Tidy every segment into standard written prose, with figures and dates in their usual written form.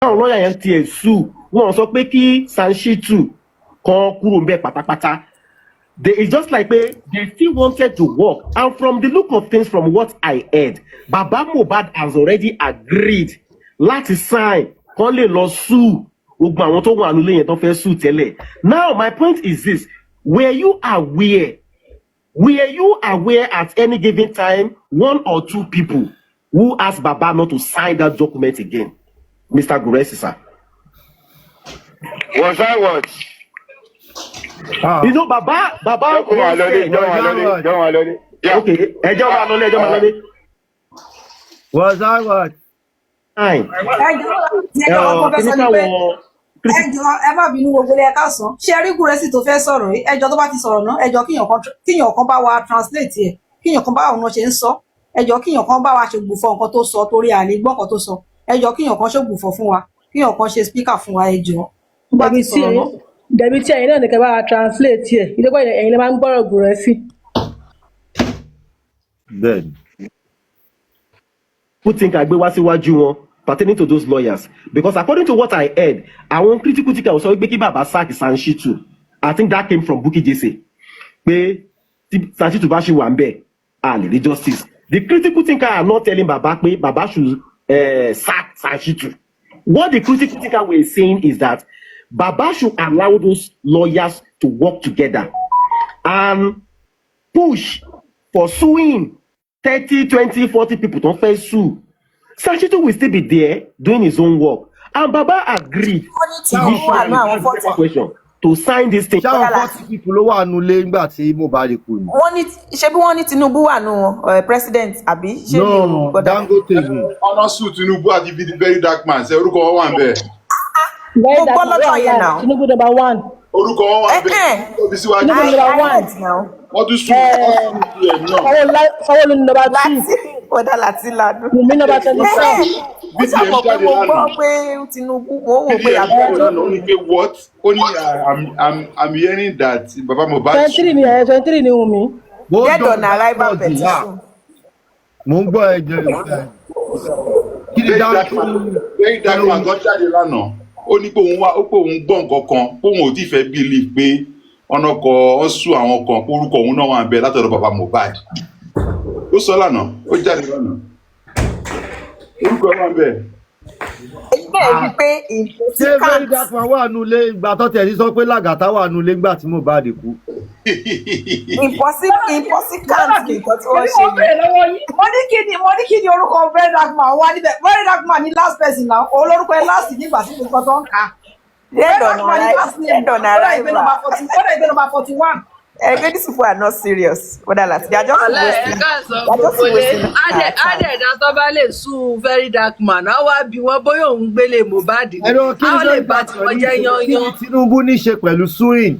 àwọn lọ́ọ̀yà yẹn tiẹ̀ sùn wọ́n sọ pé kí Sanshitu kan kúrò ń bẹ̀ pátápátá. It's just like they still wanted to work, and from the look of things, from what I heard, Baba Mohbad has already agreed láti sign kan lè lọ sue gbogbo àwọn tó wà nílé yẹn tó fẹ́ sue tẹ́lẹ̀. Now my point is this: were you aware at any given time one or two people who asked Baba not to sign that document again, Mr. Guresi, sir? Was I what? You know, Baba. Don't Okay, Was I what? Fine. Ever bínú gbogbo ilé ẹ̀ka sàn ṣe rí Gúrẹ́sì tó fẹ́ sọ̀rọ̀ yìí ẹjọ́ tó bá ti sọ̀rọ̀ náà ẹjọ́ kíyàn kan bá wa translate ẹ̀ kíyàn kan bá wa ṣe ń sọ ẹjọ́ kíyàn kan bá wa ṣògbùfọ̀ nǹkan tó sọ torí àlè gbọ́ nǹkan tó sọ ẹjọ́ kíyàn kan ṣògbùfọ̀ fún wa kíyàn kan ṣe speaker fún wa ẹjọ́ tó bá ti sọ̀rọ̀ náà. Dẹ̀bi tí ẹ̀yin náà nìkan bá wa translate ẹ̀ ìdẹ́gbọ́ ẹ̀yin lè máa ń gbọ́rọ̀ Gúrẹ́sì. Bẹ́ẹ̀ni. Who think I wá síwájú wọn pertaining to those lawyers, because according to what I heard, àwọn critical thinker sọ pé kí bàbá sack Sanshitu. I think that came from Bukky Jesse. Pé Sanshitu bá ṣe wà ń bẹ̀ a lè rí justice. The critical thinker are not telling Baba pé Baba should sack Sanshitu. What the critical thinker were saying is that Baba should allow those lawyers to work together and push for suing 30, 20, 40 people don't face sue. Sanshitu will still be there doing his own work. And Baba agreed to sign this thing. Ṣáwọn 40 people ló wà nulẹ̀ nígbà tí Mohbad kú ni. Ṣé bí wọ́n ní Tinubu wà nù president àbí? No, Dangote ni. Ọ̀nà sùn Tinubu àti very dark man ṣe orúkọ wọn wà ń bẹ̀. Very dark man. Tinubu number 1. Orúkọ wọn wà ń bẹ̀. Tinubu number 1. Wọ́n tún sùn Sanwó-Olú number 2. Ọ̀dà láti lànà. Wùmí number 24. Ó sàmọ̀ pé mo gbọ́ pé Tinubu mo wò pé àbúrò. Ó ní pé what? Ó ní I'm hearing that Baba Mohbad. 23 ni Wùmí. Dead on arrival petition. Mo ń gbọ́ ẹjọ́ ìfẹ́. Kí ni Very dark man kan jáde lánàá. Ó ní pé òun gbọ́ nǹkan kan, òun ò tí fẹ́ believe pé ọ̀nà kan ó sún àwọn kan orúkọ òun náà wà ń bẹ látọ̀dọ̀ Baba Mohbad. Ó sọ lánàá, ó jáde lánàá. Orúkọ wà ń bẹ. Bẹ́ẹ̀ ni pé ṣé very dark man wà nulẹ̀ ìgbà tó tẹ̀ sí sọ pé Làgàtà wà nulẹ̀ ìgbà tí Mohbad kú. Impossible can't be nǹkan tí wọ́n ṣe yìí. Mo ní kí ni orúkọ very dark man wá níbẹ̀ very dark man ní last person náà olórúkọ ẹ last nígbà tí mo tó ń kà. Dead on arrival. Ìgbẹ́ number 41. These people are not serious. They are just wasting. Adẹ̀dá tó bá lè sùn very dark man, á wá bí wọ́n bóyá òun gbélé Mohbad. Àwọn lè bá tí wọ́n jẹ́ yanyan. Tinubu ní ṣe pẹ̀lú suing.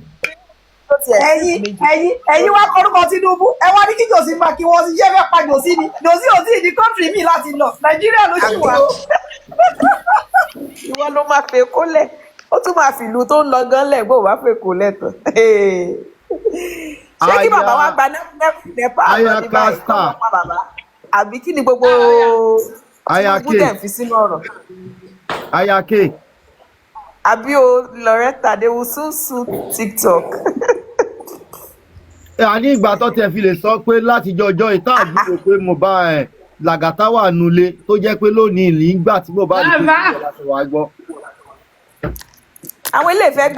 Ẹ̀yin wá kọ́rúkọ Tinubu ẹ wá ní kí Jòsí máa kí wọ́n ti jẹ́ fẹ́ pa Jòsí ni Jòsí ò sí ní country mi láti lọ Nàìjíríà ló ṣì wà. Ìwọ ló máa fẹ́ kólẹ̀ ó tún máa fìlú tó ń lọ gan lẹ̀ bó wàá fẹ́ kólẹ̀ tán. Ṣé kí bàbá wa gba nẹ́pà àbí báyìí kọ́ pa bàbá àbí kí ni gbogbo Tinubu dẹ̀ fi sínú ọ̀rọ̀? Ayake. Àbí o Loretta they will soon sue TikTok. Àní ìgbà tó tẹ̀ fi lè sọ pé láti jọjọ́ ìta àgbúrò pé Mohbad Làgàtà wà nulẹ̀ tó jẹ́ pé lónìí nígbà tí Mohbad kú láti wá gbọ́. Àwọn ilé fẹ́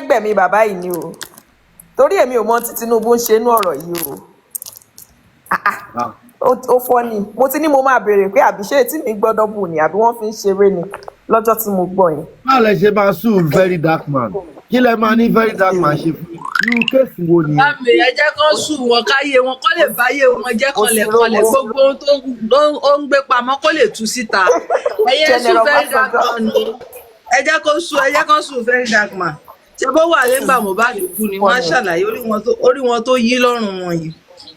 gbẹ̀mí bàbá yìí ni o torí èmi ò mọ tí Tinubu ń ṣe inú ọ̀rọ̀ yìí o ó fọ́ ni mo ti ní mo máa béèrè pé àbí ṣé tí mi gbọ́dọ̀ bù ni àbí wọ́n fi ń ṣeré ni lọ́jọ́ tí mo gbọ́ yẹn. Má lẹ ṣe máa sùn very dark man kí lẹ máa ní very dark man ṣe fún irú kéèsì wo nìyẹn. Àmì ẹ̀jẹ̀ kan sùn wọn káyé wọn kọ́ lè báyé wọn jẹ́ kọlẹ̀kọlẹ̀ gbogbo ohun tó ń gbé pamọ́ kó lè tú síta. Ẹ̀yẹ sùn very dark man o ẹ̀jẹ̀ kan sùn very dark man ṣe bó wà lẹ́gbàá Mohbad kú ni wọ́n á ṣàlàyé orí wọn tó yí lọ́rùn wọn yìí.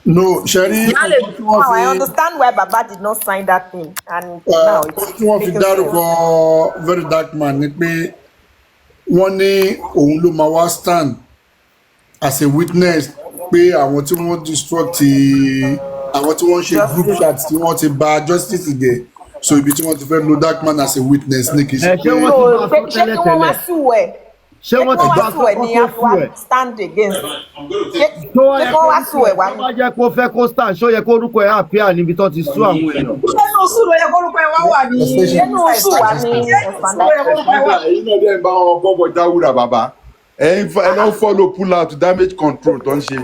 No, Sherry. I understand why Baba did not sign that thing, and now it's making sense. Very dark man ni pé wọ́n ní òun ló máa wá stand as a witness pé àwọn tí wọ́n destruct àwọn tí wọ́n ṣe group chat tí wọ́n ti bà justice jẹ́ so ibi tí wọ́n ti fẹ́ lo dark man as a witness ní kì í ṣe ṣé pé. wọ́n ti bá sọ ṣé tẹ́lẹ̀ kí wọ́n wá tẹ́lẹ̀ sùn ẹ̀ ṣé wọ́n ti bá sọ ní kó tó wá ẹ̀ stand against ṣé tó kí yẹ wọ́n wá sùn ẹ̀ wá tó bá jẹ́ kó fẹ́ kó stand ṣó yẹ kó orúkọ ẹ̀ àpíà níbi tó ti sú àwọn èèyàn. ṣé inú sùúrù yẹ kórúkọ ẹ wá wà ní nínú sùn wá ní ẹ̀fàndà èyí náà dẹ́n bá wọn fọ́bọ̀ jáwúrà bàbá ẹ lọ follow pull out damage control tó ń ṣe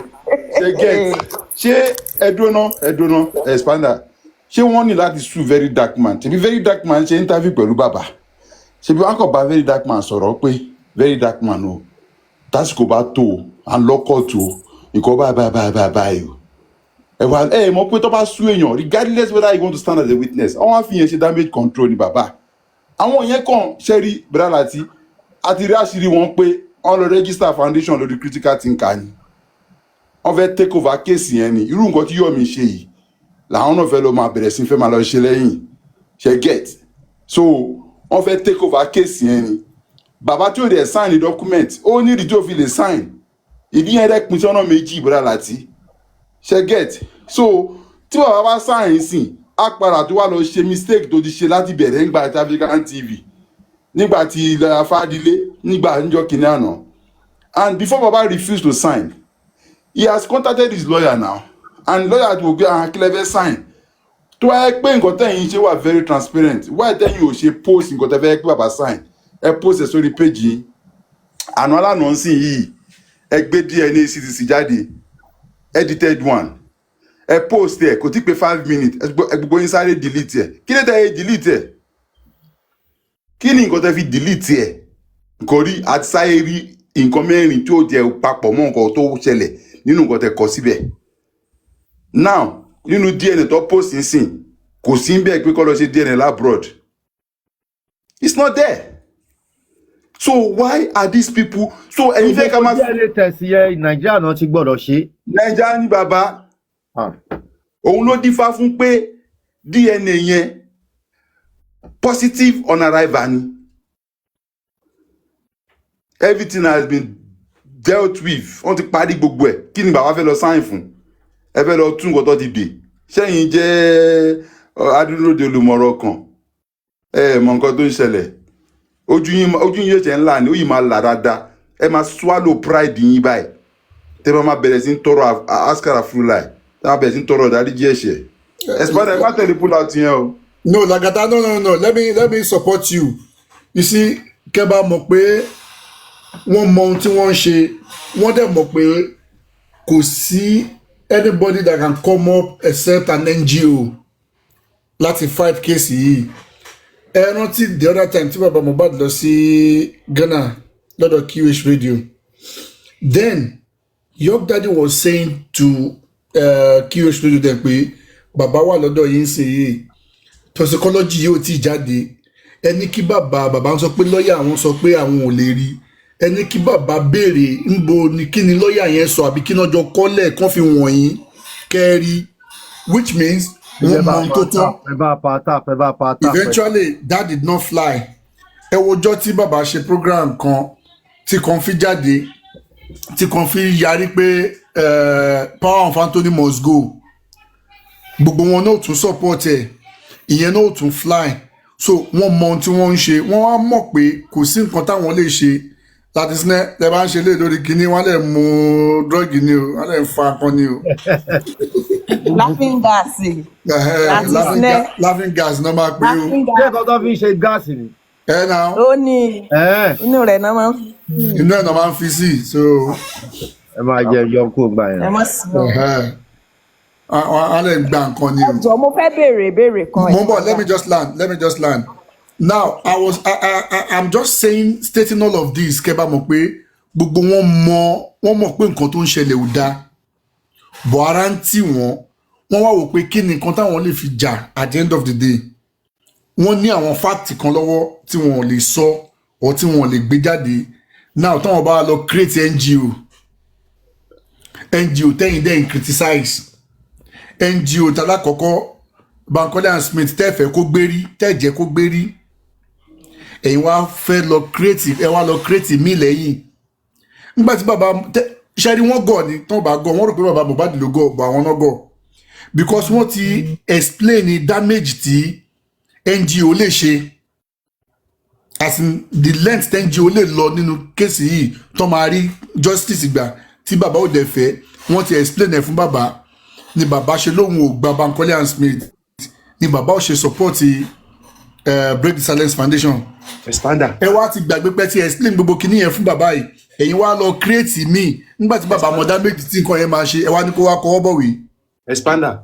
get ṣé ẹdúná expander ṣé wọ́n ní láti sue very dark man ṣebí very dark man ṣe interview pẹ̀lú bàbá ṣebí wọn kàn bá very dark man sọ̀rọ̀ pé very dark man o tásìkò bá tó o à ń lọ́kọ̀tù o nǹkan báyìí o ẹ̀wà mọ̀ pé tó bá sue èèyàn regardless whether you want to stand as a witness àwọn àfihàn ṣe damage control ní bàbá àwọn yẹn kàn ṣẹ́rí bralati àti rí àṣírí wọn pé wọ́n lọ register foundation lórí critical thinker ni wọ́n fẹ́ take over case yẹn ni irú nǹkan tí Yomi ṣe yìí làwọn náà fẹ́ lọ máa bẹ̀rẹ̀ sí fẹ́ máa lọ ṣe lẹ́yìn ṣe get so wọ́n fẹ́ take over case yẹn ni bàbá tí ó dẹ̀ sign the document ó ní ìdí tí ó fi lè sign ìdí yẹn dẹ̀ pín sí ọ̀nà méjì bralati ṣe get so tí bàbá bá sign sìn apara tó wà lọ ṣe mistake tó ti ṣe láti bẹ̀rẹ̀ nígbà tí African TV nígbà tí ilẹ̀ afádilé nígbà níjọ́ kìíní àná and before baba refuse to sign he has contacted his lawyer now and lawyer tó gbé akílẹ̀fẹ́ sign tó ẹ pé nǹkan tẹ̀yìn ṣe wà very transparent why tẹ̀yìn ò ṣe post nǹkan tẹ̀fẹ́ pé baba sign ẹ post ẹ sórí page yìí àná alánà ń sìn yìí ẹ gbé DNA CTC jáde edited one ẹ post ẹ kò tí pé 5 minutes ẹ gbogbo yín sáré delete ẹ kí ló tẹ ẹ delete ẹ kí ni nǹkan tẹ fi delete ẹ nǹkan rí àti sáyé rí nǹkan mẹ́rin tí ó jẹ papọ̀ mọ́ nǹkan tó ṣẹlẹ̀ nínú nǹkan tẹ kọ síbẹ̀ now nínú DNA tó post nsìn kò sí bẹ́ẹ̀ pé kọ́ lọ ṣe DNA labroad it's not there so why are these people so ẹ̀yin fẹ́ ká máa. DNA test yẹ Nàìjíríà náà ti gbọ́dọ̀ ṣe. Nàìjíríà ní bàbá òun ló dífá fún pé DNA yẹn positive on arrival ni everything has been dealt with wọ́n ti parí gbogbo ẹ̀ kí ni bàbá fẹ́ lọ sáyìn fún ẹ fẹ́ lọ tún nǹkan tó ti dè sẹ́yìn jẹ́ adúlóde olùmọ̀rọ̀ kan mọ̀ nǹkan tó ń ṣẹlẹ̀ ojú yín yóò ṣe ńlá ni ó yìí máa là dáadáa ẹ máa swallow pride yín báyìí tẹ́ bá máa bẹ̀rẹ̀ sí ń tọrọ askara fúláì tẹ́ bá bẹ̀rẹ̀ sí ń tọrọ ìdáríjì ẹ̀ṣẹ̀ ẹ̀sìpádà ẹ̀ má tẹ̀lé pull out yẹn o. No, Lagata, no. Let me support you. You see, Keba mọ̀ pé wọ́n mọ ohun tí wọ́n ń ṣe, wọ́n dẹ̀ mọ̀ pé kò sí anybody that can come up except an NGO láti fight case yìí. Ẹ rántí the other time tí bàbá Mohbad lọ sí Ghana lọ́dọ̀ QH radio. Then Yob Daddy was saying to QH radio then pé bàbá wà lọ́dọ̀ yìí ń sìn yìí. Toxicology yóò ti jáde ẹni kí bàbá ń sọ pé lọ́ọ̀yà àwọn sọ pé àwọn ò lè rí ẹni kí bàbá béèrè ńbo ni kí ni lọ́ọ̀yà yẹn sọ àbí kí náà jọ kọ́lẹ̀ kán fi wọ̀nyí kẹ́rí which means wọ́n mọ ohun tó tọ́. Eventually that did not fly. Ẹ wojọ́ tí bàbá ṣe program kan tí kan fi jáde tí kan fi yarí pé power of Anthony must go gbogbo wọn náà tún support ẹ̀ ìyẹn náà tún fly so wọ́n mọ ohun tí wọ́n ń ṣe wọ́n wá mọ̀ pé kò sí nǹkan táwọn lè ṣe Latisne ẹ bá ń ṣe lé lórí kinní wọ́n lè mú drug ni o wọ́n lè fa kan ni o. laughing gas Latisne laughing gas náà máa pé o. ṣé ẹ̀kọ́ tó fi ń ṣe gáàsì ni. ẹ náà. ó ní inú rẹ̀ náà máa ń fi. inú ẹ̀ náà máa ń fi sí so. ẹ máa jẹ yọkó gbà yẹn. ẹ má sí lọ. wọ́n lè gba nǹkan ni o. ẹ jọ̀ọ́ mo fẹ́ béèrè kan. mo ń bọ̀ let me just land. Now I'm just stating all of this kẹ́ bá mọ̀ pé gbogbo wọn mọ̀ pé nǹkan tó ń ṣẹlẹ̀ ò dáa bọ̀ ara ń tì wọ́n wá wò pé kí ni nǹkan táwọn lè fi jà at the end of the day wọ́n ní àwọn fáàtì kan lọ́wọ́ tí wọ́n ò lè sọ or tí wọ́n ò lè gbé jáde now táwọn bá lọ create NGO tẹ́yìn dẹ́yìn criticize NGO tàlákọ́kọ́ Bankole and Smith tẹ́fẹ̀ẹ́ kó gbérí tẹ́jẹ́ kó gbérí ẹ̀yin wá fẹ́ lọ create mí lẹ́yìn nígbà tí bàbá ṣẹ́rí wọ́n gọ̀ ni tán bá gọ̀ wọ́n rò pé bàbá Mohbad ló gọ̀ bọ̀ àwọn náà gọ̀ because wọ́n ti explain the damage tí NGO lè ṣe as in the length tí NGO lè lọ nínú kéèsì yìí tó máa rí justice gbà tí bàbá ò dẹ̀ fẹ́ wọ́n ti explain ẹ̀ fún bàbá ni bàbá ṣe lóhun ò gba Bankole and Smith ni bàbá ò ṣe support Break the Silence Foundation. Expander. Ẹ wá ti gbàgbé pé tí explain gbogbo kinní yẹn fún bàbá yìí ẹ̀yin wá lọ create míì nígbà tí bàbá mọ̀dá méjì tí nǹkan yẹn máa ṣe ẹ wá ní kó wá kọwọ́ bọ̀wé. Expander.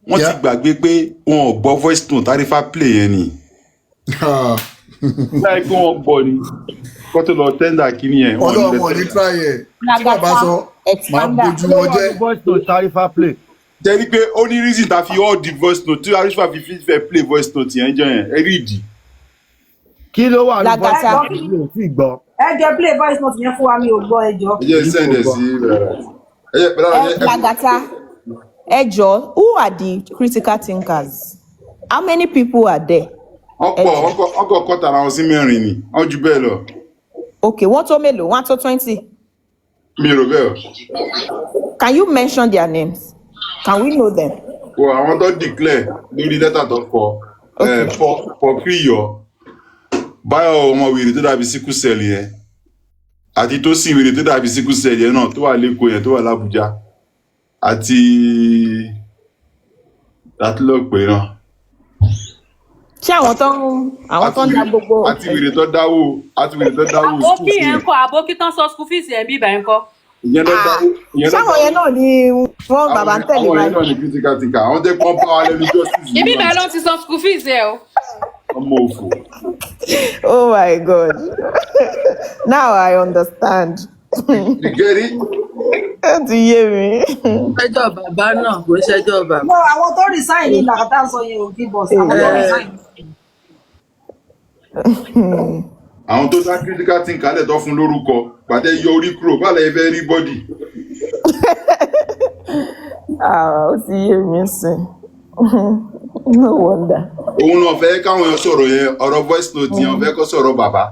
Wọ́n ti gbàgbé pé wọn ò gbọ́ voice note tarifa play yẹn ni. Láì kí wọ́n gbọ́ ni kó tó lọ tẹ́ndà kinní yẹn. Ọlọ́run ò ní try ẹ̀ tí bàbá sọ máa bójú wọn jẹ́. voice note tarifa play. Jẹ́rí pé ó ní reason ta fi all the voice note tí Tarifa fi fẹ́ play voice note yẹn jẹ́ yẹn ẹ rí ìdí. Kí ló wà ní voice note yìí ò tí gbọ́? Ẹ jẹ́ play voice note yẹn fún wa mi ò gbọ́ ẹ jọ̀ọ́. Ẹ jẹ́ send ẹ̀ sí Lagata, ẹ jọ̀ọ́, who are the critical thinkers? How many people are there? Ọkọ̀ kọ́ta ara wọn sí mẹ́rin ni, wọ́n ju bẹ́ẹ̀ lọ. Okay, wọ́n tó mélòó? Wọ́n tó 20? Mi rò bẹ́ẹ̀. Can you mention their names? Can we know them? Well, àwọn tó declare lórí lẹ́tà tó kọ for Kíyọ̀ Báyọ̀ ọmọ wèrè tó dàbí síkú sẹ́ẹ̀lì yẹn àti tó sì wèrè tó dàbí síkú sẹ́ẹ̀lì yẹn náà tó wà lẹ́kọ̀ọ́ yẹn tó wà l'Ábùjá àti lọ́pẹ́ náà. Ṣé àwọn tó ń dá gbogbo. Àti wèrè tó dáwó àbókí yẹn kọ́ àbókí tán sọ school fees yẹn bí ibà yẹn kọ́. Sáwọn yẹn náà ni wọ́n bàbá ń tẹ̀lé àwọn yẹn náà ni critical thinker àwọn tẹ́ pọ́n bá wa lẹ́nu justice. Ibi ibà ló ti sọ school fees yẹn o. Ọmọ òfò. Oh my God. Now I understand. You get it? Ó ti yé mi. Ṣẹ́jọ́ bàbá náà kò ṣẹ́jọ́ bàbá. No, àwọn tó resign ní Lagata sọ yẹn ò bí bọ̀s àwọn tó resign. Àwọn tó dá critical thinker lẹ̀ tó fún lórúkọ pàtẹ yọ orí kúrò báàlẹ̀ ẹ fẹ́ rí bọ́dì. Ó ti yé mi sìn. No wonder. Òun náà fẹ́ káwọn èèyàn sọ̀rọ̀ yẹn ọ̀rọ̀ voice note yẹn fẹ́ kó sọ̀rọ̀ bàbá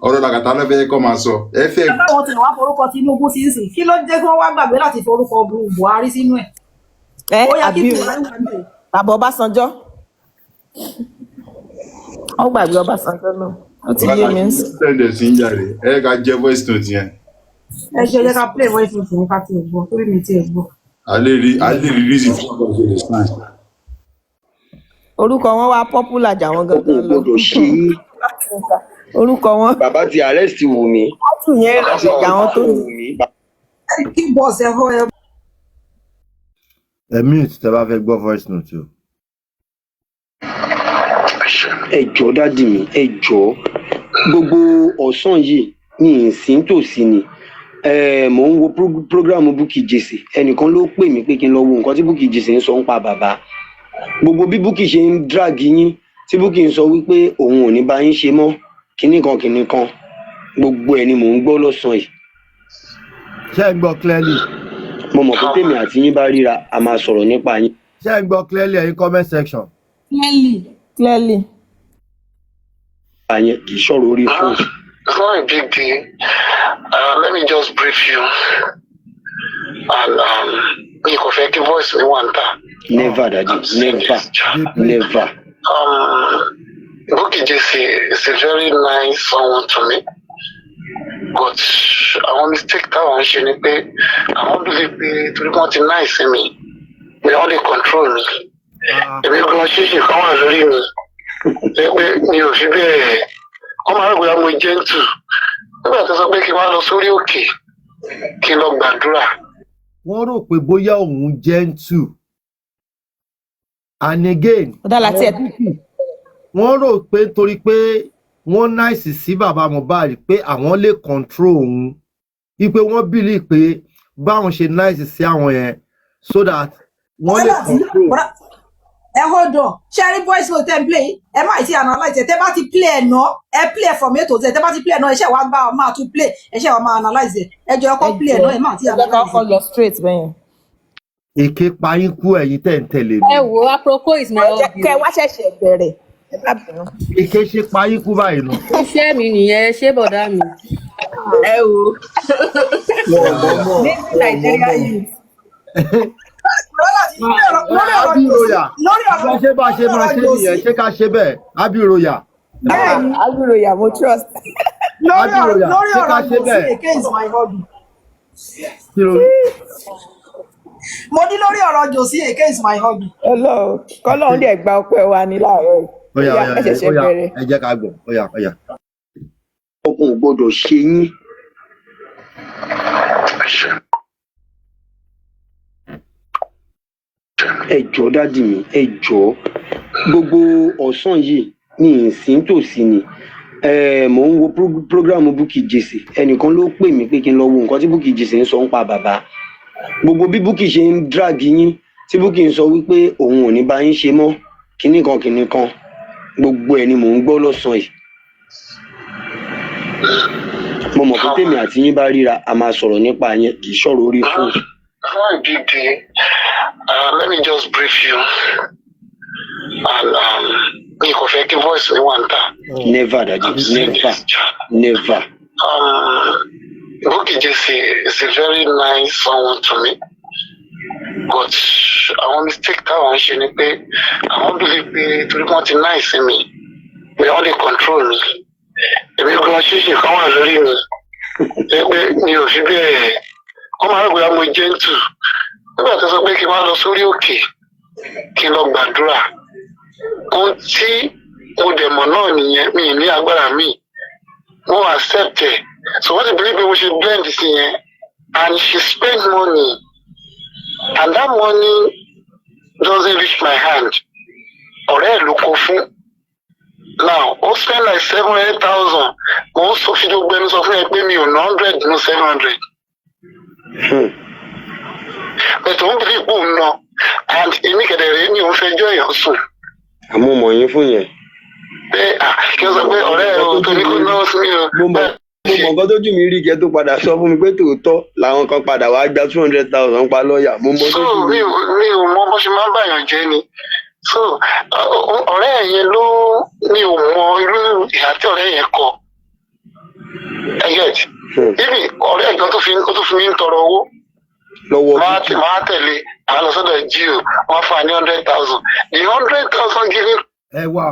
ọ̀rọ̀ Lagata ló fẹ́ kó máa sọ. Ẹ fẹ́. Báwọn tí wọ́n forúkọ Tinubu sí sìn kí ló jẹ́ kí wọ́n wá gbàgbé láti forúkọ Buhari sínú ẹ̀. Ó yẹ kí Buhari wà níbẹ̀. Bàbá Ọbásanjọ́. Ó gbàgbé Ọbásanjọ́ náà. Ó ti yé mi sìn. Ṣẹ́ndẹ̀ sí ń jàre ẹ ká jẹ́ voice note yẹn. Ẹ ṣe jẹ́ ká play voice note fún ká ti gbọ́ torí mi ti gbọ́. Alẹ́ rí reason fún ọ̀gá òṣèlú sign. Orúkọ wọn wá popular jà wọn gangan lọ. Orúkọ wọn. Bàbá ti arrest Wùmí. Látù yẹn lọ sí jà wọn tó ní. Kí bọ́ọ̀sì ẹ hó ẹ. Ẹ̀mí tí tẹ bá fẹ́ gbọ́ voice note o. Ẹ jọ̀ọ́ dádì mi, ẹ jọ̀ọ́. Gbogbo ọ̀sán yìí ní ìsìn tòsí ni. Mò ń wo program Bukky Jesse. Ẹnìkan ló pè mí pé kí n lọ wo nǹkan tí Bukky Jesse ń sọ ń pa bàbá. Gbogbo bí Bukky ṣe ń drag yín tí Bukky ń sọ wípé òun ò ní bá yín ṣe mọ́ kinní kan gbogbo ẹ̀ ni mò ń gbọ́ lọ́sàn-án yìí. Ṣé ẹ gbọ́ clearly? Mo mọ̀ pé tèmi àti yín bá ríra a máa sọ̀rọ̀ nípa yín. Ṣé ẹ gbọ́ clearly ẹ̀yin comment section? Clearly. Àyẹn kì í sọ̀rọ̀ orí fóònù. It's not a big deal. Let me just brief you. And you can fake your voice in one time. Never, Daddy. Never. Bukky Jesse is a very nice someone to me. But àwọn mistake táwọn ń ṣe ni pé àwọn believe pé torí wọ́n ti nice sí mi ni wọ́n lè control mi. Èmi kan ṣíṣe kan wà lórí mi. Pé mi ò fi bẹ́ẹ̀ wọ́n máa ń gbé ọmọ gentle. Nígbà tó sọ pé kí n wá lọ sórí òkè kí n lọ gbàdúrà. Wọ́n rò pé bóyá òun gentle. And again, wọ́n rò pé torí pé wọ́n náìsì sí bàbá Mohbad pé àwọn lè control òun. Wípé wọ́n believe pé báwọn ṣe náìsì sí àwọn yẹn so that wọ́n lè control. Ẹ hold on, ṣe voice note ẹ play ẹ má ti analyze tẹ bá ti play ẹ ná ẹ play from A to Z tẹ bá ti play ẹ ná ẹ ṣe wá gbá máa tún play ẹ ṣe wá máa analyze ẹ jọ ọkọ play ẹ ná ẹ má ti analyze. Ẹ kọ́ lọ straight bẹ́yẹn. Èké payín kú ẹ̀yin tẹ̀ ń tẹ̀lé mi. Ẹ wo apropos is my hobby. Kẹ wá ṣẹ̀ṣẹ̀ bẹ̀rẹ̀. Èké ṣe payín kú báyìí nù. Iṣẹ́ mi nìyẹn ṣé bọ̀dá mi. Ẹ wo. Nàìjíríà yìí. Abiroya bá ṣe máa ṣe nìyẹn ṣé ká ṣe bẹ́ẹ̀ Abiroya. Abiroya mo trust. lórí ọ̀rọ̀ Josie Eke is my hobby. Mo ní lórí ọ̀rọ̀ Josie Eke is my hobby. Kọ́lọ́run dẹ̀ gba ọpẹ́ wa ní láàárọ̀ yìí. Oya ẹ jẹ́ ká gbọ́ oya. Ọkùn ò gbọdọ̀ ṣe yín. Ẹ jọ̀ọ́ dádì mi ẹ jọ̀ọ́ gbogbo ọ̀sán yìí ní ìsìn tòsí ni mò ń wo program Bukky Jesse ẹnìkan ló pè mí pé kí n lọ wo nǹkan tí Bukky Jesse ń sọ ń pa bàbá gbogbo bí Bukky ṣe ń drag yín tí Bukky ń sọ wípé òun ò ní bá yín ṣe mọ́ kinní kan gbogbo ẹ̀ ni mò ń gbọ́ lọ́sàn-án yìí mo mọ̀ pé tèmi àti yín bá ríra a máa sọ̀rọ̀ nípa yẹn kì í sọ̀rọ̀ orí fún. Let me just brief you and mi kò fẹ́ kí voice mi wà níta. Never daddy never. Bukky Jesse is a very nice someone to me but àwọn mistake táwọn ń ṣe ni pé àwọn believe pé torí wọ́n ti nice sí mi pé wọ́n lè control mi èmi gan ṣíṣe kan wà lórí mi pé mi ò fi bẹ́ẹ̀ wọ́n máa ń gbé ọmọ gentle nígbà tó sọ pé kí n máa lọ sórí òkè kí n lọ gbàdúrà ohun tí mo dẹ̀ mọ̀ náà nìyẹn mi ní agbára mi mo accept ẹ̀ so wọ́n ti believe pé mo ṣe blend sí yẹn and she spend money and that money doesn't reach my hand ọ̀rẹ́ ẹ̀ ló kó fún now ó spend like 700,000 mo ń sọ fídíò gbẹmí sọ fún ẹ pé mi ò ná 100 no 700 bẹ̀tẹ̀ òun bìí pò ń ná and èmi kẹ̀dẹ̀rẹ̀ mi ò ń fẹjọ́ èèyàn sùn. àmọ́ mọ̀ yín fún yẹn. pé kí n sọ pé ọ̀rẹ́ ẹ̀ ò tó ní kó náà sí mi o. mo mọ̀ nǹkan tójú mi rí kẹ́ tó padà sọ fún mi pé tòótọ́ làwọn kan padà wàá gba 200,000 pa lọ́ọ̀yà mo mọ̀ tójú mi. mi ò mọ bó ṣe máa ń bàyàn jẹ́ ni so ọ̀rẹ́ ẹ̀ yẹn ló mi ò mọ irú ìhà tí ọ̀rẹ́ yẹn kọ ẹ̀yẹ́t ibi ọ̀rẹ́ ẹ̀gbọ́n tó fi mí ń tọrọ owó lọ́wọ́ máa tẹ̀lé àwọn lọ sọ́dọ̀ jíò wọ́n fà ní 100,000 the 100,000 giving. ẹ wá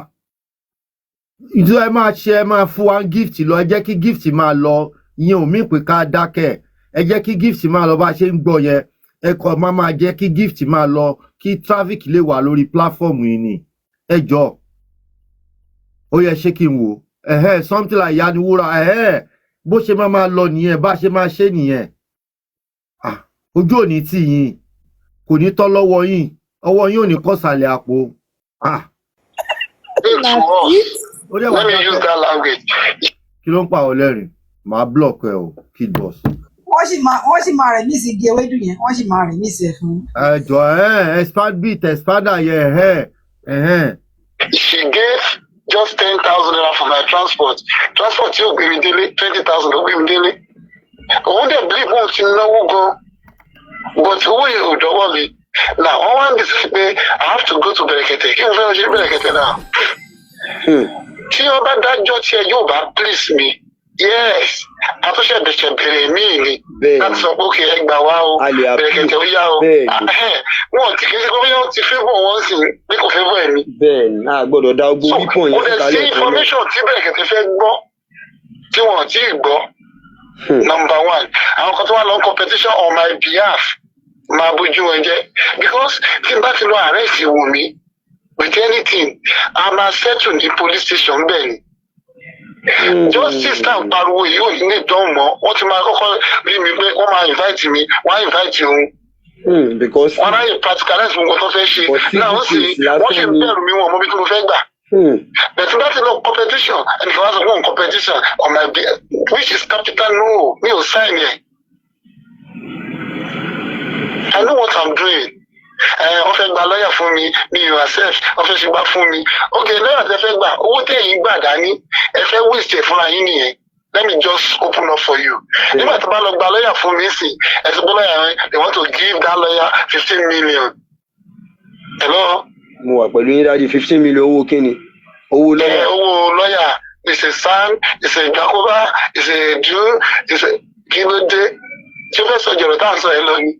ìjọ ẹ máa ṣe ẹ máa fún wa gift lọ ẹ jẹ́ kí gift máa lọ ìyẹn ò mí pé ká dákẹ́ ẹ jẹ́ kí gift máa lọ bá ṣe ń gbọ́ yẹn ẹ kọ́ máa jẹ́ kí gift máa lọ kí traffic lè wà lórí platform yìí ni ẹ jọ ó yẹ ṣé kí n wò something like Yaniwura bó ṣe máa lọ nìyẹn bá ṣe máa ṣe nìyẹn ojú òní tì yín kò ní tọ́ lọ́wọ́ yín ọwọ́ yín ò ní kọ́ sàlẹ̀ àpò. Let me use that language. Kí ló ń pa ọ lẹ́rìn? Màá block ẹ o, kid boss. Wọ́n sì máa rẹ̀ mí sí igi ewédú yẹn, wọ́n sì máa rẹ̀ mí sí ẹ̀ fún. Ẹ jọ expand beat expander yẹn She gave just 10,000 naira for my transport. Transport yóò gbé mi délé 20,000 ló gbé mi délé. Òun dẹ̀ believe wọn ti náwó gan. But owó yẹn ò dọ́wọ́ mi. Now wọ́n wá ń bí sí pé I have to go to Bẹ̀rẹ̀kẹ̀tẹ̀ kí n fẹ́ ṣe Bẹ̀rẹ̀kẹ̀tẹ̀ náà. Tí wọ́n bá dájọ́ tí ẹ yóò bá please me yes àtúnṣe bẹ̀rẹ̀ mí ni láti sọ pé òkè ẹgbà wá o Bẹ̀rẹ̀kẹ̀tẹ̀ ó yá o wọn ti kì í ṣe pé wọ́n ti favour wọn sì pé kò favour ẹ̀mí. bẹ́ẹ̀ni a gbọ́dọ̀ dá ogbó wípọ̀ yẹn síta lẹ́ẹ̀kan náà. kò dẹ̀ sí information tí Bẹ̀rẹ̀kẹ̀tẹ̀ fẹ́ gbọ́ tí wọ́n ò tí ì gbọ́. Number one àwọn kan tó wà lọ competition on my behalf máa bójú wọn jẹ́ because tí n bá ti lọ arrest wù mí with anything a máa settle ní police station bẹ́ẹ̀ ni. Justice náà pariwo yìí ò ní ìdán mọ́ wọ́n ti máa kọ́kọ́ rí mi pé wọ́n máa invite mi wọ́n á invite òun. Because wọ́n á yẹ practicalize gbogbo tó fẹ́ ṣe náà wọ́n sì wọ́n bẹ̀rù mi wọn mọ́ bí tí mo fẹ́ gbà. But láti lọ competition ẹnìkan wá sọ fún competition on my behalf which is capital no mi ò sign yẹn. I know what I'm doing. Wọ́n fẹ́ gba lọ́ọ̀yà fún mi mi ò accept wọ́n fẹ́ ṣe gbà fún mi. Ok lọ́ọ̀yà tẹ fẹ́ gbà owó tẹ̀yìn gbà dání ẹ fẹ́ waste ẹ̀ fúnra yín nìyẹn. Let me just open up for you. Nígbà tó bá lọ gba lọ́ọ̀yà fún mi sí ẹ ti gbọ́ lọ́ọ̀yà rẹ they want to give that lawyer 15 million. Hello. Mo wà pẹ̀lú yín dájú 15 million owó kíni owó lọ́ọ̀yà. Owó lọ́ọ̀yà is a san is a jacoba is a jew is a kí ló dé tí ó fẹ́ sọ jọ̀rọ̀ tá à ń sọ ẹ lọ ni.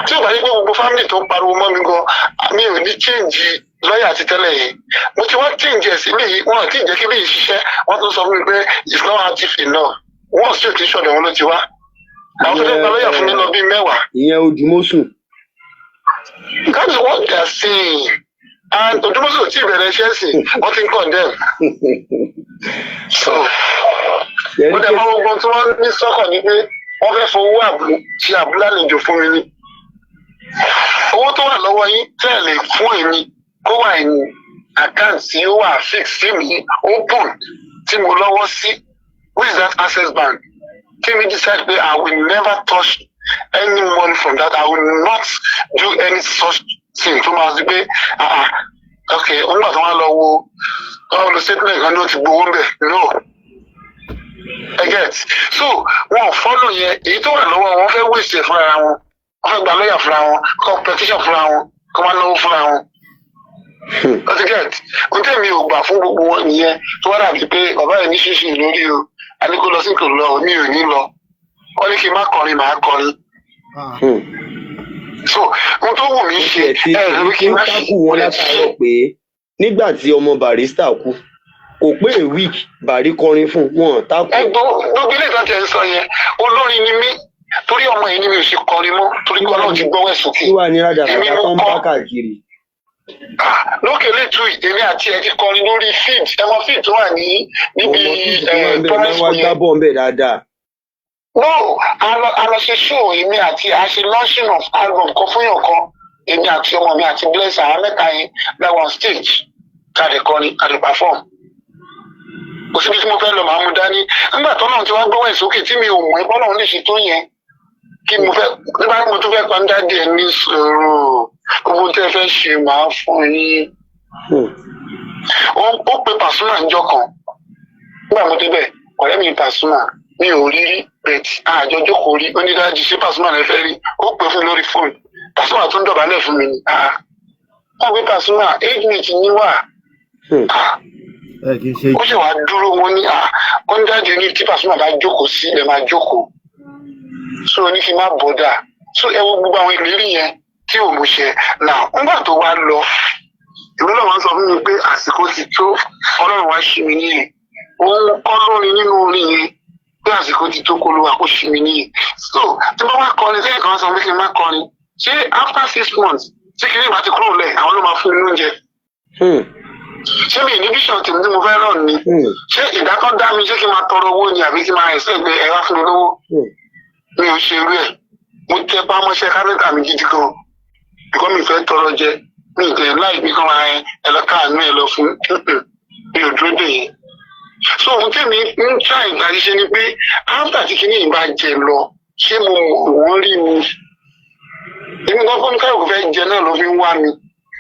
tí ò bá yí pé gbogbo family tó ń pariwo mọ́ mi gan mi ò ní change lọ́ọ̀yà àti tẹ́lẹ̀ yìí mo ti wá change ẹ̀ sí léyìí wọn àti ìjẹ́ kí léyìí ṣiṣẹ́ wọ́n tún sọ fún mi pé it's not active enough wọ́n sì ti ṣọ̀dọ̀ wọn ló ti wá àwọn tó fẹ́ gba lọ́ọ̀yà fún mi lọ bíi 10. ìyẹn ojúmọ́sùn. That's what they are saying and ojúmọ́sùn ò tí ì bẹ̀rẹ̀ iṣẹ́ sí wọ́n ti ń condemn so mo dẹ̀ mọ́ gbogbo tí wọ́n ní sọ́kàn ní pé wọ́n fẹ́ fowó ṣe àbúlálejò fún mi ní owó tó wà lọ́wọ́ yín tẹ̀lé fún èmi kó wà ní àkáǹtì tí ó wà fix sí mi open tí mo lọ́wọ́ sí which is that Access Bank tí mi decide pé I will never touch any money from that I will not do any such thing tó máa di pé ok nígbà tó wá lọ wo wọn lo statement kan ní o ti gbowó ń bẹ̀ no I get so wọn ò follow yẹn èyí tó wà lọ́wọ́ wọn fẹ́ waste fúnra wọn wọ́n fẹ́ gba lọ́ọ̀yà fúnra wọn kọ́ petition fúnra wọn kọ́ máa náwó fúnra wọn. I get ohun tí èmi ò gbà fún gbogbo wọn nìyẹn tó wá dàbí pé bàbá yẹn ní ṣíṣe lórí o àní kó lọ sí kò lọ mi ò ní lọ wọ́n ní kí n má kọrin màá kọrin. So ohun tó wù mí ṣe ẹ̀rọ kí n tákù wọn látàárọ̀ pé nígbà tí ọmọ Barrister kú kò pé a week Bàrí kọrin fún wọn tákù. gbogbo ilé ìtàn tẹ̀ ń sọ yẹn olórin ni mí torí ọmọ yìí ni mi ò ṣe kọrin mọ́ torí pé Ọlọ́run ti gbọ́wọ́ ẹ̀ sókè. tí wàá ní rádàrádà tó ń bá káàkiri. lókè lẹ́tù èmi àti ẹ̀ ti kọrin lórí feed ẹ̀wọ̀n feed tó wà níbi promise wá gbá bọ̀ ń bẹ̀ dáadáa. no a lọ ṣe show èmi àti a ṣe launching of album kan fún yàn kan èmi àti ọmọ mi àti Bless àwọn mẹ́ta yẹn that one stage káàdì kọrin káàdì perform kò síbi tí mo fẹ́ lọ màá mú dání nígbà tó náà ti wá gbọ́wọ́ ẹ̀ sókè tí mi ò mọ̀ ẹ́ bọ́lá lè ṣe tó yẹn kí mo fẹ́ nígbà tí mo tún fẹ́ pàǹdà díẹ̀ ní sọ̀rọ̀ owó tẹ́ fẹ́ ṣe màá fún yín. ó pe Pasuma níjọ́ kan nígbà mo débẹ̀ ọ̀rẹ́ mi Pasuma mi ò rí rí bẹ́ẹ̀tì àjọ jókòó rí onídàájí ṣé Pasuma lè fẹ́ rí ó pè fún lórí fóònù Pasuma tún dọ̀bálẹ̀ fún mi ni wọ́n pe Pasuma age mate ní wà ó ṣe wàá dúró wọn ní onídàájí ní tí Pasuma bá jókòó sí ẹ máa jókòó so ní kí n má bọ́dà so ẹ wo gbogbo àwọn ìlérí yẹn tí ò mú ṣe náà nígbà tó wá lọ ìlú náà wọ́n sọ fún mi pé àsìkò ti tó Ọlọ́run wá ṣí mi níyẹn òun kọ́ lórin nínú orin yẹn pé àsìkò ti tó kó ló wà kó ṣí mi níyẹn so tí wọ́n wá kọrin sẹ́yìn kan sọ pé kí n má kọrin ṣé after 6 months ṣé kí ní ìgbà tí kúrò lẹ̀ àwọn ló máa fún mi lóúnjẹ ṣé mi ní bíṣọ̀ tèmi tí mo fẹ́ rán ni ṣé ìdákọ́ dá mi ṣé kí n máa tọrọ owó ni àbí kí n máa ẹ̀sẹ̀ gbé ẹ wá fún mi lówó mi ò ṣe irú ẹ̀ mo tẹ pámọ́ṣẹ́ kápẹ́ntà mi gidi gan bíkọ́ mi fẹ́ tọrọ jẹ mi ì tẹ̀ láì bí kan máa ẹ lọ káàánú ẹ lọ fún mi ò dúró dè yẹn so ohun tí mi ń tra ìgbà ṣiṣẹ́ ni pé áńtà tí kìíní ìbá jẹ lọ ṣé mo mọ̀ wọ́n rí mi èmi kan fún mi káyọ̀ kò fẹ́ jẹ náà ló fi ń wá mi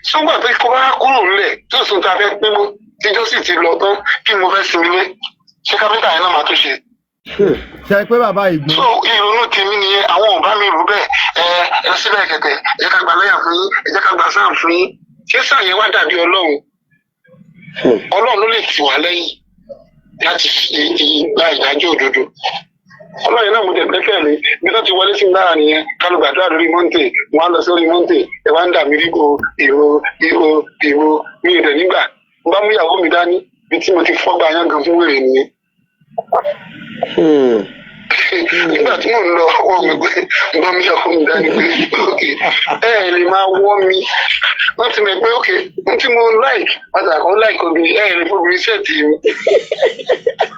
sọ́gbà pé kó bá kúrò nílẹ̀ tó sùn tá a fẹ́ pín mọ́ tíjọ́ sì ti lọ tán kí mo fẹ́ sinmi lé ṣé kápẹ́ntà yẹn náà máa tó ṣe. ṣe pé bàbá ìgbọ́n. so ìrònú tèmi nìyẹn àwọn ò bá mi rò bẹ́ẹ̀ ẹ síbẹ̀ kẹ̀kẹ́ ẹ jẹ́ ká gba lọ́yà fún yín ẹ jẹ́ ká gba sáà fún yín ṣé sáà yẹn wá dàbí Ọlọ́run ló lè tì wá lẹ́yìn láti gba ìdájọ́ òdodo Ọlọ́run náà mo tẹ̀ gbẹ́kẹ̀lé bí wọ́n ti wọlé sí náà nìyẹn kálù gbàdúrà lórí mọ́ǹtè wọ́n á lọ sórí mọ́ǹtè ẹ wá ń dà mí rígo ìró mi ò dẹ̀ nígbà mo bá mú ìyàwó mi dání bí tí mo ti fọ́gbà yán gan fún wèrè nìyẹn. Nígbà tí mò ń lọ wọ́n mi pé mo bá mú ìyàwó mi dání pé ẹ lè máa wọ́ mi wọ́n ti mọ̀ pé ohun tí mo like pàtàkì like obìnrin lè fobìnrin sẹ́ẹ̀tì mi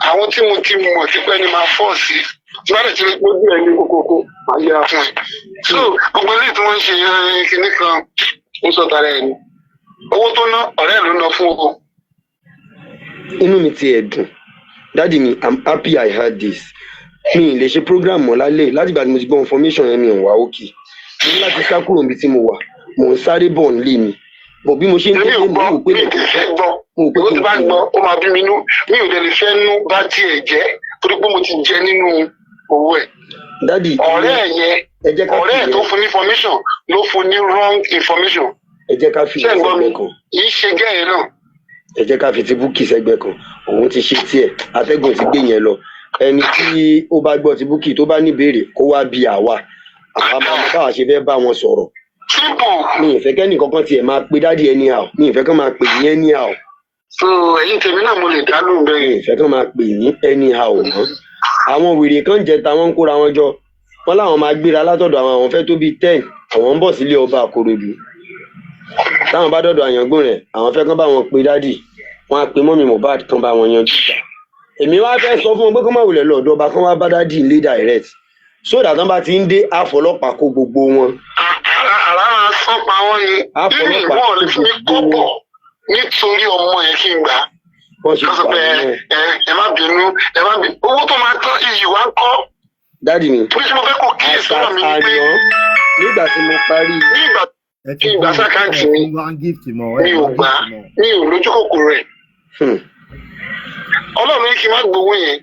àwọn tí mo ti mọ̀ tipẹ́ ni máa fọ́ sí tí wọ́n lè ti rí pé bí ẹni kókókó máa yẹra fún ẹ. so gbogbo ilé tí wọ́n ń ṣe kinní kan ń sọ tara ẹ̀ ni owó tó ná ọ̀rẹ́ ló ná fún owó. inú mi ti ẹ̀ dùn dáàdi mi I'm happy I heard this mi ì lè ṣe program mọ́ lálẹ́ láti ìgbà tí mo ti gbọ́ information yẹn mi ò wá òkè mo ní láti sá kúrò níbi tí mo wà mò ń sáré bọ̀ nílé mi bọ̀ bí mo ṣe ń tẹ́lẹ̀ mi ò pé mi ò fẹ́ gbọ́ owó tí bá gbọ́ ó máa bí mi nú mi ò dẹ̀ lè fẹ́ nú bá tiẹ̀ jẹ́ torí pé mo ti jẹ nínú owó ẹ̀. dádì ọ̀rẹ́ ẹ̀ tó fún ní information ló fún ní wrong information. ẹ jẹ́ ká fi sẹ́gbẹ́ kan. yìí ṣe gẹ́yìn náà. ẹ jẹ́ ká fi ti Bukky sẹ́gbẹ́ kan òun ti ṣe tiẹ̀ atẹ́gùn ti gbé yẹn lọ ẹni tí ó bá gbọ́ ti Bukky tó bá ní ìbéèrè kó wá bí àwa àwọn ọmọ báwa ṣe fẹ́ bá wọn sọ̀rọ̀. simple. mi ì fẹ́ kẹ́ni kankan tiẹ̀ máa pe dádì anyhow mi ì fẹ́ kán máa pè yín anyhow. so ẹ̀yin tèmi náà mo lè dá lóhùn bẹ́ẹ̀. mi ì fẹ́ kán máa pè yín anyhow mọ́. àwọn wèrè kan jẹ táwọn ń kóra wọn jọ wọn láwọn máa gbéra látọ̀dọ̀ àwọn fẹ́ tó bíi 10 àwọn ń bọ̀ sílé ọba àkòròdú táwọn bá dọ̀dọ̀ àyàngbọ́n rẹ̀ àwọn fẹ́ kán bá wọn pe dádì wọn á pe mọ́mì Mohbad kán bá wọn yanjú ìjà. èmi wá fẹ́ sọ fún wọn pé kán má wulẹ̀ lọ́dọ̀ ọba kán wá bá dádì ilé direct sódà tán bá ti ń dé àfọlọ́pàá kó gbogbo wọn. àrà sán pa wọn ni nínú ìwọ̀n lè fi mí kọ́bọ̀ nítorí ọmọ yẹn kí n gbà á. wọ́n ṣe pé ẹ má bínú owó tó máa tán iyì wá ń kọ́. dádì mi bí mo fẹ́ kó kíyèsí náà mi ni pé nígbà tí mo parí. nígbà tí ìgbà sákàǹtì mi mi ò gbà mi ò lójú kòkòrò rẹ̀. ọlọ́run ní kí n má gbowó yẹn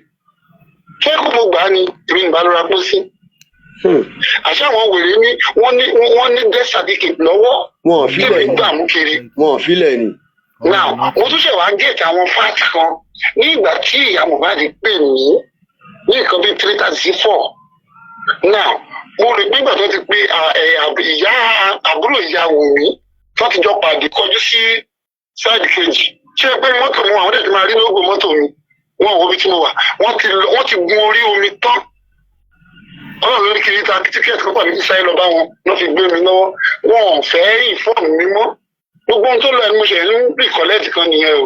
ṣé kó mo gbà á ni èmi nìbá ló ra pọ́ sí. àṣà àwọn wèrè ní wọ́n ní death certificate lọ́wọ́ wọn ò filẹ̀ gbà mú kiri. wọn ò filẹ̀ ni. now mo tún ṣe wàá gẹ̀ẹ́tì àwọn fáàtì kan ní ìgbà tí ìyá Mohbad pè mí ní nǹkan bíi 3:34 now mo rò pé ìgbà tó ti pé ìyá àbúrò ìyá Wùmí tó ti jọ pàdé kọjú sí sáàdì kejì ṣé pé mọ́tò mi àwọn ẹ̀dẹ̀ máa rí lóògùn mọ́tò mi wọn ò wo ibi tí mo wà wọ́n ti gun orí omi tán ọlọ́run lórí kiri ta tíkẹ́ẹ̀tì kan pàdé sáyé lọ bá wọn lọ́ fi gbé mi lọ́wọ́ wọn ò fẹ́ ìfọ́ọ̀mù mi mọ́ gbogbo ohun tó lọ ẹni mo ṣe ń rí kọ́lẹ́ẹ̀tì kan nìyẹn o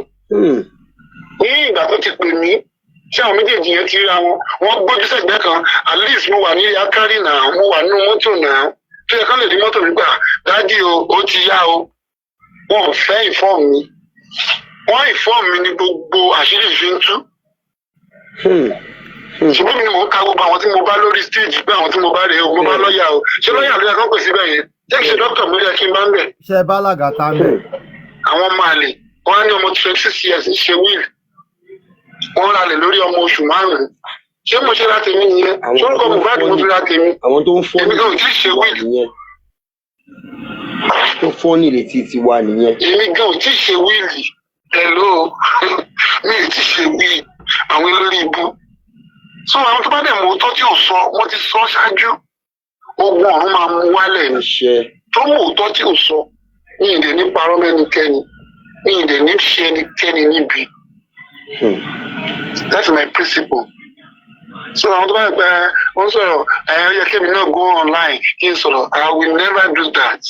ní ìgbà tó ti pè mí ṣé àwọn méjèèjì yẹn ti ríra wọn wọ́n gbójú sẹ́gbẹ́ kan at least mo wà ní akárì náà mo wà nínú mọ́tò náà tó yẹ ká lè rí mọ́tò mi gbà dájú o ó ti yá o wọn ò fẹ́ ìfọ́ọ̀mù mi wọ́n ìfọ́ọ̀mù mi ní gbogbo àṣírí ìfi ń tú ṣùgbọ́n mi ni mò ń ka gbogbo àwọn tí mo bá lórí stage pé àwọn tí mo bá rè é o mo bá lọ́ọ̀yà o ṣé lọ́ọ̀yà ló yẹ kán pè síbẹ̀ yẹn jẹ́ kí ṣe dókítà mo yẹ kí n bá ń bẹ̀. ṣe bálaga tá ń bẹ̀. àwọn máa lè wọ́n á ní ọmọ 26 years ń ṣe wíìlì wọ́n ra lè lórí ọmọ oṣù 5 ṣé mo ṣe láti mí nìyẹn ṣé orúkọ Mohbad mo fi láti mí èmi gan ò tí ì ṣe wíìlì. tó fọ́ ní ìrètí ti wà nìyẹn. èmi gan ò tí ì ṣe wíìlì hello mi ò tí ì ṣe wíìlì àwọn olórí ibú so àwọn tó bá dẹ̀ mú òótọ́ tí ò sọ wọ́n ti sọ ṣáájú ogun ọ̀run máa mú wálẹ̀ ní tó mú òótọ́ tí ò sọ ní ìdè ní parọ́ mẹ́nikẹ́ni ní ìdè ní ṣe ẹnikẹ́ni níbi that's my principle so àwọn tó bá gbà wọ́n sọ̀rọ̀ ẹ̀yọ́ yẹ kémi náà go online kí n sọ̀rọ̀ I will never do that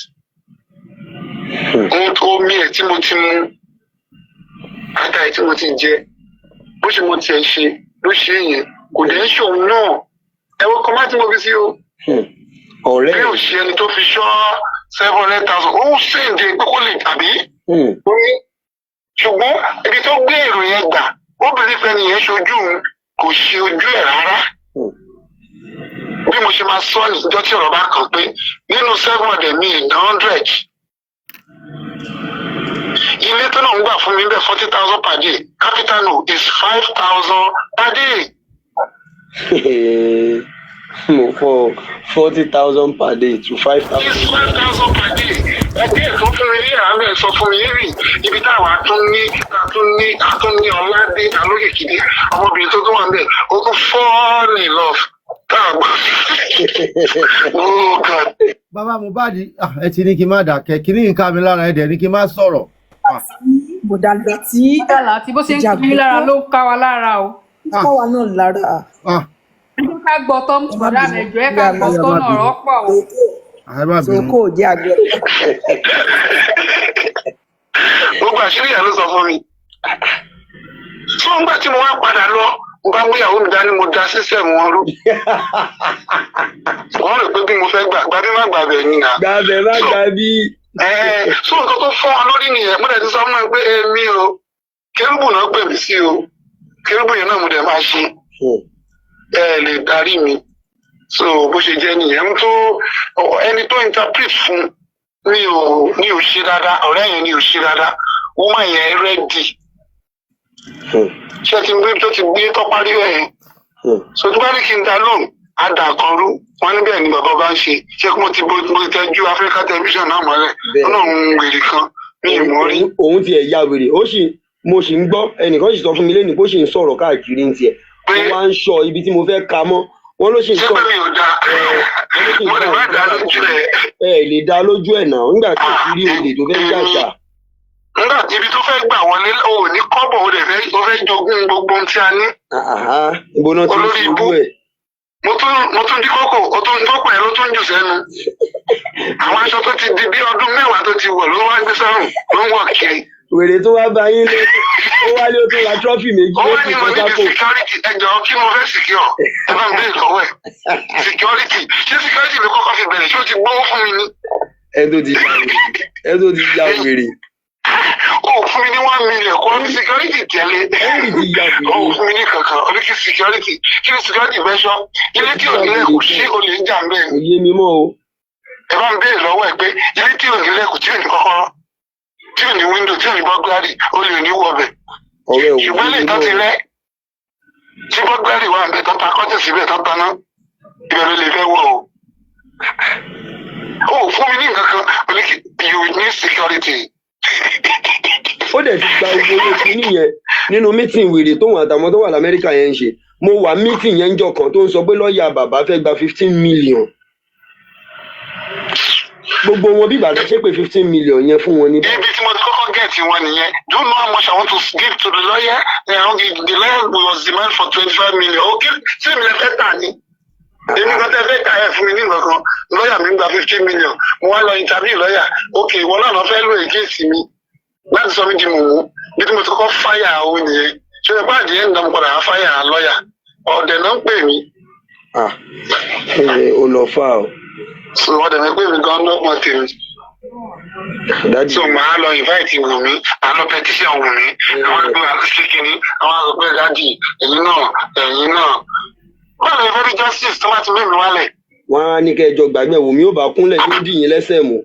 omi ẹ̀ tí mo ti mu ata ẹ̀ tí mo ti jẹ bó ṣe mo tiẹ̀ ṣe ló ṣe yẹn kò dé ṣòun náà ẹwọ kan má tí mo fi sí o ọ̀rẹ́ bí ò ṣe ẹni tó fi ṣọ́ 700,000 ó ṣèǹde pé kó lè tàbí ṣùgbọ́n ibi tó gbé èrò yẹn gbà obìnrin fẹ́ni yẹn ṣojú kò ṣe ojú ẹ̀ rárá bí mo ṣe máa sọ níjọ́ tí ọ̀rọ̀ bá kàn pé nínú 700 mi ìdá 100 ilé tó náà ń gbà fún mi bẹ́ẹ̀ 40,000 per day capital no is 5,000 per day. mo fọ 40,000 per day to 5,000. it's 5,000 per day ẹgbẹ́ ètò fún mi ní àárẹ̀ sọ fún mi rìn ibi táwa tún ní ọ̀làdé alókìkídé ọmọbìnrin tó wà níbẹ̀ ó tún fall in love táàgbà. Oh God. bàbá Mohbad ẹ ti ní kí n má dákẹ́ kí ní nǹkan mi lára ẹ̀ dẹ̀ ní kí n má sọ̀rọ̀. mo dàgbà tí bó ṣe ń kí mi lára ló ń ká wa lára o. ká wa náà lára. ẹjọ́ ká gbọ́ tọ́ mọ̀dá mẹ́jọ ẹ̀ ká gbọ́ tọ́ náà rọ́pọ̀ o. soko jẹ́ àgbẹ̀. gbogbo àṣírí ìyá ló sọ fún mi. tí wọ́n gbà tí mo wá padà lọ mo bá mú ìyàwó mi dání mo da sísẹ̀mù wọn rú. wọ́n rò pé bí mo fẹ́ gbà bí má gbà bẹ̀ ni nà. gbàbẹ̀ má gbà bí. so nǹkan tó fọ́ wọn lórí nìyẹn mo dẹ̀ ti sọ fún ẹ pé èmi o kérúbù náà pè mí sí o kérúbù yẹn náà mo dẹ̀ máa ṣe ẹ lè darí mi so bó ṣe jẹ́ nìyẹn tó ẹni tó interpret fún mi ò ṣe dáadáa ọ̀rẹ́ yẹn ni ò ṣe dáadáa woman yẹn rẹ́dì ṣé ti gbé tó ti gbé tó parí ẹ̀ so tó bá ní kí n dá lóhùn á dà kan rú wọn níbẹ̀ ni bàbá bá ń ṣe ṣé kí mo ti tẹ́jú Africa television náà mọ́lẹ̀ ọlọ́run wèrè kan ní ìmọ̀ rí. òun tiẹ̀ ya wèrè mo sì ń gbọ́ ẹnìkan sì sọ fún mi lẹ́nu pé ó sì ń sọ̀rọ̀ káàkiri ní tiẹ̀ mo wá ń sọ ibi tí mo fẹ́ ka mọ́ wọ́n ló ṣe ṣé pé mi ò dáa mo lè má dáa lójú ẹ̀. ẹ lè dá lójú ẹ̀ náà nígbà tí o ti rí olè tó fẹ́ jàjà. nígbà tí ibi tó fẹ́ gbà wọlé o ò ní kọ́bọ̀ o fẹ́ jogún gbogbo ohun tí a ní. Ibo náà ti ń fi owó ẹ̀. mo tún dí kókò o tún kókò ẹ̀ ló tún jù sẹ́nu. àwọn aṣọ tó ti di bí ọdún 10 tó ti wọ̀ ló wá gbé sọ́rùn ló ń wọ̀ kiri. wèrè tó wá bá yín lé ó wálé ó tó ra trọ́fì méjì ó wá ní mo ní security ẹjọ́ kí mo fẹ́ secure ẹ bá ń bẹ́ẹ̀ lọ́wọ́ ẹ̀ security ṣé security ló kọ́kọ́ fi bẹ̀rẹ̀ ṣé o ti gbówó fún mi ní. ẹ tó ti ya wèrè. ó fún mi ní 1 million kó ní security tẹ̀lé ó fún mi ní kankan ó ní kí security fẹ́ sọ ilé tí ò nílẹ̀ kò sí olè ń jà ń bẹ́ẹ̀. kò yé mi mọ́ o. ẹ bá ń bẹ́ẹ̀ lọ́wọ́ ẹ pé ilé tí ò nílẹ̀ kò tí ò ní kọ́kọ́rọ́ tí ò ní window tí ò ní bọ́gláàrì ó lè ní wọ̀bẹ̀. ṣùgbọ́n lè tán ti rẹ́ tí bọ́gláàrì wà bẹ́ẹ̀ tán ta kọ́tẹ̀ síbẹ̀ tán taná ìbẹ̀rẹ̀ lè fẹ́ wọ̀ o. ó fún mi ní nǹkan kan ó ní kí you need security. ó dẹ̀ ti gba owó owó kínní yẹn nínú mítìn wèrè tóun àtàwọn tó wà lamẹ́ríkà yẹn ń ṣe mo wà mítìn yẹn ń jọ kan tó ń sọ pé lọ́ọ̀yà bàbá fẹ́ gba 15 million. gbogbo wọn bí ìbàdàn ṣe pé 15 million yẹn fún wọn ní. ibi tí mo ti kọ́kọ́ gẹ̀ẹ́tì wọn nìyẹn do you know how much I want to give to the lawyer the lawyer was demand for 25 million okay ṣé mi lè fẹ́ tà ní. èmi kan tẹ́ fẹ́ tà ẹ̀ fún mi ní nǹkan lọ́ọ̀yà mi gba 15 million mo wá lọ interview lọ́ọ̀yà okay ìwọ náà lọ fẹ́ lò ègéèsì mi láti sọ mí di mòmú bí tí mo ti kọ́kọ́ fáyà owó nìyẹn ṣé ẹ bá àdìyẹ ń dán padà wá fáyà lọ́ọ̀yà ọ̀dẹ̀ náà ń pè mí. ó lọ fà o. ọ̀dẹ̀ náà pè mí gan-an lọ́pọ̀ tèmi. so màá lọ invite Wùmí àlọ́ petition Wùmí àwọn àgbẹ̀ àkọsí kìíní àwọn àgbẹ̀ dájì ẹ̀yìn náà báwo ni fẹ́ẹ́ rí justice tó bá ti mẹ́rin wálẹ̀. wọ́n á ní kẹjọ gbàgbé Wùmí ó bá kúnlẹ̀ yóò dì yín lẹ́sẹ̀ mọ́.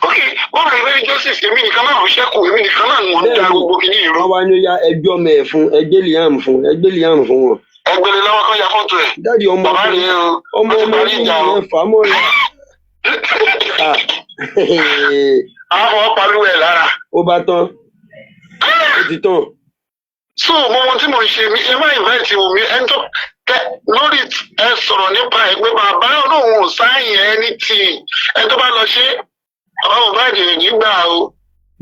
ok báwo ni fẹ́ẹ́ rí justice èmi nìkan náà ló ṣẹ́kù èmi nìkan náà mò ń da gbogbo kìíní ìró. wọ́n wá ní ó yá ẹgbẹ́ ọmọ ẹ̀ fún ẹgbẹ́ Liam fún wọn. ẹgbẹ́lẹ́ lọ́wọ́ kan ya fọ́tò ẹ̀. dáàdi ọmọ yẹn fà á mọ́ ẹ. àwọn ọmọ pariwo ẹ̀ lára. ó bá tán ó ti tán. so mo mọ tí mo ń ṣe mi ẹ má invite Wùmí ẹni tó lórí ẹ sọ̀rọ̀ nípa ẹ pé bàbá olóhùn ò sáyìn ẹni tí ẹ tó bá lọ ṣe ọ̀rọ̀ bá dèrè nígbà o.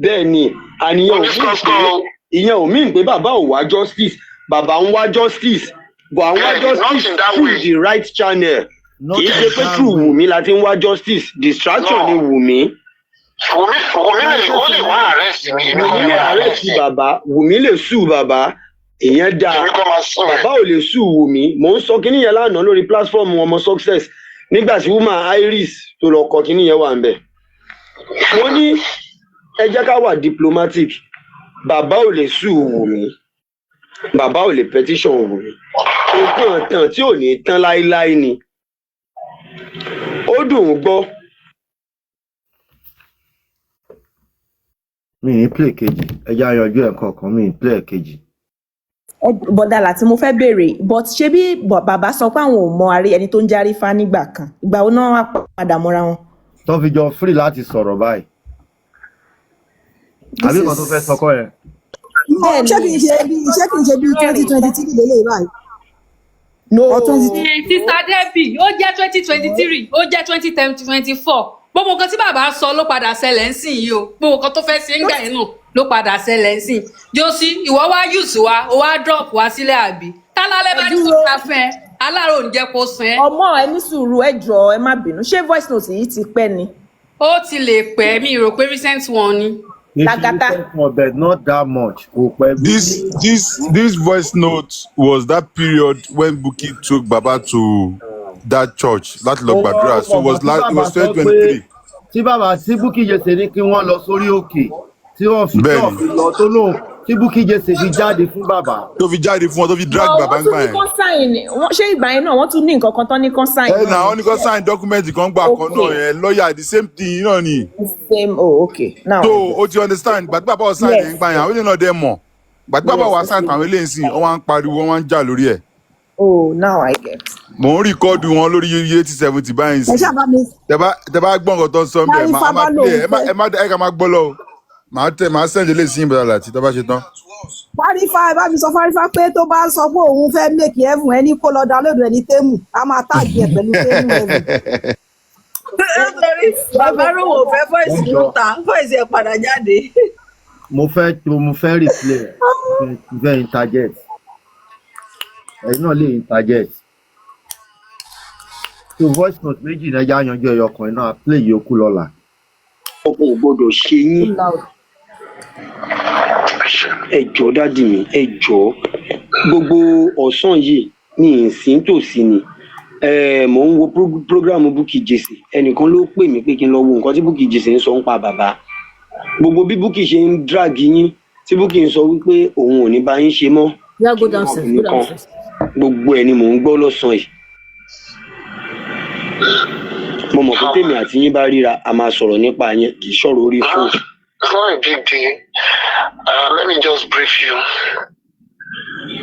bẹ́ẹ̀ ni àníyàn ìyẹn ò mean pé bàbá ò wá justice bàbá ń wá justice but àwọn wá justice through the right channel kì í ṣe pé through Wùmí la ti ń wá justice distraction ni Wùmí. Wùmí lè wá arrest mi. Wùmí lè arrest bàbá Wùmí lè sue bàbá ìyẹn dáa bàbá ò lè sue Wùmí mò ń sọ kíní yẹn lánàá lórí platform ọmọ success nígbà tí woman Iris tó lọ kọ kíní yẹn wà ń bẹ̀. mo ní ẹ jẹ́ ká wà diplomatic bàbá ò lè sue Wùmí bàbá ò lè petition Wùmí nǹkan tán tí ò ní tán láéláé ni ó dùn ún gbọ́. mi ní play kejì ẹja yanjú ẹ̀ kọ̀ọ̀kan mi ní play kejì. bọ̀dàlà tí mo fẹ́ béèrè but ṣé bí bàbá sọ pé àwọn ò mọ ẹni tó ń járí fá nígbà kan ìgbà wo náà wá padà mọ́ra wọn. tó fi jọ free láti sọ̀rọ̀ báyìí. àbí kan tó fẹ́ sọkọ yẹn. ṣé kì í ṣe bí 2023 lélẹ̀ báyìí. no Sister Debbie ó jẹ́ 2023 ó jẹ́ 2024 gbogbo nǹkan tí bàbá sọ ló padà ṣẹlẹ̀ ń sìn yìí o gbogbo nǹkan tó fẹ́ ṣe ń gbà yẹn náà ló padà ṣẹlẹ̀ ń sìn Josi ìwọ wá use wa ó wá drop wá sílẹ̀ àbí tálálẹ́ bá ní sọ́kà fẹ́ aláàrò ń jẹ́ kó sàn ẹ́. ọmọ ẹ ní sùúrù ẹ jọ̀ọ́ ẹ má bínú ṣé voice note yìí ti pẹ́ ni. ó ti lè pẹ́ mi rò pé recent one ni. Lagata. But not that much. This voice note was that period when Bukky took Baba to that church, that Logbadra. So it was 2023. Tí bàbá tí Bukky Jesse ní kí wọ́n lọ sórí òkè tí wọ́n fi lọ tó lóhùn tí Bukky Jesse fi jáde fún bàbá. Tó fi jáde fún wọn tó fi drag bàbá ń gbà yẹn. Ṣé ìgbà yẹn náà wọ́n tún ní nǹkan kan tán ní consign. Ẹ náà wọ́n ní consign document kan gbà kan náà yẹn lawyer the same thing náà ni. Same okay. Now. So o ti understand gbàtí bàbá wa sign yẹn gbà yẹn àwọn ènìyàn náà dẹ̀ mọ̀ gbàtí bàbá wa sign àwọn eléyìí sìn wọ́n wá ń pariwo wọ́n wá ń jà lórí ẹ̀. Oh, now I get. Mo ń rìkọ́ọ̀dù wọn lórí 80-70 báyìí sí. Tẹ bá gbọ́ nǹkan tó ń sọ ń bẹ̀ ẹ ká máa gbọ́ lọ o. Màá send eléyìí sí ìbẹ̀rẹ̀ láti tẹ́ bá ṣe tán. Fárífà ẹ bá mi sọ Fárífà pé tó bá sọ pé òun fẹ́ make heaven ẹni kó lọ download ẹni tẹ́mù a máa tàgì ẹ̀ pẹ̀lú tẹ́mù heaven. nítorí bàbá rò wò fẹ́ voice ló ta voice ẹ̀ padà jáde. mo fẹ́ replay ẹ̀ mo fẹ́ interject ẹ̀yin náà lè interject so voice note méjì náà já yanjú ẹyọ kan náà play yòókù lọ́la. ọkọ ò gbọdọ̀ ṣe yín ẹ jọ̀ọ́ dádì mi ẹ jọ̀ọ́ gbogbo ọ̀sán yìí ní ìsín tòsí ni mò ń wo program Bukky Jesse ẹnìkan ló pè mí pé kí n lọ wo nǹkan tí Bukky Jesse ń sọ ń pa bàbá gbogbo bí Bukky ṣe ń drag yín tí Bukky ń sọ wípé òun ò ní bá yín ṣe mọ́ nìkan gbogbo ẹ̀ ni mò ń gbọ́ lọ́sàn-án yìí mo mọ̀ pé tèmi àti yín bá ríra a máa sọ̀rọ̀ nípa yẹn kì í sọ̀rọ̀ orí fóònù. It's not a big deal. Let me just brief you.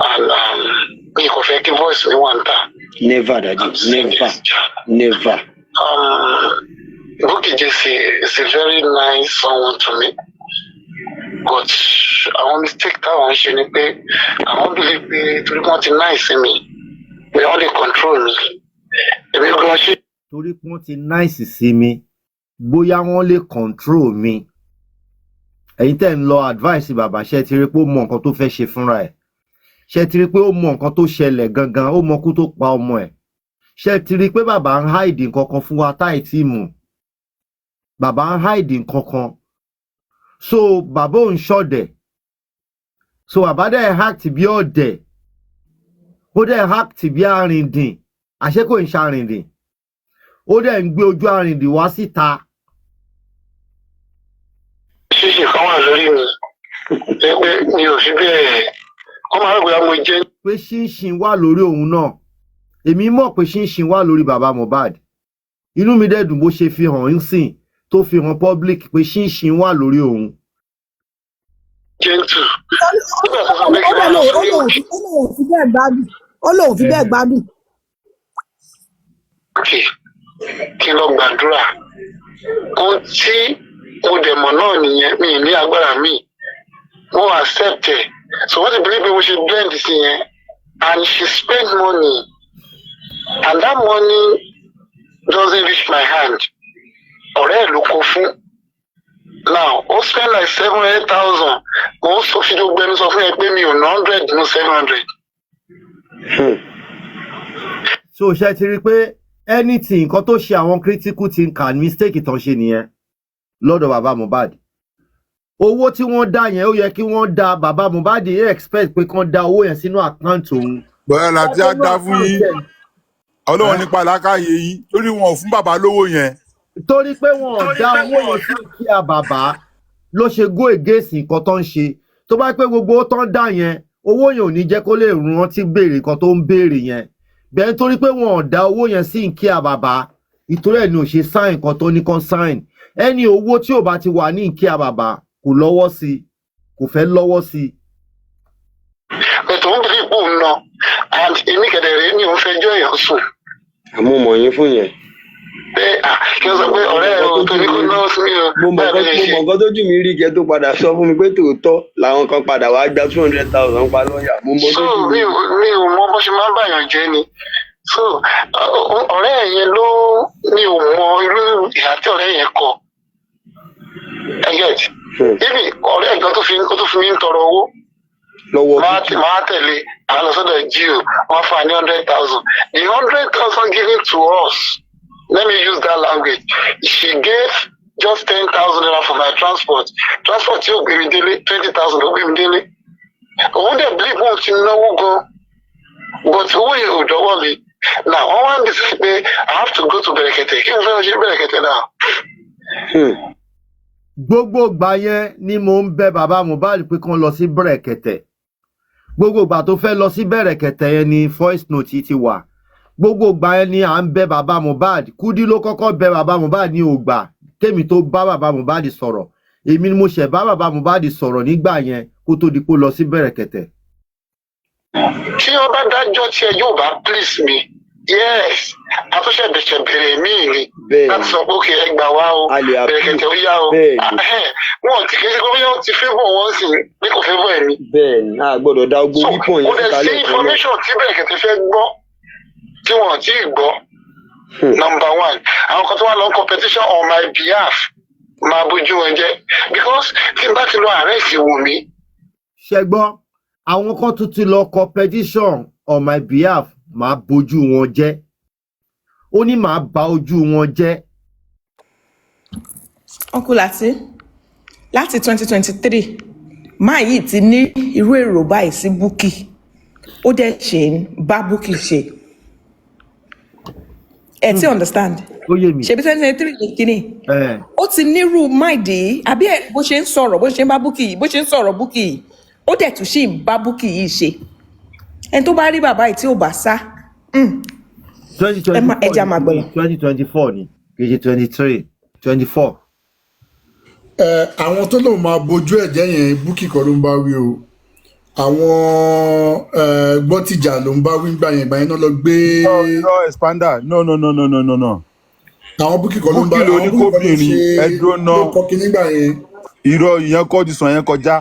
And you can fake a voice we want that. Never, Daddy. Never. Bukky Jesse is a very nice someone to me. But I want to take that one. I want to believe to want to nice in me. They only control me. Torí wọ́n ti nice sí mi bóyá wọ́n lè control mi. Ẹ̀yin tẹ́ ń lọ advice bàbá ṣe ti rí pé ó mọ nǹkan tó fẹ́ ṣe fúnra ẹ̀ ṣe ti rí pé ó mọ nǹkan tó ṣẹlẹ̀ gangan ó mọ kú tó pa ọmọ ẹ̀ ṣe ti rí pé bàbá ń hide nǹkan kan fún wa táì tí mú bàbá ń hide nǹkan kan so bàbá ò ń ṣọ̀dẹ̀ so bàbá dẹ̀ act bí ọ̀dẹ̀ ó dẹ̀ act bí arìndìn àṣé kò ń ṣarìndìn ó dẹ̀ ń gbé ojú arìndìn wá síta. Ṣíṣe kan wà lórí mi pé mi ò fi bẹ́ẹ̀ wọ́n máa ń gbé ọmọ jẹ́. Pé ṣínṣìn wà lórí òun náà èmi mọ̀ pé ṣínṣìn wà lórí bàbá Mohbad inú mi dẹ̀ dùn bó ṣe fi hàn ń sìn tó fi hàn public pé ṣínṣìn wà lórí òun. Gentle. Ó lóun fi bẹ́ẹ̀ gbádùn. Kí n lọ gbàdúrà ohun tí mo dẹ̀ mọ̀ náà nìyẹn mi ní agbára mi mo accept ẹ̀ so wọ́n ti believe pé mo ṣe blend sí yẹn and she spend money and that money doesn't reach my hand ọ̀rẹ́ ẹ̀ ló kó fún now ó spend like 700,000 mo ń sọ fídíò gbẹnu sọ fún ẹ pé mi ò ná 100 mo 700. So ṣe ti rí pé anything nǹkan tó ṣe àwọn critical thinker mistake tán ṣe nìyẹn lọ́dọ̀ bàbá Mohbad owó tí wọ́n dá yẹn ó yẹ kí wọ́n dá bàbá Mohbad yẹn expect pé kán dá owó yẹn sínú àkáǹtì òun. bọ́lá láti á dá fún yín ọlọ́run nípa làákàyè yín lórí wọn ò fún bàbá lówó yẹn. torí pé wọn ò dá owó yẹn sí kí a bàbá ló ṣe go against nǹkan tó ń ṣe tó bá pé gbogbo owó tó ń dá yẹn owó yẹn ò ní jẹ́ kó lè rántí béèrè nǹkan tó ń béèrè yẹn bẹ́ẹ̀ torí pé wọn ò dá owó yẹn sí kí a bàbá ìtorí ẹ̀ ni ò ṣe sign nǹkan tó ní kan sign ẹni owó tí ò bá ti wà ní ìkí àbàbà kò lọ́wọ́ sí kò fẹ́ lọ́wọ́ sí. ètò ń bí ipò ń lọ and èmi kẹ̀dẹ̀rẹ́ ni òun fẹjọ́ èèyàn sùn. àmọ́ mọ̀ yín fún yẹn. pé kí n sọ pé ọ̀rẹ́ ẹ̀ ò tó ní kó náà sí mi o. mo mọ̀ nǹkan tójú mi rí kẹ́ tó padà sọ fún mi pé tòótọ́ làwọn kan padà wá gba 200,000 pa lọ́ọ̀yà mo mọ̀ tójú mi. mi ò mọ bó ṣe máa ń bàyàn jẹ́ ni so ọ̀rẹ́ ẹ̀ yẹn ló mi ò mọ irú ìhà tí ọ̀rẹ́ yẹn kọ ẹgẹt ibi ọ̀rẹ́ ẹ̀gbọ́n tó fi mí ń tọrọ owó máa tẹ̀lé àwọn lọ́sọ̀dọ̀ jíò wọ́n fún wa ní 100,000 the 100,000 given to us let me use that language she gave just 10,000 naira for my transport tí ó gbé mi délé 20,000 ó gbé mi délé òun dẹ̀ believe wọn ti náwó gan but owó yẹn ò dọ́wọ́ mi now wọ́n wá ń bí sí pé I have to go to bẹ̀rẹ̀kẹ̀tẹ̀ kí n fẹ́ ṣe bẹ̀rẹ̀kẹ̀tẹ̀ náà. gbogbo ìgbà yẹn ni mo ń bẹ bàbá Mohbad pé kán lọ sí bẹ̀rẹ̀kẹ̀tẹ̀ gbogbo ìgbà tó fẹ́ lọ sí bẹ̀rẹ̀kẹ̀tẹ̀ yẹn ni voice note ti wà gbogbo ìgbà yẹn ni à ń bẹ bàbá Mohbad Kúdí ló kọ́kọ́ bẹ bàbá Mohbad ní ògbà kémi tó bá bàbá Mohbad sọ̀rọ̀ èmi ni mo ṣẹ̀ bá bàbá Mohbad sọ̀rọ̀ nígbà yẹn kó tó di pé lọ sí bẹ̀rẹ̀kẹ̀tẹ̀. tí wọ́n bá dájọ́ tí ẹjọ́ ò bá please mi yes àtúnṣe bẹ̀rẹ̀ míì ni Bẹ́ẹ̀ni. láti sọ pé òkè ẹgbà wá o A lè approve. bẹ̀rẹ̀kẹ̀tẹ̀ ó yá o Bẹ́ẹ̀ni. wọn ti kì í ṣe pé wọ́n ti favour wọn sí pé kò favour ẹ̀mí. Bẹ́ẹ̀ni, a gbọ́dọ̀ dá ogbó wípọ̀ ó yẹn dẹ̀ síta sí lẹ́ẹ̀kan náà. information tí bẹ̀rẹ̀kẹ̀tẹ̀ fẹ́ gbọ́ tí wọ́n ti gbọ́ number one àwọn kan tó wà lọ competition on my behalf máa bójú wọn jẹ́ because tí n bá ti lọ arrest Wùmí. ṣe gbọ́ àwọn kan tún ti lọ competition on my behalf máa bójú wọn jẹ́ ó ní máa bà ojú wọn jẹ́. Uncle Lati, láti 2023 máa yìí ti ní irú èrò báyìí sí Bukky ó dẹ̀ ṣe ń bá Bukky ṣe ẹ ti understand ó yé mi. ṣebí 2023 ní kíní ó ti nírú máìdì àbí ẹ bó ṣe ń sọ̀rọ̀ bó ṣe ń bá Bukky yìí bó ṣe ń sọ̀rọ̀ Bukky yìí ó dẹ̀ tún ṣì ń bá Bukky yìí ṣe ẹni tó bá rí bàbá yìí tí ò bá sá ẹja máa gbọ́ lọ. 2024 ni kì í ṣe 23 24. Àwọn tó lòun máa bójú ẹ̀jẹ̀ yẹn Bukky kọ́ ló ń bá wí o àwọn gbọ́tìjà ló ń bá wí gbà yẹn náà lọ gbé. no expander no. àwọn Bukky kọ́ ló ń bá Bukky ló ní kóbìnrin ẹdúró náà ló kọ́ kínní gbà yẹn. irọ́ ìyẹn kọ́ ti sàn yẹn kọjá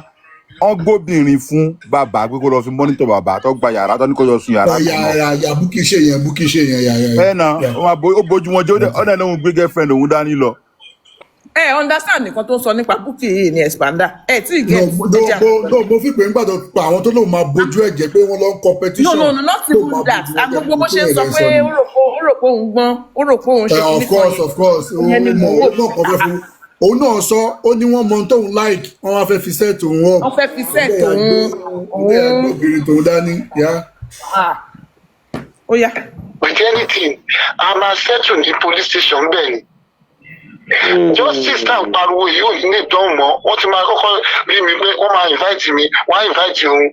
wọ́n gbóbìnrin fún bàbá pé kó lọ fi mọ́nítọ̀ bàbá tó gba yàrá tó ní kó lọ sun yàrá kan náà. yà Bukky ṣe yẹn ẹ na ó bójú wọn jẹ́ ó dẹ̀ lóun gbé girlfriend òun dání lọ. ẹ understand nǹkan tó ń sọ nípa Bukky yìí ní expander ẹ tí ì gẹ mo fi pé ń gbàdọ̀ pa àwọn tó lòun máa bójú ẹ̀jẹ̀ pé wọ́n lọ ń competition. no not even that agbègbè bó ṣe ń sọ pé ó rò pé òun gbọ́n ó rò pé òun ṣe of course òun náà sọ ó ní wọ́n mọ ohun tóun like wọ́n wá fẹ́ fi set òun up. wọ́n fẹ́ fi set òun. obìnrin tóun dání yá. ó yá. with anything a máa settle ní police station bẹ́ẹ̀ ni. Justice náà pariwo yìí ò ní lè dán mọ́ wọ́n ti máa kọ́kọ́ rí mi pé wọ́n máa invite mi wọ́n á invite òun.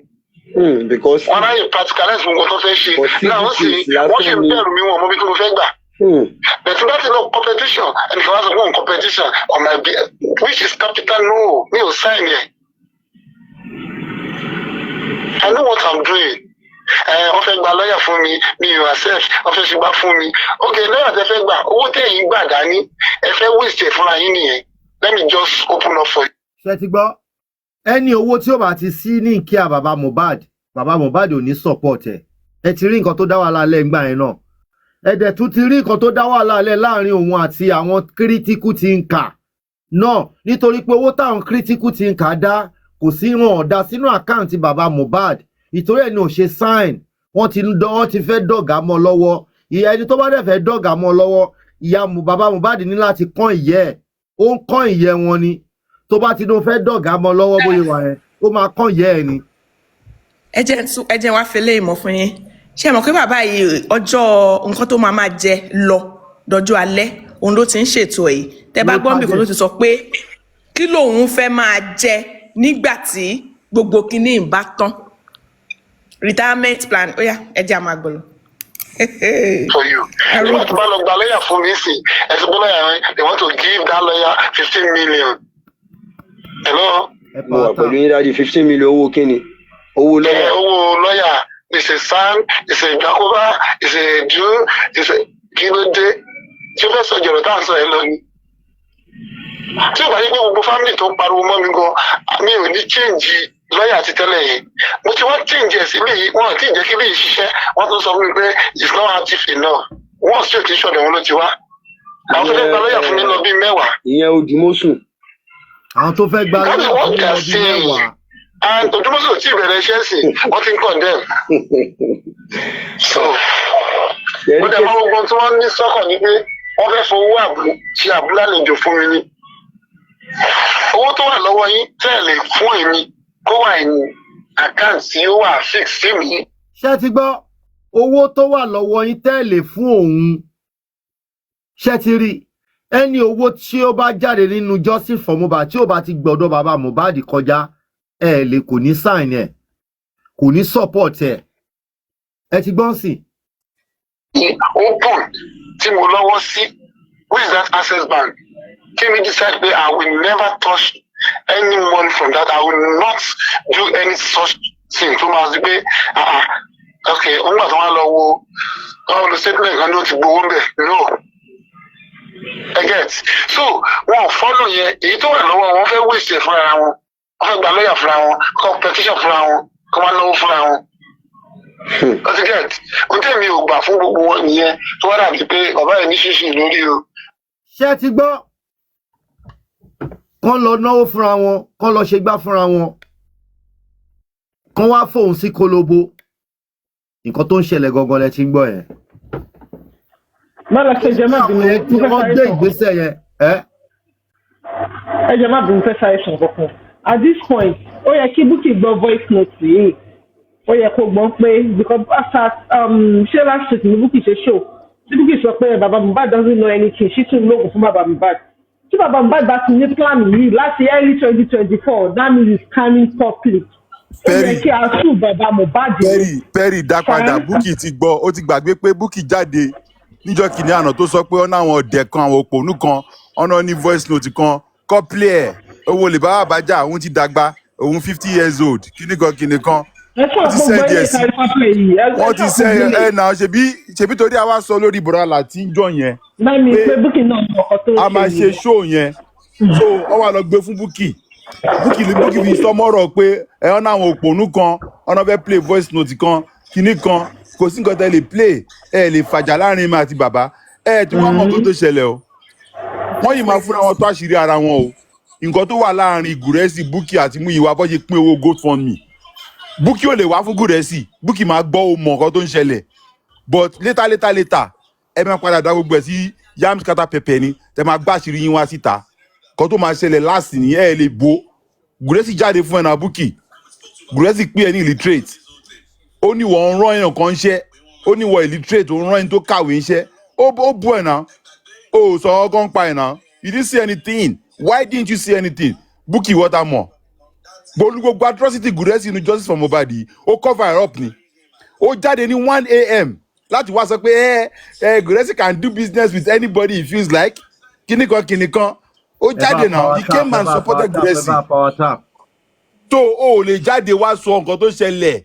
Because wọ́n á yẹ practicalize nǹkan tó fẹ́ ṣe náà wọ́n sì wọ́n ṣe ń bẹ̀rù mi wọn mọ́ bí tí mo fẹ́ gbà. But that is not competition and if I was one competition on my which is capital no me ò sign yẹn. I know what I'm doing. Wọ́n fẹ́ gba lọ́ọ̀yà fún mi mi ò accept wọ́n fẹ́ ṣe gbà fún mi. Ok lọ́ọ̀yà tẹ fẹ́ gbà owó tẹ̀yìn gbà dání ẹ fẹ́ waste fúnra yín nìyẹn. Let me just open up for you. ṣe ti gbọ́ ẹni owó tí ó bá ti sí ní kíá bàbá Mohbad ò ní support ẹ ti rí nǹkan tó dá wàhálà lẹ́ ńgbà yẹn náà ẹ̀dẹ̀ tún ti rí nǹkan tó dá wàhálà lẹ́ láàrin òun àti àwọn critical thinker náà nítorí pé owó táwọn critical thinker dá kò sí wọn ọ̀dà sínú àkáǹtì bàbá Mohbad ìtorí ẹni ò ṣe sign wọ́n ti fẹ́ dọ̀gá mọ́ lọ́wọ́ ìyá ẹni tó bá dẹ̀ fẹ́ dọ̀gá mọ́ lọ́wọ́ ìyá bàbá Mohbad ní láti kán ìyẹ́ ẹ̀ ó ń kán ìyẹ́ wọn ni tó bá ti ní o fẹ́ dọ̀gá mọ́ lọ́wọ́ bóyá wà ẹ́ ó máa kán ìyẹ́ ẹ̀ ni. ẹ jẹ́ wá fi léèmọ̀ fún yín ṣé mọ̀ pé bàbá yìí ọjọ́ nǹkan tó máa jẹ lọ dọjọ́ alẹ́ òun ló ti ń ṣètò èyí tẹ́ bá gbọ́n bìkan ló ti sọ pé kí lòun fẹ́ máa jẹ nígbà tí gbogbo kinní bá tán retirement plan ó yá ẹ jẹ́ àmà gbọ́lọ̀. For you. Nígbà tó bá lọ gba lọ́yà fún mi sí ẹ̀sìn bọ́lá yàrá they want to give that lawyer 15 million. Hello. mo wà pẹ̀lú yín dájú 15 million owó kíni owó lọ́yà. Owó lọ́yà is a san is a jacoba is a jew is a kí ló dé tí ó fẹ́ sọ jọ̀rọ̀ tá à ń sọ ẹ lọ ni. Tí ó bá yẹ pé gbogbo family tó ń pariwo mọ́ mi gan mi ò ní change lọ́yà ti tẹ́lẹ̀ yẹn mo ti wọ́n change ẹ̀ sílé yìí wọ́n ti jẹ́ kí lè ṣiṣẹ́ wọ́n tún sọ fún mi pé it's not active enough wọ́n sì ti ṣọ̀dọ̀ wọn ló ti wá àwọn tó fẹ́ gba lọ́yà fún mi lọ bí mẹ́wàá. ìyẹn ojúmọ́sùn. àwọn tó fẹ́ gba lọ́yà fún mi lọ bí mẹ́wàá. and ojúmọ́sùn ò tí ì bẹ̀rẹ̀ iṣẹ́ sí wọ́n ti ń condemn. So ó dẹ̀ máa gbogbo tí wọ́n ní sọ́kàn ní pé wọ́n fẹ́ fowó ṣe àbúlálejò fún mi ní. Owó tó wà lọ́wọ́ yín tẹ̀lé fún èmi kó wà ní àkáǹtì tí ó wà fix sí mi. ṣé ti gbọ́ owó tó wà lọ́wọ́ yín tẹ̀lé fún òun ṣé ti rí ẹni owó tí ó bá jáde nínú justice for Mohbad tí ó bá ti gbọ́dọ̀ bàbá Mohbad kọjá ẹ lè kò ní sign ẹ kò ní support ẹ ti gbọ́n sí. Open tí mo lọ́wọ́ sí which is that Access Bank kí mi decide pé I will never touch any money from that I will not do any such thing tó máa di pé ok òun gbà tó wá lọ wo àwọn olùsẹ́gbẹ̀ẹ́ kan ló ti gbowó ń bẹ̀ no get so wọn ò fọ́lọ̀ yẹn èyí tó wà lọ́wọ́ wọn fẹ́ wéṣẹ̀ fúnra wọn wọ́n fẹ́ gba lọ́ọ̀yà fúnra wọn competition fúnra wọn kọ́ máa náwó fúnra wọn ó ti get ohun tí èmi ò gbà fún gbogbo wọn nìyẹn tó wá dàbí pé bàbá yẹn ní ṣíṣì lórí o. ṣé ti gbọ́ kán lọ náwó fúnra wọn kán lọ ṣe gbá fúnra wọn kán wá fóun sí kólóbó nǹkan tó ń ṣẹlẹ̀ gangan lẹ ti ń gbọ́ yẹn. Mọ́lá ṣe jẹ́ má bínú. Wọ́n gbé ìgbésẹ̀ yẹn. Ẹ jẹ́ má bínú fẹ́ sáré sàn kankan. At this point, ó yẹ kí Bukky gbọ́ voice note yìí. Ó yẹ kó gbọ́ pé because after ṣé last week ni Bukky ṣe show. Tí Bukky sọ pé bàbá Mohbad doesn't know anything, ṣí tún lóògùn fún bàbá Mohbad. Tí bàbá Mohbad bá ti ní plan yìí láti early 2024, that means it's coming public. Ó yẹ kí a sùn bàbá Mohbad. Perry dá padà Bukky ti gbọ́, ó ti gbàgbé pé Bukky jáde níjọ́ kìíní àná tó sọ pé ọ̀nà àwọn ọ̀dẹ̀ kan àwọn òpònú kan ọ̀nà ní voice note kan kọ́pìlì ẹ̀ owó lè bá àbájá òun ti dàgbà òun 50 years old kíní kan wọ́n ti sẹ́ẹ̀dì ẹ̀ sí wọ́n ti sẹ́ẹ̀ ẹ̀ náà ṣebí torí àwa sọ lórí bùrọ̀là tí ń jọ yẹn pé a máa ṣe show yẹn so ọ wà lọ gbé fún Bukky fi sọmọ́rọ̀ pé ẹ̀ ọ̀nà àwọn òpònú kan ọ̀nà fẹ́ play voice note kan kíní kan kò sí nǹkan tẹ́ lè play ẹ lè fàjà láàrin mi àti bàbá tí wọ́n mọ̀ nǹkan tó ṣẹlẹ̀ o wọ́n yìí máa fúnra wọn tó àṣírí ara wọn o nǹkan tó wà láàrin Gúrẹ́sì Bukky àti Múyìwá bọ́ ṣe pín owó GoFundMe Bukky ò lè wá fún Gúrẹ́sì Bukky máa gbọ́ o mọ̀ nǹkan tó ń ṣẹlẹ̀ but later ẹ máa padà dá gbogbo ẹ̀ sí yam scatter pepper ni tẹ máa gbá àṣírí yín wá síta nǹkan tó máa ṣẹlẹ̀ last ní ẹ lè bo Gúrẹ́sì jáde fún ẹ̀ náà Bukky Gúrẹ́sì pín ẹ ní illiterate ó ní wọ́n ń rán èèyàn kan iṣẹ́ ó ní wọ́n illiterate ó ń rán ẹni tó kàwé iṣẹ́ ó bú ẹ̀ náà ó sọ ọgọ́ ń pa ẹ̀ náà you didn't see anything why didn't you see anything Bukky water mọ̀ gbogbo atrocity Gúrẹ́sì inú justice for Mohbad yìí ó cover it up ni ó jáde ní 1 a.m. láti wá sọ pé Gúrẹ́sì can do business with anybody he feels like kíní kan ó jáde náà he came and supported Gúrẹ́sì tó ó lè jáde wá sọ nǹkan tó ṣẹlẹ̀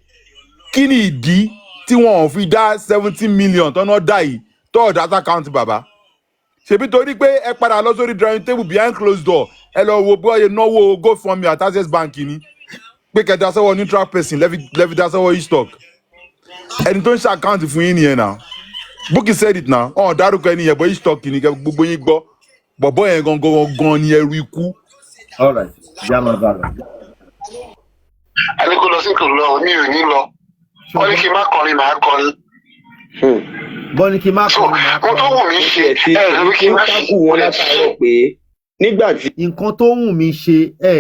kí ni ìdí tí wọn ò fi dá 70 million tọ́nà dá yìí tó ọ̀dà account bàbá ṣebí torí pé ẹ padà lọ sórí drawing table behind closed door ẹ lọ wo bóyá náwó GoFundMe àti Access Bank ni pé kẹta sọ́wọ́ neutral person lẹ́fi dá sọ́wọ́ e-stock ẹni tó ń ṣe account fún yín nìyẹn náà Bukky said it náà ọ̀hún dárúkọ ẹni yẹn bọ́ e-stock ni gbogbo yín gbọ́ bọ̀bọ́ yẹn gangan ni ẹrú ikú. àní kò lọ sí kò lọ mi ò ní lọ wọ́n ní kí n má kọrin màá kọrin. bọ́ ní kí n má kọrin màá kọrin. mo tó wù mí ṣe ní kí n má ṣe. wọn látàárọ̀ pé nígbà tí. nǹkan tó wù mí ṣe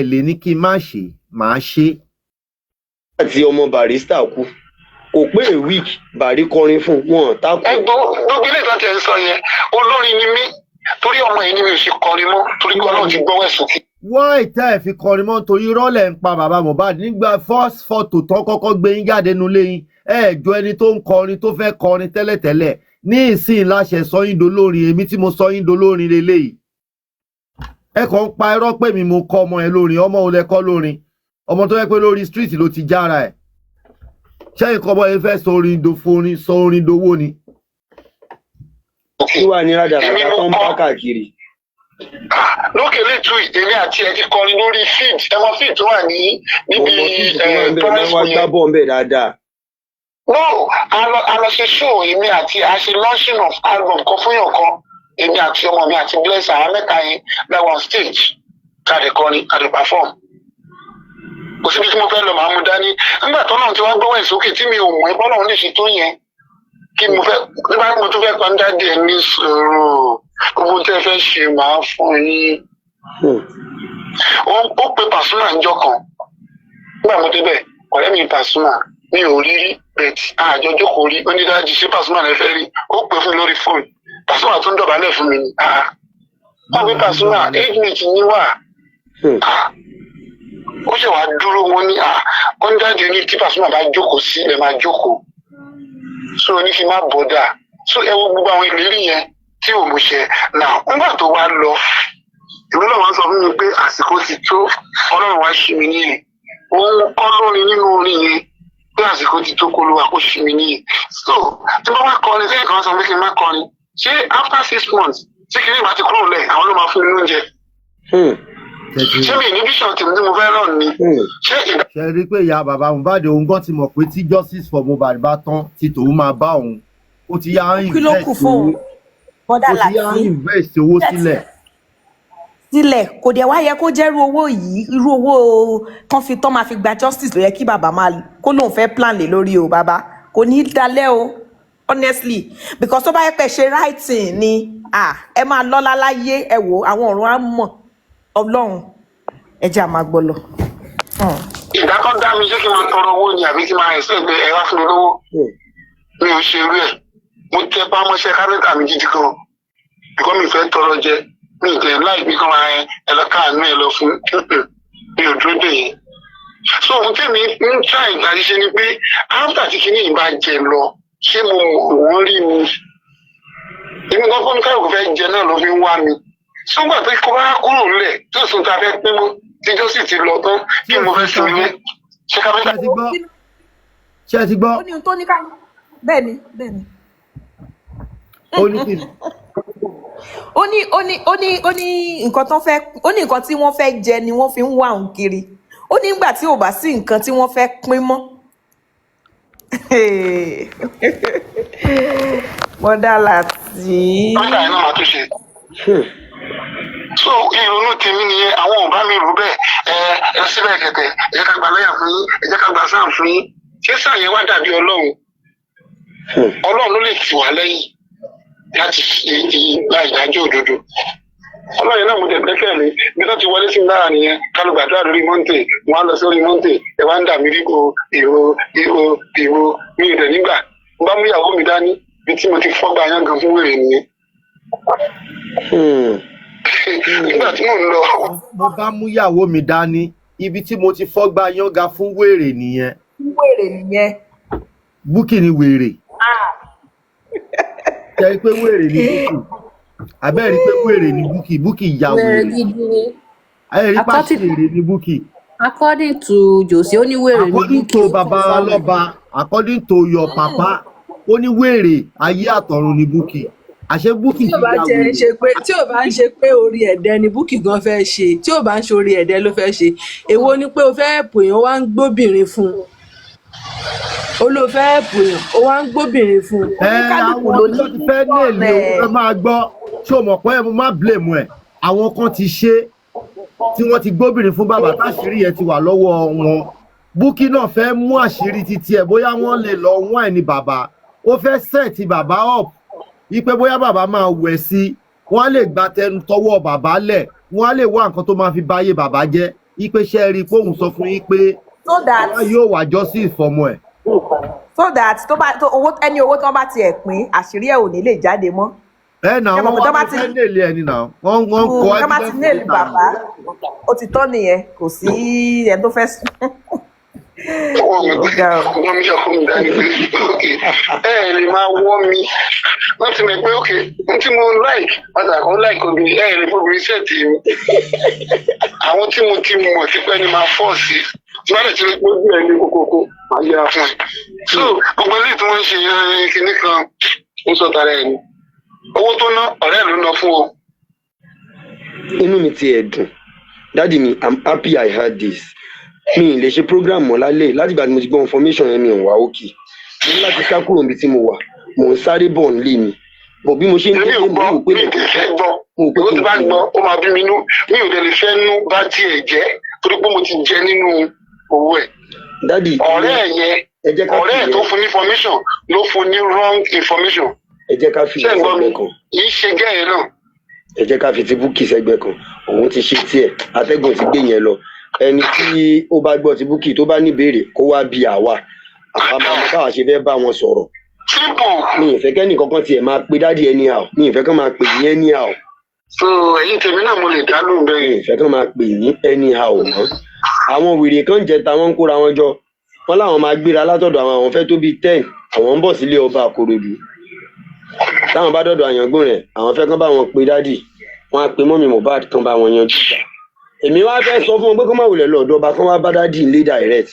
lè ní kí n má ṣe màá ṣe. nígbà tí ọmọ Barrister kú kò pé a week Bàrí kọrin fún wọn tákù. gbogbo ilé ìtàn tẹ̀ ń sọ yẹn olórin ni mí torí ọmọ yìí ni mi ò ṣe kọrin mọ́ torí pé Ọlọ́run ti gbọ́wọ́ ẹ̀ sókè. wọ́n ìta ẹ̀ fi kọrin mọ́ torí rọ́lẹ̀ ń pa bàbá Mohbad nígbà first photo tó kọ́kọ́ gbé yín jáde nulẹ̀ yín jọ ẹni tó ń kọrin tó fẹ́ kọrin tẹ́lẹ̀tẹ́lẹ̀ ní ìsìn láṣẹ sọ yín dolórin èmi tí mo sọ yín dolórin lélẹ́yìí ẹ kàn ń pa irọ́ pé mi mo kọ́ ọmọ ẹ lórin ọmọ ò lẹ kọ́ lórin ọmọ tó yẹ pé lórí street ló ti jára ẹ̀ ṣé nǹkan ọmọ yẹn fẹ́ sọ orin dowó ni. kí wàá ní rádaràdà tó ń bá káàkiri. lókè lẹ́tù èmi àti ẹ̀ ti kọrin lórí feed ẹmọ feed tó wà níbi primary school yẹn. gbá bọ̀ ń bẹ̀ dáadáa. no a lọ ṣe show èmi àti a ṣe launching of album kan fún yàn kan èmi àti ọmọ mi àti bless àwọn mẹ́ta yẹn that one stage káàdì kọrin káàdì perform kò síbi tí mo fẹ́ lọ màá mú dání nígbà tó náà tí wọ́n gbọ́wọ́ ìsókè tí mi ò mọ̀ ẹ́ bọ́lá òun lè ṣe tó yẹn kí mo fẹ́ nígbà tí mo tún fẹ́ pọn jáde ẹ̀ ní sọ̀rọ̀ gbogbo tẹ́ fẹ́ ṣe màá fún yín. ó pe Pasuma níjọ́ kan nígbà mo débẹ̀ ọ̀rẹ́ mi Pasuma mi ò rí bẹ́ẹ̀ àjọ jókòó rí onídàájí ṣé Pasuma lè fẹ́ rí ó pè fún mi lórí fóònù Pasuma tún dọ̀bálẹ̀ fún mi ni wọ́n pe Pasuma age mate ni wà ó ṣe wàá dúró wọn ní onídàájí ní tí Pasuma bá jókòó sí ẹ máa jókòó so ní fi má bọ̀dà so ẹ wo gbogbo àwọn ìlérí yẹn tí ò mú ṣe náà nígbà tó wá lọ ìlú náà wọ́n sọ fún mi pé àsìkò ti tó Ọlọ́run wá ṣí mi níyẹn òun kọ́ lórin nínú orin yẹn pé àsìkò ti tó kó ló wà kó ṣí mi níyẹn so tí wọ́n bá kọrin tí nǹkan sọ pé kí n má kọrin ṣé after 6 months tí kìíní ìbá ti kúrò lẹ̀ àwọn ló máa fún mi lóúnjẹ. ṣé mi ní bíṣọ̀ tèmi tí mo fẹ́ rán ni. ṣe rí i pé ìyá bàbá Mohbad òun gan ti mọ̀ pé tí justice for Mohbad bá tán tí tòun máa bá òun ó ti yá invest owó sílẹ̀ kò dẹ̀ wá yẹ kó jẹ́rú owó yìí irú owó kan fi tán máa fi gba justice ló yẹ kí bàbá máa kó lóun fẹ́ plan lé lórí o bàbá kò ní í dalẹ̀ o honestly because tó bá yẹ pé ṣe writing ni ẹ máa lọ́lá láyé ẹ wò àwọn ọ̀run á mọ̀ ọlọ́run ẹ jẹ́ àmà gbọ́ lọ. ìdákọ́ dá mi ṣé kí n máa tọrọ owó ni àbí kí n máa ẹ̀sẹ̀ pé ẹ wá fún mi lówó mi ò ṣe irú ẹ̀ mo tẹ bá mọ́ṣẹ́ kápẹ́ntà mi gidi gan ìkọ́ mi fẹ́ tọrọ jẹ mi ì tẹ̀ láì bí kan máa ẹ lọ káàánú ẹ lọ fún mi ò dúró dè yẹn. so ohun tí mi ń tra ìgbàdí ṣe ni pé áfítà tí kinní yìí bá jẹ lọ ṣé mo wọ́n rí mi èmi kan fún mi káyọ̀ kò fẹ́ jẹ náà ló fi ń wá mi sọgbà pé kó bá kúrò lẹ̀ tí ó sùn tá a fẹ́ pín mọ́ tíjọ́ sì ti lọ tán kí mo fẹ́ sinmi lé ṣé kápẹ́ntà. ṣé ẹ ti gbọ́. ó ní ohun tó ní ká bẹ́ẹ̀ ni. ó ní kí ni. ó ní nǹkan tó fẹ́ ó ní nǹkan tí wọ́n fẹ́ jẹ ni wọ́n fi ń wá òun kiri ó ní nígbà tí ò bá sí nǹkan tí wọ́n fẹ́ pín mọ́. mọ́dà láti. ọjà yẹn náà máa tó ṣe. so ìrònú tèmi nìyẹn àwọn ò bá mi rò bẹ́ẹ̀ ẹ síbẹ̀ kẹ̀kẹ́ ẹ jẹ́ ká gba lẹ́yà fún yín ẹ jẹ́ ká gba sáà fún yín ṣé sáà yẹn wá dàbí ọlọ́run ló lè tì wá lẹ́yìn láti gba ìdájọ́ òdodo ọlọ́run náà mo tẹ̀ gbẹ́kẹ̀lé bí wọ́n ti wọlé sí mi lára nìyẹn kálù gbàdúrà lórí mọ́ǹtè wọ́n á lọ sórí mọ́ǹtè ẹ wá ń dà mí rígo ìró mi ò dẹ̀ nígbà mo bá mú ìyàwó mi dání bí tí mo ti fọ́gbà yán gan fún wèrè nìyẹn. nígbà tí mò ń lọ. mo bá mú ìyàwó mi dání ibi tí mo ti fọ́gbà yán gan fún wèrè nìyẹn. Búkì ni wèrè. Ṣé pé wèrè ni Búkì? Abẹ́rẹ́ pé wèrè ni Búkì ya wèrè. Ayẹ̀rí pàṣẹ wèrè ni Búkì. According to Josie, ó ní wèrè ni Búkì. According to baba Aloba, according to your papa, ó ní wèrè ayé àtọ̀run ni Búkì. Àṣẹ Búkì tí ò bá ń ṣe pé orí ẹ̀dẹ̀ ni Búkì gan fẹ́ ṣe tí ò bá ń ṣe orí ẹ̀dẹ̀ ló fẹ́ ṣe èwo ni pé o fẹ́ pòyàn wá ń gbóbìnrin fún un olùfẹ́ pòyàn ó wá ń gbóbìnrin fún un. Àwọn tó ti fẹ́ ní èlé owó fẹ́ máa gbọ́ ṣé o mọ̀ pé mo má blame ẹ̀ àwọn kan ti ṣe tí wọ́n ti gbóbìnrin fún bàbá táṣírí yẹn ti wà lọ́wọ́ wọn Búkì náà fẹ́ mú àṣírí títí ẹ̀ bóyá wọ́n lè lọ wọ́n ẹ̀ ní bàbá ó fẹ́ sẹ́ẹ̀tì bàbá up ipe bóyá bàbá máa wẹ̀ sí wọ́n á lè gba tẹnu tọwọ́ bàbá lẹ̀ wọ́n á lè wá nǹkan tó máa fi báyé bàbá jẹ́ ipe ṣe rí i pé òun sọ fún yín pé wọ́n yóò wá justice fọmọ ẹ̀. so that ẹni owó tí wọ́n bá tiẹ̀ pín àṣírí ẹ̀ ò ní lè jáde mọ́. ẹ nà wọ́n wá fẹ́ nílé ẹni nà wọ́n kọ́ ẹ bá ti nílé bàbá ó ti tọ́ nìyẹn kò sí ẹni tó fẹ́ sùn. wọ́n mi ọkọ mi dání pé ẹ lè máa wọ́ mi wọ́n ti mọ̀ pé ókè n tí mo like pàtàkì ó like obìnrin ẹ lè fobìnrin sẹ́ẹ̀tì mi àwọn tí mo ti mọ̀ ti pẹ́ ni máa fọ́ sí tí wọ́n lè ti rí pé ojú ẹ ní kókókó máa yẹra fún ẹ. so gbogbo eléyìí tí wọ́n ń ṣe kinní kan ń sọ tara ẹ̀ ni owó tó ná ọ̀rẹ́ ló ná fún o. inú mi ti ẹ̀ dùn dáàdi mi I'm happy I heard this mi lè ṣe program mọ́ lálẹ́ láti ìgbà tí mo ti gbọ́ information yẹn mi ò wá òkè mo ní láti sá kúrò níbi tí mo wà mò ń sáré bọ̀ nílé mi bọ̀ bí mo ṣe ń délé mo rò pé mi ò fẹ́ gbọ́ owó tí bá gbọ́ ó máa bí mi nú mi ò dẹ̀ lè fẹ́ nú bá tiẹ̀ jẹ́ torí pé mo ti jẹ nínú owó ẹ̀. dádì ọ̀rẹ́ ẹ̀ yẹn ọ̀rẹ́ ẹ̀ tó fún ní information ló fún ní wrong information. ẹ jẹ́ ká fi ìsẹ́gbẹ́ kan. kì í ṣe gẹ́yìn náà. ẹ jẹ́ ká fi ti Búkì sẹ́gbẹ́ kan òun ti ṣe tiẹ̀ atẹ́gùn ti gbé yẹn lọ ẹni tí ó bá gbọ́ ti Búkì tó bá ní ìbéèrè kó wá bí àwa máa mọ báwa ṣe fẹ́ bá wọn sọ̀rọ̀. mi ì fẹ́ kẹ́ni kankan tiẹ̀ máa pe dádì anyhow mi ì fẹ́ kán máa pè ní anyhow. so ẹ̀yin tèmi náà mo lè dá lóhùn bẹ́ẹ̀. mi ì fẹ́ kán máa pè ní anyhow mọ́. àwọn wèrè kan jẹ ta wọ́n ń kóra wọn jọ wọ́n láwọn máa gbéra látọ̀dọ̀ àwọn fẹ́ tó bíi 10 àwọn ń bọ̀ sílé ọba Àkòròdú táwọn bá dọ̀dọ̀ àyàngbọ́n rẹ̀ àwọn fẹ́ kán bá wọn pe dádì wọ́n á pe mọ́mì Mohbad kán bá wọn yanjú ìjà èmi wá fẹ́ sọ fún wọn pé kó má wulẹ̀ lọ́dọ̀ ọba kán wá bá dádì ilé direct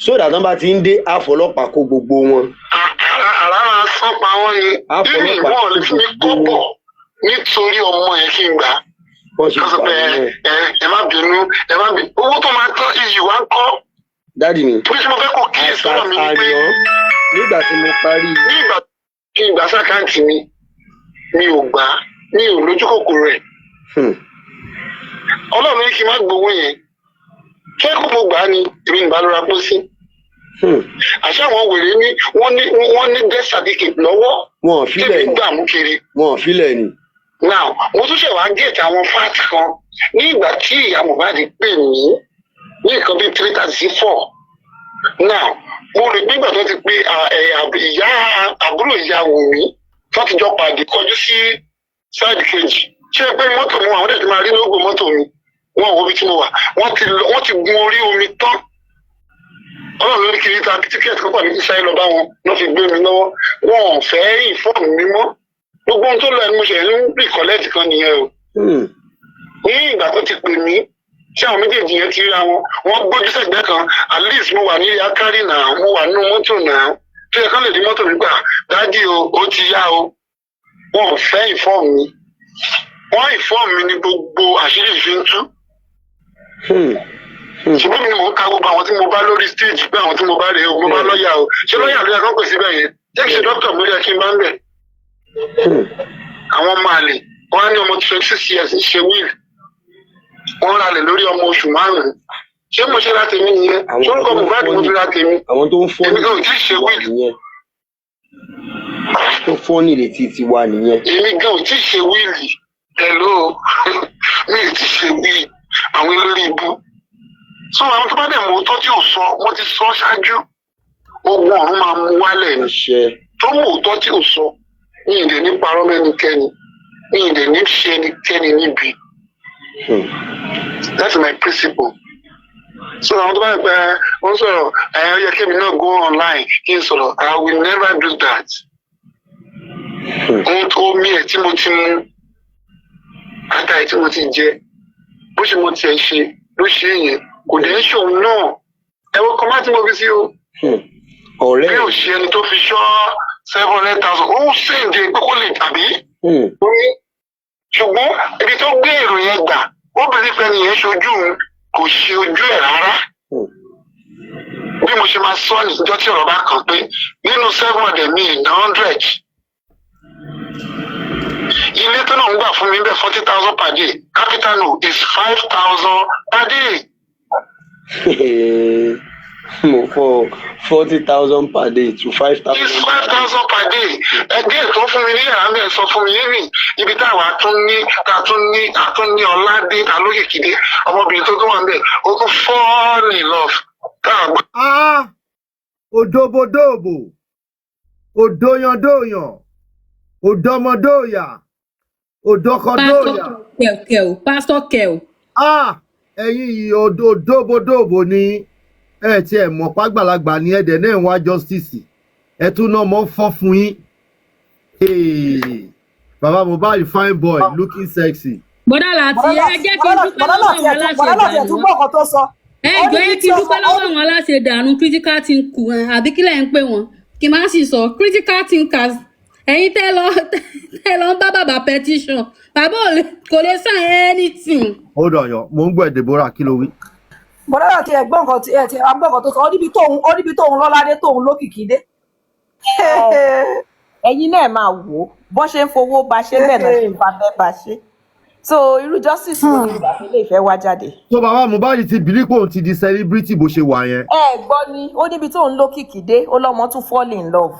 sódà tán bá ti ń dé àfọlọ́pàá kó gbogbo wọn. ara wọn ni bíbí wọn lè fi mí kọ́bọ̀ nítorí ọmọ yẹn kí n gbà lọ́sọ̀ pé ẹ má bínú owó tó máa tán iyì wá ń kọ́. Dádì mi. Torí tí mo fẹ́ kó kíyè sọ́rọ̀ mi ni pé nígbà tí mo parí. Nígbà tí n gbà sákàǹtì mi ò gbà mi ò lójú kòkòrò ẹ̀. Ọlọ́run ní kí n má gbowó yẹn. Ṣé kó mo gbà á ni èmi ń bá lọ́ra pọ́ sí? Àṣé àwọn wèrè ní wọ́n ní death certificate lọ́wọ́. Wọn ò filẹ̀ ni. Tèmi gbà mú kiri. Wọn ò filẹ̀ ni. Now, mo tún ṣe wá gẹ̀ẹ́tì àwọn fáàtì kan ní ìgbà tí ìyá Mohbad pè mí ní nǹkan bíi 3:34. Now, mo rò pé ìgbà tó ti pé ìyá àbúrò ìyá Wùmí tó ti jọ pàdé kọjú sí sáìdì kejì. Ṣé pé mọ́tò mu àwọn ẹ̀dẹ̀ máa rí lóògùn mọ́tò mi? Wọ́n ò wo ibi tí mo wà. Wọ́n ti gun orí omi tán. Ọlọ́run lórí kiri ta tíkẹ́ẹ̀tì kan pàdé sáyé lọ bá wọn lọ́ fi gbé mi lọ́wọ́. Wọn ò fẹ́ ìfọ́ọ̀mù mi mọ́. Gbogbo ohun tó lọ ẹni mo ṣe ń rí kọ́lẹ́ẹ̀tì kan nìyẹn o. Ní ìgbà tó ti pè mí tí àwọn méjèèjì yẹn ti ríra wọn gbójú sẹ́gbẹ́ kan at least mo wà ní akárì náà mo wà nínú mọ́tò náà tó yẹ kán lè di mọ́tò mi gbà dájú ó ti yá o. Wọn ò fẹ́ ìfọ́ọ̀mù mi. Wọ́n ìfọ́ọ̀mù mi ní gbogbo àṣírí ìfi ń tú. Ṣùgbọ́n mi ni mò ń ka gbogbo àwọn tí mo bá lórí stage pé àwọn tí mo bá rèé o mo bá lọ́ọ̀yà o ṣé lọ́ọ̀yà ló yẹ kán pè síbẹ̀ yẹn jẹ́ kí ṣe dókítà mo yẹ kí n bá ń bẹ̀. Àwọn ọmọ àlè wọn á ní ọmọ 26 years ń ṣe wíìlì wọn rà lè lórí ọmọ oṣù 5. Ṣé mo ṣe ra tèmi nìyẹn? Ṣé orúkọ Mohbad mo fi ra tèmi? Àwọn tó ń fọ́ èmi gan ò tí ì ṣe wíìlì. Tó fọ́ ní ìrètí ti wà nìyẹn. Èmi gan ò tí ì ṣe wíìlì. Hello mi ò tí ì ṣe wíìlì àwọn eléré ibú. So àwọn tó bá dẹ̀ mọ̀ òótọ́ tí ò sọ wọ́n ti sọ ṣáájú ogun ọ̀run máa mú wálẹ̀ ní. Tó mọ̀ òótọ́ tí ò sọ ní ìdè ní parọ́ mẹ́nikẹ́ni ní ìdè ní ṣe ẹnikẹ́ni níbi. That's my principle. So àwọn tó bá yẹ pé wọ́n sọ̀rọ̀ ó yẹ kí èmi náà go online kí n sọ̀rọ̀ I will never do that. Omi ẹ̀ tí mo ti mu ata ẹ̀ tí mo ti jẹ bó ṣe mo tiẹ̀ ṣe ló ṣe yẹn kò dẹ̀ ń ṣòun náà ẹ̀wọ̀n kan má tí mo fi sí o. Ọ̀rẹ́ bí ò ṣe ẹni tó fi ṣọ́ 700,000 ó ń ṣèǹde pé kó lè tàbí. Ṣùgbọ́n ibi tó gbé èrò yẹn gbà obìnrin fẹ́ni yẹn ṣojú òun kò ṣe ojú ẹ̀ rárá. Bí mo ṣe máa sọ níjọ́ tí ọ̀rọ̀ bá kàn pé nínú 700 mi ìná 100. Ilé tó náà ń gbà fún mi bẹ́ẹ̀ 40,000 per day. Capital no is 5,000 per day. Mo fọ 40,000 per day to 5,000. It's 5,000 per day. Ẹgbẹ́ tó fún mi ní yàrá mi ẹ̀ sọ fún mi yìí ibi táwa tún ní ọ̀làdé alóyèkìdé ọmọbìnrin tó wà ń bẹ̀ ó tún fall in love. Òdòbòdòbò òdòyàndòyàn òdòmọdòyà òdòkọdòyà. Pásítọ̀ Kẹ́ò. Ẹ̀yin yìí òdòbòdòbò ni ẹ ti ẹ̀ mọ̀ pàgbàlagbà ní ẹ̀dẹ̀ náà wá justice ẹ tún náà mọ́ fọ́ fún yín. Bàbá Mohbad fine boy looking sexy. Bọ́dà láti ẹ jẹ́ kí n dúpẹ́ lọ́wọ́ àwọn aláṣẹ dànù. Ẹ jẹ́ kí n dúpẹ́ lọ́wọ́ àwọn aláṣẹ dànù critical thinkers àbí kí lẹ̀ ń pè wọ́n kí n má sì sọ critical thinkers ẹ̀yin tẹ́ lọ ń bá bàbá petition bàbá kò lè sign anything. Hold on yọ mo ń gbọ́ Deborah kí ló wí. Bọ́dà láti ẹ̀gbọ́n kan tó sọ ó níbi tóun lọ́ládé tóun lókìkí dé. Ẹ̀yin náà máa wò ó bọ́n ṣe ń fowó ba ṣe bẹ́ẹ̀ náà ṣe ń fa fẹ́ ba ṣe. So irú justice wo ni ìgbà ilé ìfẹ́ wá jáde. So bàbá Mohbad ti bìlí pé òun ti di celebrity bó ṣe wà yẹn. Gbọ́ ni ó níbi tóun lókìkí dé ó lọ́mọ tún fall in love.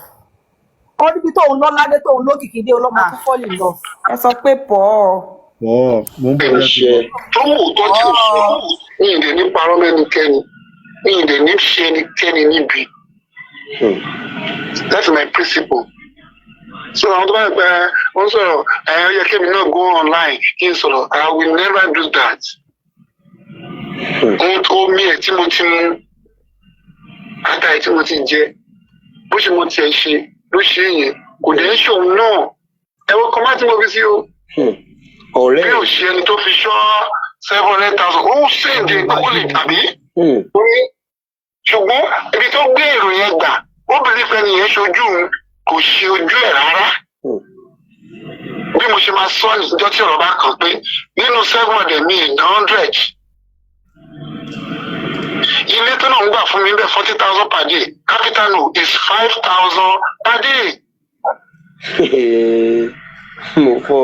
Ó níbi tóun lọ́ládé tóun lókìkí dé ó lọ́mọ tún fall in love. Ẹ sọ pé pọ̀ mo ń bọ̀ lẹ́sẹ̀. Tó mú òótọ́ tí ò sọ ní ìdè ní parọ́ mẹ́nikẹ́ni ní ìdè ní ṣe ẹnikẹ́ni níbi. That's my principle. So àwọn tó bá yẹ pé wọ́n sọ̀rọ̀ ó yẹ kí èmi náà go online kí n sọ̀rọ̀ I will never do that. Omi ẹ̀ tí mo ti mu ata ẹ̀ tí mo ti jẹ bó ṣe mo tiẹ̀ ṣe ló ṣe yẹn kò dẹ̀ ń ṣòun náà ẹ̀wọ̀n kan má tí mo fi sí o. Ọ̀rẹ́ bí ò ṣe ẹni tó fi ṣọ́ 700,000 ó ń ṣèǹde pé kó lè tàbí. Ṣùgbọ́n ibi tó gbé èrò yẹn gbà obìnrin fẹ́ni yẹn ṣojú òun kò ṣe ojú ẹ̀ rárá. Bí mo ṣe máa sọ níjọ́ tí ọ̀rọ̀ bá kàn pé nínú 700 mi ìná 100. Ilé tó náà ń gbà fún mi bẹ́ẹ̀ 40,000 per day. Capital no is 5,000 per day. Mo fọ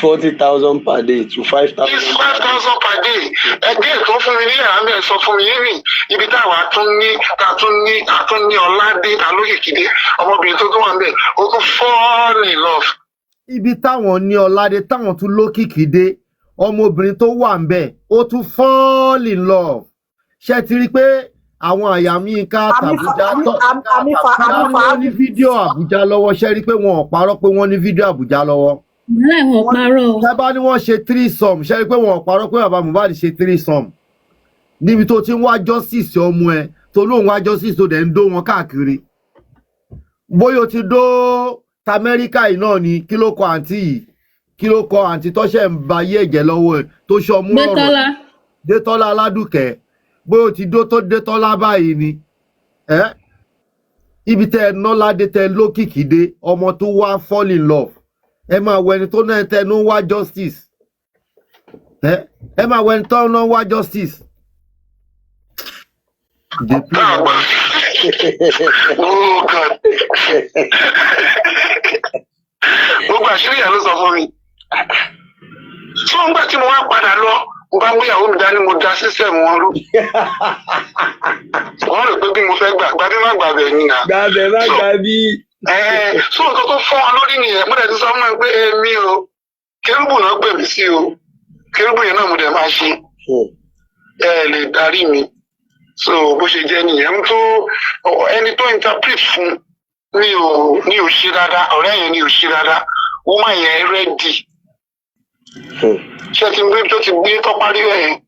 40,000 per day to 5,000. It's 5,000 per day. Ẹgbẹ́ tó fún mi ní àmì ẹ̀ sọ fún mi yé mi. Ibi táwa tún ní Ọládé Alóyèkìdé ọmọbìnrin tó tún wà ń bẹ̀ ó tún fall in love. Ibi táwọn ní Ọládé táwọn tún lókìkí dé ọmọbìnrin tó wà ń bẹ̀ ó tún fall in love. Ṣé ti rí pé àwọn àyàmí ká tàbújá wọ́n ní fídíò Àbújá lọ́wọ́ ṣé rí pé wọn ò parọ́ pé wọ́n ní fídíò Àbújá lọ́wọ́. Wọ́n parọ́. Ṣé bá ní wọ́n ṣe threesome ṣé rí pé wọn ò parọ́ pé bàbá Mohbad ṣe threesome. Níbi tó ti ń wá justice ọmọ ẹ tó lóun wá justice tó dẹ̀ ń dó wọn káàkiri. Bóyá o ti dó t'Amẹ́ríkà yìí náà ni kí ló kọ àǹtí yìí kí ló kọ àǹtí tọ́ṣẹ̀ ń ba ayé ẹ̀jẹ̀ lọ́wọ́ ẹ̀ tó ṣọmú ọ̀rọ̀ Détọ́lá Aládùkẹ́ bóyá o ti dó tó Détọ́lá báyìí ni ibi tẹ́ ẹ nọ́ládé tẹ́ lókìkí dé ọmọ tó wá fall in love ẹ máa wọ ẹni tó náà tẹ́ ló ń wá justice ẹ máa wọ ẹni tó náà ń wá justice. Oh God. Gbogbo àṣírí ìyá ló sọ fún mi. Tí wọ́n gbà tí mo wá padà lọ, mo bá mú ìyàwó mi dání mo da sísẹ̀mù wọn rú. Wọ́n rò pé bí mo fẹ́ gbà bí má gbà bẹ̀ ni nà. Gbàbẹ̀ má gbà bí. Sọ nǹkan tó fọ́ wọn lórí nìyẹn, mo dẹ̀ ti sọ fún mi pé èmi o, kérúbù náà pè mí sí o, kérúbù yẹn náà mo dẹ̀ máa ṣe. Ẹ lè darí mi. So bó ṣe jẹ́ nìyẹn tó ẹni tó interpret fún ní ò ṣe dáadáa ọ̀rẹ́ yẹn ní ò ṣe dáadáa woman yẹn rẹ́dì ṣé ti gbé tó ti gbé tó parí ẹ̀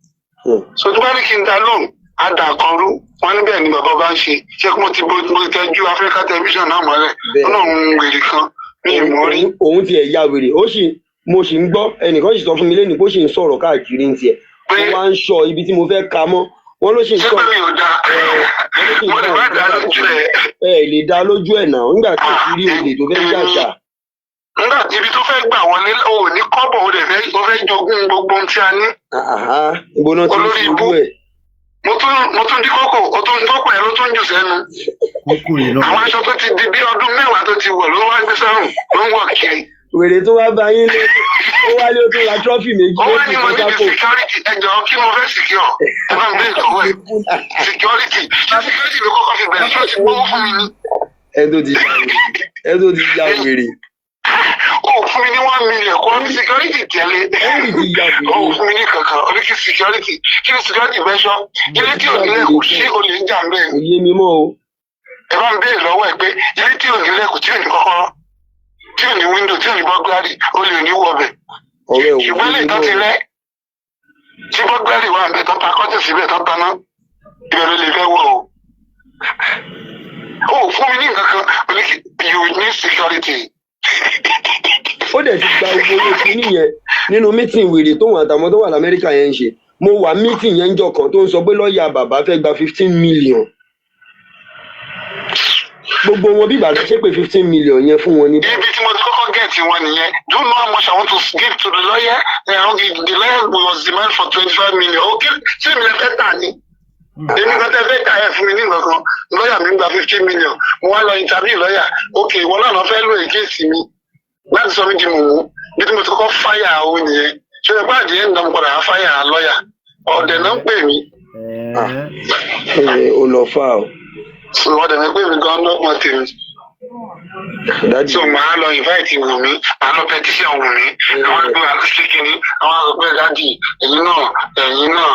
so tó bá ní kí n dá lóhùn á dà kan rú wọn níbẹ̀ ni bàbá bá ń ṣe ṣé kí mo ti tẹ́jú Africa television náà mọ́lẹ̀ ọlọ́run wèrè kan ní ìmọ̀ rí. Òun ti ẹ̀ ya wèrè mo sì ń gbọ́ ẹnìkan sì sọ fún mi lẹ́nu bó ṣe ń sọ̀rọ̀ káàkiri ní tiẹ̀ mo wá ń sọ ibi tí mo fẹ́ ka mọ́ wọn ló ṣe ń sọ mo lè má dá lójú ẹ lè dá lójú ẹ náà nígbà tí o ti rí olè tó fẹ́ jàjà. nígbà tí ibi tó fẹ́ gbà wọlé o ò ní kọ́bọ̀ o fẹ́ jogún gbogbo ohun tí a ní. Ibo náà ti ń fi ojú ẹ. mo tún dí kókò o tún kókò ẹ ló tún jù sẹ́nu. àwọn aṣọ tó ti di bí ọdún mẹ́wàá tó ti wọ̀ ló wá gbé sọ́run ló ń wọ̀ kiri. Wèrè tó wá bá yín lé ó wá lé ó tún ra trọ́fì méjì ó wá ní mo níbi security ẹjọ́ kí mo fẹ́ secure ẹ bá mi bẹ́ẹ̀ kọ́wé security ló kọ́kọ́ fi bẹ̀rẹ̀ tó ti gbówó fún mi ní. ẹ tó ti ya wèrè. ó fún mi ní 1 million kó ní security tẹ̀lé ó fún mi ní kankan ó ní kí security bẹ́ ṣọ́ ilé tí ò nílẹ̀ kò sí olè ń jà ń bẹ́ẹ̀. kò yé mi mọ́ o. ẹ bá mi bẹ́ẹ̀ lọ́wọ́ ẹ pé ilé tí ò nílẹ̀ kò tí ò ní kọ́kọ́rọ́ tí ò ní window tí ò ní bọ́gláàrì ó lè ní wọ̀bẹ̀. ṣùgbọ́n lè tán ti rẹ́ tí bọ́gláàrì wà bẹ́ẹ̀ tán ta kọ́tì síbẹ̀ tán taná ìbẹ̀rẹ̀ lè fẹ́ wọ̀ o. ó fún mi ní nǹkan kan you need security. ó dẹ̀ ti gba owó kínní yẹn nínú mítìn wèrè tóun àtàwọn tó wà lamẹ́ríkà yẹn ń ṣe mo wà mítìn yẹn ń jọ kan tó ń sọ pé lọ́ọ̀yà bàbá fẹ́ gba 15 million. Gbogbo wọn bí ìbàdàn ṣe pé 15 million yẹn fún wọn ní. Ibi tí mo ti kọ́kọ́ gẹ̀ẹ́tì wọn nìyẹn. Do you know how much I want to give to the lawyer? The lawyer was demand for 25 million. Okay, ṣé mi lè fẹ́ tà ní? Èmi kan tẹ́ fẹ́ tà ẹ̀ fún mi ní nǹkan. Lọ́yà mi gba 15 million. Mo wá lọ interview lọ́yà. Okay, ìwọ náà lọ fẹ́ lò èkéèsì mi. Láti sọ mí di mùmú. Bí tí mo ti kọ́kọ́ fáyà owó nìyẹn. Ṣé ẹ bá àdìyẹ ń dán padà fáyà lọ́yà? Ọ̀dẹ̀ náà ń pè mí. Ó lọ fà o. Wọ́n dẹ̀ pé mi gan lọ́pọ̀ tèmi. So màá lọ invite Wùmí, màá lọ petition Wùmí, àwọn àgbẹ̀ àlùsíkì ní àwọn àgbẹ̀ dájì, ẹ̀yin náà.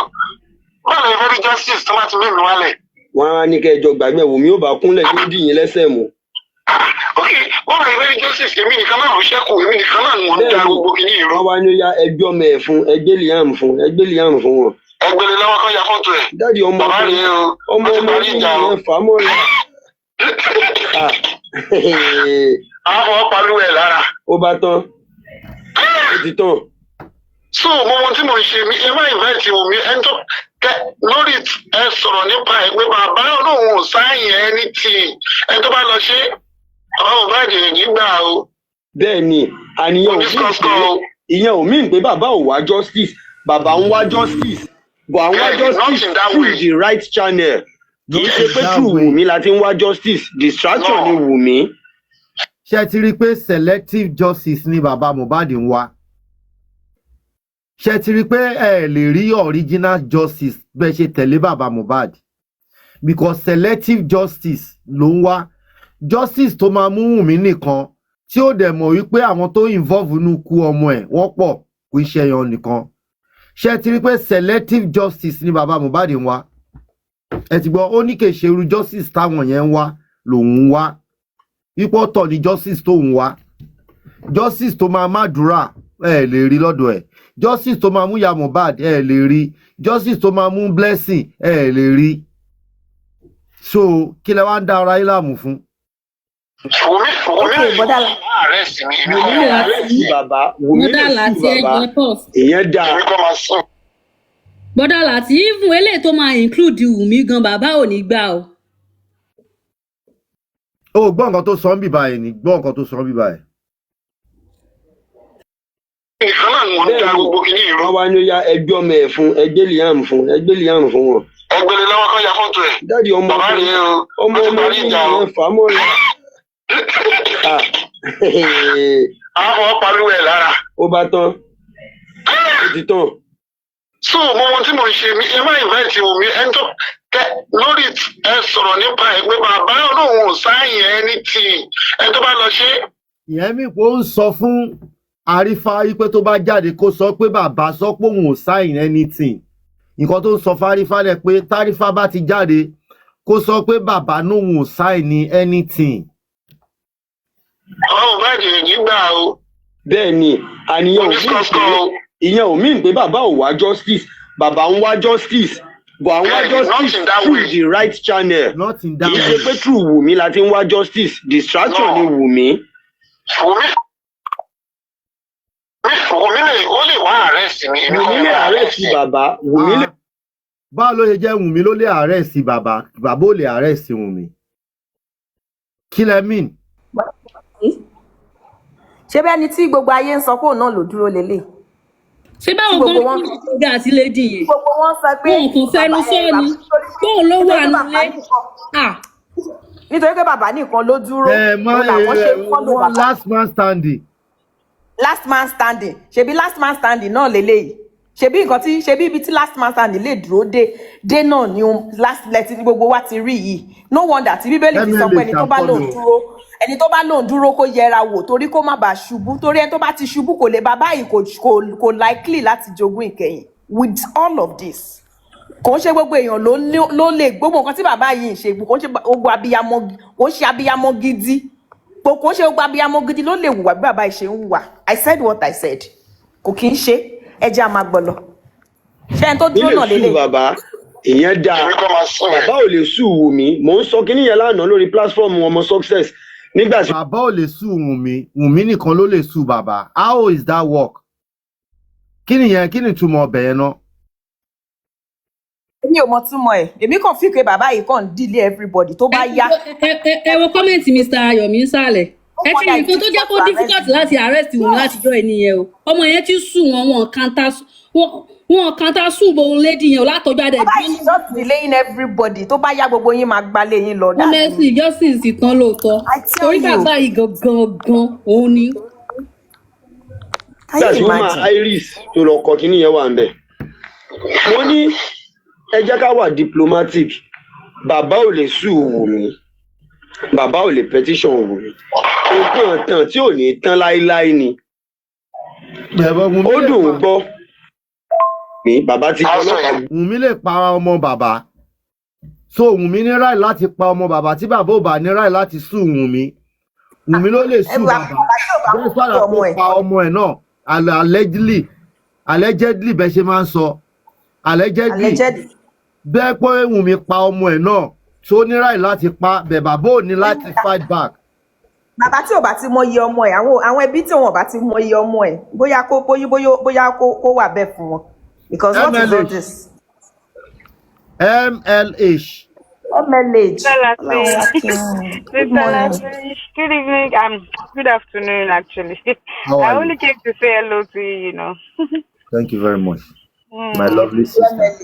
Báwo ni very justice tó máa ti mímu wálẹ̀? Wọ́n á ní kẹjọ gbàgbé Wùmí ó bá kúnlẹ̀ yóò dì yín lẹ́sẹ̀ mú. Ok, báwo ni very justice èmi nìkan náà ló ṣẹ́kù, èmi nìkan náà ni mo ń da gbogbo kìíní ìró. Wọ́n wá ní ó yá ẹgbẹ́ ọmọ ẹ̀ fún ẹgbẹ́ Liam fún wọn. Ẹgbẹ́ni lọ́wọ́ kan ya fọ́tò ẹ̀. Dáàdi ọmọ ọmọ yẹn fà á mọ́ ẹ̀. Àwọn ọmọ pariwo ẹ̀ lára. Ó bá tán. Ó ti tán. So mo mọ tí mo ń ṣe mi ẹ má invite omi ẹni tó lórí ẹ sọ̀rọ̀ nípa ẹ pé bàbá olóhùn ò sáyìn ẹni tí ẹni tó bá lọ ṣe Mohbad ò ní gbà o. bẹ́ẹ̀ ni àníyàn ìyẹn ò mean pé bàbá ò wá justice bàbá ń wá justice but àwọn wá justice through the right channel kì í ṣe pé through Wùmí la ti ń wá justice distraction ni Wùmí. ṣé ti rí i pé selective justice ni bàbá Mohbad ń wá ṣé ti rí i pé ẹ lè rí original justice bẹ́ẹ̀ ṣe tẹ̀lé bàbá Mohbad because selective justice ló ń wá justice tó máa mú Wùmí nìkan tí ó dẹ̀ mọ̀ wípé àwọn tó involve nínú ikú ọmọ ẹ̀ wọ́n pọ̀ kò ṣe yan nìkan ṣé ti rí i pé selective justice ni bàbá Mohbad ń wá ẹ ti gbọ́ ó ní kì í ṣe irú justice táwọn yẹn ń wá lòun ń wá ipò tọ̀ ní justice tó ń wá justice tó máa má dúrà ẹ lè rí lọ́dọ̀ ẹ̀ justice tó máa mú ya Mohbad ẹ lè rí justice tó máa mú blessing ẹ lè rí so kí lẹ wá ń dá ara yín láàmú fún. Wùmí ìyẹn dá bọ́dà láti even eléyìí tó máa include Wùmí gan bàbá ò ní gbà o. ó gbọ́ nǹkan tó sọ ń bì báyìí ni gbọ́ nǹkan tó sọ ń bì báyìí. wọ́n wá ní ó yá ẹgbẹ́ ọmọ ẹ̀ fún ẹgbẹ́ Liam fún wọn. ẹgbẹ́ni lọ́wọ́ kan ya fọ́tò ẹ̀. dáàdi ọmọ ọmọ ẹ̀ fà á mọ́ ẹ̀. àwọn ọmọ pariwo ẹ̀ lára. ó bá tán ó ti tán. so mo ohun tí mo ń ṣe ẹ má invite Wùmí ẹni tó lórí ẹ sọ̀rọ̀ nípa ẹ pé bàbá olóhùn ò sáyìn ẹni tí ẹni tó bá lọ ṣe. ìyẹn mi kò ń sọ fún Àrífà wípé tó bá jáde kó sọ pé bàbá sọ pé òun ò sáyìn anything nǹkan tó ń sọ fárífà lẹ pé tárífà bá ti jáde kó sọ pé bàbá nóun ò sáyìn anything. àwọn Mohbad ò ní gbà o. bẹ́ẹ̀ ni àníyàn ìyẹn ò mean pé bàbá ò wá justice bàbá ń wá justice but àwọn wá justice through the right channel kì í ṣe pé through Wùmí la ti ń wá justice distraction ni Wùmí. Wùmí lè ó lè wá arrest mi. Wùmí lè arrest bàbá Wùmí lè. báwo ló ṣe jẹ́ Wùmí ló lè arrest bàbá bàbá ò lè arrest Wùmí kí lẹ mean. ṣé bẹ́ẹ̀ ni tí gbogbo ayé ń sọ pé òun náà ló dúró lélẹ̀. ṣé báwọn kan kí ní gà sí lédi yẹn gbogbo wọn sọ pé wọn kò fẹnu sọ ni bóun ló wà nílé. nítorí pé bàbá nìkan ló dúró làwọn ṣe fọ́lù bàbá. last man standing. last man standing ṣebí last man standing náà lélẹ́yìí ṣebí nǹkan tí ṣebí ibi tí last man standing lè dúró dé náà ni last let gbogbo wa ti rí yìí no wonder tí bíbélì fi sọ pé ẹni tó bá lòun dúró kó yẹra wò torí kó má bàa ṣubú torí ẹni tó bá ti ṣubú kò lè bàbá yìí kò likely láti jogún ìkẹyìn with all of this kò ń ṣe gbogbo èèyàn ló lè gbogbo nǹkan tí bàbá yìí ń ṣe kò ń ṣe gbogbo abiyamọ kò ń ṣe abiyamọ gidi kò ń ṣe gbogbo abiyamọ gidi ló lè hùwà bí bàbá yìí ṣe ń hùwà I said what I said kò kí ń ṣe ẹjẹ àmà gbọlọ ṣé ẹni tó dúró náà lélẹ̀. bàbá ìyẹn dáa bàbá ò lè sùn Wùmí mò ń sọ kíní yẹn lánàá lórí platform ọmọ success nígbà tí. bàbá ò lè sùn Wùmí nìkan ló lè sùn bàbá how is that work kí nìyẹn kí ni túmọ̀ ọbẹ̀ yẹn náà. èmi ò mọ túmọ̀ ẹ̀ èmi kàn fi pé bàbá yìí kàn dílé everybody tó bá yá. ẹ wo kọ́mẹ̀ntì Mr. Ayọ̀mí nsàlẹ̀ ẹ ti rí nǹkan tó jẹ́ kó difficult láti arrest wọn látijọ́ ẹ nìyẹn o ọmọ yẹn ti sùn wọn kan tá sùn bòun lédi yẹn o látọjọ́ adẹ. bàbá yìí just delaying everybody tó bá yá gbogbo yín máa gbalé yín lọ. honestly justice ti tán lóòótọ́ torí bàbá yìí gangan òun ni. nígbà tí wọ́n máa Iris tó lọ kọ kíní yẹn wà ń bẹ̀ wọ́n ní ẹ jẹ́ ká wà diplomatic bàbá ò lè sùn Wùmí bàbá ò lè petition Wùmí nǹkan tán tí ò ní tán láíláí ni ó dùn ún gbọ́ pé bàbá ti kọ́ lọ́pàá. Wùmí lè pa ọmọ bàbá so Wùmí ní ráì láti pa ọmọ bàbá tí bàbá ò bá ní ráì láti sùn Wùmí ló lè sùn bàbá bẹ́ẹ̀ sọ́dà kó pa ọmọ ẹ̀ náà allegedly bẹ́ẹ̀ ṣe máa ń sọ allegedly bẹ́ẹ̀ pé Wùmí pa ọmọ ẹ̀ náà tó ní ráì láti pa bẹ́ẹ̀ bàbá ò ní láti fight back. bàbá tí ò bá ti mọ iye ọmọ ẹ̀ àwọn ẹbí tí wọn ò bá ti mọ iye ọmọ ẹ̀ bóyá kó wà bẹ́ẹ̀ fún wọn because what is all this. MLH. MLH. Latisne. Good Mr. morning. Latisne, good evening. Good afternoon, actually. How I are you? only came to say hello to you. Thank you very much, my Hmm. lovely sister.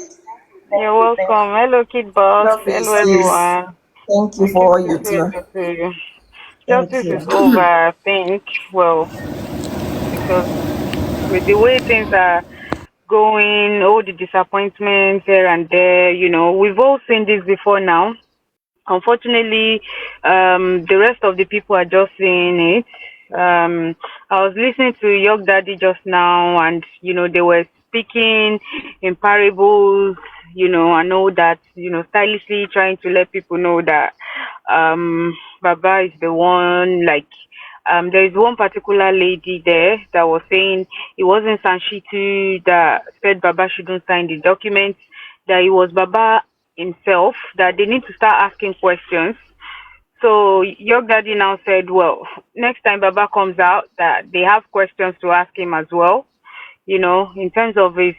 You're welcome. Hello, Kid Boss. Love you, Hello, sis. everyone. Thank you I for came all to you say do. hello to you. Thank Justice you. is over, I think. Well, because with the way things are going, all the disappointments here and there, we've all seen this before now. Unfortunately, the rest of the people are just seeing it. I was listening to York Daddy just now, and they were speaking in parables, and all that, stylishly trying to let people know that Baba is the one. Like, there is one particular lady there that was saying it wasn't Sanshitu that said Baba shouldn't sign the documents, that it was Baba himself, that they need to start asking questions. So your daddy now said, well, next time Baba comes out, that they have questions to ask him as well, in terms of his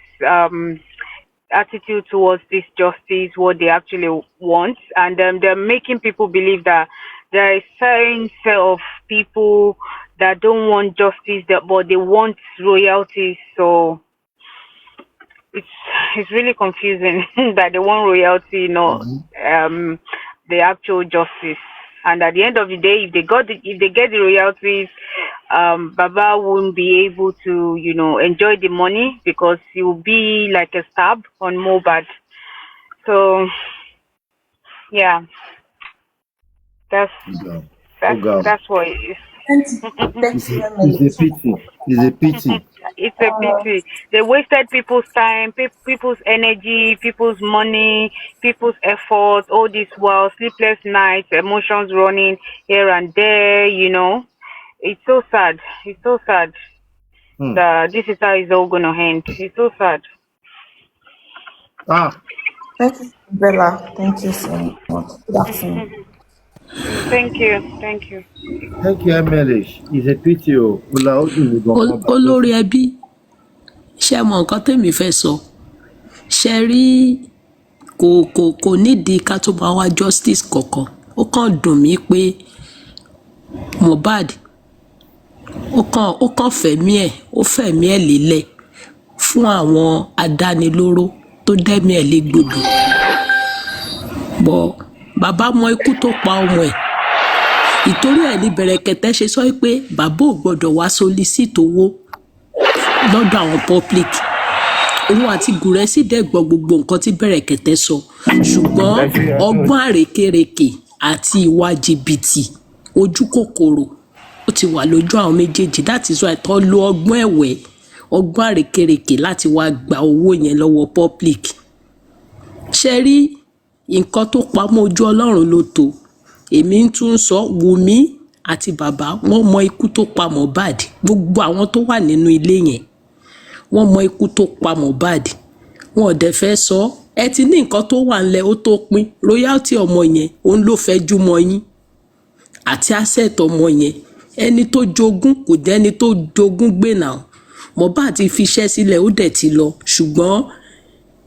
attitude towards this justice, what they actually want. And they're making people believe that there is certain set of people that don't want justice, but they want royalties. So it's really confusing that they want royalty, the actual justice. And at the end of the day, if they get the royalties, Baba won't be able to, enjoy the money, because he will be like a stab on Mobad. So yeah, that's that's what it is. It's a pity. It's a pity. It's a pity. They wasted people's time, people's energy, people's money, people's effort, all this while, sleepless nights, emotions running here and there, It's so sad. It's so sad that this is how it's all going to end. It's so sad. Thank you, Bella. Thank you so much. Good afternoon. Thank you. Thank you. Thank you, MLH. It's a pity. Olórí ẹbí, ṣé mọ nǹkan tèmi fẹ́ sọ? Ṣé rí kò nídìí ká tó máa wá justice kankan. Ó kàn dùn mí pé Mohbad ó kàn fẹ̀mí ẹ̀ lélẹ̀ fún àwọn adánilóró tó dẹ́mi ẹ̀ légbodò. Bọ̀ bàbá mọ ikú tó pa ọmọ ẹ̀. Ìtorí ẹ̀ ní Bẹ̀rẹ̀kẹ̀tẹ̀ ṣe sọ pé bàbá ò gbọ́dọ̀ wá solicit owó lọ́dọ̀ àwọn public. Òun àti Gùrẹ́sì dẹ̀ gbọ́ gbogbo nǹkan tí Bẹ̀rẹ̀kẹ̀tẹ̀ sọ. Ṣùgbọ́n ọgbọ́n àrékérekè àti ìwà jìbìtì ojú kòkòrò ó ti wà lójú àwọn méjèèjì. That is why tó lo ọgbọ́n ẹ̀wẹ̀, ọgbọ́n àrékérekè láti wá gba owó yẹn lọ́wọ́ public. Ṣé rí nǹkan tó pamọ́ ojú Ọlọ́run ló tó? Èmi ń tún sọ, Wùmí àti bàbá wọ́n mọ ikú tó pa Mohbad. Gbogbo àwọn tó wà nínú ilé yẹn wọ́n mọ ikú tó pa Mohbad. Wọn ò dẹ̀ fẹ́ sọ. Ẹ ti ní nǹkan tó wà ńlẹ̀ ó tó pín. Royalty ọmọ yẹn òun ló fẹ́ jú mọ́ yín àti asset ọmọ yẹn. Ẹni tó jogún kò jẹ́ ẹni tó jogún gbé náà. Mohbad ti fi iṣẹ́ sílẹ̀ ó dẹ̀ ti lọ. Ṣùgbọ́n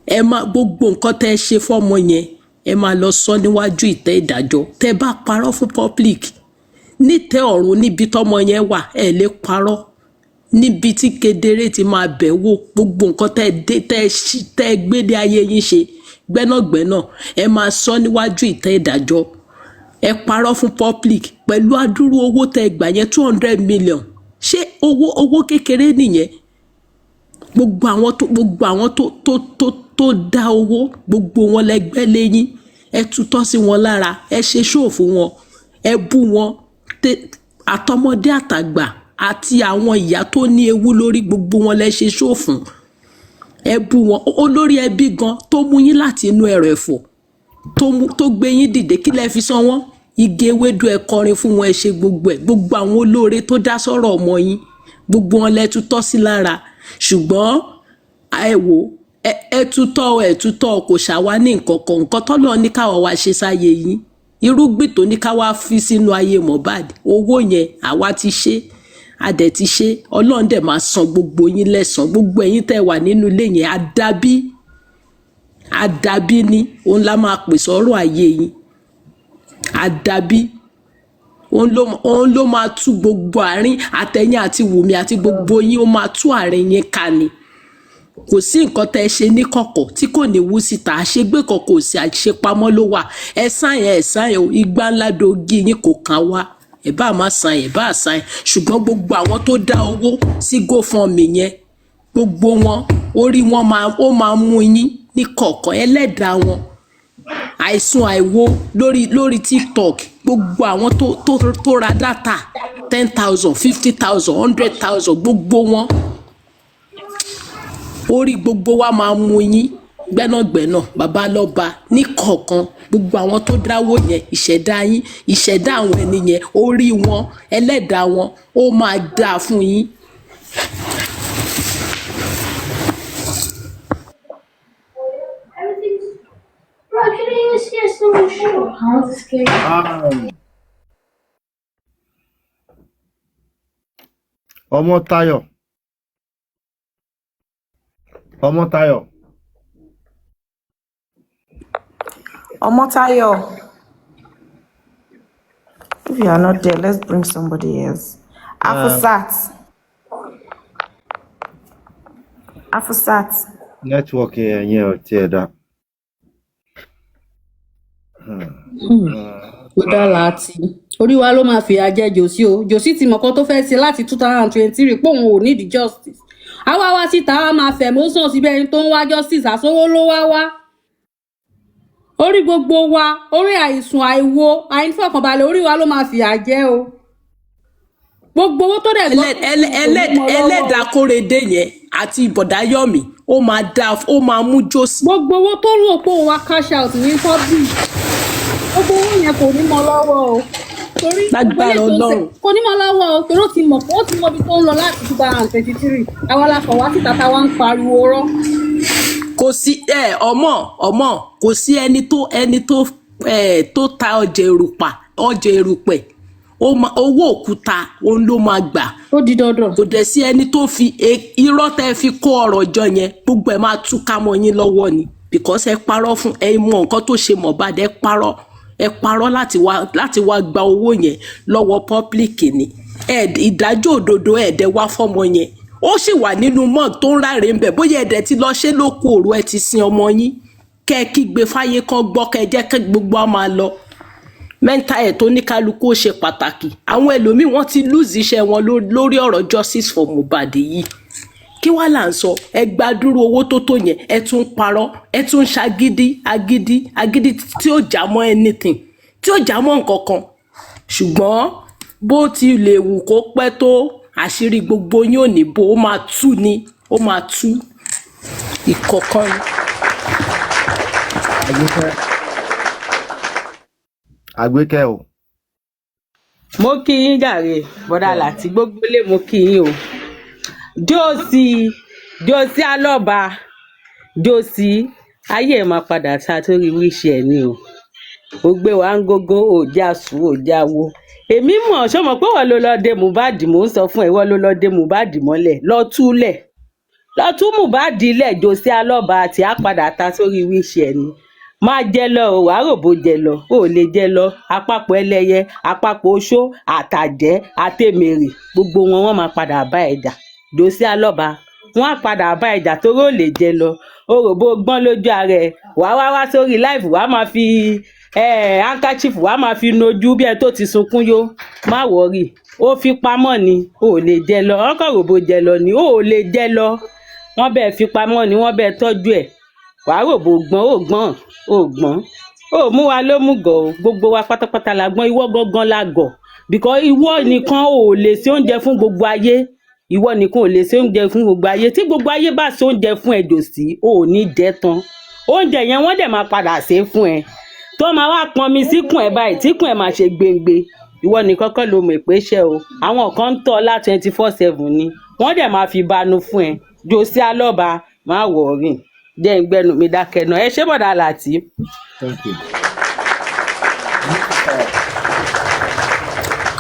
ẹ máa gbogbo nǹkan tẹ́ ẹ ṣe fọ́mọ yẹn ẹ máa lọ sọ níwájú ìtẹ́ ìdájọ́. Tẹ́ bá parọ́ fún public nítẹ́ ọ̀run níbi tọ́mọ yẹn wà ẹ lè parọ́. Níbi tí kedere ti máa bẹ̀ wò gbogbo nǹkan tẹ́ ẹ gbélé ayé yín ṣe gbẹ́nàgbẹ́nà ẹ máa sọ níwájú ìtẹ́ ìdájọ́. Ẹ parọ́ fún public pẹ̀lú adúrú owó tẹ́ ẹ gbà yẹn 200 million. Ṣé owó kékeré nìyẹn? Gbogbo àwọn tó dá owó gbogbo wọn lẹ́gbẹ́ lẹ́yìn. Ẹ tutọ́ sí wọn lára, ẹ ṣe ṣòfò wọn, ẹ bú wọn, àtọmọdé àtàgbà àti àwọn ìyá tó ní ewu lórí gbogbo wọn lẹ ṣe ṣòfò. Ẹ bú wọn. Olórí ẹbí gan tó mú yín láti inú ẹ̀rọ ẹ̀fọ́ tó gbé yín dìde kí lẹ fi san wọ́n? Igi ewédú ẹ kọrin fún wọn, ẹ ṣe gbogbo ẹ̀. Gbogbo àwọn olóore tó dá sọ́rọ̀ ọmọ yín gbogbo wọn lẹ tutọ́ sí lára. Ṣùgbọ́n ẹ wò ẹ tutọ́ kò ṣàwá ní nǹkan tọ́lọ́ ní káwa wá ṣe sáyé yín. Irúgbìn tó ní káwa fi sínú ayé Mohbad owó yẹn àwa ti ṣe a dẹ̀ ti ṣe. Ọlọ́run dẹ̀ máa san gbogbo yín lẹ́san. Gbogbo ẹ̀yin tẹ́ wà nínú ilé yẹn àdàbí ni òun la máa pè sọ́rọ̀ ayé yín. àdàbí òun ló máa tú gbogbo àárín àtẹ̀yìn àti Wùmí àti gbogbo yín ó máa tú àárín yín ká ni kò sí nǹkan tẹ́ ẹ ṣe ní kọ̀kọ̀ tí kò ní wú síta àṣegbé kan kò sí àṣepamọ́ ló wà ẹ̀sán yẹn igbá ńlá dogi yín kò kàn wá ẹ̀ bá má san ẹ̀ bá san ẹ̀ ṣùgbọ́n gbogbo àwọn tó dá owó sí GoFundMe yẹn gbogbo wọn orí wọn ó máa mú yín ní kọ̀ọ̀kan ẹlẹ́dàá wọn àìsùn àìwo lórí TikTok gbogbo àwọn tó ra dátà 10,000 50,000 100,000 gbogbo wọn orí gbogbo wa máa mú yín gbẹ́nàgbẹ́nà bàbá lọ́ba ní kọ̀ọ̀kan gbogbo àwọn tó dáwó yẹn ìṣẹ̀dá yín ìṣẹ̀dá àwọn ẹni yẹn orí wọn ẹlẹ́dàá wọn ó máa dáa fún yín. Ọmọ́táyọ̀. If you are not there, let's bring somebody else. Afusat. Network yẹn ò tiẹ̀ dá. Ó dá láti orí wa ló máa fìyà jẹ Jossy o Jossy ti mọ̀kọ́ tó fẹ́ ṣe láti 2023 pé òun ò ní the justice àwa wá síta á máa fẹ̀mọ́ sàn síbẹ̀ ẹni tó ń wá justice àsówó ló wá orí gbogbo wa orí àìsùn àìwo àìnífọ̀kànbalẹ̀ orí wa ló máa fìyà jẹ o gbogbo owó tó dẹ̀ gbọ́ ẹlẹ́dàá Kórèdé yẹn àti Bọ̀dáyọ̀mí ó máa mú Jossy. gbogbo owó tó rò pé òun wá cash out ní public gbogbo owó yẹn kò ní mọ lọ́wọ́ o torí lágbára Ọlọ́run kò ní mọ lọ́wọ́ o torí ó ti mọ̀ ibi tó ń lọ láti 2023 àwa la kọ̀ wá síta táwa ń pariwo rọ́. kò sí ọmọ kò sí ẹni tó ta ọjà erùpẹ̀ owó òkúta òun ló máa gbà. ó di dandan. kò dẹ̀ sí ẹni tó fi irọ́ tẹ́ fi kó ọ̀rọ̀ jọ yẹn gbogbo ẹ̀ máa túká mọ́ yín lọ́wọ́ ni because ẹ parọ́ fún ẹ mọ nǹkan tó ṣe Mohbad ẹ parọ́ láti wá gba owó yẹn lọ́wọ́ public ni ìdájọ́ òdodo ẹ̀ẹ́dẹ̀ wá fọ́mọ yẹn ó sì wà nínú mọ́ tó ń ráre ń bẹ̀ bóyá ẹ̀dẹ̀ ti lọ ṣe lóko òru ẹ ti sin ọmọ yín kẹ́ ẹ kígbe fáyé kan gbọ́ kẹ́ ẹ jẹ́ kẹ́ gbogbo á máa lọ mẹ́ńtà ẹ̀ tó ní kálukú ó ṣe pàtàkì àwọn ẹlòmíì wọ́n ti lose iṣẹ́ wọn lórí ọ̀rọ̀ justice for Mohbad yìí kí wàá là ń sọ ẹ gbàdúró owó tó yẹn ẹ tún parọ́ ẹ tún ṣagídí tí ó já mọ́ anything tí ó já mọ́ nǹkan kan ṣùgbọ́n bó ti lè wù kó pẹ́ tó àṣírí gbogbo yín ò ní bó ó máa tú ìkọ̀kan. Àgbékẹ́ o. mo kí yín jàre bọ́dà láti gbogbo lè mo kí yín o Jossy alọ́ba Jossy ayé ẹ̀ máa padà ta torí wíṣẹ́ ẹ̀ ni o ó gbé wa ń gógó òjá sùn òjá wo èmi mọ̀ ṣọmọ pé wọ́n ló lọ dé Mohbad mò ń sọ fún ẹ wọ́n ló lọ dé Mohbad mọ́lẹ̀ lọ tú Mohbad lẹ̀ Jossy alọ́ba àti àpadà ta sórí wíṣẹ́ ẹ̀ ni máa jẹ lọ o wàá ròbó jẹ lọ ó lè jẹ lọ àpapọ̀ ẹlẹ́yẹ àpapọ̀ oṣó àtàjẹ́ àtẹ̀mẹ̀rì gbogbo wọn máa padà bá ẹ̀jà Jossy alọ́ba wọn á padà bá ẹ̀jà torí ó lè jẹ lọ ó ròbó gbọ́n lójú ara ẹ̀ wá sórí live wàá máa fi handkerchief wàá máa fi nojú bí ẹ tó ti sunkún yó má wọrí ó fi pamọ́ ni ó lè jẹ lọ ọkọ̀ ròbó jẹ lọ ni ó lè jẹ lọ wọ́n bẹ́ẹ̀ fi pamọ́ ni wọ́n bẹ́ẹ̀ tọ́jú ẹ̀ wàá ròbó gbọ́n ó mú wa ló mú gọ̀ o gbogbo wa pátápátá la gbọ́n ìwọ gangan la gọ̀ because ìwọ nìkan ò lè ṣe oúnjẹ fún gbogbo ayé ìwọ nìkan ò lè ṣe oúnjẹ fún gbogbo ayé tí gbogbo ayé bá ṣe oúnjẹ fún ẹ Jossy ò ní jẹ tán oúnjẹ yẹn wọ́n dẹ̀ máa padà ṣe fún ẹ tó máa wá pọnmi síkùn ẹ báyìí tíkùn ẹ máa ṣe gbengbe ìwọ nìkan kọ́ ló mọ̀ pé ṣe o àwọn kan ń tọ́ ọ lá 24/7 ni wọ́n dẹ̀ máa fi banu fún ẹ Jossy alọ́ba má wọ̀ọ́rìn jẹ́ ìgbẹ́nu mi dákẹ́ náà ẹ ṣé bọ̀dà láti.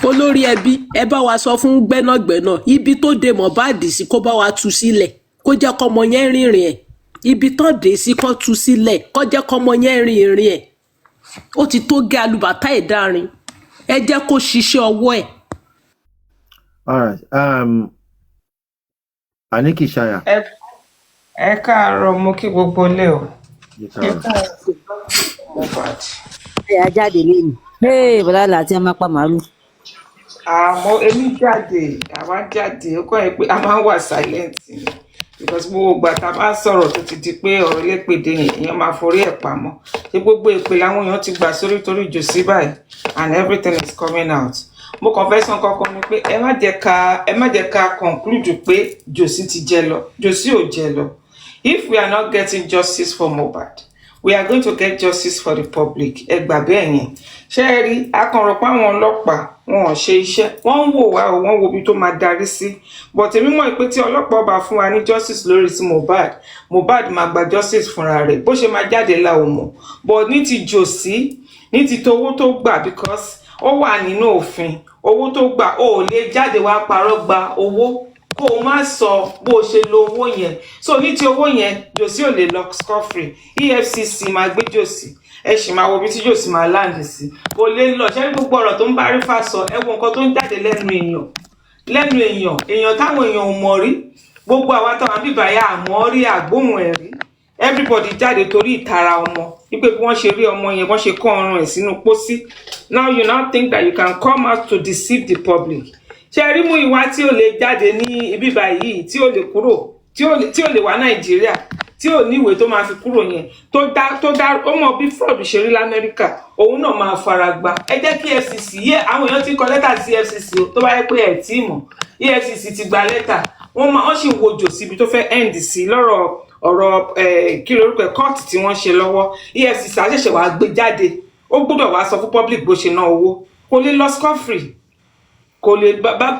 olórí ẹbí ẹ bá wa sọ fún gbẹ́nàgbẹ́nà ibi tó de Mohbad sí kó bá wa tú sílẹ̀ kó jẹ́ kọ́mọ yẹn rìnrìn ẹ̀ ibi tán dé sí kó tú sílẹ̀ kó jẹ́ kọ́mọ yẹn rìnrìn ẹ̀ ó ti tó gé alùbàtà ìdárin ẹ jẹ́ kó ṣiṣẹ́ ọwọ́ ẹ̀. All right. Aniki Shaya. Ẹ káàárọ̀ mo kí gbogbo ilé o. Ẹ Káàárọ̀. káàárọ̀ Mohbad. Ẹ̀yà jáde lẹ́nu. Bọ́lá láti ẹ máa pa màálù. Àmọ́ èmi jáde, àwa jáde, ó kọ́ ẹ pé a máa ń wà silent ni. Because gbogbo ìgbà tá a bá sọ̀rọ̀ tó ti di pé ọ̀rọ̀ lépèdè yẹn, èèyàn máa forí ẹ̀ pamọ́. Ṣé gbogbo èpè làwọn èèyàn ti gbà sórí torí jossy báyìí and everything is coming out. Mo kàn fẹ́ sọ kankan ni pé ẹ má jẹ́ ká conclude pé jossy ti jẹ lọ. Jossy ò jẹ lọ. If we are not getting justice for Mohbad, we are going to get justice for the public. Ẹ gbà bẹ́ẹ̀ yẹn. Ṣé ẹ rí akànrọ̀ pa àwọn ọlọ́pàá wọn ò ṣe iṣẹ́ wọ́n ń wò wá o wọ́n wo ibi tó máa darí sí but èmi mọ̀ pé tí ọlọ́pàá bá fún wa ní justice lórí ti Mohbad máa gba justice fúnra rẹ̀ bó ṣe máa jáde la ò mọ̀ but ní ti jossy ní ti towó tó gbà because ó wà nínú òfin owó tó gbà ó lè jáde wá parọ́ gba owó kó o má sọ bó o ṣe lo owó yẹn so ní ti owó yẹn jossy ò lè lọ scot-free EFCC máa gbé jossy ẹ sì máa wo ibi tí jossy máa láǹdì sí kò lè lọ ṣé gbogbo ọ̀rọ̀ tó ń bá rí fà sọ ẹ wo nǹkan tó ń jáde lẹ́nu èèyàn táwọn èèyàn ò mọ̀ rí gbogbo àwa táwọn àbíbáyà àmọ́ rí àgbóhùn ẹ̀ rí everybody jáde torí ìtara ọmọ wípé bí wọ́n ṣe rí ọmọ yẹn wọ́n ṣe kọ́ ọrùn ẹ̀ sínú pósí now you now think that you can come out to deceive the public ṣe rí mú ìwà tí ó lè jáde ní ibi báyìí tí ó lè kúrò tí ó lè wá Nàìjíríà tí ò ní ìwé tó máa fi kúrò yẹn tó dá ó mọ bí fraud ṣe rí l'Amẹ́ríkà òun náà máa fara gbá ẹ jẹ́ kí EFCC yẹ àwọn èèyàn ti kọ lẹ́tà sí EFCC tó bá yẹ pé ẹ̀ tí mọ̀ EFCC ti gba lẹ́tà wọ́n sì ń wo jossy ibi tó fẹ́ end sí lọ́rọ̀ ọ̀rọ̀ kí lórúkọ ẹ̀ court tí wọ́n ṣe lọ́wọ́ EFCC àṣẹ̀ṣẹ̀ wàá gbé jáde ó gbọ́dọ̀ wá sọ fún public bó ṣe ná owó kò lè lọ scot-free kò lè bá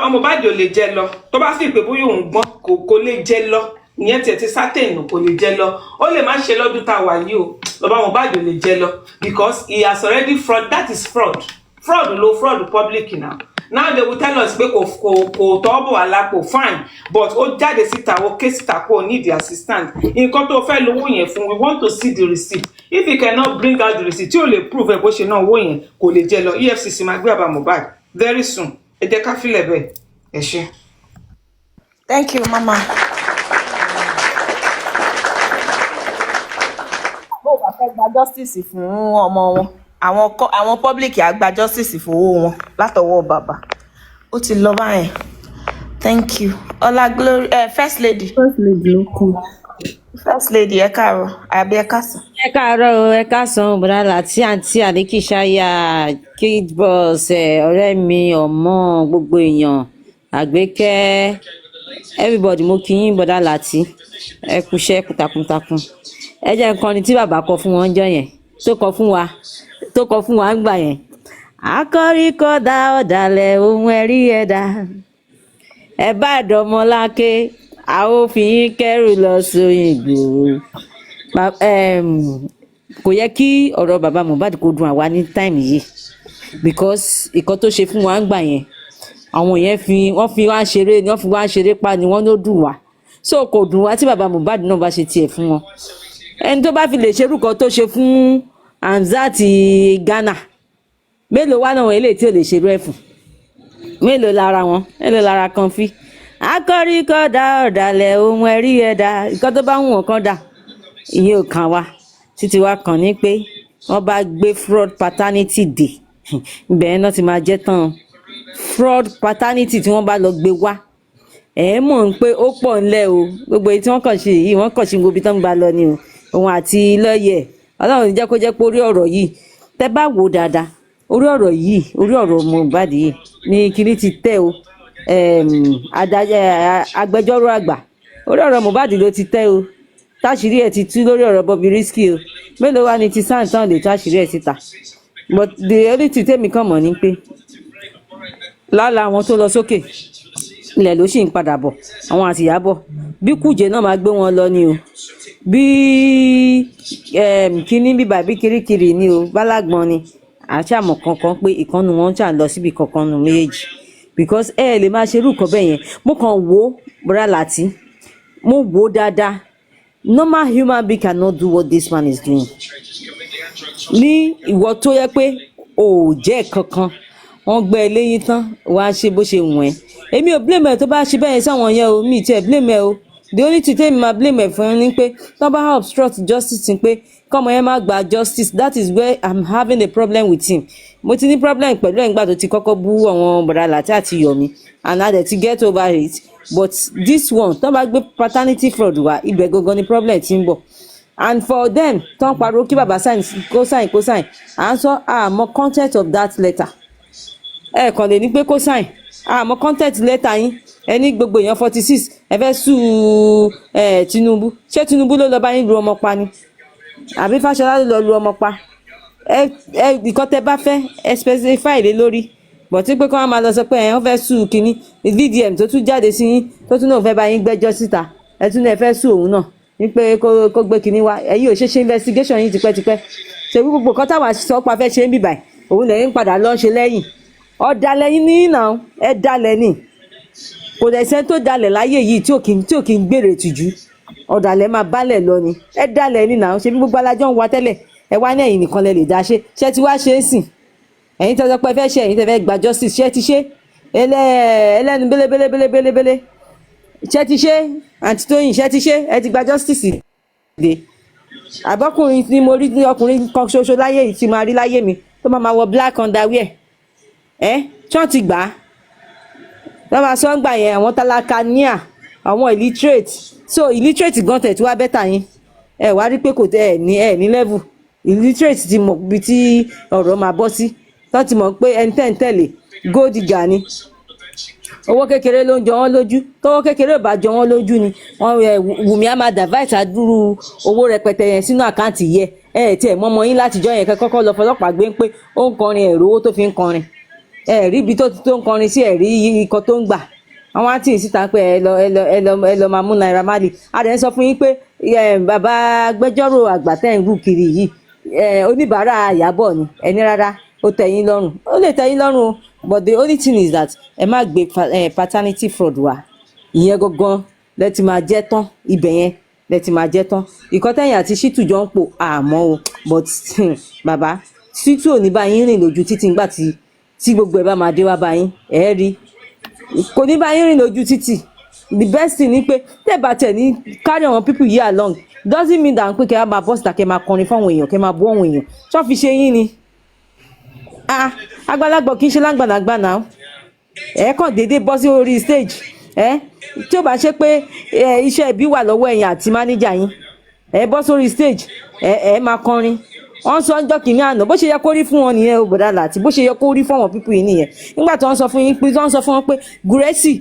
Mohbad ò lè jẹ lọ tó bá sì pé bóyá òun gbọ́n kò lè jẹ lọ ìyẹn tiẹ̀ ti sátẹ̀nù kò lè jẹ lọ ó lè má ṣe lọ́dún tá a wà yìí o bàbá Mohbad ò lè jẹ lọ because he has already fraud that is fraud fraud public now they will tell us pé kò tọ́ bọ̀ wá lápò fine but ó jáde síta ó ké síta kó o need the assistant nǹkan tó fẹ́ lówó yẹn fún we want to see the receipt if he cannot bring out the receipt tí ò lè prove ẹ̀ bó ṣe náà owó yẹn kò lè jẹ lọ EFCC máa gbé bàbá Mohbad very soon ẹ jẹ́ ká fílẹ̀ bẹ́ẹ̀ ẹ ṣé. Thank you mama. bó bá fẹ́ gba justice fún ọmọ wọn àwọn public á gba justice fún owó wọn látọwọ́ bàbá ó ti lọ báyẹn. Thank you Ọlá Glory first lady ló kù. first lady ẹ káàárọ̀ àbí ẹ káàsán. Ẹ káàárọ̀ ẹ káàsán Bọ́lá láti àǹtí Aniki Shaya kid boss ọ̀rẹ́ mi ọmọ gbogbo èèyàn Àgbékẹ́ everybody mo kí yín Bọ́lá láti ẹ kúṣẹ́ takuntakun ẹ jẹ́ nǹkan ni tí bàbá kọ fún wọn jọ yẹn tó kọ fún wa ń gbà yẹn akọ́ríkọ́dá ọ̀dàlẹ̀ ohun ẹ̀rí ẹ̀dá ẹ bá dọmọláké a ó fi yín kẹ́rù lọ sóyìnbó kò yẹ kí ọ̀rọ̀ bàbá Mohbad kó dùn àwa ní táìmù yìí because ìkan tó ṣe fún wa ń gbà yẹn àwọn yẹn wọ́n fi wá ṣeré pa ni wọ́n ló dùn wá so kò dùn wá tí bàbá Mohbad náà bá ṣe tiẹ̀ fún wọn ẹni tó bá fi lè ṣerú kan tó ṣe fún Hamzat Ghana mélòó wá náà eléyìí tí ò lè ṣerú ẹ̀ fún mélòó lára kan fi akọ́ríkọ́dá ọ̀dàlẹ̀ ohun ẹ̀rí ẹ̀dá nǹkan tó bá ń wọ̀n kan dà ìyẹn ò kàn wá títí wá kàn ní pé wọ́n bá gbé fraud paternity dé ibẹ̀ náà ti máa jẹ́ tán fraud paternity tí wọ́n bá lọ gbé wá mọ̀ ń pé ó pọ̀ ńlẹ̀ o gbogbo èyí tí wọ́n kàn ṣe yìí wọ́n kàn ṣe gbogbo tán gbà lọ ni o òun àti lọ́ọ̀yẹ̀ Ọlọ́run jẹ́ kó jẹ́ pé orí ọ̀rọ̀ yìí tẹ́ bá wò dáadáa orí ọ̀rọ̀ Mohbad yìí ní kinní ti tẹ́ o agbẹjọ́rò àgbà orí ọ̀rọ̀ Mohbad ló ti tẹ́ o táṣìírí ẹ̀ ti tú lórí ọ̀rọ̀ Bobrisky o mélòó wá ní ti sáǹtàn lè táṣìírí ẹ̀ síta but the only thing tèmi kàn mọ̀ ni pé lálá àwọn tó lọ sókè ilẹ̀ ló sì ń padà bọ̀ àwọn àtìyábọ̀ bí Kújẹ náà máa gbé wọn lọ ni o bí kíní bíbà bí kirikiri ni o bálágbọ́n ni àti àmọ̀ kankan pé ìkànnù wọn ṣà lọ síbi kankan nù méjèèjì because lè máa ṣerú nǹkan bẹ́ẹ̀ yẹn mo kàn wò ó Bọ́lá Láti mo wò ó dáadáa normal human being cannot do what this man is doing ní ìwọ tó yẹ pé ò jẹ́ kankan wọ́n gbẹ́ ẹ léyìn tán wàá ṣe bó ṣe wọ̀n ẹ́ èmi ò blame ẹ tó bá ṣe bẹ́ẹ̀ sáwọn yẹn o mi ì tiẹ̀ blame ẹ o the only thing tẹ́mi máa blame ẹ fún ni pé tó bá obstruct justice ni pé kọ́mọ yẹn má gba justice that is where I'm having a problem with him mo ti ní problem pẹ̀lú ẹ̀ ńgbà tó ti kọ́kọ́ bú àwọn bọ̀dà Láti àti Yomi and I dey ti get over it but this one tó bá gbé paternity fraud wá ibẹ̀ gangan ni problem ti ń bọ̀ and for them tó ń pariwo kí bàbá sign kó sign à ń sọ àmọ́ content of that letter ẹ kàn lè ní pé kó sign àmọ́ content letter yín ẹ ní gbogbo èèyàn 46 ẹ fẹ́ sùn Tinubu ṣé Tinubu ló lọ bá yín lu ọmọ pa ni àbí Fáṣọlá ló lọ lu ọmọ pa ẹ nǹkan tẹ bá fẹ́ ẹ specify lé lórí bọ̀tí pé kí wọ́n máa lọ sọ pé wọ́n fẹ́ sùn kínní VDM tó tún jáde sí yín tó tún náà fẹ́ bá yín gbẹ́jọ́ síta ẹ tún náà fẹ́ sùn òun náà wípé kó gbé kínní wá ẹ̀yin ò ṣe investigation yín tipẹ́tipẹ́ ṣe wí gbogbo kan táwa sọ pa fẹ́ ṣe ń bìbà òun lẹ́yìn padà lọ́ ṣe lẹ́yìn ọ̀dàlẹ̀ yín ní náà ẹ dalẹ̀ ni kò dẹ̀ sẹ́ni tó dalẹ̀ láyé yìí tí ò kí ń gbèrè tìjú ọ̀dàlẹ̀ máa bálẹ̀ lọ ni ẹ dalẹ̀ ni náà ṣe bí gbogbo alájọ́ ń wa tẹ́lẹ̀ ẹ wá ní ẹ̀yin nìkan lẹ lè dá ṣe ṣé ti wá ṣe é sìn ẹ̀yin tó sọ pé fẹ́ ṣe ẹ̀yin tẹ́ fẹ́ gba justice ṣé ti ṣe ẹlẹ́nu bélébélébélébélé ṣé ti ṣe àǹtí Tóyìn ṣé ti ṣe ẹ ti gba justice dé àbọ́kùnrin ni mo rí ní ọkùnrin kan ṣoṣo láyé yìí tí máa rí láyé mi tó máa wọ black underwear ṣọ́n ti gbà á wọ́n máa sọ ń gbà yẹn àwọn tálákà níà àwọn illiterate so illiterate gan tẹ̀ tí wá bẹ́tà yín ẹ wá rí pé kò tẹ ẹ ní level illiterate ti mọ̀ bí tí ọ̀rọ̀ máa bọ́ sí tó ti mọ̀ pé ẹni tẹ́ ń tẹ̀lé gold digger ni owó kékeré ló ń jọ wọ́n lójú tówó kékeré ò bá jọ wọ́n lójú ni Wùmí á máa divide àdúrú owó rẹpẹtẹ yẹn sínú àkáǹtì yẹ tiẹ̀ mọ́mọ́ yín látijọ́ yẹn kọ́kọ́ lọ fọlọ́pàá gbé ń pé ó ń kọrin ẹ̀rọ owó tó fi ń kọrin rí ibi tó ń kọrin sí ẹ̀rí ikọ̀ tó ń gbà àwọn àti ìsìta pé ẹ lọ máa mú Naira Marley a dẹ̀ ń sọ fún yín pé bàbá agbẹjọ́rò àgbà tẹ̀ ń rú kiri yìí oníbàárà Ìyábọ̀ ni ẹni rárá ó tẹ́ yín lọ́rùn ó lè tẹ́ yín lọ́rùn o but the only thing is that ẹ má gbé paternity fraud wá ìyẹn gangan lẹ ti máa jẹ́ tán ibẹ̀ yẹn lẹ ti máa jẹ́ tán ìkọ́tẹ̀yìn àti Ṣítù jọ ń pò àmọ́ o but bàbá Ṣítù ò ní bá yín rìn lójú títí nígbà tí gbogbo ẹ bá máa dé wá bá yín ẹ rí kò ní bá yín rìn lójú títì the best thing ni pé tẹ́ bá tẹ̀ ní carry àwọn people here along doesn't mean that pé kẹ́ máa bọ́ síta kẹ́ máa kọrin fáwọn èèyàn kẹ́ máa bú àwọn èèyàn ṣọ́ fi ṣe yín ni àgbàlagbà kì í ṣe lágbàlagbà náà ẹ kàn déédéé bọ́ sí orí stage tí ó bá ṣe pé iṣẹ́ ìbí wà lọ́wọ́ ẹ̀yin àti mánéjà yín ẹ bọ́ sórí stage ẹ máa kọrin wọ́n sọ ọjọ́ kìíní àná bó ṣe yẹ kó rí fún wọn nìyẹn Bọ̀dá Láti bó ṣe yẹ kó rí fún àwọn pípù yìí nìyẹn nígbà tí wọ́n sọ fún yín pé wọ́n sọ fún wọn pé gúrẹ́sì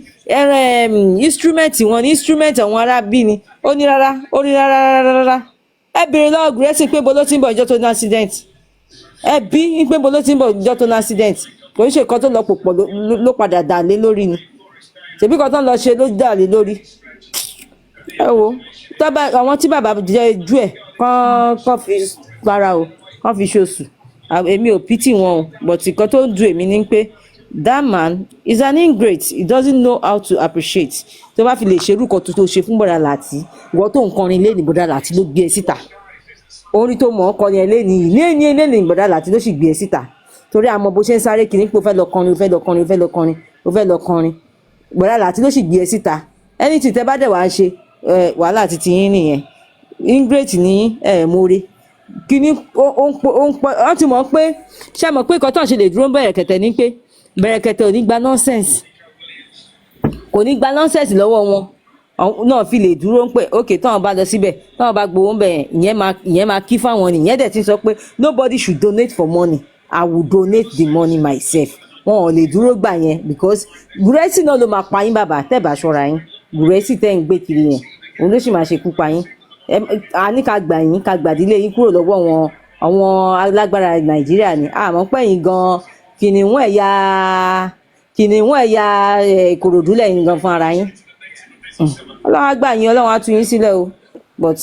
instrument wọn ní instrument àwọn ará bí ni ó ní rárá ẹ béèrè lọ́wọ́ gúrẹ́sì pé bo ló ti ń bọ̀ ìjọ́ tó ní accident ẹ bí pé bo ló ti ń bọ̀ ìjọ́ tó ní accident kò ń ṣe nǹkan tó lọ pòpọ̀ ló padà dà lé lórí ni ṣèbí kan tó ń lọ ṣe ló dà lé lórí ẹ wo àwọn tí bàbá jẹ ju ẹ kàn fi para o kàn fi ṣoṣù èmi ò pity wọn o but nǹkan tó ń dùn èmi ni pé that man is an ingrate he doesn't know how to appreciate tó bá fi lè ṣerú kan tó ṣe fún Bọ̀dá Láti ìwọ tó ń kọrin lé ní Bọ̀dá Láti ló gbé ẹ síta orí tó mọ̀ ọ́ kọrin ẹ lé ní Bọ̀dá Láti ló sì gbé ẹ síta torí àmọ́ bó ṣe ń sáré kiri pé ó fẹ́ lọ kọrin Bọ̀dá Láti ló sì gbé ẹ síta anything tẹ́ bá dẹ̀ wá ń ṣe wàhálà ti yín nìyẹn ingrate ní mórè kíní wọ́n ti mọ̀ pé ṣé mọ̀ pé nǹkan tó ń ṣe lè dúró Bẹ̀rẹ̀kẹ̀tẹ̀ ní pé Bẹ̀rẹ̀kẹ̀tẹ̀ ò ní gba nonsense kò ní gba nonsense lọ́wọ́ wọn náà fi lè dúró pé ok táwọn bá lọ síbẹ̀ táwọn bá gbowó ń bẹ̀ ìyẹn máa kí fáwọn nìyẹn dẹ̀ ti sọ pé nobody should donate for money I will donate the money myself wọn ò lè dúró gbà yẹn because gúrẹ́sì náà ló máa pa yín bàbá tẹ́ bá ṣọ́ra yín gúrẹ́sì tẹ́ ń gbé kiri yẹn òun ló sì máa ṣekú pa yín a ní ká gbà yín ká gbàdílé yín kúrò lọ́wọ́ àwọn alágbára Nàìjíríà ni àmọ́ pẹ́yìn gan kìnìún ẹ̀yà Ìkòròdú lẹ́yìn gan fún ara yín Ọlọ́run á gbà yín Ọlọ́run á tú yín sílẹ̀ o but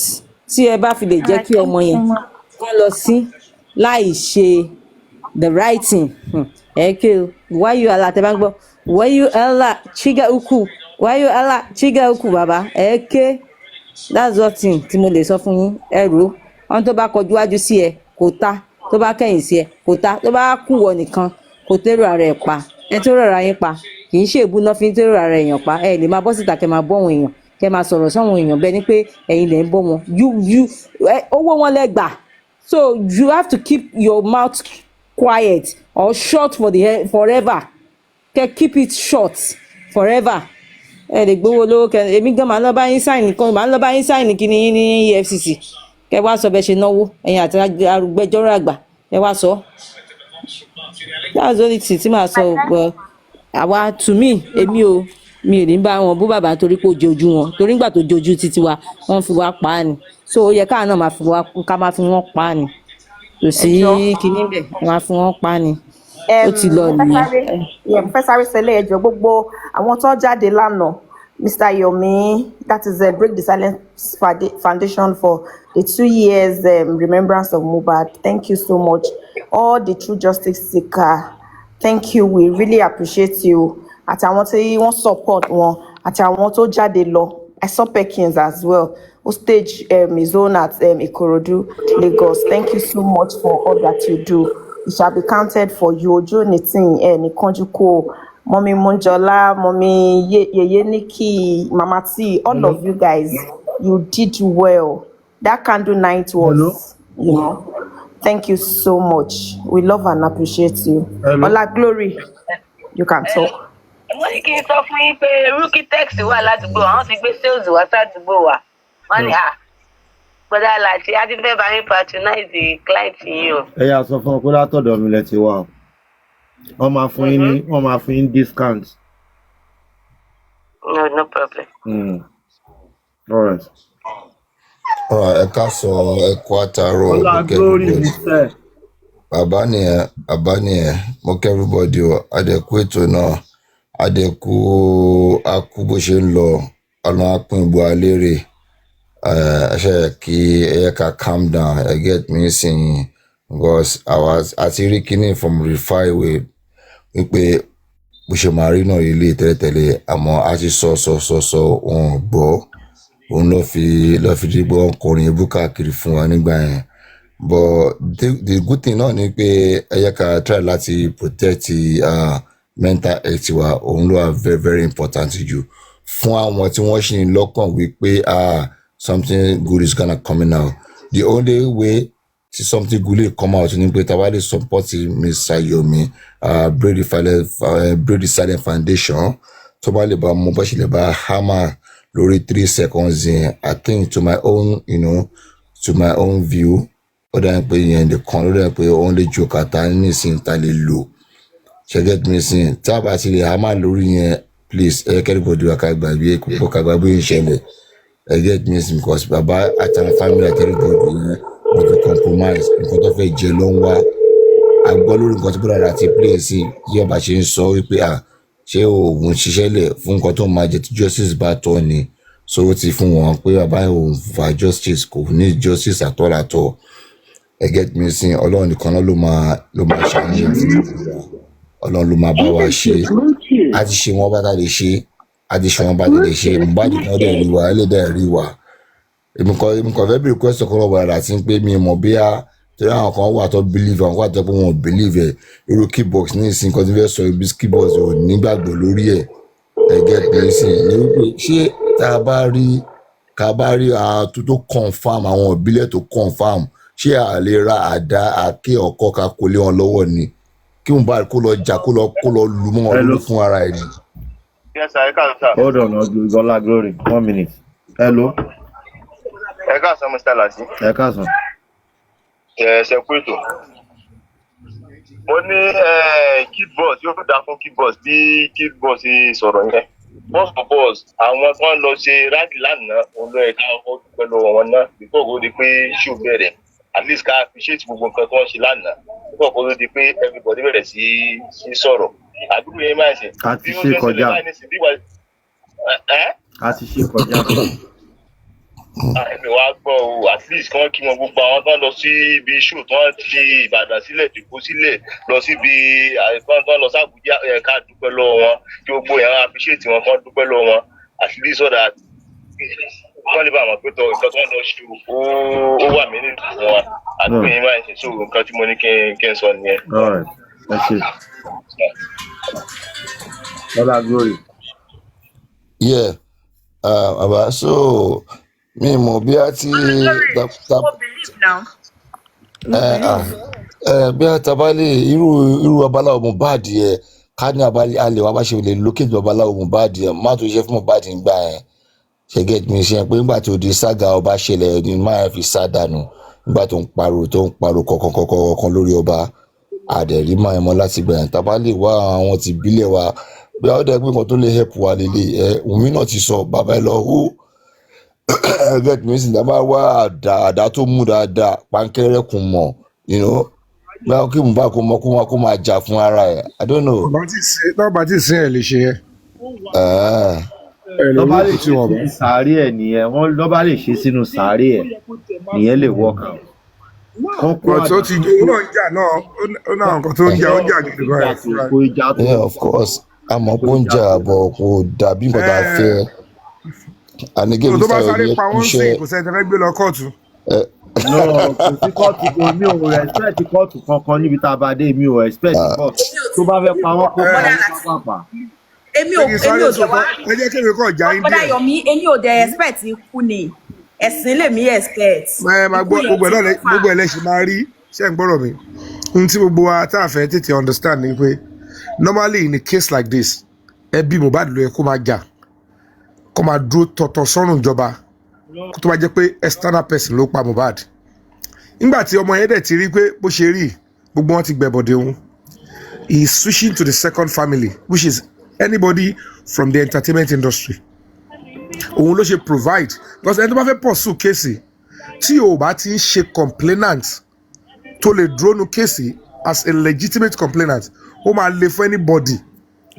tí ẹ bá fi lè jẹ́ kí ọmọ yẹn kó lọ sí láì ṣe the right thing wáyú àlà tẹ́ bá ń gbọ́ wáyú àlà chiga uku bàbá that's what thing tí mo lè sọ fún yín ẹrù ọ́n tó bá kọjú wájú sí ẹ kò ta tó bá kẹ̀yìn sí ẹ kò ta tó bá kù wọ nìkan kò tẹ́rù ara ẹ̀ pa ẹ tó rọra yín pa kì í ṣèbú náà fi ń tẹ́rù ara èèyàn pa ẹ lè máa bọ́ síta kẹ́ máa bọ́ àwọn èèyàn kẹ́ máa sọ̀rọ̀ sáwọn èèyàn bẹ́ẹ̀ ni pé ẹ̀yin lẹ̀ ń bọ́ wọn owó wọn lẹ gbà so you have to keep your mouth quiet or shut forever kẹ́ keep it short forever ẹ lè gbowó lówó kẹ èmi gan máa ń lọ bá yín sáìn nìkan máa ń lọ bá yín sáìn kíní yín ní EFCC kẹ wá sọ bẹ ṣe náwó ẹ̀yin àti arúgbẹjọ́rò àgbà kẹ wá sọ that's only thing tí màá sọ àwa to me èmi ò mi ò ní bá wọn bú bàbá torí pé ó jojú wọn torí nígbà tó jojú títí wa wọ́n fi wá pa á ni so ó yẹ káà náà ká máa fi wọ́n pa á ni kò sí kíní bẹ̀ máa fi wọ́n pa á ni ó ti lọ nìyẹn. fẹ́ sáré sẹ́lẹ̀ ẹjọ́ gbogbo àwọn tó jáde lánàá Mr. Yomi, that is Break the Silence Foundation for the 2 years remembrance of Mohbad. Thank you so much. All the true justice seeker, thank you. We really appreciate you. Àti àwọn tí wọ́n support wọn, àti àwọn tó jáde lọ. I saw Perkins as well, who staged his own at Ikorodu, Lagos. Thank you so much for all that you do. It shall be counted for you. Ojo Nitin, Nikonjuko, Mommy Monjola, Mommy Yeye Nikki, Mama T, all of you guys, you did well. That candle night was, you know, thank you so much. We love and appreciate you. Ola Glory, you can talk. Mo ní kí n sọ fún yín pé rookie text wà ládùúgbò àwọn ti gbé sales wá sádùúgbò wa wọ́n ní gbọ́dọ̀ láti á ti fẹ́ bá yín patronize client yín o. ẹ yà sọ fún ọ pé látọ̀dọ̀ mi lẹ ti wá o wọ́n máa fún yín discount. No problem. All right. Ẹ ká sọ ẹ kú àtàárọ̀ everybody. Bàbá nìyẹn mo kí everybody o adẹ̀kú ètò náà adẹ̀kú akú bó ṣe ń lọ ọ̀nà apín ìbò alérè ṣe kí ẹ ká calm down ẹ get me sing because àti rí kíní from Rifai wípé bó ṣe máa rí náà ilé tẹ́lẹ̀tẹ́lẹ̀ àmọ́ a ti sọ wọn gbọ́ òun lọ fi dígbọ́ ọkùnrin ebú káàkiri fún wa nígbà yẹn but the good thing náà ni pé ẹ yẹ ká try láti protect mental health wa òun ló wà very very important jù fún àwọn tí wọ́n ṣì ń lọ́kàn wípé something good is gonna come out the only way tí something good lè come out ni pé tàwa lè support Mr. Yomi Break the Silence Foundation tó bá lè bá mú bá ṣe lè bá hammer lórí 3 seconds yẹn I think to my own view ó dáa pé yẹn nìkan ló dáa pé òun lè ju kàtà nísìnyí ta lè lò ṣẹ́gẹ́t mi sìn tí a bá ti lè hammer lórí yẹn please everybody wà ká gbàgbé púpọ̀ ká gbàgbé ìṣẹ̀lẹ̀ get me sìn because bàbá àtàwọn family àti everybody yẹn wọ́n ti compromise nǹkan tó fẹ́ jẹ ló ń wá agbọ́ lórí nǹkan tó bọ́dọ̀ àti play sí bí ọba ṣe ń sọ wípé ṣé òun ṣiṣẹ́ lẹ̀ fún nǹkan tó máa jẹ tí justice bá tọ́ ni so ó ti fún wọn pé bàbá òun fa justice kò ní justice àtọ́làtọ́ get me sìn ọlọ́run nìkan náà ló máa ṣàníyàn tí ọlọ́run ló máa bá wa ṣe a ti ṣe wọn bá ta lè ṣe a ti ṣe wọn bá ta lè ṣe Mohbad kan dẹ̀ rí wa ẹlẹ́dẹ̀ rí wa èmi kan fẹ́ bèrè question kan lọ́wọ́ rẹ̀ àti pé mi mọ̀ bí a torí àwọn kan wà tó believe àwọn kan wà tó pé wọn ò believe ẹ̀ irú keybox ní ìsìn kan tí fẹ́ sọ ibi keybox ò nígbàgbọ́ lórí ẹ̀ get me sìn ní wípé ṣé tá a bá rí tó confam àwọn ìbílẹ̀ tó confam ṣé a lè ra àdá àké ọkọ ká kó lé wọn lọ́wọ́ ni kí n bá kó lọ jà kó lọ lu mọ́ ọdún fún ara ẹ̀ ni. Yes, sir. Hold on, Ola Glory, 1 minute. Hello. Ẹ káàsán, Mr. Lati. Ẹ káàsán. Ṣe kú ètò. Mo ní keyboard yóò dá fún keyboard bí keyboard ṣe sọ̀rọ̀ yẹn. Most of us, àwọn tó ń lọ ṣe rádì lánàá, òun lọ ẹ̀ka pẹ̀lú wọn náà, before kó di pé ṣó bẹ̀rẹ̀. At least ká appreciate gbogbo nǹkan tó ń ṣe lánàá. Before kó di pé everybody bẹ̀rẹ̀ sí sọ̀rọ̀. Àdúgbò yẹn máa ń ṣe. A ti ṣe kọjá. A ti ṣe kọjá. Ẹ̀mí wa gbọ́ o, at least kí wọ́n kí wọn gbogbo àwọn tó ń lọ sí ibi show tó ń fi Ìbàdàn sílẹ̀ Èkó sílẹ̀ lọ síbi tó ń lọ sí Àbújá ká dúpẹ́ lọ́wọ́ wọn kí gbogbo yẹn appreciate wọn kán dúpẹ́ lọ́wọ́ wọn at least so that wọ́n lè bá àwọn pé tọ nǹkan tó ń lọ ṣe ó wà mí nínú fún wa àdúgbò yín máa ń ṣe so nǹkan tí mo ní kí n sọ nìyẹn. ẹ ṣe lọ́la glory. Yeah, bàbá so mi mọ̀ bí a ti bí a tabalẹ̀ irú babaláwo Mohbad yẹ ká ní alẹ́ wa bá ṣe lè lókè babaláwo Mohbad yẹ má tó ṣe fún Mohbad ń gbà yẹn ṣe get me ṣe pé nígbà tó di sága ọba ṣẹlẹ̀ ní máa fi sá dànù nígbà tó ń pariwo kọ̀ọ̀kan lórí ọba àdẹ̀rí máa mọ́ láti gbà yẹn tabalẹ̀ wá àwọn ti bílẹ̀ wa bí a ó dẹ́ pé nǹkan tó lè help wa lélẹ̀ Wùmí náà ti sọ bàbá ẹ lọ hó get me sì dábàá wá àdá tó mú dáadáa pankẹ́rẹ́ kùn mọ̀ báwo kí Mohbad kó máa jà fún ara ẹ̀ I don't know. lọ́ba tí sin ẹ̀ lè ṣe yẹn. lọ́ba lè ṣe sínú sàárè ẹ̀ nìyẹn lọ́ba lè ṣe sínú sàárè ẹ̀ nìyẹn lè work out. ọ̀tún ti òun náà ń jà náà ó náà nǹkan tó ń jà gidi gan-an. Yeah, of course àmọ́ kó ń jà àbọ̀ kò dàbí nǹkan tá a fẹ́. tó bá sáré pa wọ́n sí kò sẹ́ni tẹ́lẹ̀ gbé lọ kóòtù. no kò sí kóòtù kò mi ò respect kóòtù kankan níbi tá a bá dé mi ò respect kóòtù tó bá fẹ́ pa wọ́n kó pa wọ́n pápá. èmi ò dẹ̀ wá ẹ jẹ́ kí èmi kọ́ jà bọ́dà Yomi èmi ò dẹ̀ expect ikú ni ẹ̀sìn lèmi expect. gbogbo ẹ̀ lẹ́sìn máa rí ṣé ń gbọ́rọ̀ mi ohun tí gbogbo wa tá a fẹ́ tètè understand ni pé normally in a case like this ẹbí Mohbad ló yẹ kó máa jà kó máa dúró tọ̀tọ̀ sọ́rùn ìjọba kó tó bá jẹ́ pé external person ló pa Mohbad nígbà tí ọmọ yẹn dẹ̀ ti rí pé bó ṣe rí gbogbo wọn ti gbẹ̀bọ̀dé òun he is switching to the second family which is anybody from the entertainment industry òun ló ṣe provide because ẹni tó bá fẹ́ pursue kéèsì tí o bá ti ń ṣe complainant tó lè dúró nu kéèsì as a legitimate complainant ó máa le fún anybody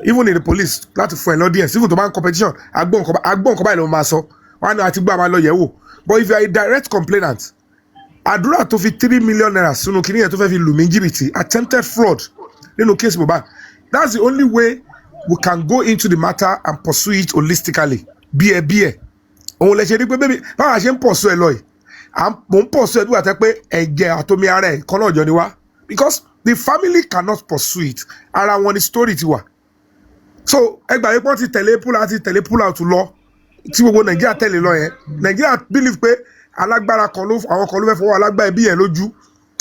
even in the police láti fún ẹ lọ́díẹ̀nsì even tó bá ń competition agbọ́n nǹkan báyìí ló máa sọ wọn á ní àti gbọ́ àmà lọ yẹ̀ wò but if you are a direct complainant àdúrà tó fi 3 million naira sínú kìíní yẹn tó fẹ́ fi lù mí jìbìtì attempted fraud nínú case Mohbad that's the only way we can go into the matter and pursue it holistically bíẹ̀ òun lè ṣe rí pé bébí báwa ṣe ń pursue ẹ lọ yìí mò ń pursue ẹ bí wà tẹ́ pé ẹ̀jẹ̀ àtomi ara ẹ̀ kan náà jọ ni wá because the family cannot pursue it ara wọn ni story ti wà so ẹgbàá yìí pọ́n ti tẹ̀lé pull out lọ tí gbogbo Nàìjíríà tẹ̀lé lọ yẹn Nàìjíríà believe pé alágbára kan àwọn kan ló fẹ́ fọwọ́ alágbára ẹbí yẹn lójú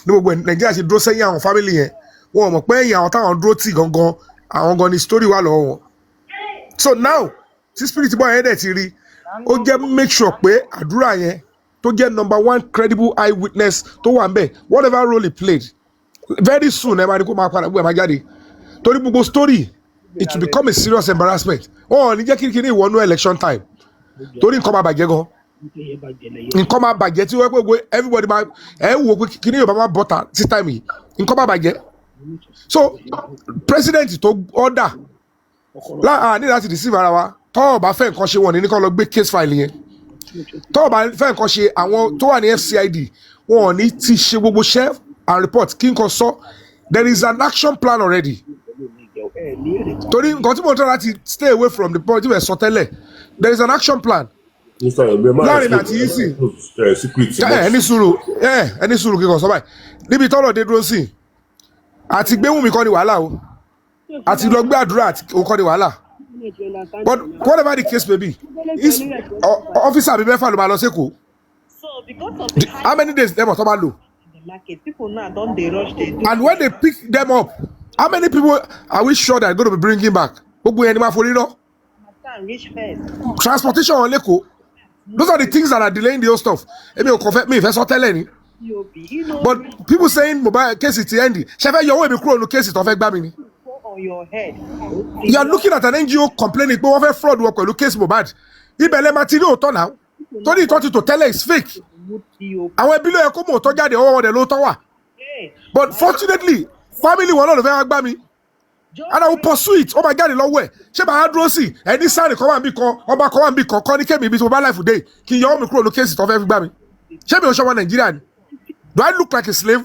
ní gbogbo Nàìjíríà ṣe dúró sẹ́yìn àwọn family yẹn wọn ò mọ̀ pé ẹ̀yìn àwọn táwọn dúró tì gangan àwọn gan ni story wà lọ́wọ́ wọn so now tí spirit boy yẹn dẹ̀ ti rí ó jẹ́ make sure pé àdúrà yẹn tó jẹ́ number 1 credible eye witness tó wà ń bẹ̀ whatever role he played very soon ẹ máa ní kó máa padà gbé ẹ máa jáde torí gbogbo story it will become a serious embarrassment wọn ò ní jẹ́ kíkiri ìwọ́nú election time torí nǹkan máa bàjẹ́ gan nǹkan máa bàjẹ́ tí wọ́n pé gbogbo everybody máa ẹ̀ wò pé kíní Yorùbá máa bọ́ta sí time yìí nǹkan máa bàjẹ́ so president tó order ní láti deceive ara wa tọ́ọ̀ bá fẹ́ nǹkan ṣe wọn ní kó lọ gbé case file yẹn tọ́ọ̀ bá fẹ́ nǹkan ṣe àwọn tó wà ní FCID wọn ò ní ti ṣe gbogbo share and report kí n kò sọ there is an action plan already torí nǹkan tí mo tọ́ láti stay away from the point tí mo sọ tẹ́lẹ̀ there is an action plan láàrin àti yìí sì ẹni sùúrù kíkọ sọ báyìí níbi tọ́lọ̀ dé dúró sí àti gbé Wùmí kọ́ ni wàhálà o àti lọ gbé àdúrà àti kọ́ ni wàhálà but whatever the case may be officer mi mẹ́fà ló máa lọ sí Èkó how many days dem ọ̀tọ́ máa lò and when they pick them up how many people are we sure they're going to be bringing back gbogbo yẹn ni máa forí lọ transportation wọn lẹ́kọ̀ọ́ those are the things that are delaying the whole stuff èmi ò kàn fẹ́ mi ìfẹ́ sọ tẹ́lẹ̀ ni but people saying mobile case ti end ṣe fẹ́ yọ owó èmi kúrò ní case tó fẹ́ gbá mi ni you are looking at an NGO complaining pé wọ́n fẹ́ fraud wọ pẹ̀lú case Mohbad ibẹ̀ lẹ́ máa ti ní òótọ́ náà torí ìtọ́ ti tò tẹ́lẹ̀ is fake àwọn ẹbí ló yẹ kó mú òótọ́ jáde ọwọ́ wọn dẹ̀ ló tọ́ wà but fortunately family wọn náà ló fẹ́ wá gbá mi and I will pursue it ó máa jáde lọ́wọ́ ẹ̀ ṣé màá dúró sí ẹni sáàrì kan wà níbì kan ọba kan wà níbì kan kọ́ ní kémi ibi tí mo bá láìfù dé kí n yọ ọ́ mi kúrò ní kéèsì tó fẹ́ fi gbá mi ṣé mi ò ṣọwọ́ Nàìjíríà ni do I look like a slave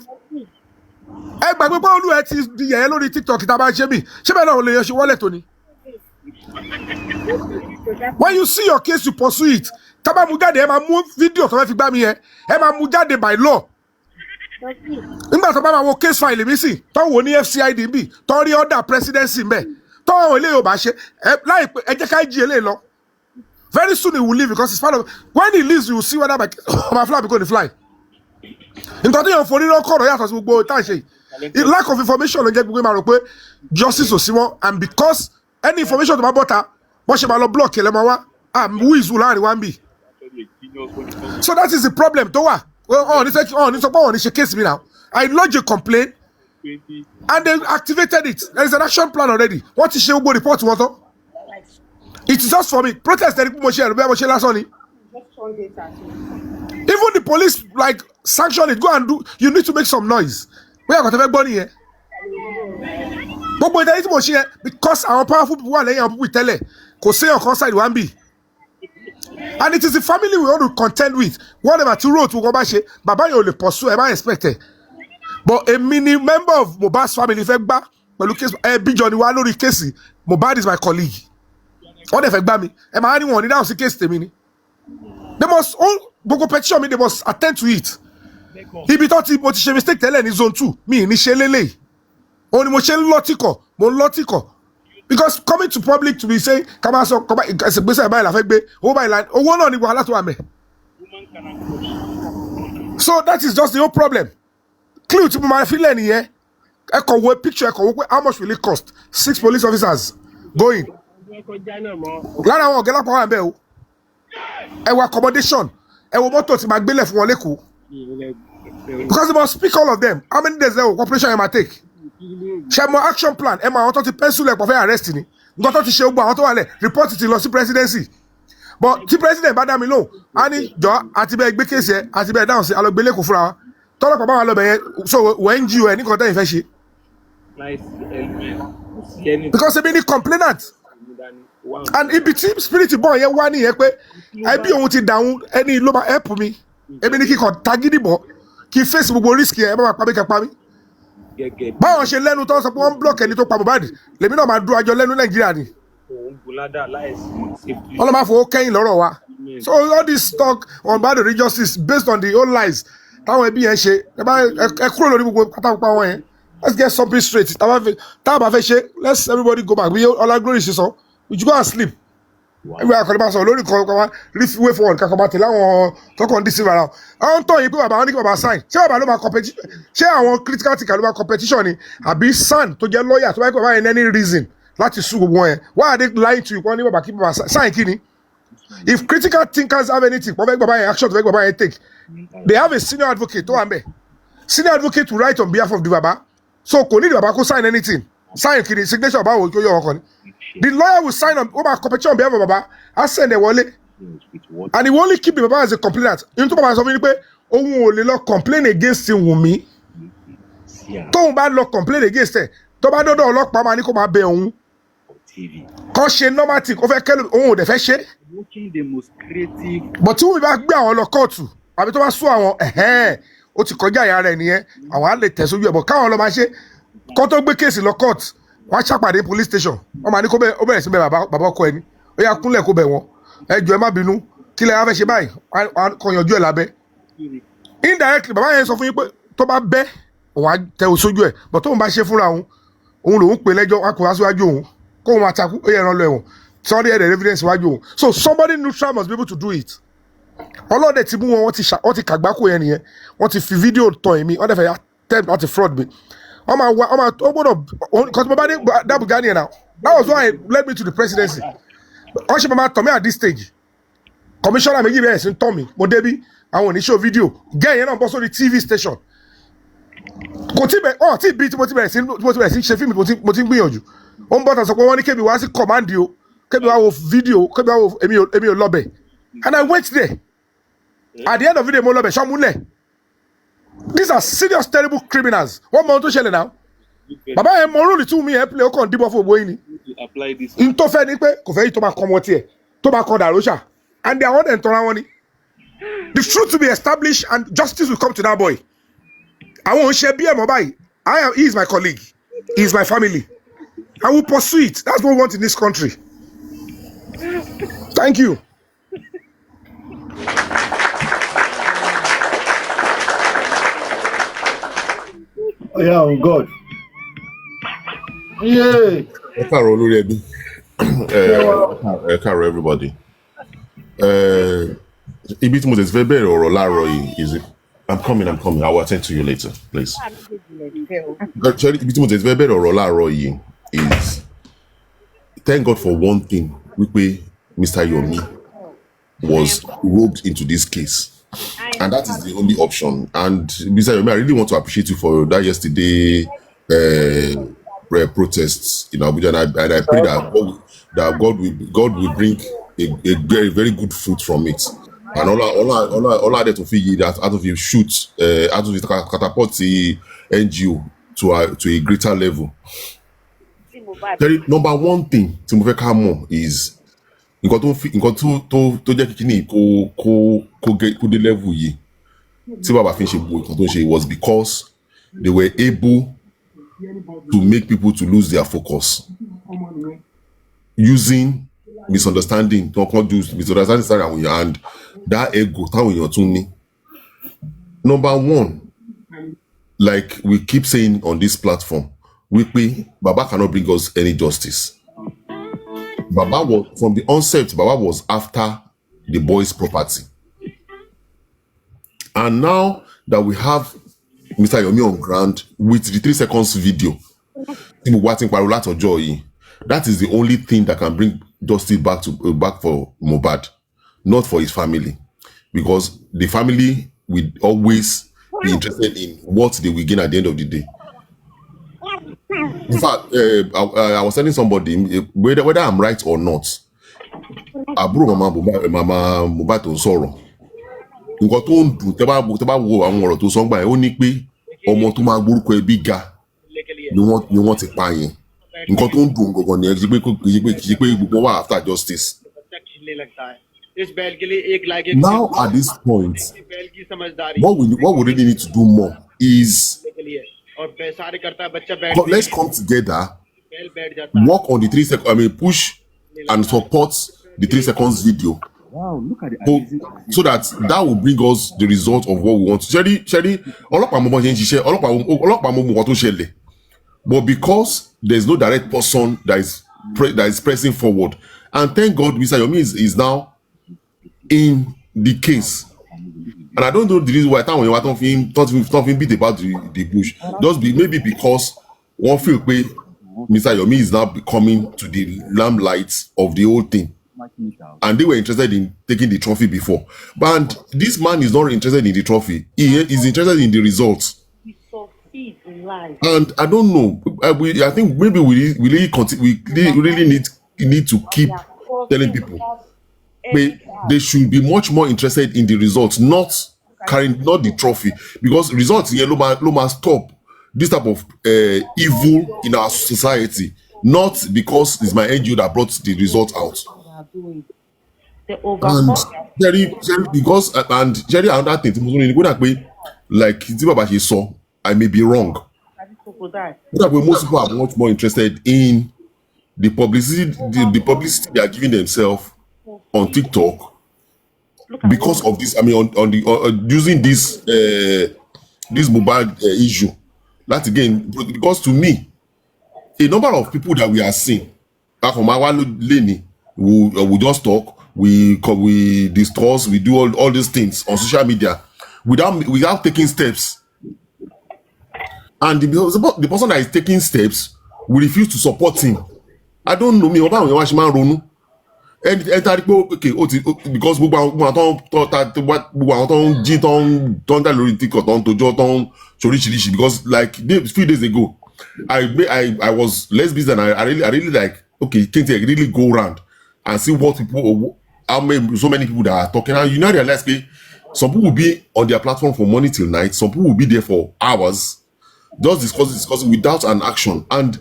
ẹ gbàgbé pé olú ẹ ti di yẹ̀yẹ́ lórí TikTok tá a bá ń ṣe mí ṣé bẹ́ẹ̀ náà ò lè yan ṣe wọ́lẹ̀ tó ni When you see your case, you pursue it. Taba mujade, ema move video to fi gba mi yẹn. Ema mujade by law. Nígbà tó bá máa wo case file mi sí, tó wo ní FCID bí, tó rí order presidency mbẹ, tó àwọn ilé yóò bá ṣe, láìpẹ́ ẹ jẹ́ ká jí eléyìí lọ. Very soon he will leave because it's part of. When he leaves, you will see whether my fly because they fly. Nǹkan tó yàn forí lọ́kọ̀ọ̀rọ̀ yàtọ̀ sí gbogbo tá à ń ṣe yìí. Lack of information ló jẹ́ gbogbo máa rò pé justice ò sí wọn, and because any information tó bá bọ́ta wọ́n ṣe máa lọ block ẹ̀ lẹ́mọ̀ wá who is who láàrin wá ń bì. So that is the problem tó wà. Ní sọ pé wọ́n ní ṣe case mi now. I lodge a complaint and they activated it. There is an action plan already. Wọ́n ti ṣe gbogbo report wọn tán. It is just for me. Protest ẹni pé mo ṣe ẹ̀rù bí mo ṣe lásán ni. Even the police like sanction it, go and do. You need to make some noise. Bóyá kò tẹ́ fẹ́ gbọ́ nìyẹn. Gbogbo ìdájí tí mo ṣe yẹn because our powerful people wà lẹ́yìn àwọn people tẹ́lẹ̀ kò sí ọ̀kan side one be. And it is the family we want to contend with. Whatever to road to go back, Baba you only pursue, am I expected? But a mini member of Mohbad's family, fẹ́ gbà pẹ̀lú case, big Johnny wa lórí case, Mohbad is my colleague. What if fẹ́ gbà mi? Am I anyone in that case tèmi ni? They must all go petition me. They must attend to it. Ibi tó ti mo ti ṣe mistake tẹ́lẹ̀ ní zone 2. Mi ní ṣe lélẹ̀. Ó ní mo ṣe lọ́tìkọ̀, mo lọ́tìkọ̀. Because coming to public to be saying, come on, so come on, it's a business by la fake owó náà ni wàhálà tó wà mẹ́. So that is just the whole problem. Clue to my feeling here. Ẹ kàn wo picture, ẹ kàn wo pé how much will it cost? 6 police officers going. Lára àwọn ọ̀gá lápá wà bẹ́ẹ̀ o. Ẹ wo accommodation. Ẹ wo mọ́tò tí máa gbélé fún wọn lẹ́kọ̀ọ́. Because they must speak all of them. How many days there operation am I take? Ṣé mo action plan ẹ máa àwọn tó ti pencil ẹ̀ pọ̀ fẹ́ arrest ni. Nǹkan tó ti ṣe gbogbo àwọn tó wà lẹ̀ report ti lọ sí presidency. But tí president bá dá mi lóhùn, a ní jọ àti bẹ́ẹ̀ gbé kéèsì ẹ̀ àti bẹ́ẹ̀ dáhùn sí alọ́gbélé kò fúnra wa. Tọ́lọ́pàá bá wà lọ́bẹ̀ yẹn so wọ́n NGO ẹ̀ ní nǹkan tẹ́yìn fẹ́ ṣe. Because ebi ni complainant. And ibi tí spirit bọ̀ yẹn wá nìyẹn pé ẹbí òun ti dàrún ẹni ló máa help mi. Ebi ni kíkọ̀ tagídì bọ̀ kí face gbogbo risk yẹn ẹ bá máa pa mí kẹ́ pa mí. Báwọn ṣe lẹ́nu tó sọ pé wọ́n ń block ẹni tó pa Mohbad lèmi náà máa dúró àjọ lẹ́nu Nàìjíríà ni. Wọ́n lọ máa fowó kẹ́yìn lọ́rọ̀ wa. So all this talk on bad justice based on the old lies táwọn ẹbí yẹn ṣe ẹ kúrò lórí gbogbo pátápátá wọn yẹn. Let's get something straight. Táwọn bá fẹ́ ṣe let's everybody go back. Bí Ọlá Glory ṣe sọ, we should go and sleep. Ẹgbẹ́ akọ̀lẹ́ máa sọ lórí kan wá way forward kankan máa tẹ̀lé àwọn tọkàn dí síra wọn. Àwọn tó yìí pé bàbá wọn ní kí bàbá sign. Ṣé bàbá ló máa competition? Ṣé àwọn critical thinker ló máa competition ni? Àbí SAN tó jẹ́ lawyer tó bá yẹ kó bàbá yẹn any reason láti sue gbogbo wọn yẹn? Why are they lying to you? Wọ́n ní bàbá kí bàbá sign kí ni? If critical thinkers have anything, wọ́n fẹ́ bàbá yẹn action tó fẹ́ bàbá yẹn take. They have a senior advocate tó wà ń bẹ̀. Senior advocate to write on behalf of the baba. So kò ní di bàbá kó sign anything. Sign kí ni signature báwo kí ó yọ wọn kàn ní. The lawyer will sign on over competition on behalf of Baba. I send the wallet. And he will only keep the Baba as a complainant. You know Baba sọ fún mi pé òun ò lè lọ complain against Wunmi. Tóun bá lọ complain against ẹ̀, tó bá dọ́dọ̀ ọlọ́pàá máa ní kó máa bẹ òun. Kọ́ ṣe normal thing, ó fẹ́ kẹ́lò òun ò dẹ̀ fẹ́ ṣe. But tí Wunmi bá gbé àwọn lọ kóòtù, àbí tó bá sún àwọn ó ti kọjá ìyá rẹ̀ nìyẹn, àwọn á lè tẹ̀sójú ẹ̀ bọ̀ káwọn lọ máa ṣe kó tó gbé kéèsì lọ kóòtù. Wọ́n ṣàpàdé police station wọ́n máa ní kó bẹ́ẹ̀ ó bẹ̀rẹ̀ sí bẹ́ẹ̀ bàbá ọkọ ẹni ó yà kúnlẹ̀ kó bẹ̀ wọ́n ẹ jọ̀ọ́ ẹ má bínú kí lẹ wá fẹ́ ṣe báyìí kàn yanjú ẹ̀ lábẹ́ indirectly bàbá yẹn sọ fún yín pé tó bá bẹ́ òun á tẹ sójú ẹ̀ but tóun bá ṣe fúnra òun lòun pè lẹ́jọ́ wá kó wá síwájú òun kóun máa takú ó yẹ ẹran lọ ẹ̀wọ̀n sorry ẹ̀rẹ̀ evidence síwájú òun so somebody neutral must be able to do it ọlọ́dẹ ti mú wọn wọ́n ti kàgbákò yẹn nìyẹn wọ́n ti fi fídíò tàn èmi wọ́n dẹ̀ fẹ́ attempt láti fraud mi. Because my body that began here now. That was why it led me to the presidency. Oshie Mama Tommy at this stage. Commissioner Meji Beyes in Tommy, Modebi, I want to show video. Get here on also the TV station. Tí beat mo ti bẹ̀rẹ̀ sí ṣe fíìmù mo ti ń gbìyànjú. Ó ń bọ̀ tàn sọ pé wọ́n ní kébì wá sí command o, kébì wá wo video, kébì wá wo èmi ò lọ́bẹ̀. And I went there. At the end of the day, mo lọ́bẹ̀ ṣọ́múlẹ̀. These are serious, terrible criminals. What more to ṣẹlẹ̀ now? Bàbá yẹn mọ rúùlù tí Wunmi yẹn play ó kàn dìbò fún ògbó yìí ni. N tó fẹ́ ni pé kò fẹ́ yìí tó máa kọ́ ọmọ tiẹ̀ tó máa kọ́ dàróṣà. And they are all them tọ́ra wọn ni. The truth to be established and justice will come to that boy. Àwọn òun ṣe bí ẹ̀mọ́ báyìí. He is my colleague. He is my family. I will pursue it. That's what we want in this country. Thank you. Yeah, oh God. Yeah. Ẹ káàárọ̀ olórí ẹbí. Ẹ káàárọ̀ everybody. Ibi tí mo tẹ̀sí fẹ́ bẹ̀rẹ̀ ọ̀rọ̀ láàárọ̀ yìí is it? I'm coming. I will attend to you later, please. Ibi tí mo tẹ̀sí fẹ́ bẹ̀rẹ̀ ọ̀rọ̀ láàárọ̀ yìí is thank God for one thing wípé Mr. Yomi was roped into this case. And that is the only option. And Mr. Yomi, I really want to appreciate you for that yesterday protests in Abuja, and I pray that God will bring a very, very good fruit from it. And all I to feel that out of you shoot out of it catapult the NGO to a greater level. Number one thing tí mo fẹ́ ká mọ̀ is nǹkan tó jẹ́ kíkíní kó dé level yìí tí bàbá fi ń ṣe gbogbo nǹkan tó ń ṣe was because they were able to make people to lose their focus using misunderstanding misunderstanding and that ego táwọn èèyàn tún ní. Number one, like we keep saying on this platform, Baba cannot bring us any justice. Baba was, from the onset, Baba was after the boys' property. And now that we have Mr. Yomi on ground with the 3 seconds video, that is the only thing that can bring justice back for Mohbad, not for his family. Because the family will always be interested in what they will gain at the end of the day. In fact, I was telling somebody, whether I'm right or not, àbúrò mama Mohbad tó ń sọ̀rọ̀. Nǹkan tó ń dùn tẹ́ bá wo àwọn ọ̀rọ̀ tó sọ gbà yẹn ó ní pé ọmọ tó máa gbórúkọ ẹbí ga ni wọ́n ti pa yẹn. Nǹkan tó ń dùn gangan ni kì í pé gbogbo wà after justice. Now at this point, what we really need to do more is let's come together, work on the 3 seconds, push and support the 3 seconds video. Wow, look at So that will bring us the result of what we want. Sherry, but because there's no direct person that is pressing forward, and thank God Mr. Yomi is now in the case. And I don't know the reason why talking beat about the bush. Maybe because one feel Mr. Yomi is now coming to the limelight of the whole thing. And they were interested in taking the trophy before. But this man is not interested in the trophy. He is interested in the results. And I don't know. I think maybe we really need to keep telling people they should be much more interested in the results, not the trophy, because results here must stop this type of evil in our society, not because it's my NGO that brought the result out. And Jerry, because Jerry, another thing, like Baba saw, I may be wrong. Most people are much more interested in the publicity, the publicity they are giving themselves on TikTok because of this. I mean, on the using this Mohbad issue. That again, because to me, a number of people that we are seeing, we just talk, we discuss, we do all these things on social media without taking steps. And the person that is taking steps will refuse to support him. I don't know me about Ronu. And okay, because because like a few days ago, I was less busy and I really like, okay, can't I really go around and see what people, so many people that are talking. And you now realize some people will be on their platform from morning till night, some people will be there for hours, just discussing without an action. And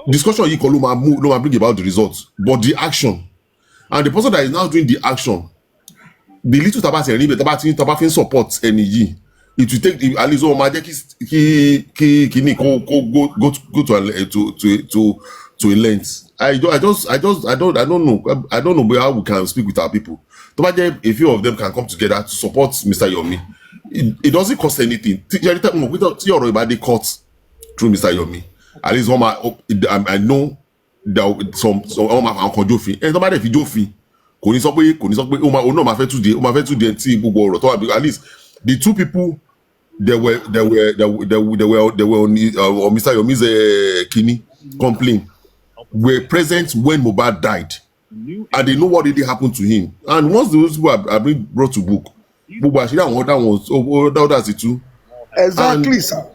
discussion you call bring about the results, but the action. And the person that is now doing the action, the little tabati support energy, it will take at least go to a length. I don't know. I don't know how we can speak with our people. A few of them can come together to support Mr. Yomi. It doesn't cost anything. See already cut through Mr. Yomi. At least I know that some Uncle Jofi. And nobody if Jofi. Kò ní sọ pé ó náà máa fẹ́ tún di tí gbogbo ọ̀rọ̀ tó wà, at least the two people they were on Mr. Yomi's kini complaint were present when Mohbad died, and they know what really happened to him. And once those people are being brought to book, gbogbo àṣírí àwọn others too. Exactly, sir.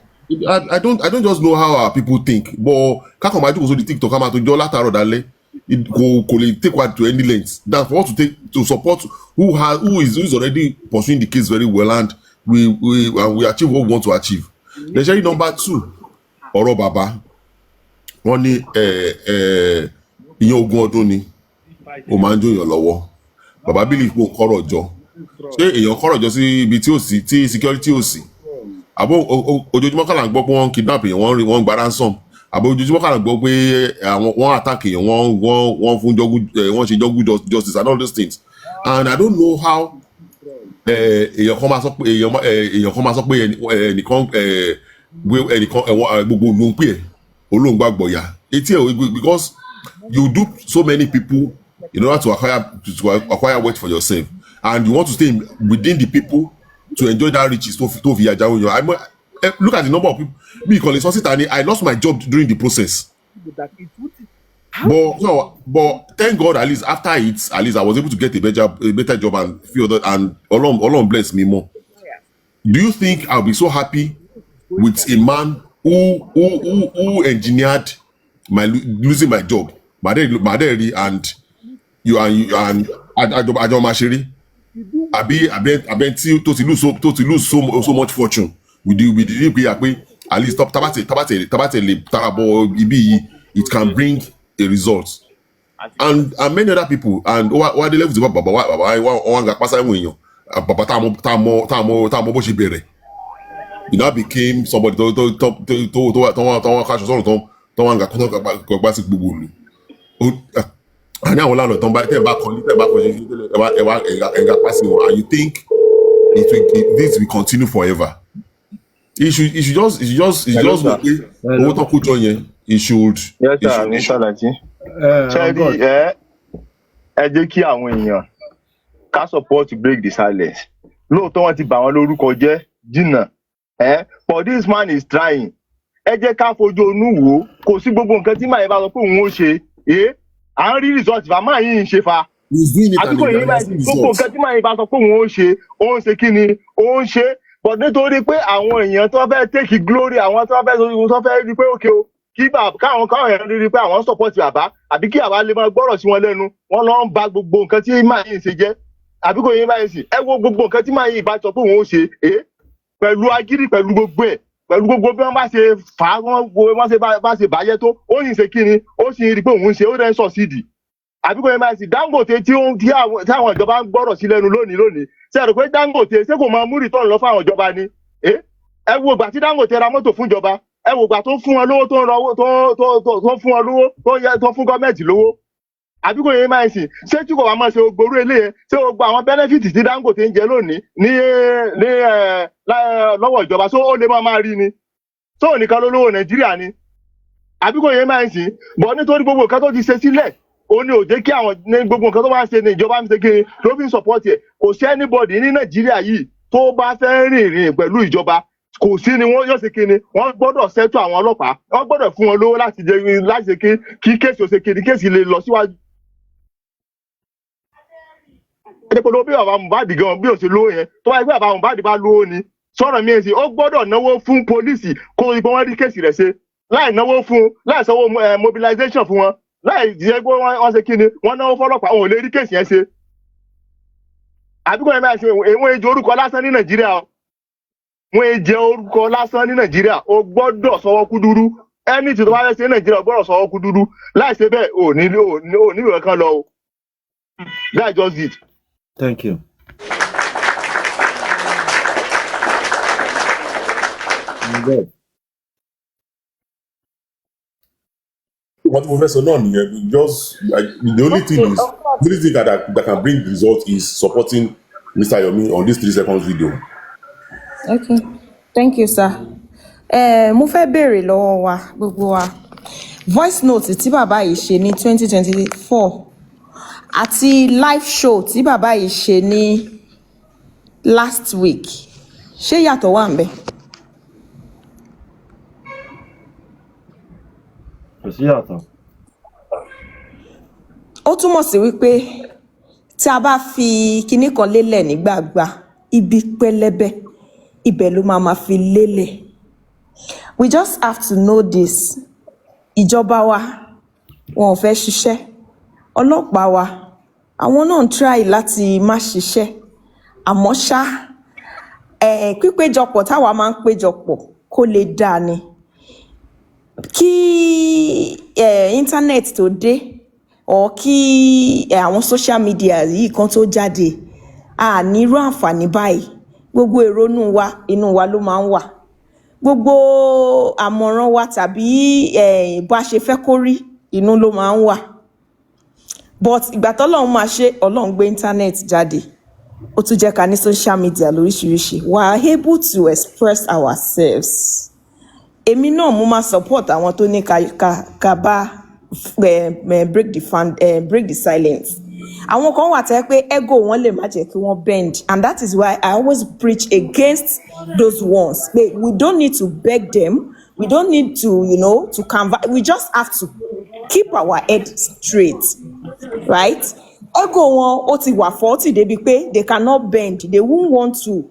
I don't just know how our people think, but kákan máa jókòó sórí TikTok ká máa tó jọ látàárọ̀ dalẹ́. Kò lè take one to any length. That's for us to support who is already pursuing the case very well, and we achieve what we want to achieve. The sharing number 2, ọ̀rọ̀ bàbá. Wọ́n ní ìyẹn ogún ọdún ni ó máa ń jó èèyàn lọ́wọ́. Bàbá believe pé ó kọ́rọ̀ jọ. Ṣé èèyàn kọ́rọ̀ jọ sí ibi tí ò sí, tí security ò sí? Àbó ojoojúmọ́ kàlà ń gbọ́ pé wọ́n kidnap èèyàn, wọ́n gba ransom. Àbò ojoojúmọ́ kàlà gbọ́ pé wọ́n attack èèyàn, wọ́n fún wọ́n ṣe jungle justice and all those things. And I don't know how èèyàn kan máa sọ pé ẹnìkan gbogbo ló ń pè ẹ́ olóńgbàgbọ̀ ya etí ẹ̀, because you do so many people in order to acquire wealth for yourself, and you want to stay within the people to enjoy that riches tó fi àjáwó yan. Look at the number of people. Me calling Sositani, I lost my job during the process. But thank God, at least after it, at least I was able to get a better job and few other, and Allah bless me more. Do you think I'll be so happy with a man who engineered my losing my job, Maderi and you and Adom Mashiri? Abi to lose so much fortune. With the at least it can bring a result. And many other people, and what the levels Baba he now became somebody and you think this will continue forever? He should just he should. Yes, sir. Ẹ jẹ́ kí àwọn èèyàn ká support break the silence. Lóòótọ́ wọ́n ti bà wọ́n lórúkọ jẹ́ jìnnà. But this man is trying. Ẹ jẹ́ ká fojú onú wò, kò sí gbogbo nǹkan tí màá yẹn bá sọ pé òun ó ṣe. À ń rí result fa máa yín ṣe fa. Àbíkò yìí bá gbogbo nǹkan tí màá yẹn bá sọ pé òun ó ṣe kí ni, ó ń ṣe. But nítorí pé àwọn èèyàn tó fẹ́ take glory, àwọn tó fẹ́ rí pé òkè o, kí káwọn èèyàn rí pé àwọn support bàbá, àbí kí àwa lè máa gbọ́rọ̀ sí wọn lẹ́nu, wọ́n lọ ń ba gbogbo nǹkan tí màá yìí ṣe jẹ́. Àbíkò yìí báyìí sì, ẹ wo gbogbo nǹkan tí màá yìí bá sọ pé òun ó ṣe, pẹ̀lú agídí, pẹ̀lú gbogbo ẹ̀, pẹ̀lú gbogbo bí wọ́n bá ṣe fà á, wọ́n bá ṣe bàjẹ́ tó, ó sì ń ṣe kí ni, ó sì ń rí pé òun ń ṣe, ó dẹ̀ ń succeed. Àbíkò yìí báyìí sì, Dangote tí àwọn ìjọba ń gbọ́rọ̀ sí lẹ́nu lónìí, ṣe rò pé Dangote ṣé kò máa mú return lọ fáwọn ìjọba ni? Ẹ wo ìgbà tí Dangote ra mọ́tò fún ìjọba, ẹ wo ìgbà tó fún wọn lówó, tó fún wọn lówó, tó fún gọ́ọ̀mẹ̀ntì lówó. Àbíkò yẹn máa ń sìn, ṣé tí kò wá máa ṣe gbòòrò eléyẹn, ṣé o gba àwọn benefit tí Dangote ń jẹ lónìí ní lọ́wọ́ ìjọba, ṣó ó lè máa rí ni? Ṣó òníkan lólówó Nàìjíríà ni? Àbíkò yẹn máa ń sìn, bọ̀ nítorí gbogbo nǹkan tó ti ṣe sílẹ̀, ó ní ó jẹ́ kí àwọn gbogbo nǹkan tó bá ń ṣe ní ìjọba ń ṣe kí ló fi ń support ẹ̀. Kò sí anybody ní Nàìjíríà yìí tó bá fẹ́ rìnrìn pẹ̀lú ìjọba, kò sí ni wọ́n yóò ṣe kí ni, wọ́n gbọ́dọ̀ ṣètò àwọn ọlọ́pàá, wọ́n gbọ́dọ̀ fún wọn lówó láti ṣe kí kéèsì ó ṣe kí ni, kéèsì lè lọ síwájú. Ẹ̀dẹ́gbọ́dọ̀ bí bàbá Mohbad gan bí ó ṣe lówó yẹn, tó bá yẹ pé bàbá Mohbad bá lówó ni, sọ̀rọ̀ mi ẹ̀sìn, ó gbọ́dọ̀ náwó fún pólísì kó ipò wọn rí kéèsì rẹ̀ ṣe, láì náwó fún, láì sanwó mobilization fún wọn, láì jẹ́ pé wọ́n ṣe kí ni, wọ́n náwó fọ́lọ́pàá, wọn ò lè rí kéèsì yẹn ṣe. Àbíkò yẹn máa ṣe èwọ̀n èjì orúkọ lásán ní Nàìjíríà o. Wọ́n èjì orúkọ lásán ní Nàìjíríà, o gbọ́dọ̀ sọwọ́ kúdúrú. Ẹni tí tó bá fẹ́ ṣe Nàìjíríà gbọ́dọ̀ sọwọ́ kúdúrú. Láì ṣe bẹ́ẹ̀ ò ní ìwé kan lọ o. That's just it. Thank you. what professor none just the only thing is the only thing that can bring result is supporting Mr. Yomi on this 3 seconds video. Okay, thank you, sir. Mo fẹ́ béèrè lọ́wọ́ wa gbogbo wa voice note tí bàbá yìí ṣe ní 2024 àti live show tí bàbá yìí ṣe ní last week ṣé yàtọ̀ wà ńbẹ̀? Kò sí yàtọ̀. Ó túmọ̀ sí wípé tí a bá fi kinní kan lélẹ̀ nígbàgbà ibi pẹlẹbẹ ibẹ̀ ló máa fi lélẹ̀. We just have to know this. Ìjọba wa wọn ò fẹ́ ṣiṣẹ́. Ọlọ́pàá wa àwọn náà ń try láti má ṣiṣẹ́. Àmọ́ ṣá pípéjọpọ̀ táwa máa ń péjọpọ̀ kó lè dáa ni. Kí internet tó dé or kí àwọn social media yìí kan tó jáde a ní irú àǹfààní báyìí. Gbogbo ìrònú wa inú wa ló máa ń wà. Gbogbo àmọ̀ràn wa tàbí bá ṣe fẹ́ kó rí inú ló máa ń wà. But ìgbà tọ́lọ́run máa ṣe Ọlọ́run gbé internet jáde. Ó tún jẹ́ ká ní social media lóríṣiríṣi. We are able to express ourselves. Èmi náà mo máa support àwọn tó ní ká bá break the silence. Àwọn kan wà tẹ́ pé ego wọn lè má jẹ́ kí wọ́n bend, and that is why I always preach against those ones. We don't need to beg them. We don't need to, to convert. We just have to keep our head straight, right? Ego wọn ó ti wà faulty débi pé they cannot bend. They won't want to.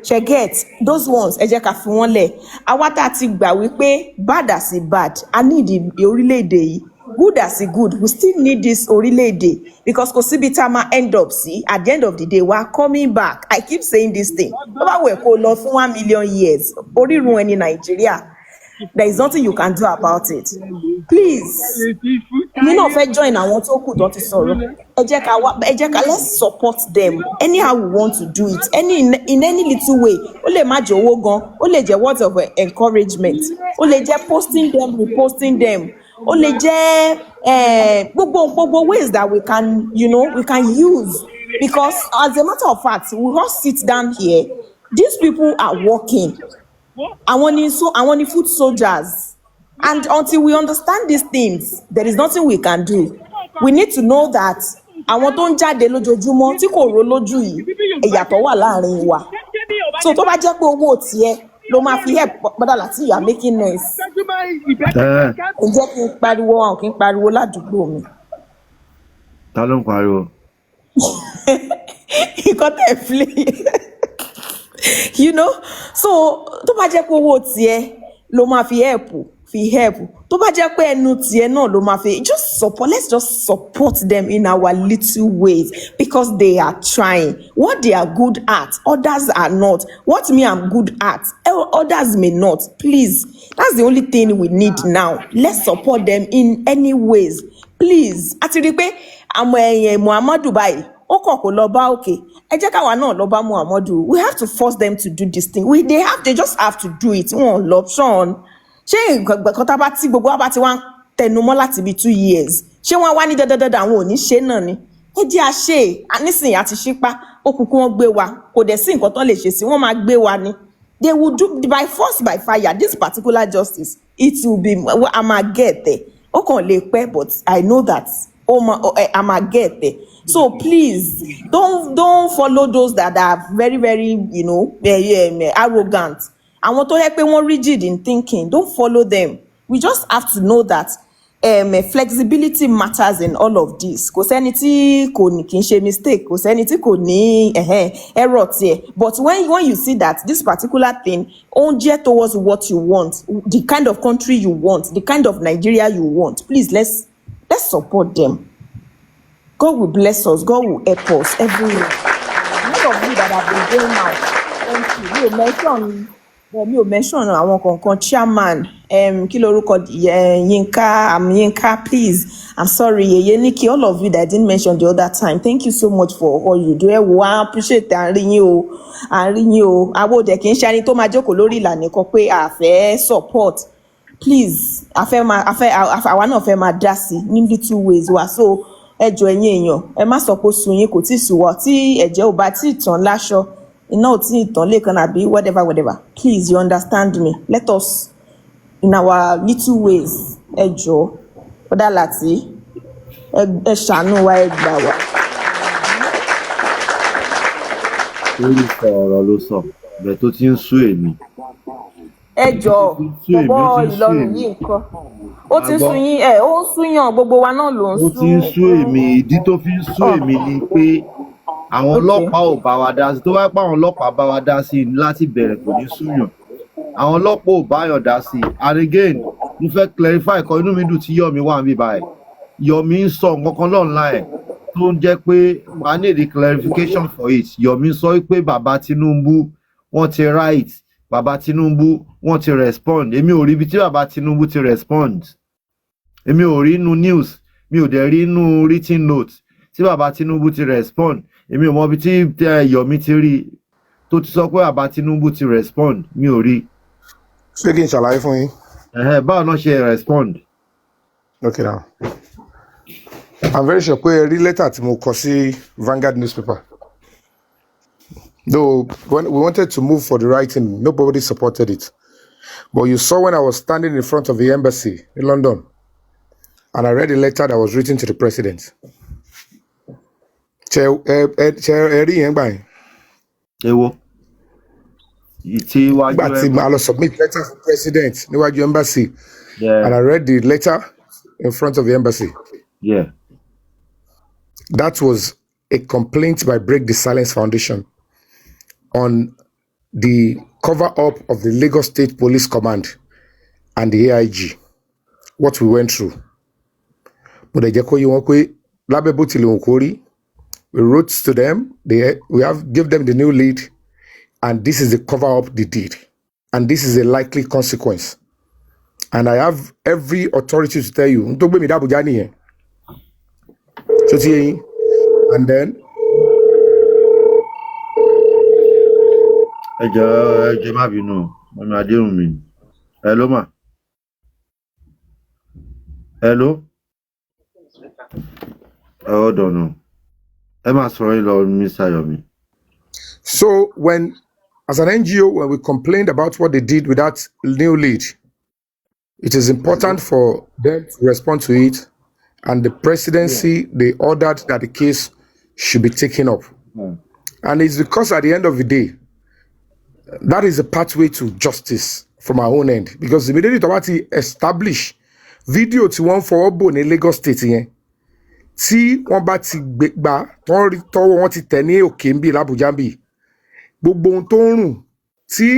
Get those ones ẹ jẹ́ ká fi wọ́n lẹ̀. Àwa tá ti gbà wípé bad as a bad, I need orílẹ̀-èdè yìí. Good as a good, we still need this orílẹ̀-èdè because kò síbi tá a máa end up sí at the end of the day we are coming back. I keep saying this thing. Tó bá wẹ̀ kó lọ fún 1 million years orírun ẹni Nàìjíríà, there is nothing you can do about it. Please, mi náà fẹ́ join àwọn tó kù tó ti sọ̀rọ̀. Ẹ jẹ́ ká let's support them anyhow we want to do it. In any little way. Ó lè má jẹ́ owó gan, ó lè jẹ́ words of encouragement, ó lè jẹ́ posting them, reposting them. Ó lè jẹ́ gbogbo ways that we can use, because as a matter of fact we all sit down here, these people are working. Àwọn ni food soldiers, and until we understand these things there is nothing we can do. We need to know that àwọn tó ń jáde lójoojúmọ́ tí kò ró lójú yìí ìyàtọ̀ wà láàrin wa. So tó bá jẹ́ pé owó tiẹ̀ ló máa fi help padà láti you are making noise. Ǹjẹ́ kí n pariwo àwọn kí n pariwo ládùúgbò mi? Ta ló ń pariwo? Nǹkan tẹ̀ flé. So tó bá jẹ́ pé owó tiẹ̀ ló máa fi help. Tó bá jẹ́ pé ẹnu tiẹ̀ náà ló máa fi let's just support them in our little ways, because they are trying. What they are good at, others are not. What me I'm good at, others may not. Please, that's the only thing we need now. Let's support them in any ways. Please. Àti rí pé àwọn Muhammadu báyìí ó kọ̀ kó lọ bá òkè. Ẹ jẹ́ káwa náà lọ bá Muhammadu. We have to force them to do this thing. They just have to do it. Wọ́n lọ ṣọ́n. Ṣé nǹkan tá bá tí gbogbo wa bá ti wá tẹnumọ́ láti bí 2 years, ṣé wọ́n wá ní dandandandan àwọn ò ní ṣe náà ni? Ẹ jẹ́ a ṣe nísìnyí àti ṣípá òkùnkùn wọn gbé wa, kò dẹ̀ sí nǹkan tán lè ṣe sí, wọ́n máa gbé wa ni. They will do by force by fire this particular justice. It will be a máa get there. Ó kàn lè pẹ́, but I know that a máa get there. So please don't follow those that are very very arrogant. Àwọn tó yẹ pé wọ́n rigid in thinking, don't follow them. We just have to know that flexibility matters in all of this. Kò sẹ́ni tí kò ní kí n ṣe mistake, kò sẹ́ni tí kò ní error tiẹ̀. But when you see that this particular thing ó ń jẹ́ towards what you want, the kind of country you want, the kind of Nigeria you want, please let's support them. God will bless us. God will help us everywhere. Most of you that have been going out, thank you. Mi ò mention àwọn kankan chairman kí lorúkọ Yinka, please, I'm sorry, Yeye Nikki, all of you that I didn't mention the other time, thank you so much for all you do. I appreciate àárín yín o. Àwọn òde kì í ṣe ẹni tó máa jókòó lórí ìlànà kan pé a fẹ́ support. please àwa náà fẹ́ máa dá sí ní little ways wa so ẹ jọ̀ọ́ ẹ̀yin èèyàn ẹ má sọ pé sùn yín kò tí ì sùn wọ́ tí ẹ̀jẹ̀ ò bá tí ì tán láṣọ iná ò tí ì tán lẹ́ẹ̀kan àbí whatever please you understand me let us in our little ways ẹ jọ̀ọ́ Bọ́dà Láti ẹ ṣàánú wa ẹ gbà wá. lórí ọ̀rọ̀ ló sọ bẹ́ẹ̀ tó ti ń sú èmi. Ẹ jọ̀ọ́ bọ̀bọ̀ Ìlọrin yìí nǹkan ó ti ń sún yín ó ń súnyàn gbogbo wa náà ló ń sún. ó ti ń sú èmi ìdí tó fi ń sú èmi ni pé àwọn ọlọ́pàá ò bá wa dá sí tó bá pa àwọn ọlọ́pàá bá wa dá sí láti bẹ̀rẹ̀ kò ní súyàn àwọn ọlọ́pàá ò bá yàn dá sí and again mo fẹ́ clarify kan inú mi dùn tí Yomi wà níbí báyìí Yomi ń sọ nǹkan kan lọ́nà ẹ̀ tó ń jẹ́ pé I need a clarification for it Yomi sọ pé bàbá Tinubu wọ́n ti right bàbá Tinubu wọ́n ti respond èmi ò rí ibi tí bàbá Tinubu ti respond èmi ò rí inú news mi ò dẹ̀ rí inú written note tí bàbá Tinubu ti respond èmi ò mọ ibi tí Yomi ti rí tó ti sọ pé bàbá Tinubu ti respond mi ò rí. ṣé kí n ṣàlàyé fún yín. báwo náà ṣe respond. okay now I'm very sure pé ẹ rí lẹ́tà tí mo kọ sí Vanguard newspaper. Though when we wanted to move for the writing, nobody supported it. But you saw when I was standing in front of the embassy in London, and I read a letter that was written to the president. I submit letter for president níwájú embassy, and I read the letter in front of the embassy. Yeah. That was a complaint by Break the Silence Foundation on the cover-up of the Lagos State Police Command and the AIG, what we went through. But we wrote to them, we have give them the new lead, and this is the cover-up they did. And this is a likely consequence. And I have every authority to tell you, and then ẹ má bínú ọmọ adéhùn mi hello ma hello hold on ẹ má sọ̀rọ̀ yín lọ Mr. Yomi. So when as an NGO when we complained about what they did with that new lead, it is important for them to respond to it, and the presidency they ordered that the case should be taken up. And it's because at the end of the day that is a pathway to justice from our own end, because immediately to establish video tí wọ́n fọwọ́ bò ní Lagos State yẹn tí wọ́n bá ti gbà wọ́n rí tọ́wọ́ wọn ti tẹ̀ ní òkè ń bì l'Abuja ń bì gbogbo ohun tó ń rùn tí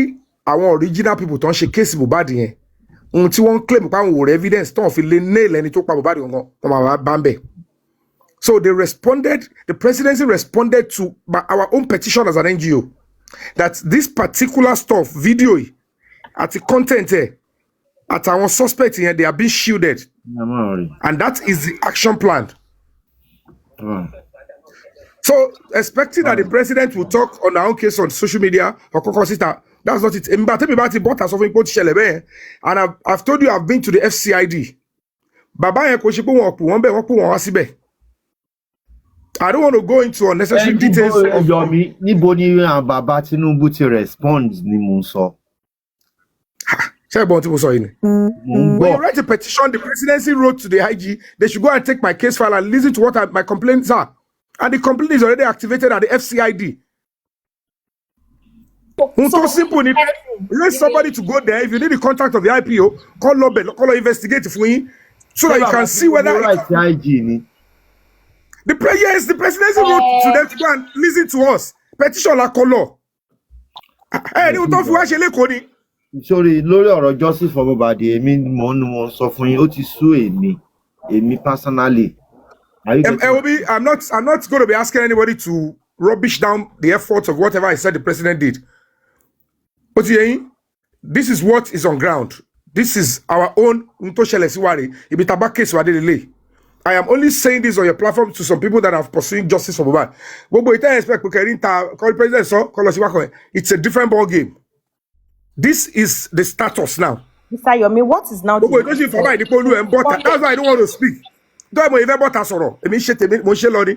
àwọn original people tó ń ṣe kéèsì Mohbad yẹn ohun tí wọ́n ń claim pa àwọn òrò evidence tó ń fi lé nail ẹni tó pa Mohbad gangan wọ́n máa bá ń bẹ̀. So they responded, the presidency responded to our own petition as an NGO that this particular stuff, video, at the content, at our suspect here, they are being shielded. And that is the action plan. So expecting that the president will talk on our own case on social media or Kokosita, that's not it. And I've told you I've been to the FCID. I don't want to go into unnecessary details of Yomi. Níbo ni Baba Tinubu ti respond ni mo sọ. When you write a petition, the presidency wrote to the IG, they should go and take my case file and listen to what my complaints are. And the complaint is already activated at the FCID. So simple. Let somebody to go there. If you need the contact of the IPO, call investigate for you, so that you can see whether the presidency wrote to them to go and listen to us. Petition la color. Sorry, lórí ọ̀rọ̀ justice for Mohbad, èmi mo sọ fún yín, ó ti sú èmi personally. I'm not going to be asking anybody to rubbish down the efforts of whatever I said the president did. But this is what is on ground. This is our own I am only saying this on your platform to some people that are pursuing justice for Mohbad. It's a different ball game. This is the status now. Mr. Yomi, what is now gbogbo ètò ìṣe ìfọ̀mọ́ ìdípolú ẹ̀ ń bọ́ta that's why I don't want to speak don't mo ìfẹ́ bọ́ta sọ̀rọ̀ èmi ń ṣe tèmi mo ń ṣe lọ ni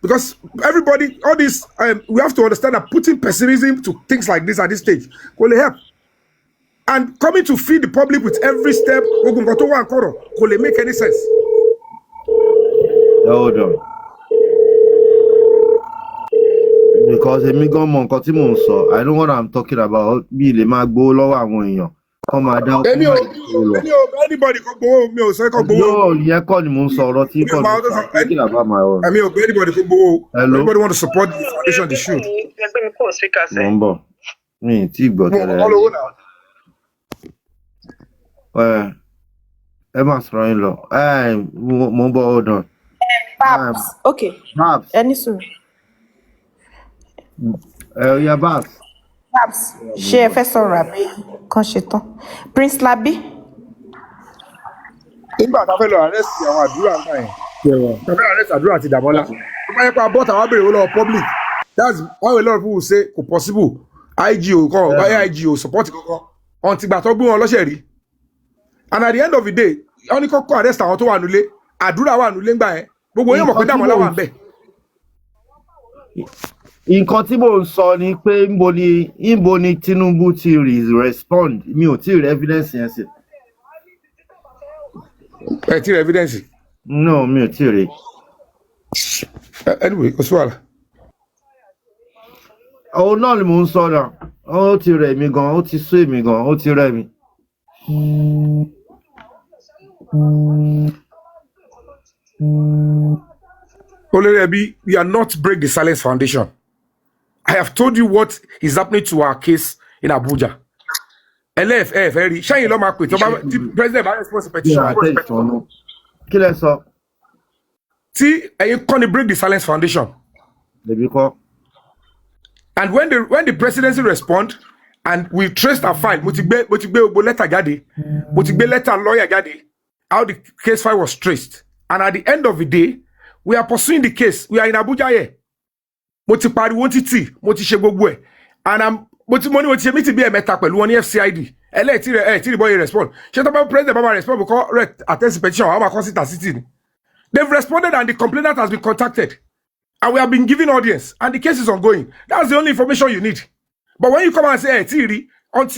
because everybody all this we have to understand that putting pessimism to things like this at this stage kò lè help and coming to feed the public with every step gbogbo nǹkan tó wà ń kọ̀rọ̀ kò lè make any sense. Hold on. Because èmi gan mọ nǹkan tí mò ń sọ I know what I'm talking about bí ilé máa gbowó lọ́wọ́ àwọn èèyàn kọ́ máa dá èmi ò anybody kò gbowó mi ò sọ kò gbowó. yóò yẹ kọ́ ni mò ń sọ ọ̀rọ̀ tí kò ní sọ kí là bá máa rọrùn. èmi ò gbé anybody kò gbowó everybody want to support the foundation they should. mo ń bọ̀ mi ì tí gbọ́ tẹ́lẹ̀ ẹ má sọ̀rọ̀ yín lọ mo ń bọ̀ hold on. Babs okay ẹni sùn. Yeah, Babs. Ṣé ẹ fẹ́ sọ̀rọ̀ àbí kan ṣe tán? Prince Labi. Nígbà tá a fẹ́ lọ arrest àwọn àdúrà ń gbà yẹn. Tá a fẹ́ arrest àdúrà àti Dàmọ́lá. Tó bá yẹ pé abọ́ta wa béèrè lọ́wọ́ public. That's why a lot of people say kò possible. IGO kan báyà IGO support kankan. Ọ̀n ti gbà tó gbé wọn lọ́sẹ̀ rí. And at the end of the day, wọ́n ní kọ́kọ́ arrest àwọn tó wà nulẹ̀. Àdúrà wà nulẹ̀ ńgbà yẹn. Gbogbo yẹn mọ̀ pé Dàmọ́lá wà ń bẹ̀. Nǹkan tí mò ń sọ ni pé níbo ni Tinubu ti respond mi ò tí ì rí evidence yẹn sí. Ẹ tí ì rí evidence? No, mi ò tí ì rí. Anyway, kò sí wàhálà. Òun náà ni mò ń sọ náà. Ó ti rẹ̀ mí gan, ó ti sú èmi gan, ó ti rẹ̀ mí. Olórí ẹbí, we are not break the silence foundation. I have told you what is happening to our case in Abuja. LFF, ṣẹ́yìn ló máa pè tó bá president bá response petition. Kí lẹ sọ? Tí ẹ̀yin kọ́ ni break the silence foundation. Lèbi kọ́. And when the presidency respond and we traced our file, mo ti gbé gbogbo letter jáde, mo ti gbé letter lawyer jáde, how the case file was traced. And at the end of the day, we are pursuing the case. We are in Abuja here. Mo ti pariwo títì, mo ti ṣe gbogbo ẹ̀. And mo ti ṣe meeting bí ẹ̀mẹ́ta pẹ̀lú wọn ní FCID. Tí boy respond. Ṣé tó bá president bá respond because rect attest petition àwọn máa kọ́ síta city ni. They've responded and the complainant has been contacted. And we have been given audience and the case is ongoing. That's the only information you need. But when you come and say, until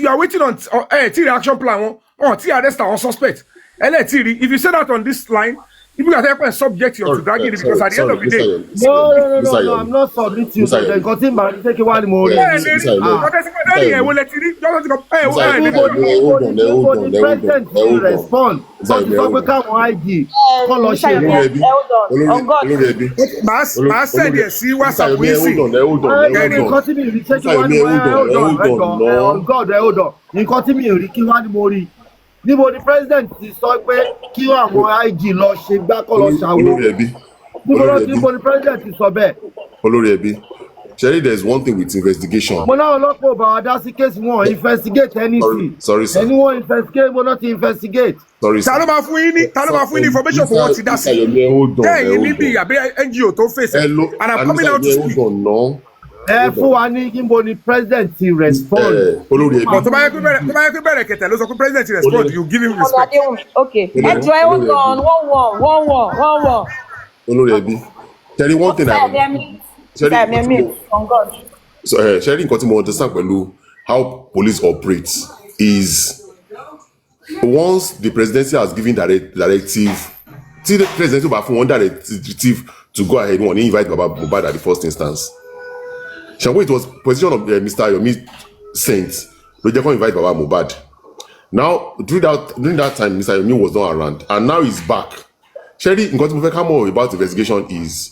you are waiting on action plan, until arrest our suspect, if you say that on this line, people are helping subject you to dragging it because at the end of the day. No, I'm not submitting you. They continue to take one more. Respond. Níbo ni president ti sọ pé kí àwọn IG lọ ṣe gbá kọ́ lọ ṣàwó. Níbo ni president ti sọ bẹ́ẹ̀. Olórí ẹbí, Sherry, there's one thing with investigation. Mo náà ọlọ́pàá ò bá wa dá sí case wọn investigate anything. Sorry, sir. Anyone investigate mo náà ti investigate. Sorry, sir. Ta ló máa fún yín ní information for what ti dá sí? Kẹ́yìn níbi àbí NGO tó fèsì. And I'm coming out to speak. Ẹ fún wa ní níbo ni president ti respond. Olórí ẹbí. Tó bá yẹ kó bẹ̀rẹ̀ kẹtẹ ló sọ pé president ti respond, you give him respect. Okay. Ẹ jọ ẹ hold on one. Olórí ẹbí. Sherry, one thing Sherry, nǹkan tí mo understand pẹ̀lú how police operates is once the presidency has given directive, till the presidency bá fún one directive to go ahead, wọ́n ní invite Baba Mohbad at the first instance. It was position of Mr. Yomi sent ló jẹ́ kó invite Baba Mohbad. Now during that time Mr. Yomi was not around and now he's back. Sherry, nǹkan tí mo fẹ́ ká mọ̀ about investigation is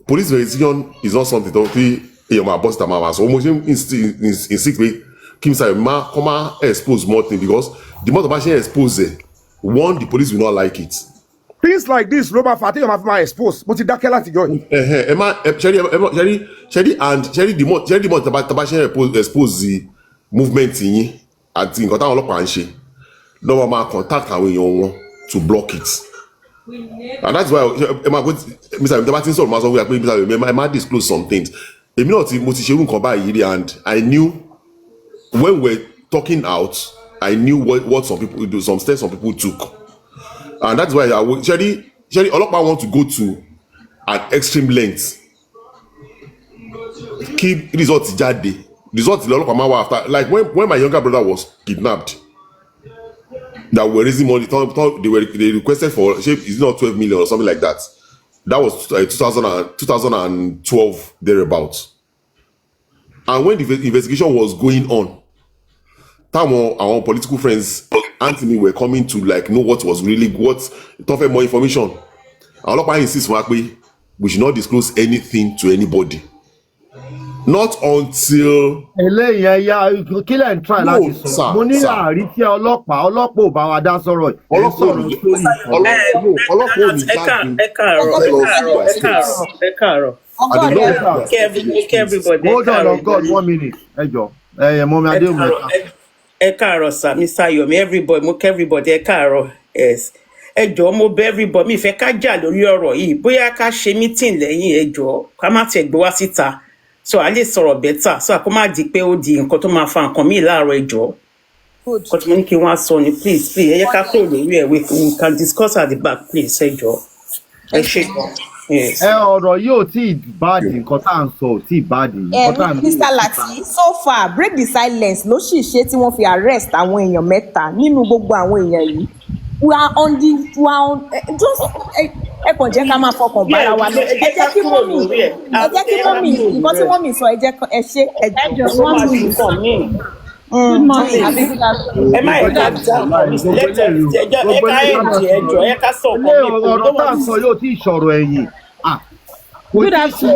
police investigation is not something tó fi èèyàn máa bọ́ síta máa wá so mo ṣe insist pé kí Mr. Yomi máa kọ́ máa expose more thing because the more tó bá ṣe expose one, the police will not like it. Things like this ló máa fà téèyàn máa fi máa expose mo ti dákẹ́ láti jọ yìí. Sherry the more taba ṣe expose the movement yín àti nǹkan táwọn ọlọ́pàá ń ṣe lọ́wọ́ máa contact àwọn èèyàn wọn to block it. And that's why Mr. Yomi taba ti ń sọ̀rọ̀ máa sọ wípé Mr. Yomi ẹ máa disclose some things. Èmi náà mo ti ṣerú nǹkan báyìí rí and I knew when we were talking out I knew what some people do, some steps some people took. And that's why I would Sherry Olokpa want to go to an extreme length. Keep results jade. Results Olokpa ma wa after, like when my younger brother was kidnapped, that were raising money, they requested for, is it not 12 million or something like that? That was 2012 thereabouts. And when the investigation was going on, our political friends Anthony were coming to like know what was really tough more information. Olokpa insists we should not disclose anything to anybody. Not until eléyìí ẹyà kí lẹ̀ ń try láti sọ mo ní àárí tí ọlọ́pàá ò bá wa dá sọ̀rọ̀ ẹ̀ ń sọ̀rọ̀ sórí ọlọ́pàá ò ní jáde. ẹ káàárọ̀ kí everybody hold on God 1 minute ẹ jọ mọ́mi adéhùn ẹ káàárọ̀ sir Mr. Yomi everybody mo kí everybody ẹ káàárọ̀ yes ẹ jọ̀ọ́ mo bẹ̀ everybody mi fẹ́ ká jà lórí ọ̀rọ̀ yìí bóyá ká ṣe meeting lẹ́yìn ẹ jọ̀ọ́ ká má tiẹ̀ gbé wá síta so a lè sọ̀rọ̀ better so kó má di pé ó di nǹkan tó máa fa nǹkan míì láàárọ̀ ẹ jọ̀ọ́ kó tí mo ní kí wọ́n á sọ ni please ẹ yẹ ká kúrò lórí ẹ̀ we can discuss at the back please ẹ jọ̀ọ́ ẹ ṣe gan. ọ̀rọ̀ yóò tí ì báàdì nǹkan tá à ń sọ ò tí ì báàdì nǹkan tá à ń bí. Mr. Lati so far break the silence ló sì ṣe tí wọ́n fi arrest àwọn èèyàn mẹ́ta nínú gbogbo àwọn èèyàn yìí we are on just ẹ kàn jẹ́ ká máa fọkàn bára wa lọ ẹ jẹ́ kí mọ́mì nǹkan tí mọ́mì sọ ẹ jẹ́ ẹ ṣe ẹ jọ wọ́n ti nǹkan míì. ẹ má yẹ ká já ẹ ká ẹ̀jì ẹjọ́ ẹ ká sọ ọkọ mi. ọ̀rọ̀ tá à ń sọ yóò tí ì sọ̀rọ̀ ẹ̀yìn kò tí ì sí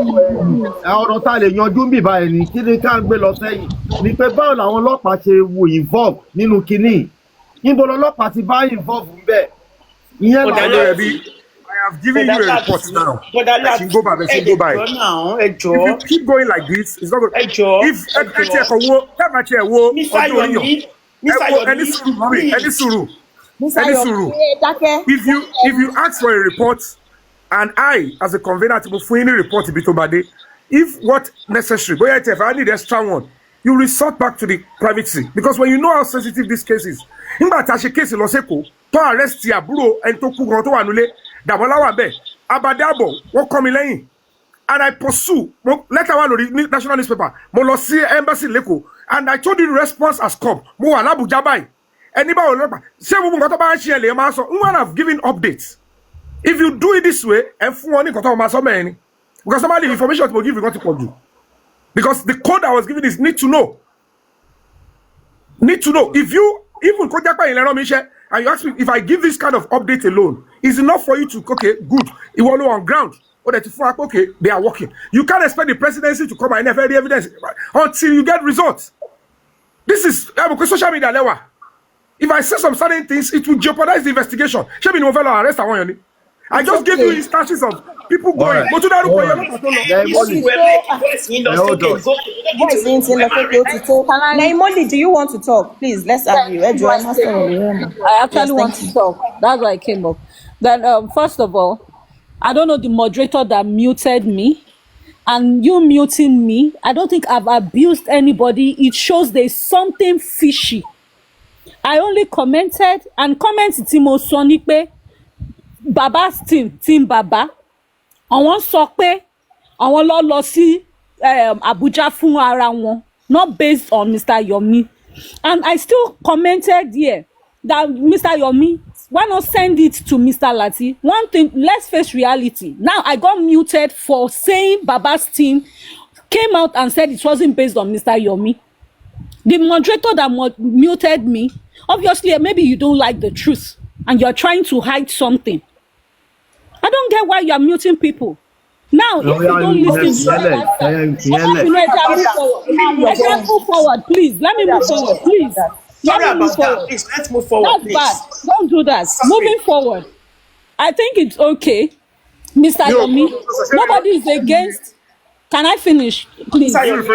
ọ̀rọ̀ tá a lè yanjú ń bì báyìí ní kí ni ká ń gbé lọ sẹ́yìn ni pé báwo làwọn ọlọ́pàá ṣe wò involve nínú kinní níbo lọ́lọ́pàá ti bá involve ń bẹ̀. ìyẹn làwọn I have given you a report now. I should go back. If you keep going like this, it's not good. If if you ask for a report, and I, as a convener, to before any report to be Bitobade, if what necessary, but if I need extra one, you resort back to the privacy because when you know how sensitive this case is, in that case in Loseko, to arrest your bro and to cook to anule. Dabolawa be Abadabo wọ́n kọ́ mi lẹ́yìn and I pursue letter one of the national newspaper mo lọ sí embassy lẹ́kọ̀ọ́ and I told you the response has come mo wà l'Abuja báyìí ẹni báwo lọ́pàá ṣé gbogbo nǹkan tó bá ń ṣe ẹ̀lẹ́yìn máa sọ women have given updates if you do it this way ẹ fún wọn ní nǹkan tó máa sọ mẹ́rin ni because somebody information tí mo give you nǹkan ti pọ̀ jù because the code I was giving is need to know if you even kó jẹ́ pé ìlẹ́rọ̀ mi ṣe. And you ask me if I give this kind of update alone, is enough for you to okay, good. You want to on ground, or that okay, they are working. You can't expect the presidency to come and have any evidence until you get results. This is social media level. If I say some certain things, it will jeopardize the investigation. I just gave you instances of people going. Right. Naimoli, do you want to talk? Please, let's have you. I actually want to talk. That's why I came up. Then, first of all, I don't know the moderator that muted me. And you muting me, I don't think I've abused anybody. It shows there's something fishy. I only commented and commented Timo Sonipe. Baba's team Baba àwọn sọ pé àwọn lọ sí Abuja fún ara wọn not based on Mr. Yomi and I still commented here that Mr. Yomi why not send it to Mr. Lati. One thing, let's face reality. Now I got muted for saying Baba's team came out and said it wasn't based on Mr. Yomi. The moderator that muted me, obviously maybe you don't like the truth and you're trying to hide something. I don't get why you're muting people. Now, if you don't listen to I can't move forward, please. Let me move forward, please. Let's move forward. That's bad. Don't do that. Moving forward. I think it's okay. Mr. Yomi, nobody is against. Can I finish, please? Nobody is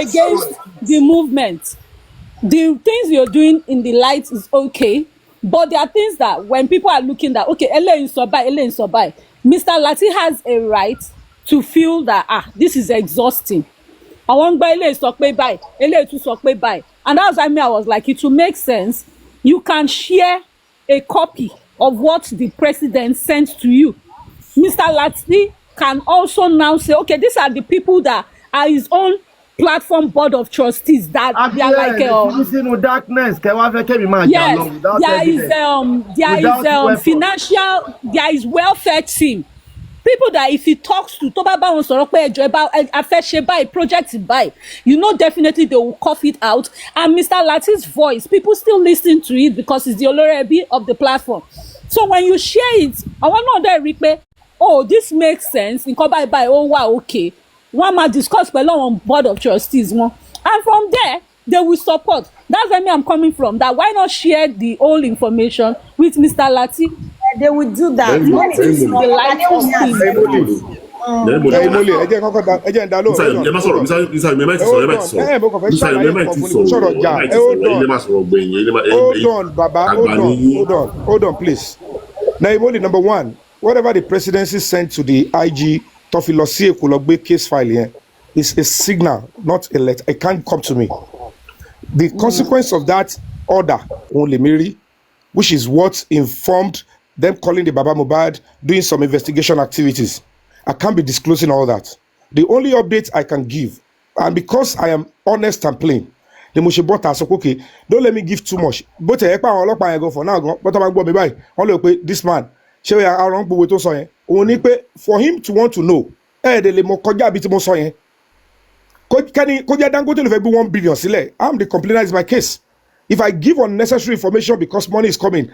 against the movement. The things you're doing in the light is okay, but there are things that when people are looking that, okay, Mr. Lati has a right to feel that, this is exhausting. àwọn ń gbọ́ eléyìí sọ pé báyìí eléyìí tún sọ pé báyìí, and that's why I was like, it will make sense. You can share a copy of what the president sent to you. Mr. Latisne can also now say, okay, these are the people that are his own platform board of trustees that they are like darkness. Yes, there is financial, there is welfare team. People that if he talks to Toba Ba sọ̀rọ̀ pé ẹjọ́ about afẹ́ṣe báyìí project báyìí, you know definitely they will cough it out. And Mr. Latisne's voice, people still listen to it because he's the Olorebi of the platform. So when you share it, àwọn náà dẹ̀ rí pé oh, this makes sense, nǹkan báyìí báyìí ó wà okay. Wọ́n máa discuss pẹ̀lú àwọn board of trustees wọn, and from there they will support. That's where I'm coming from, that why not share the whole information with Mr. Latisne? They will do that. What is the lightful thing? Hold on, please. Naimoli, number one, whatever the presidency sent to the IG Tofilosie Kulogbe case file here is a signal, not a letter. It can't come to me. The consequence of that order, only Mary, which is what informed them calling the Baba Mohbad, doing some investigation activities. I can't be disclosing all that. The only update I can give, and because I am honest and plain, the Moshebota so okay, don't let me give too much. But go for now, but I'm going to buy this man. For him to want to know, I'm the complainer is my case. If I give unnecessary information because money is coming,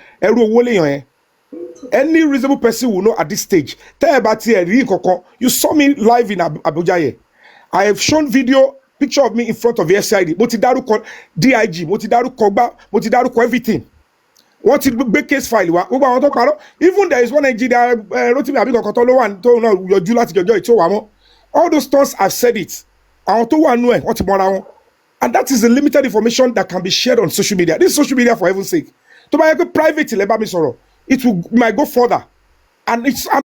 any reasonable person will know at this stage. You saw me live in Abuja. I have shown video, picture of me in front of the SID. Motidaru DIG, Motidaru everything. What is big case file? Even there is one engineer wrote me all those things I've said it. And that is the limited information that can be shared on social media. This is social media for heaven's sake. To buy a private it might go further. And I'm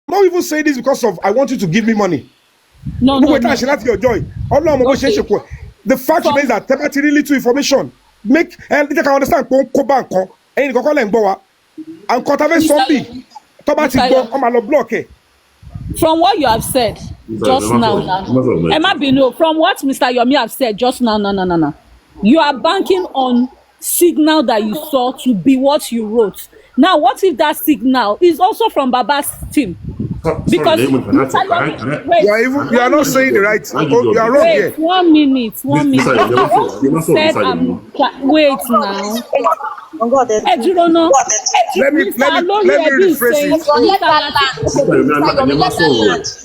not even saying this because of I want you to give me money. No. The fact remains that temporary little information make and they can understand from what you have said just now, from what Mr. Yomi have said just now, no. You are banking on signal that you saw to be what you wrote. Now, what if that signal is also from Baba's team? Because you are not saying the right. You are wrong here. 1 minute. Said, wait now. Let me rephrase it.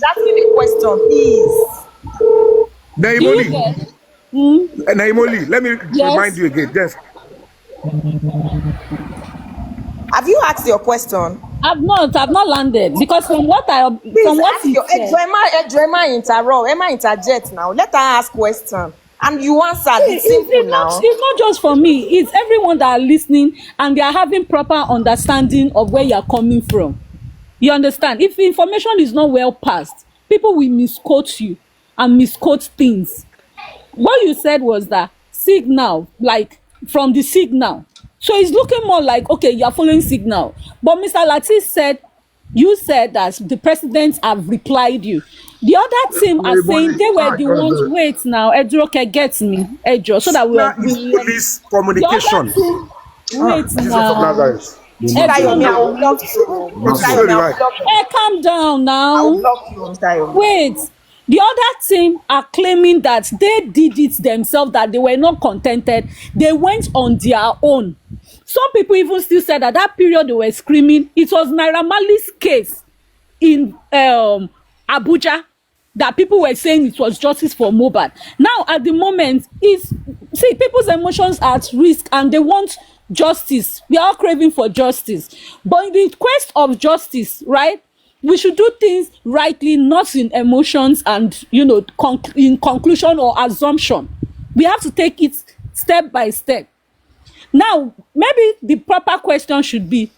That's the question, please. Naimoli, let me remind you again. Yes. Have you asked your question? I've not landed because from what he said. Emma interject now. Let her ask question. And you answer. It's simple now. It's not just for me. It's everyone that are listening and they are having proper understanding of where you are coming from. You understand? If information is not well passed, people will misquote you and misquote things. What you said was that signal, like from the signal. So it's looking more like, okay, you are following signal. But Mr. Latisne said, you said that the presidents have replied you. The other team are saying they were the ones. Wait now, Edroke gets me, Edro, so that we police communication. Wait now. Calm down now. Wait. The other team are claiming that they did it themselves, that they were not contented. They went on their own. Some people even still said that that period they were screaming, it was Naira Marley's case in Abuja that people were saying it was justice for Mohbad. Now, at the moment, people's emotions are at risk and they want justice. We are all craving for justice. But in the quest of justice, right, we should do things rightly, not in emotions and, in conclusion or assumption. We have to take it step by step. Now, maybe the proper question should be,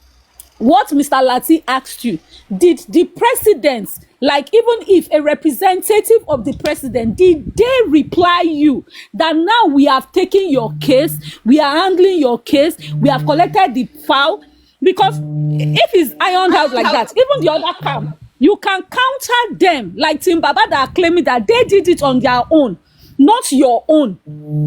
what Mr. Latisne asked you, did the presidents Like, even if a representative of the president, did they reply you that now we have taken your case, we are handling your case, we have collected the file? Because if it's ironed out like that, even the other camp, you can counter them, like Team Baba that are claiming that they did it on their own, not your own.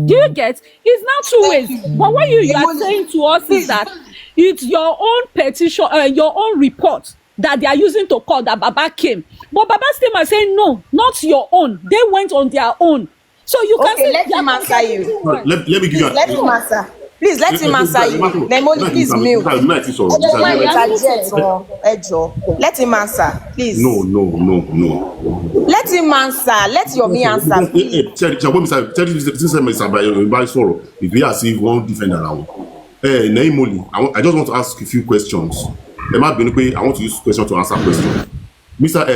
Do you get? It's now two ways. But what you are saying to us is that it's your own petition, your own report that they are using to call that Baba came. But Baba's team are saying no, not your own. They went on their own. So you can say let him answer you. Let me give you Let him answer. Please let him answer you. Nemoli, please mute. Let him answer, please. No. Let him answer. Let Yomi answer. If we are seeing one defender now, Nemoli, I just want to ask a few questions. I want to use question to answer question. Mr.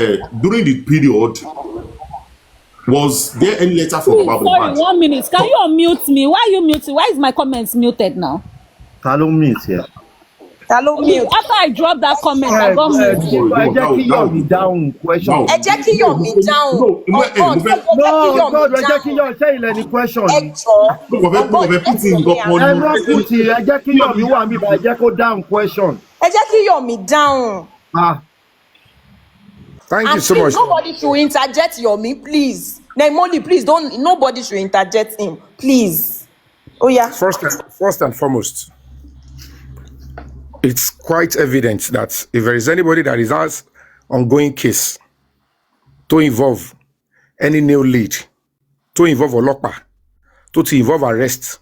During the period, was there any letter from Baba? Sorry, 1 minute. Can you unmute me? Why are you muting? Why is my comments muted now? Hello, mute here. Hello, mute. After I dropped that comment, I got muted. Down question. No, God, say any question. Down question. Thank you so please, much. nobody should interject Yomi, please. Nemoli, please don't. Nobody should interject him, please. Oh yeah. First and foremost, it's quite evident that if there is anybody that is has ongoing case to involve any new lead, to involve Olopa, to involve arrest,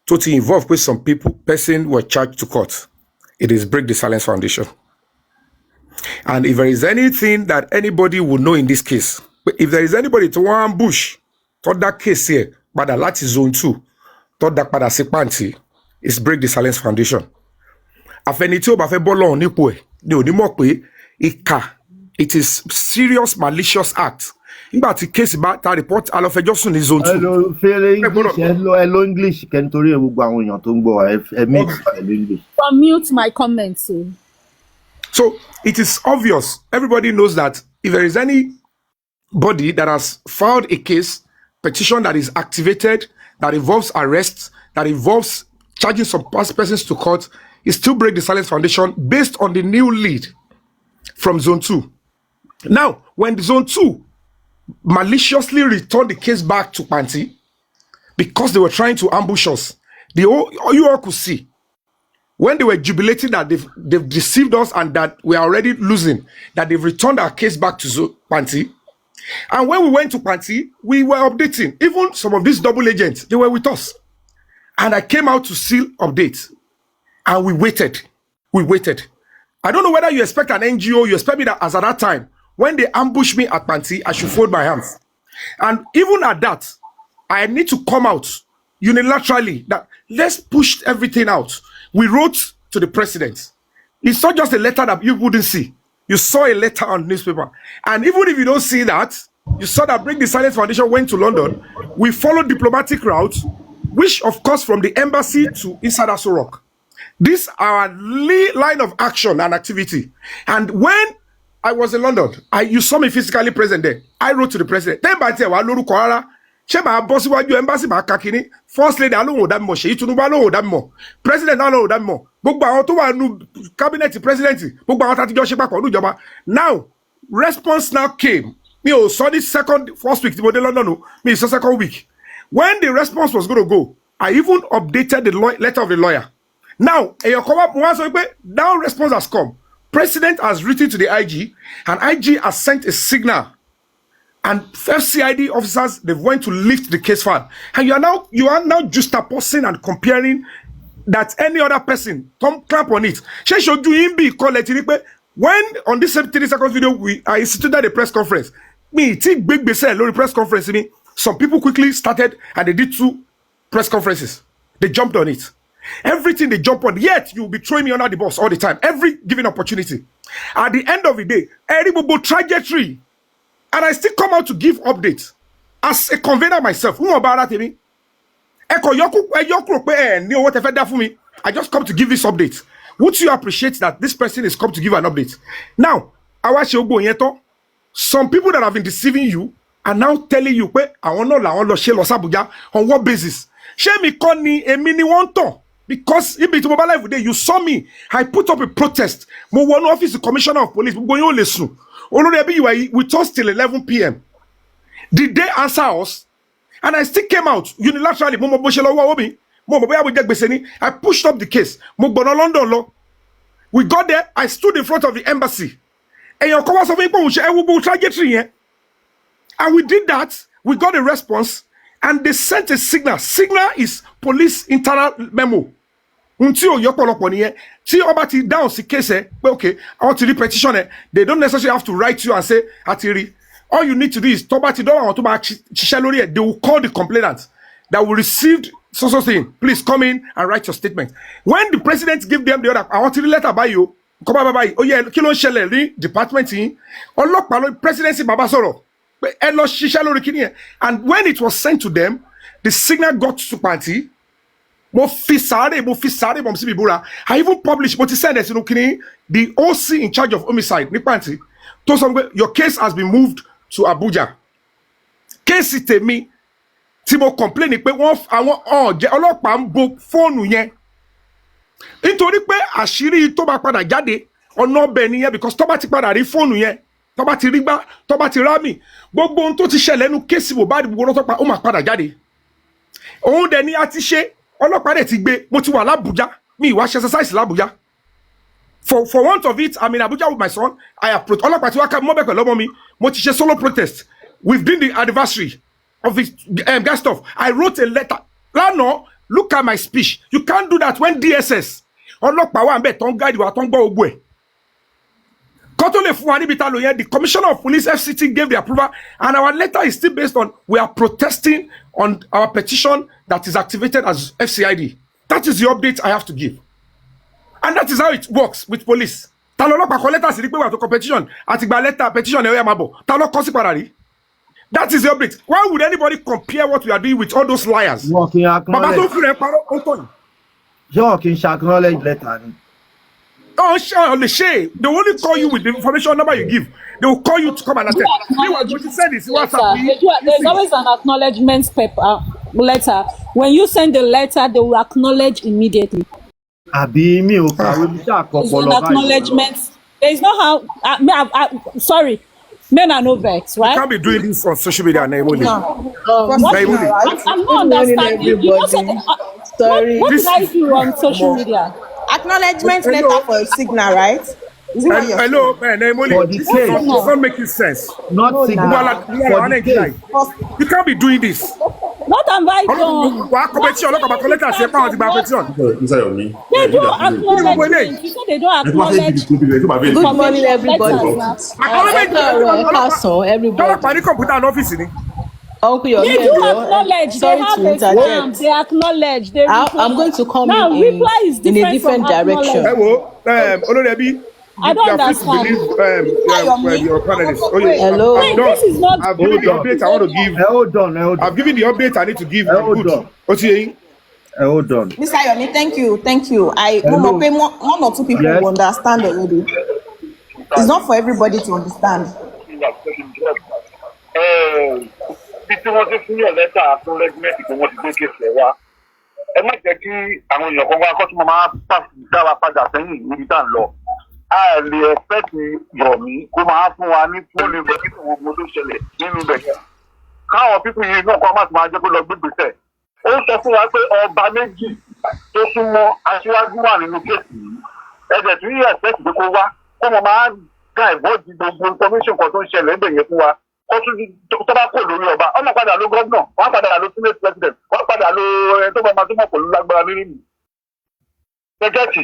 to involve with some person were charged to court, it is Break the Silence Foundation. And if there is anything that anybody would know in this case, if there is anybody to ambush, thought that case here, but the Latisne zone 2, thought that pada sepanti, is Break the Silence Foundation. Afeniti o ba fe bolo nipo e, ni onimo pe it is serious malicious act. Nígbà tí case ba ta report alofejosun ní zone 2. Hello English can tori gbogbo àwọn èèyàn tó ń gbọ́ English. Mute my comments. So it is obvious, everybody knows that if there is anybody that has filed a case, petition that is activated, that involves arrests, that involves charging some persons to court, it still Break the Silence Foundation based on the new lead from Zone 2. Now, when the Zone 2 maliciously returned the case back to Panti, because they were trying to ambush us, you all could see, when they were jubilating that they've deceived us and that we are already losing, that they've returned our case back to Panti. And when we went to Panti, we were updating. Even some of these double agents, they were with us. And I came out to seal updates. And we waited. I don't know whether you expect an NGO, you expect me that as at that time, when they ambushed me at Panti, I should fold my hands. And even at that, I need to come out unilaterally that let's push everything out. We wrote to the president. It's not just a letter that you wouldn't see. You saw a letter on the newspaper. And even if you don't see that, you saw that Break the Silence Foundation went to London. We followed diplomatic route, which of course from the embassy to inside Aso Rock. This our line of action and activity. And when I was in London, you saw me physically present there. I wrote to the president. Embassy First Lady alone that more, Sheyi Tinubu alone that more, President alone that more. Cabinet president, now response now came. Me saw this first week, London, me saw second week. When the response was going to go, I even updated the letter of the lawyer. Now, now response has come. President has written to the IG, and IG has sent a signal. And FCID officers, they went to lift the case file. And you are now juxtaposing and comparing that any other person, clap on it. When on this 30 seconds video, I instituted a press conference. Press conference. Some people quickly started and they did 2 press conferences. They jumped on it. Everything they jump on, yet you will be throwing me under the bus all the time. Every given opportunity. At the end of the day, every trajectory. And I still come out to give updates as a convener myself. I just come to give this update. Would you appreciate that this person is come to give an update? Now, some people that have been deceiving you are now telling you pé àwọn náà làwọn lọ ṣe lọ s'Abuja on what basis? Ṣé mi kọ́ ni èmi ni wọ́n tàn? Because ibi tí mo bá live day, you saw me. I put up a protest. Mo wọnú office the commissioner of police. Gbogbo yín ò lè sùn. Olórí ẹbí you were with us till 11 p.m. Did they answer us? And I still came out unilaterally. Mo mọ bó ṣe lọ wọ́ mi. Mo mọ bóyá mo jẹ gbèsè ni. I pushed up the case. Mo gbọ̀nà London lọ. We got there. I stood in front of the embassy. Èèyàn kan wá sọ fún mi pé òun ṣe ẹwú bó trajectory yẹn. And we did that. We got a response. And they sent a signal. Signal is police internal memo. Until ò yọpọlọpọ nìyẹn. Tí ọba ti down sí case ẹ pé okay, I want to read petition ẹ. They don't necessarily have to write you and say àti rí. All you need to do is tọ́ba ti dọ́wọ́ àwọn tó máa ṣiṣẹ́ lórí ẹ̀. They will call the complainant that will receive so thing. Please come in and write your statement. When the president give them the order, I want to letter by you. Come on, bye. Oh yeah, kí ló ń ṣẹlẹ̀ ní department yìí. Ọlọ́pàá ló presidency bàbá sọ̀rọ̀. Ẹ lọ ṣiṣẹ́ lórí kíní yẹn. And when it was sent to them, the signal got to Panti. Mo fi sáré bọ̀ sí bíbúra. I even published, mo ti send it sínú kíní, the OC in charge of homicide ní Panti. Tó sọ pé your case has been moved to Abuja. Case tèmi tí mo complain pé wọ́n àwọn ọ̀jẹ̀ ọlọ́pàá ń bo fóònù yẹn. Nítorí pé àṣírí tó bá padà jáde ọ̀nà ọbẹ̀ nìyẹn because tó bá ti padà rí fóònù yẹn. Tó bá ti rí gbá, tó bá ti rámì, gbogbo ohun tó ti ṣẹlẹ̀ nínú kéèsì Mohbad gbogbo ọlọ́pàá ó máa padà jáde. Òun dẹ̀ ni a ti ṣe, ọlọ́pàá dẹ̀ ti gbé, mo ti wà l'Abuja, mi ìwà ṣe exercise l'Abuja. For want of it, I'm in Abuja with my son, I have ọlọ́pàá ti wá ká mọ́bẹ̀ pẹ̀lú ọmọ mi, mo ti ṣe solo protest. We've been the anniversary of his gas stuff. I wrote a letter. Lánàá, look at my speech. You can't do that when DSS. Ọlọ́pàá wà ń bẹ̀ tó ń guide wa tó ń gbọ́ ogbó ẹ̀. The Commissioner of Police FCT gave the approval, and our letter is still based on we are protesting on our petition that is activated as FCID. That is the update I have to give, and that is how it works with police. That is the update. Why would anybody compare what we are doing with all those liars? You can acknowledge letter. Oh, sure, the shame. They will only call you with the information number you give. They will call you to come and attend. There's always an acknowledgement paper letter. When you send the letter, they will acknowledge immediately. There's an acknowledgement. There's no how. Sorry, men are no vex, right? You can't be doing this on social media. I'm not understanding. You sorry. What did I do on social media? Acknowledgement letter for a signal, right? Is it what you're hello, man. It's not making sense. Not signal. You can't be doing this. What am I doing? They don't acknowledge. You said they don't acknowledge. Good morning, everybody. Uncle, you're they do acknowledge. They have a stamp. They acknowledge. They I'm going to come now, reply is in a different direction. I don't understand. Your panelists. Hello. Wait, this is not. I've given the update I want to give. Hold on. I've given the update I need to give. Hold on. Hold on. Mr. Ayoni, thank you. One or two people will understand already. It's not for everybody to understand. Títí wọ́n ti fún yàn lẹ́tà acknowledgement tí wọ́n ti gbé kéṣẹ̀ wa. Ẹ má jẹ́ kí àwọn èèyàn kan wá kọ́ tí mo máa dá wa padà sẹ́yìn níbi tá à ń lọ. A lè ẹ̀fẹ́tì Yomi kó máa fún wa ní fún olè bẹ́ẹ̀ nínú gbogbo tó ṣẹlẹ̀ nínú ibẹ̀ yẹn. Káwọn pípín yìí náà kọ́ máa ti máa jẹ́ kó lọ gbégbèsẹ̀. Ó sọ fún wa pé ọba méjì tó súnmọ́ aṣíwájú wà nínú kéèsì yìí. Ẹ̀jẹ̀ tún yí ẹ̀fẹ́tì pé kó wá kó mo máa dá ìwọ́dì gbogbo information kan tó ń ṣẹlẹ̀ ń bẹ̀yẹn fún wa. Tó bá kò lórí ọba ọmọ padà ló gọ́ọ̀nà wọ́n padà ló senate president wọ́n padà ló ẹni tó bá máa túmọ̀ pẹ̀lú lágbára nínú ìlú. Gẹ́gẹ́tì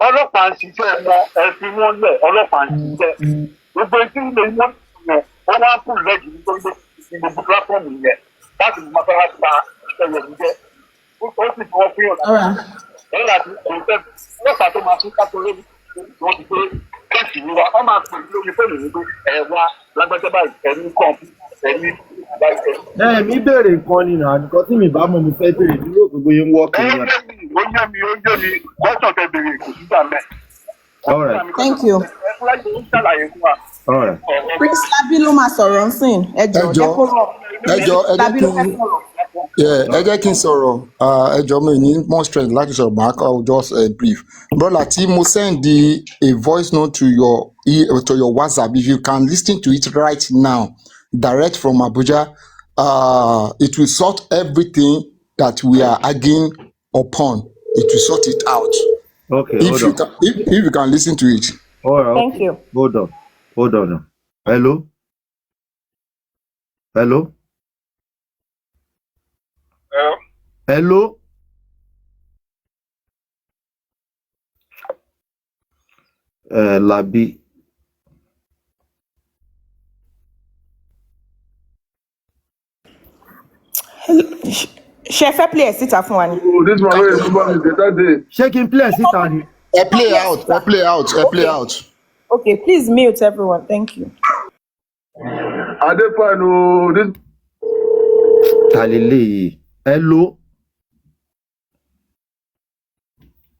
ọlọ́pàá ń ṣiṣẹ́ wọn ẹ̀sìn wọn lẹ̀ ọlọ́pàá ń ṣiṣẹ́ gbogbo etí ilé wọn yẹn wọ́n wá pùl lẹ́jì nítorí gbogbo píláfọ́ọ̀mù yẹn láti máa fẹ́ láti pa ẹ̀yẹ̀ níjẹ́ ó sì fi wọ́n fíyàn lẹ́yìn láti ọlọ́pàá tó máa tún kátó lórí wọ́n ti pé kẹ́sì ni wa wọ́n máa pè lórí fóònù ní pé ẹ̀wà lágbájá báyìí ẹ̀mí kọ̀ọ̀pù ẹ̀mí báyìí. Mi béèrè nǹkan ni nà nǹkan tí mi bá mọ̀ mo fẹ́ béèrè dúró gbogbo yẹn ń wọ́ kiri. ó yé mi gbọ́sàn tẹ béèrè kò sí gbà mẹ́. Thank you. ẹ fúláṣí ń ṣàlàyé fún wa. ọ̀rọ̀ Prince Labi ló máa sọ̀rọ̀ ń sìn ẹjọ́ jẹ́ kó rọ̀ Labi ló fẹ́ sọ̀rọ̀. ẹ jẹ́ kí n sọ̀rọ̀ ẹ jọ̀ọ́ mi ní more strength láti sọ̀rọ̀ màá kọ́ just brief brother tí mo send a voice note to your WhatsApp if you can listen to it right now direct from Abuja it will sort everything that we are arguing upon it will sort it out if you can listen to it. All right, Thank you. Hold on. Hello. Labi. Ṣé fẹ́ play ẹ̀ síta fún wa ni? This one wey remember me better day. Ṣé kí n play ẹ̀ síta ni? Play out. Okay, please mute everyone. Thank you. Adefano, this. Talele. Hello.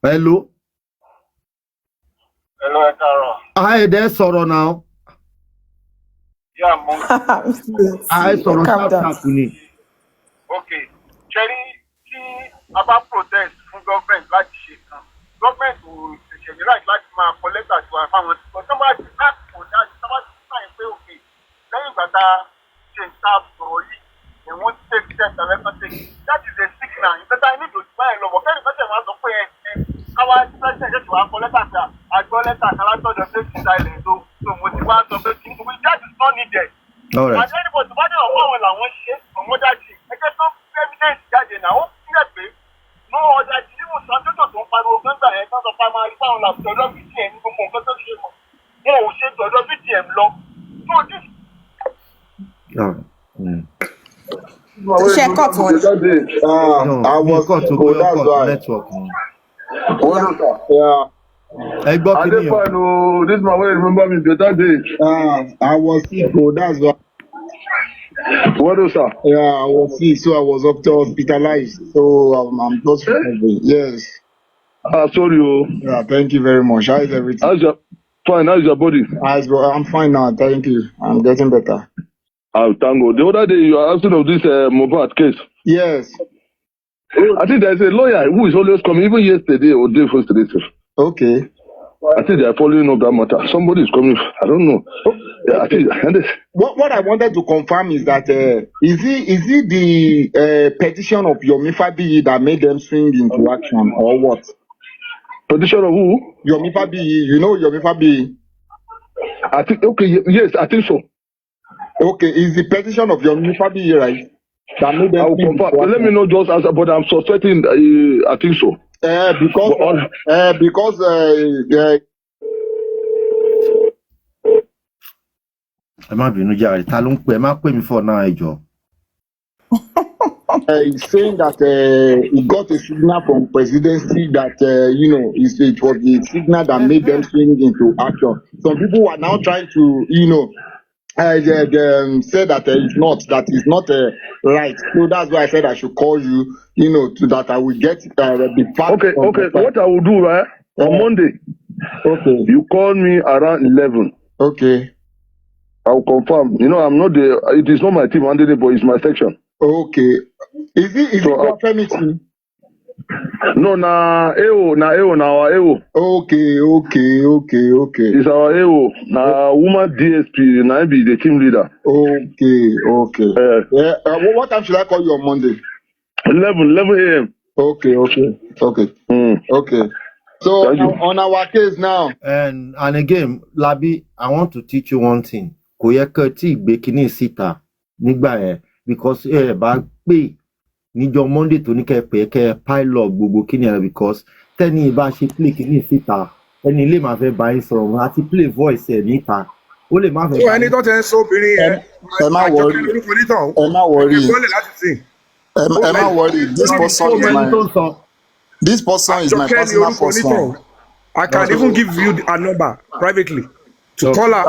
Hello, Ekaro. Hi there, sọ̀rọ̀ now. Yeah, mo. Hi, sọ̀rọ̀ sharp ni. Okay, Cherry, tí a bá protest fún government láti ṣe kan, government ò ṣẹ̀ṣẹ̀ ní right láti máa kọ lẹ́tà sí wa fáwọn tí wọ́n bá ti ask for that, tí wọ́n bá ti sáyẹn pé okay, lẹ́yìn ìgbà tá a ṣe ń ta sọ̀rọ̀ yìí, they won't take steps and let us take. That is a signal. Ìgbésẹ̀ I need to buy a law. Kẹ́ni pẹ́sẹ̀ máa sọ pé káwá president ṣètò akọ lẹ́tà sí àgbọ̀ lẹ́tà kálátọ́jọ́ safety silence tó mo ti wá sọ pé kí that is not needed. All right. Àti anybody bá dé ọ̀pọ̀ àwọn làwọn ṣe ọmọ dájú. Ẹgbẹ́ tó evidence jáde náà ó kílẹ̀ pé no ọjà tí nínú sàtúntò tó ń pariwo gbẹ́ngbà yẹn tó ń sọ pariwo àríwá àwọn làbùtọ̀ ọjọ́ btm gbogbo nǹkan tó ṣe mọ̀. Wọn ò ṣe ọjọ́ btm lọ. So this. Ṣé cut wọn? I was that's why. Network. Yeah. I got it. Adefano, this man wey remember me better day. I was sick, that's why. What is that? Yeah, I was sick, so I was hospitalized. So I'm just recovering. Yes. Sorry. Yeah, thank you very much. How is everything? How's your body? I'm fine now, thank you. I'm getting better. Thank God. The other day you are asking of this Mohbad case. Yes. I think there's a lawyer who is always coming, even yesterday or day first today. Okay. I think they are following up that matter. Somebody is coming. I don't know. Yeah, I think. What I wanted to confirm is that is it the petition of Yomi Fabiyi that made them swing into action or what? Petition of who? Yomi Fabiyi. You know Yomi Fabiyi? I think yes, I think so. Okay, is the petition of Yomi Fabiyi right? That made them swing into action? Let me know just answer, but I'm suspecting. I think so. Because ẹ má bínú jàre ta ló ń pè ẹ má pè mí for now ẹ jọ̀ọ́. He's saying that he got a signal from presidency that it was the signal that made them swing into action. Some people are now trying to say that it's not right. So that's why I said I should call you, so that I will get the fact. Okay. What I will do, right? On Monday. Okay. You call me around 11. Okay. I will confirm. I'm not it is not my team handling it, but it's my section. Okay. Is it your permission? No, na our AO. Okay. It's our AO. Na woman DSP, na be the team leader. Okay. What time should I call you on Monday? 11 a.m. Okay. Okay. So on our case now. And again, Labi, I want to teach you one thing. Kò yẹ kẹ́ tí gbé kíní síta nígbà yẹn because bá pè níjọ́ Monday tó ní kẹ́ pè kẹ́ pile up gbogbo kíní yẹn because tẹ́ni bá ṣe play kíní síta ẹni lè máa fẹ́ bá yín sọ̀rọ̀ àti play voice ẹ̀ níta ó lè má fẹ́. Ó ẹni tó ti ń sọ obìnrin yẹn ẹ má worry this person is my personal person. I can even give you a number privately to call her.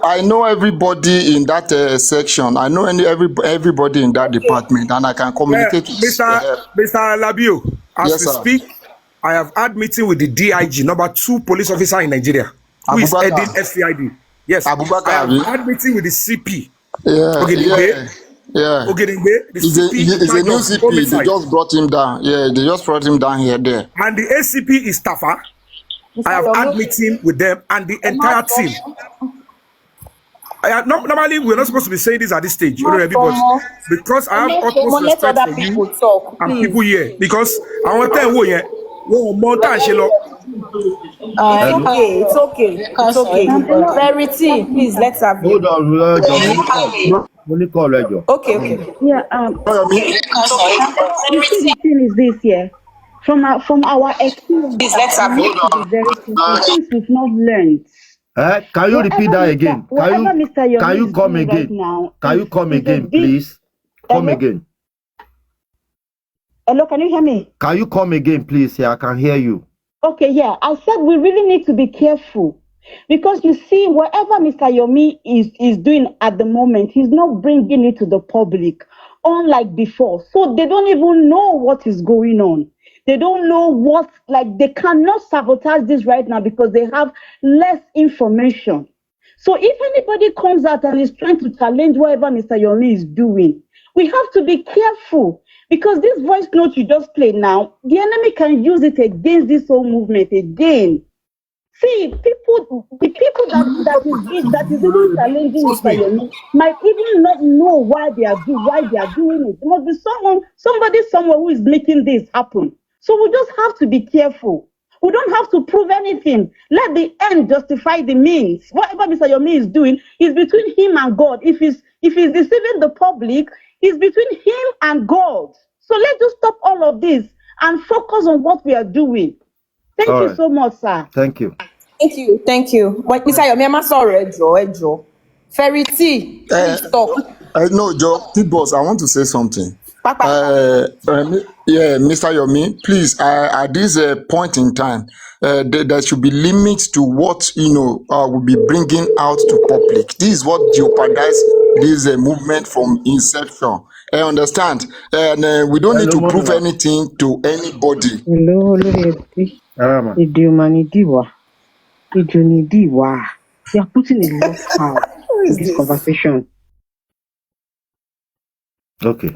I know everybody in that section. I know everybody in that department, and I can communicate with Mr. Labio. As Yes, we sir. speak, I have had meeting with the DIG, number 2 police officer in Nigeria, who is Abubakar. heading FCID. Yes, I Abubakar, have abi? had meeting with the CP. Yeah, Ogedengbe, yeah. Ogedengbe, the He's a, CP in he's a charge new of CP. They homicide, just brought him down. Yeah, they just brought him down there. and the ACP is Tafa. I have had meeting with them and the entire team. Normally, we're not supposed to be saying this at this stage, but because I have utmost Let respect other for you people talk, and please. people here, because I want to tell you, one more time, It's okay. Verity, please, let's have you. Hold on, Okay. Yeah, you see, the thing is this, yeah. From our experience, Please, let's we have need to be very careful. Things we've not learned. Can you repeat that again? Whatever Mr. Yomi Can you is come doing right again? now, Can you come again, please? Come again. Hello, can you hear me? Can you come again, please? Yeah, I can hear you. Okay, yeah. I said we really need to be careful because you see, whatever Mr. Yomi is doing at the moment, he's not bringing it to the public, unlike before. So they don't even know what is going on. They don't know they cannot sabotage this right now because they have less information. So if anybody comes out and is trying to challenge whatever Mr. Yomi is doing, we have to be careful because this voice note you just played now, the enemy can use it against this whole movement again. See, the people that is even challenging Mr. Yomi might even not know why they are doing it. There must be somebody somewhere who is making this happen. So we just have to be careful. We don't have to prove anything. Let the end justify the means. Whatever Mr. Yomi is doing is between him and God. If he's deceiving the public, it's between him and God. So let's just stop all of this and focus on what we are doing. Thank you so much, sir. Thank you. Thank you. But Mr. Yomi, I'm sorry, Ejo. Verity, please talk. No, Joe, boss, I want to say something. Mr. Yomi, please, at this point in time, there should be limits to what will be bringing out to public. This is what jeopardize this movement from inception. I understand, and we don't need to prove anything to anybody. Hello, you are putting a lot out in this conversation. Okay.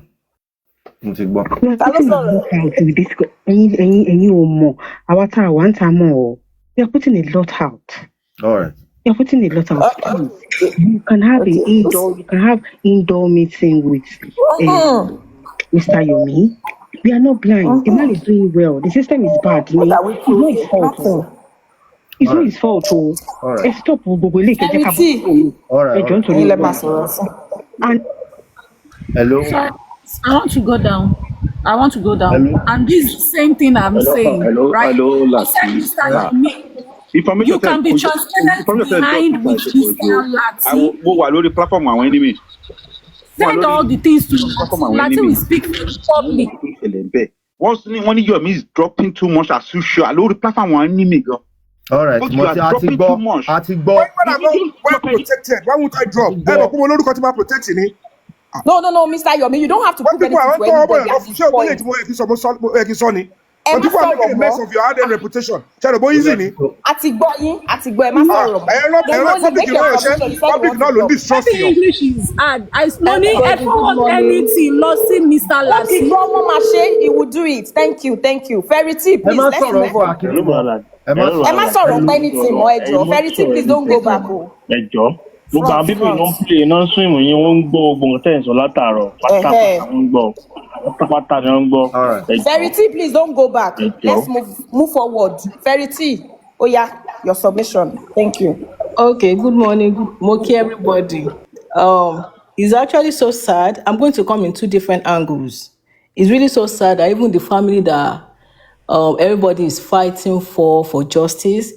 You are putting a lot out with this. Any more. You are putting a lot out. All right. You are putting a lot out. Please. You can have indoor meeting with Mr. Yomi. We are not blind. The man is doing well. The system is bad. It's not his fault. It's not his fault. All right. Stop. All right. And hello. So I want to go down. Hello? And this is the same thing I'm saying. Right? Hello, I said, Mr. Yomi, you can be transparent behind with Mr. Lati. Mo wà lórí platform àwọn enemies. Send all the things to Lati. We speak for the public. Wọ́n ní Yomi is dropping too much as usual lórí platform àwọn enemy gan. All right, but you are dropping too much. Why when I go well protected? Why won't I drop? No, Mr. Yomi, you don't have to prove anything to anybody at this point. But people are making a mess of your hard reputation. Easy ni. Àtìgbọ́ ẹ má sọ̀rọ̀. Public now don't distrust you. English is hard. No need effort anything. No see Mr. Lati. He will do it. Thank you. Verity, please. Let's move on. Ẹ má sọ̀rọ̀ pé anything mọ́ ẹjọ́. Verity, please don't go back. Ẹjọ́. Gbogbo àwọn bíbí iná ń play iná swim yín wọ́n ń gbọ́ gbogbo nǹkan tẹ̀sán látàárọ̀ pátápátá wọ́n ń gbọ́ pátápátá ni wọ́n ń gbọ́. Verity, please don't go back. Let's move forward. Verity, your submission. Thank you. Okay, good morning. Moki, everybody. It's actually so sad. I'm going to come in two different angles. It's really so sad that even the family that everybody is fighting for justice,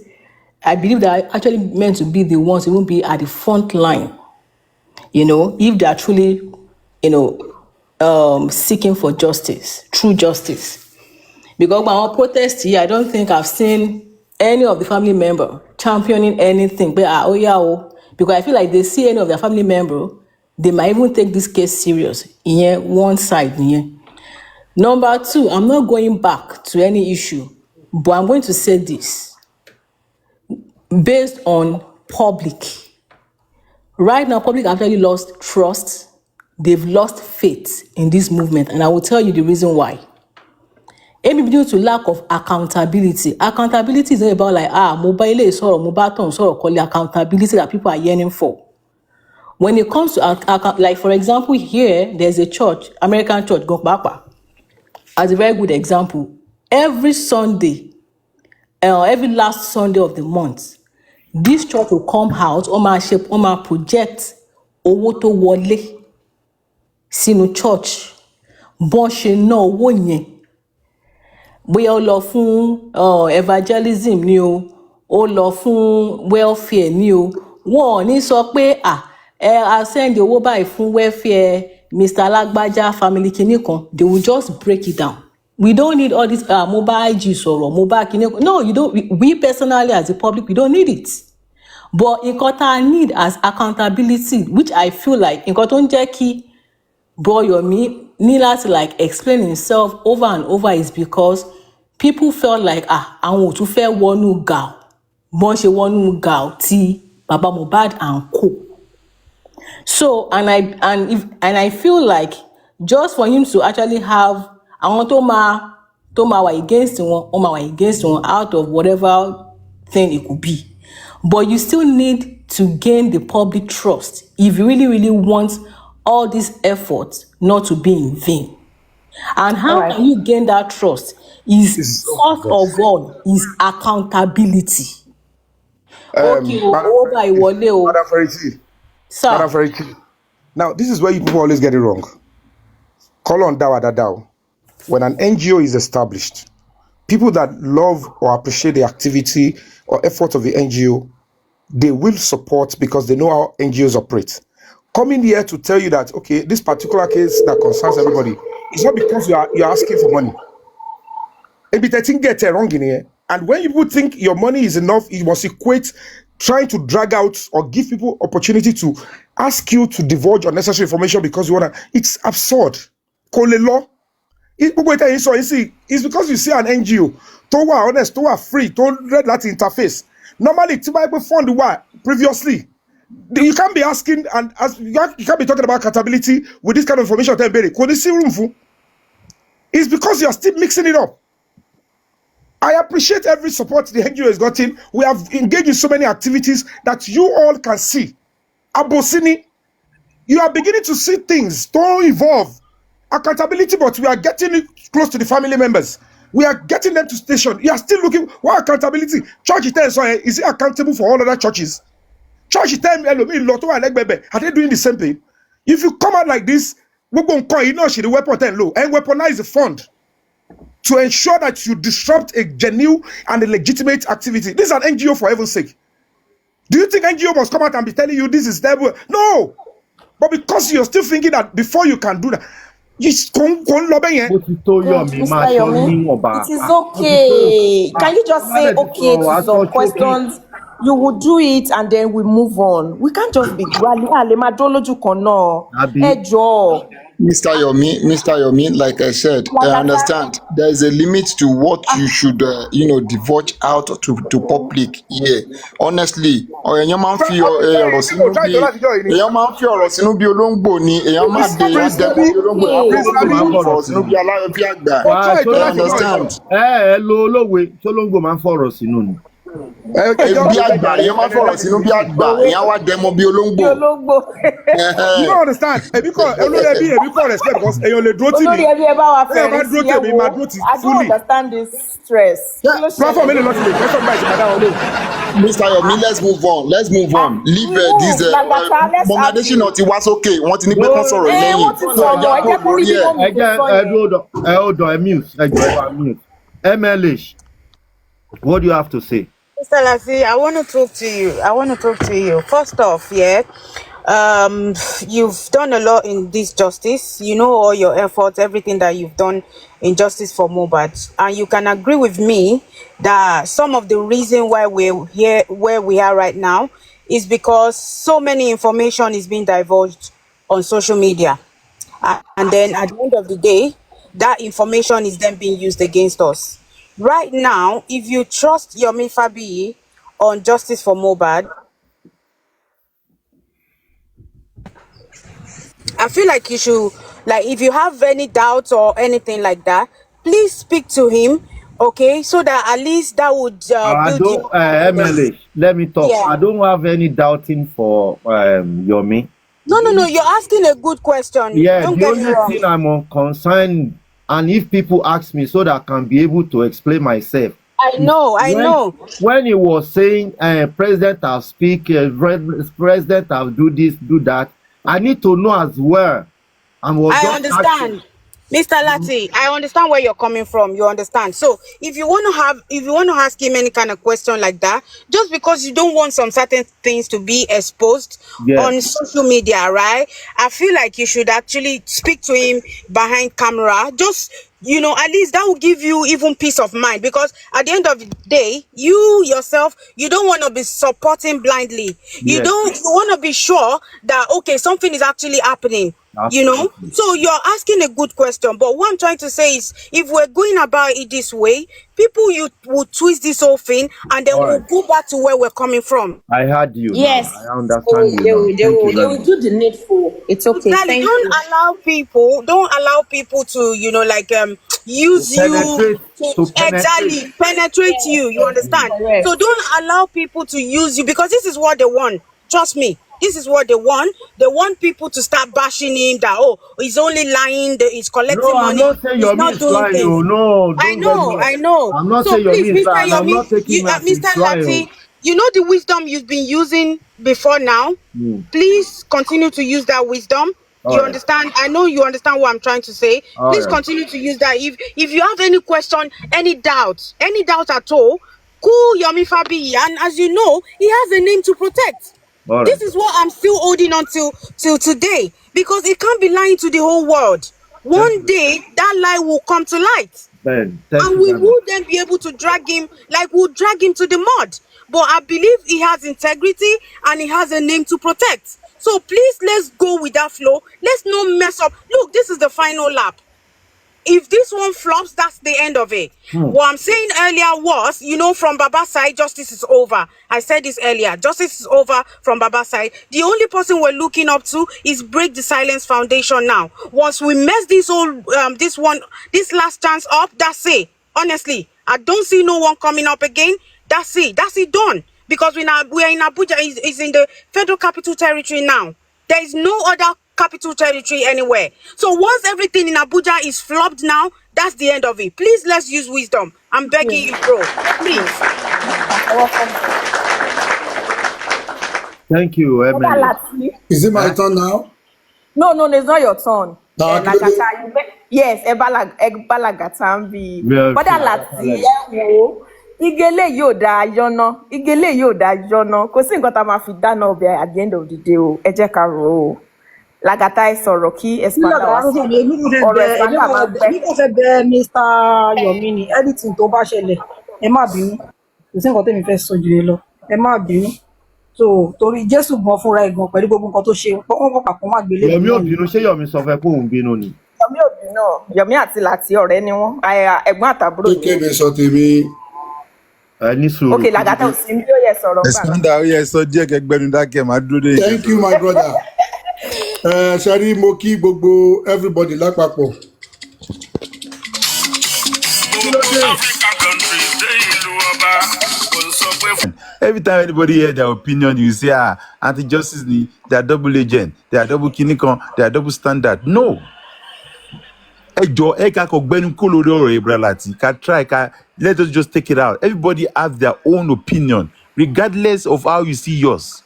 I believe they are actually meant to be the ones who will be at the front line. If they are truly, seeking for justice, true justice. Because by our protest here, I don't think I've seen any of the family member championing anything. Because I feel like they see any of their family member, they might even take this case serious. One side. Number two, I'm not going back to any issue, but I'm going to say this. Based on public Right now, public have actually lost trust. They've lost faith in this movement, and I will tell you the reason why. Maybe due to lack of accountability. Accountability is not about like mobile is or mobile sort of accountability that people are yearning for. When it comes to like for example, here there's a church, American church, Gokbapa, as a very good example. Every Sunday, every last Sunday of the month, this church will come out on my project owó tó wọlé sínú church bọ́n ṣe ná owó yẹn bóyá ó lọ fún evangelism ni o ó lọ fún welfare ni o wọn ò ní sọ pé a send owó báyìí fún welfare Mr. Alágbájá family kinní kan. They will just break it down. We don't need all this mobile IG sọ̀rọ̀ mobile kinní kan. No, you don't. We personally as a public, we don't need it. But nǹkan tá a need as accountability, which I feel like nǹkan tó ń jẹ́ kí Bro Yomi ní láti like explain himself over and over is because people felt like àwọn ò tún fẹ́ wọnú gàù bọ́n ṣe wọnú gàù tí Baba Mohbad and co. So and I feel like just for him to actually have àwọn tó máa wà against wọn ó máa wà against wọn out of whatever thing it could be. But you still need to gain the public trust if you really want all this effort not to be in vain. And how can you gain that trust is first of all is accountability. Okay, Madam Feriti. Now, this is where you people always get it wrong. Call on Dawa. When an NGO is established, people that love or appreciate the activity or effort of the NGO, they will support because they know how NGOs operate. Coming here to tell you that, okay, this particular case that concerns everybody, it's not because you're asking for money. Maybe they think get it wrong in here. And when people think your money is enough, it must equate trying to drag out or give people opportunity to ask you to divulge unnecessary information because you want to. It's absurd. Law. It's because you see an NGO, to honest, to free, to read that interface. Normally, to buy fund previously. You can't be asking and you can't be talking about accountability with this kind of information. It's because you are still mixing it up. I appreciate every support the NGO has gotten. We have engaged in so many activities that you all can see. Abosini, you are beginning to see things to evolve. Accountability, but we are getting it close to the family members. We are getting them to station. You are still looking for accountability. Church is it accountable for all other churches? Church is telling me, are they doing the same thing? If you come out like this, we're going to weaponize the fund to ensure that you disrupt a genuine and a legitimate activity. This is an NGO for heaven's sake. Do you think NGO must come out and be telling you this is devil? No. But because you're still thinking that before you can do that, it is okay. Can you just say okay to some questions? You will do it and then we move on. We can't just be Mr. Yomi, like I said, I understand there is a limit to what you should, divulge out to public. Yeah, honestly, èèyàn máa ń fi ọ̀rọ̀ sínú bí olóńgbò ni èèyàn máa dé bí olóńgbò sínú bí àgbà. I understand. Lo olówe tólóńgbò máa ń fọ̀rọ̀ sínú ni. Bí àgbà èèyàn máa fọ̀rọ̀ sínú bí àgbà èèyàn wá dẹmọ bí olóńgbò. You don't understand. Because respect because èèyàn lè dúró tì mí. I don't understand this stress. Platform mélòó lọ́tí lè question by ìṣẹ̀dá olóò. Mr. Yomi, let's move on. Leave this. Momadeshina ti wá sókè wọ́n ti ní pé kán sọ̀rọ̀ lẹ́yìn. Hold on, mute. MLH, what do you have to say? Mr. Lassie, I want to talk to you. First off, you've done a lot in this justice. You know all your efforts, everything that you've done in justice for Mohbad. And you can agree with me that some of the reason why we're here, where we are right now, is because so many information is being divulged on social media. And then at the end of the day, that information is then being used against us. Right now, if you trust Yomi Fabiyi on justice for Mohbad, I feel like you should, like, if you have any doubts or anything like that, please speak to him, okay? So that at least that would I build don't, your confidence. MLA, let me talk. Yeah. I don't have any doubting for Yomi. No, you're asking a good question. Yeah, Don't the get me only wrong. thing I'm concerned, and if people ask me so that I can be able to explain myself, I know. when he was saying president have speak, president have do this, do that, I need to know as well. And was I just asking. understand. Mr. Lati, I understand where you're coming from. You understand. So if you want to ask him any kind of question like that, just because you don't want some certain things to be exposed Yeah. on social media, right? I feel like you should actually speak to him behind camera. Just, at least that will give you even peace of mind, because at the end of the day, you yourself, you don't want to be supporting blindly. You want to be sure that, okay, something is actually happening. So you're asking a good question, but what I'm trying to say is, if we're going about it this way, people you will twist this whole thing, and then we'll go back to where we're coming from. I heard you. Yes. Now. I understand you. Now. They will do the needful. It's okay. Exactly. Thank Don't you. allow people to use you to exactly penetrate you. You understand? Correct. So don't allow people to use you, because this is what they want. Trust me. This is what they want. They want people to start bashing him that, oh, he's only lying, he's collecting No, I'm money, not saying he's Yomi not is doing lying. things. No, I don't get me wrong. know. I'm not So saying please, Yomi is Mr. lying. I'm Yomi, not taking him as Mr. he's lying. Lati, you know the wisdom you've been using before now. Please continue to use that wisdom. You understand? I know you understand what I'm trying to say. Please continue to use that. If you have any question, any doubt at all, call Yomi Fabi, and as you know, he has a name to protect. This is what I'm still holding on till today, because it can't be lying to the whole world. One day that lie will come to light. Ben, And we will then be able to drag him, like we'll drag him to the mud. But I believe he has integrity and he has a name to protect. So please, let's go with that flow. Let's not mess up. Look, this is the final lap. If this one flops, that's the end of it. What I'm saying earlier was, from Baba's side, justice is over. I said this earlier. Justice is over from Baba's side. The only person we're looking up to is Break the Silence Foundation now. Once we mess this last chance up, that's it. Honestly, I don't see no one coming up again. That's it. That's it done. Because we are in Abuja. It's in the Federal Capital Territory now. There is no other capital territory anywhere. So once everything in Abuja is flopped now, that's the end of it. Please, let's use wisdom. I'm begging you, bro. Please. Thank you, Emily. Is it my turn now? No, it's not your turn. No, Yes, Ebalagambi. Yeah, Bọ́dà Láti wo igele yóò da yọ́nà kò sí nǹkan tá a máa fi dáná ọbẹ̀ at the end of the day o ẹ jẹ́ ká rò ó Lagata ẹ sọ̀rọ̀ kí Espanda wá sí ọ̀rọ̀ Espanda máa gbẹ. èmi kò fẹ́ bẹ̀ Mr. Yomi ni anything tó bá ṣẹlẹ̀ ẹ má bínú kò sí nǹkan tẹ́mi fẹ́ sọ jù lọ ẹ má bínú so torí Jésù gan fúnra ẹ̀ gan pẹ̀lú gbogbo nǹkan tó ṣe wọ́n kọ́ pàpọ̀ má gbélé. Yomi ò bínú, ṣé Yomi sọ fẹ́ pé òun bínú ni? Yomi ò bínú, Yomi àti Láti ọ̀rẹ́ ni wọ́n, ẹ̀gbọ́n àtàbúrò ni. Ó kéde sọ tèmi. Ní sùúrù. Okay, Lagata ò sí ní ó yẹ sọ̀rọ̀ gbà. Espanda ó yẹ sọ díẹ̀ kẹgbẹ́nu dákẹ́ máa dúró dé. Thank you my brother. Ṣẹ́rí mo kí gbogbo everybody lápapọ̀. Every time anybody hear their opinion, you say, anti-justice, they are double agent, they are double kinikon, they are double standard. No. Let us just take it out. Everybody have their own opinion, regardless of how you see yours.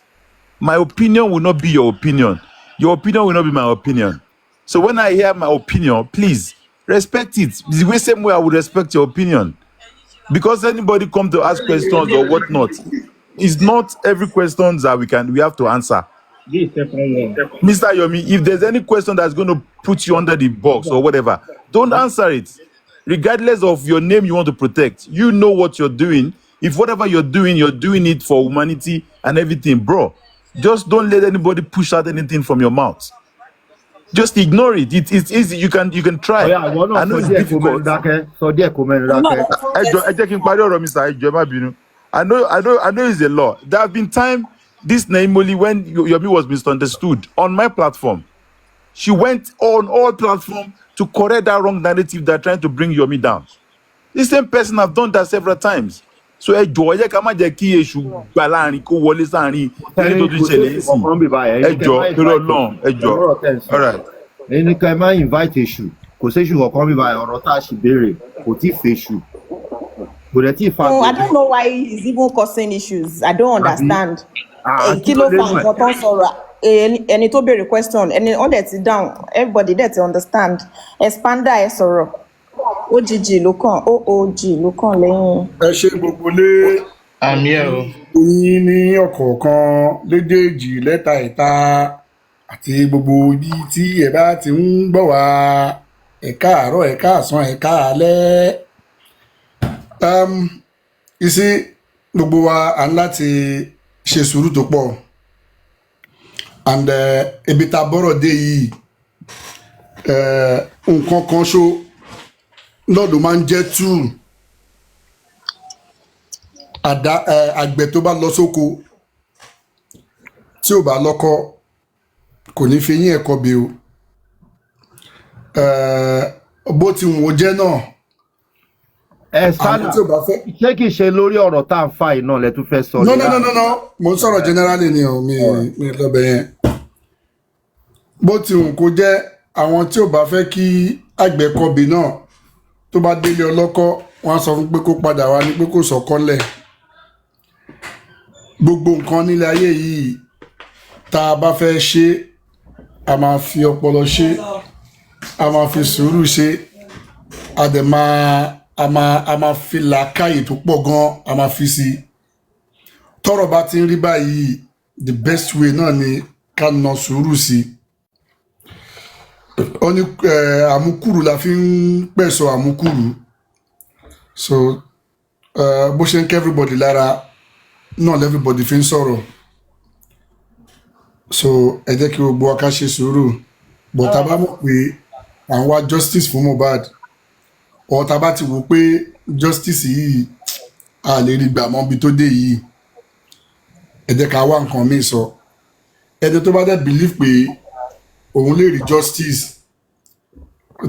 My opinion will not be your opinion. Your opinion will not be my opinion. So when I hear my opinion, please respect it. The same way I would respect your opinion. Because anybody come to ask questions or whatnot, it's not every question that we have to answer. Mr. Yomi, if there's any question that's going to put you under the box or whatever, don't answer it. Regardless of your name you want to protect, you know what you're doing. If whatever you're doing it for humanity and everything, bro. Just don't let anybody push out anything from your mouth. Just ignore it. It's easy. You can try. I know it's difficult. I know it's a law. There have been time this Naimoli when Yomi was misunderstood on my platform. She went on all platforms to correct that wrong narrative they're trying to bring Yomi down. The same person have done that several times. So ẹ jọ̀ọ́ ẹ jẹ́ ká má jẹ́ kí èṣù gbà láàrin kó wọlé sáàrin kíní tó tún kò ṣẹlẹ̀ séṣù ń sìn. kankan bí báyìí Ẹ ẹ̀yin kẹ́ má jọ̀ọ́ torí invite Ọlọ́run ẹ èṣù jọ̀ọ́. ẹ̀mọ́rọ̀ tẹ̀ ń sọ All right. ẹ̀yin kẹ́ má invite èṣù kò séṣù kankan bí báyìí ọ̀rọ̀ tá a sì béèrè kò tí ì fèṣù kò dẹ̀ tí ì fa I don't know why he's even causing issues. I don't understand. kí Kí ló ló dé fa nù ẹ̀. nǹkan tó ń sọ̀rọ̀? Ẹni tó béèrè question, ẹni ó dẹ̀ ti down, everybody dẹ̀ ti understand. Expander ẹ sọ̀rọ̀. OGG ló kàn, OOG ló kàn lẹ́yìn. ẹ ṣe gbogbo lé yín ní ọ̀kọ̀ọ̀kan lédèèjì lẹ́ta ìta àti gbogbo ibi tí ẹ bá ti ń gbọ́ wá ẹ káàárọ̀ ẹ káàsán ẹ káalẹ́. Ìsí gbogbo wa à ń láti ṣe sùúrù tó pọ̀ and ibi tá a bọ́rọ̀ dé yìí nǹkan kan ṣó náà ló máa ń jẹ́ tool àgbẹ̀ tó bá lọ sóko tí ò bá lọ́kọ́ kò ní fi yín ẹ̀kọ́ bí o bó ti wù ó jẹ́ náà Sálà ṣé kìí ṣe lórí ọ̀rọ̀ tá à ń fà yìí náà lẹ tún fẹ́ sọ. no mo ń sọ̀rọ̀ generally ni o mi lọ́bẹ̀ yẹn bó ti wù kó jẹ́ àwọn tí ò bá fẹ́ kí àgbẹ̀ kọbì náà tó bá délé ọlọ́kọ́ wọ́n á sọ fún pé kó padà wá ní pé kó sọ̀kọ́lẹ̀ gbogbo nǹkan nílé ayé yìí tá a bá fẹ́ ṣe a máa fi ọpọlọ ṣe a máa fi sùúrù ṣe a dẹ̀ a máa fi làákàyè tó pọ̀ gan a máa fi sí tọ́rọ̀ bá ti ń rí báyìí the best way náà ni ká na sùúrù sí ó ní àmúkùrù la fi ń pẹ̀sọ̀ àmúkùrù so bó ṣe ń kẹ́ everybody lára náà everybody fi ń sọ̀rọ̀ so ẹ jẹ́ kí gbogbo wa ká ṣe sùúrù but tá a bá mọ̀ pé à ń wá justice fún Mohbad ọ̀ tá a bá ti wò pé justice yìí a lè rí gbà mọ́ bí tó dé yìí ẹ jẹ́ ká wá nǹkan míì sọ ẹni tó bá dẹ̀ believe pé òun lè rí justice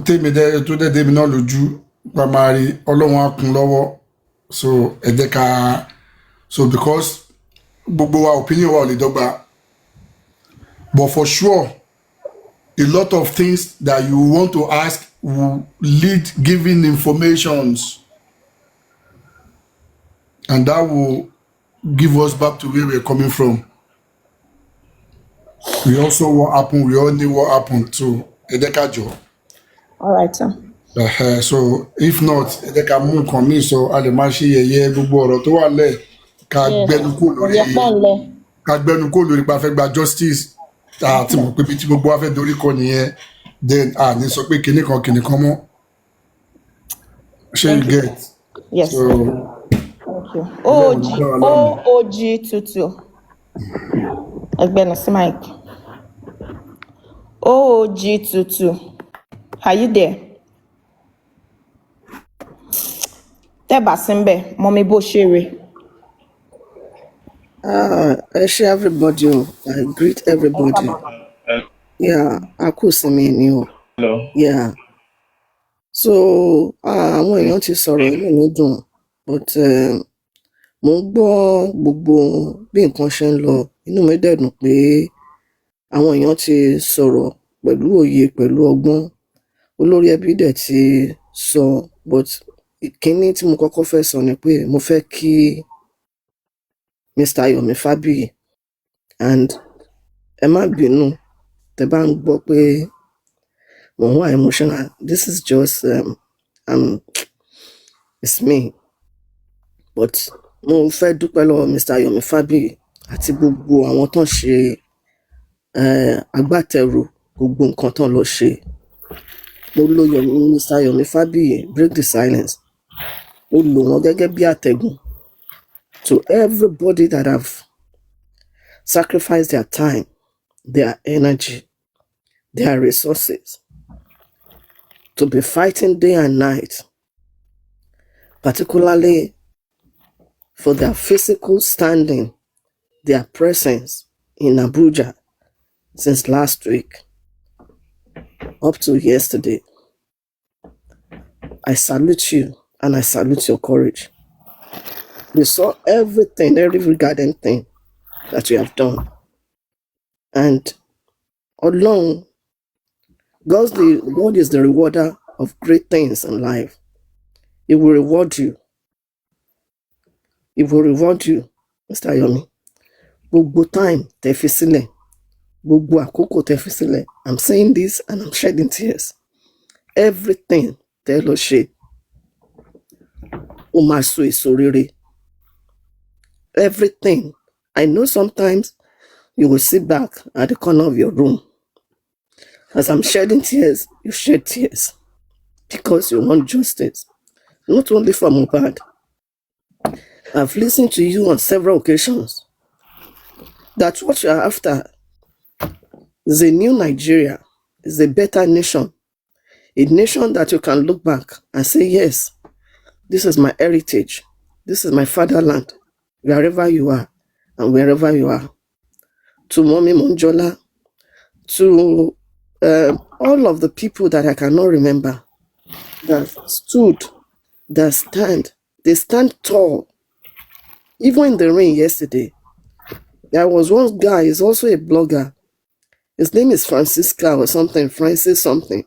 tèmi dẹ́ tó dẹ́ débi náà lójú pàmàrí ọlọ́run á kún lọ́wọ́ so ẹ jẹ́ ká so because gbogbo wa opinion wa ò lè dọ́gba but for sure a lot of things that you want to ask will lead giving informations and that will give us back to where we're coming from. We also what happened, we all knew what happened to Edekajo. All right, sir. So if not, Edeka mú nǹkan míì sọ a lè máa ṣe yẹ̀yẹ́ gbogbo ọ̀rọ̀ tó wà lẹ̀ ká gbẹnu kó lórí pa fẹ́ gba justice àti mọ̀ pé bí tí gbogbo wa fẹ́ dorí kọ nìyẹn then a ní sọ pé kinní kan mọ́. Ṣé you get? Yes. So, thank you. OOG Tutu. Ẹgbẹ́nu sí Mike. OOG Tutu. Are you there? Tẹ́bà Simbe, Mommy Boshere. I share everybody. I greet everybody. Yeah, Akusimi ni o. Hello. Yeah. So, àwọn èèyàn ti sọ̀rọ̀ inú mi dùn, but mo ń gbọ́ gbogbo bí nǹkan ṣe ń lọ. Inú mi dẹ̀ dùn pé àwọn èèyàn ti sọ̀rọ̀ pẹ̀lú òye, pẹ̀lú ọgbọ́n. Olórí ẹbí dẹ̀ ti sọ, but ìkíní tí mo kọ́kọ́ fẹ́ sọ ni pé mo fẹ́ kí Mr. Yomi Fabiyi and ẹ má bínú tẹ́ bá ń gbọ́ pé mo wà emotional. This is just it's me. But mo fẹ́ dúpẹ́ lọ́wọ́ Mr. Yomi Fabiyi àti gbogbo àwọn tó ń ṣe agbátẹrù gbogbo nǹkan tó ń lọ ṣe. Mo lo Mr. Yomi Fabiyi break the silence. Mo lò wọ́n gẹ́gẹ́ bí àtẹ̀gùn to everybody that have sacrificed their time, their energy, their resources to be fighting day and night, particularly for their physical standing, their presence in Abuja since last week. up to yesterday. I salute you and I salute your courage. We saw everything, every garden thing that you have done. And alone, God is the rewarder of great things in life. He will reward you. He will reward you, Mr. Yomi. Gbogbo time tẹ́ fi sílẹ̀, gbogbo àkókò tẹ́ fi sílẹ̀. I'm saying this and I'm shedding tears. Everything tẹ́ lọ ṣe, ó máa so èso rere. Everything. I know sometimes you will sit back at the corner of your room. As I'm shedding tears, you shed tears because you want justice. Not only for Mohbad. I've listened to you on several occasions that what you're after is a new Nigeria, is a better nation, a nation that you can look back and say, yes, this is my heritage, this is my fatherland, wherever you are and wherever you are. To Mommy Monjola, to all of the people that I cannot remember that stood, that stand, they stand tall. Even in the rain yesterday, there was one guy, he's also a blogger. His name is Francisca or something, Francis something.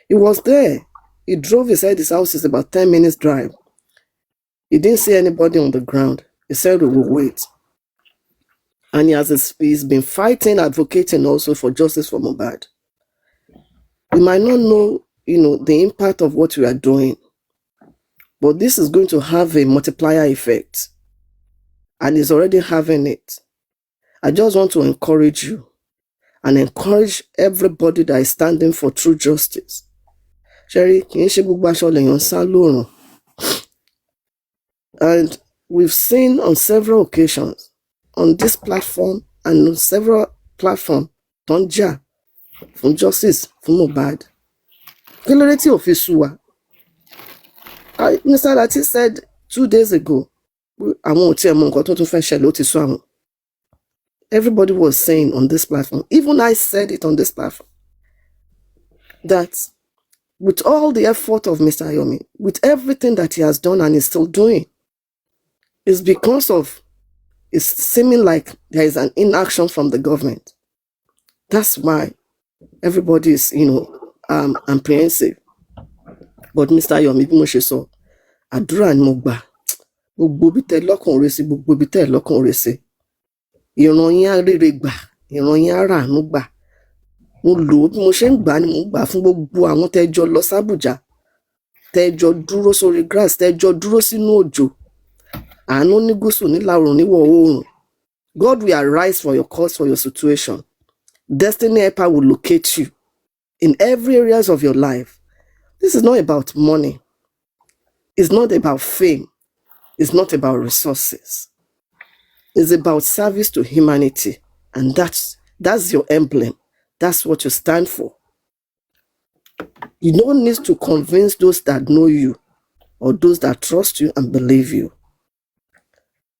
He was there. He drove inside his house. It's about 10 minutes drive. He didn't see anybody on the ground. He said we will wait. And he's been fighting, advocating also for justice for Mohbad. We might not know, the impact of what we are doing, but this is going to have a multiplier effect. And it's already having it. I just want to encourage you and encourage everybody that is standing for true justice. Sherry, and we've seen on several occasions on this platform and on several platforms, Tonja, from justice, from Mohbad. Clarity of Isua. Mr. Latisne said 2 days ago, everybody was saying on this platform, even I said it on this platform, that with all the effort of Mr. Yomi, with everything that he has done and is still doing, it's because of it's seeming like there is an inaction from the government. That's why everybody is, apprehensive. But Mr. Yomi, bí mo ṣe sọ, àdúrà ni mo gbà. Gbogbo bí tẹ́ lọ́kàn rẹ̀ sí, gbogbo bí tẹ́ lọ́kàn rẹ̀ sí. Ìran yín á rere gbà, ìran yín á ràánú gbà. Mo lò ó bí mo ṣe ń gbà ni mo gbà fún gbogbo àwọn tẹ́jọ lọ sábùjá, tẹ́jọ dúró sórí grass, tẹ́jọ dúró sínú òjò. Àánú ní gúúsù, nílà oòrùn, níwọ̀ oòrùn. God will arise for your cause, for your situation. Destiny helper will locate you in every areas of your life. This is not about money. It's not about fame. It's not about resources. It's about service to humanity. And that's your emblem. That's what you stand for. You don't need to convince those that know you or those that trust you and believe you.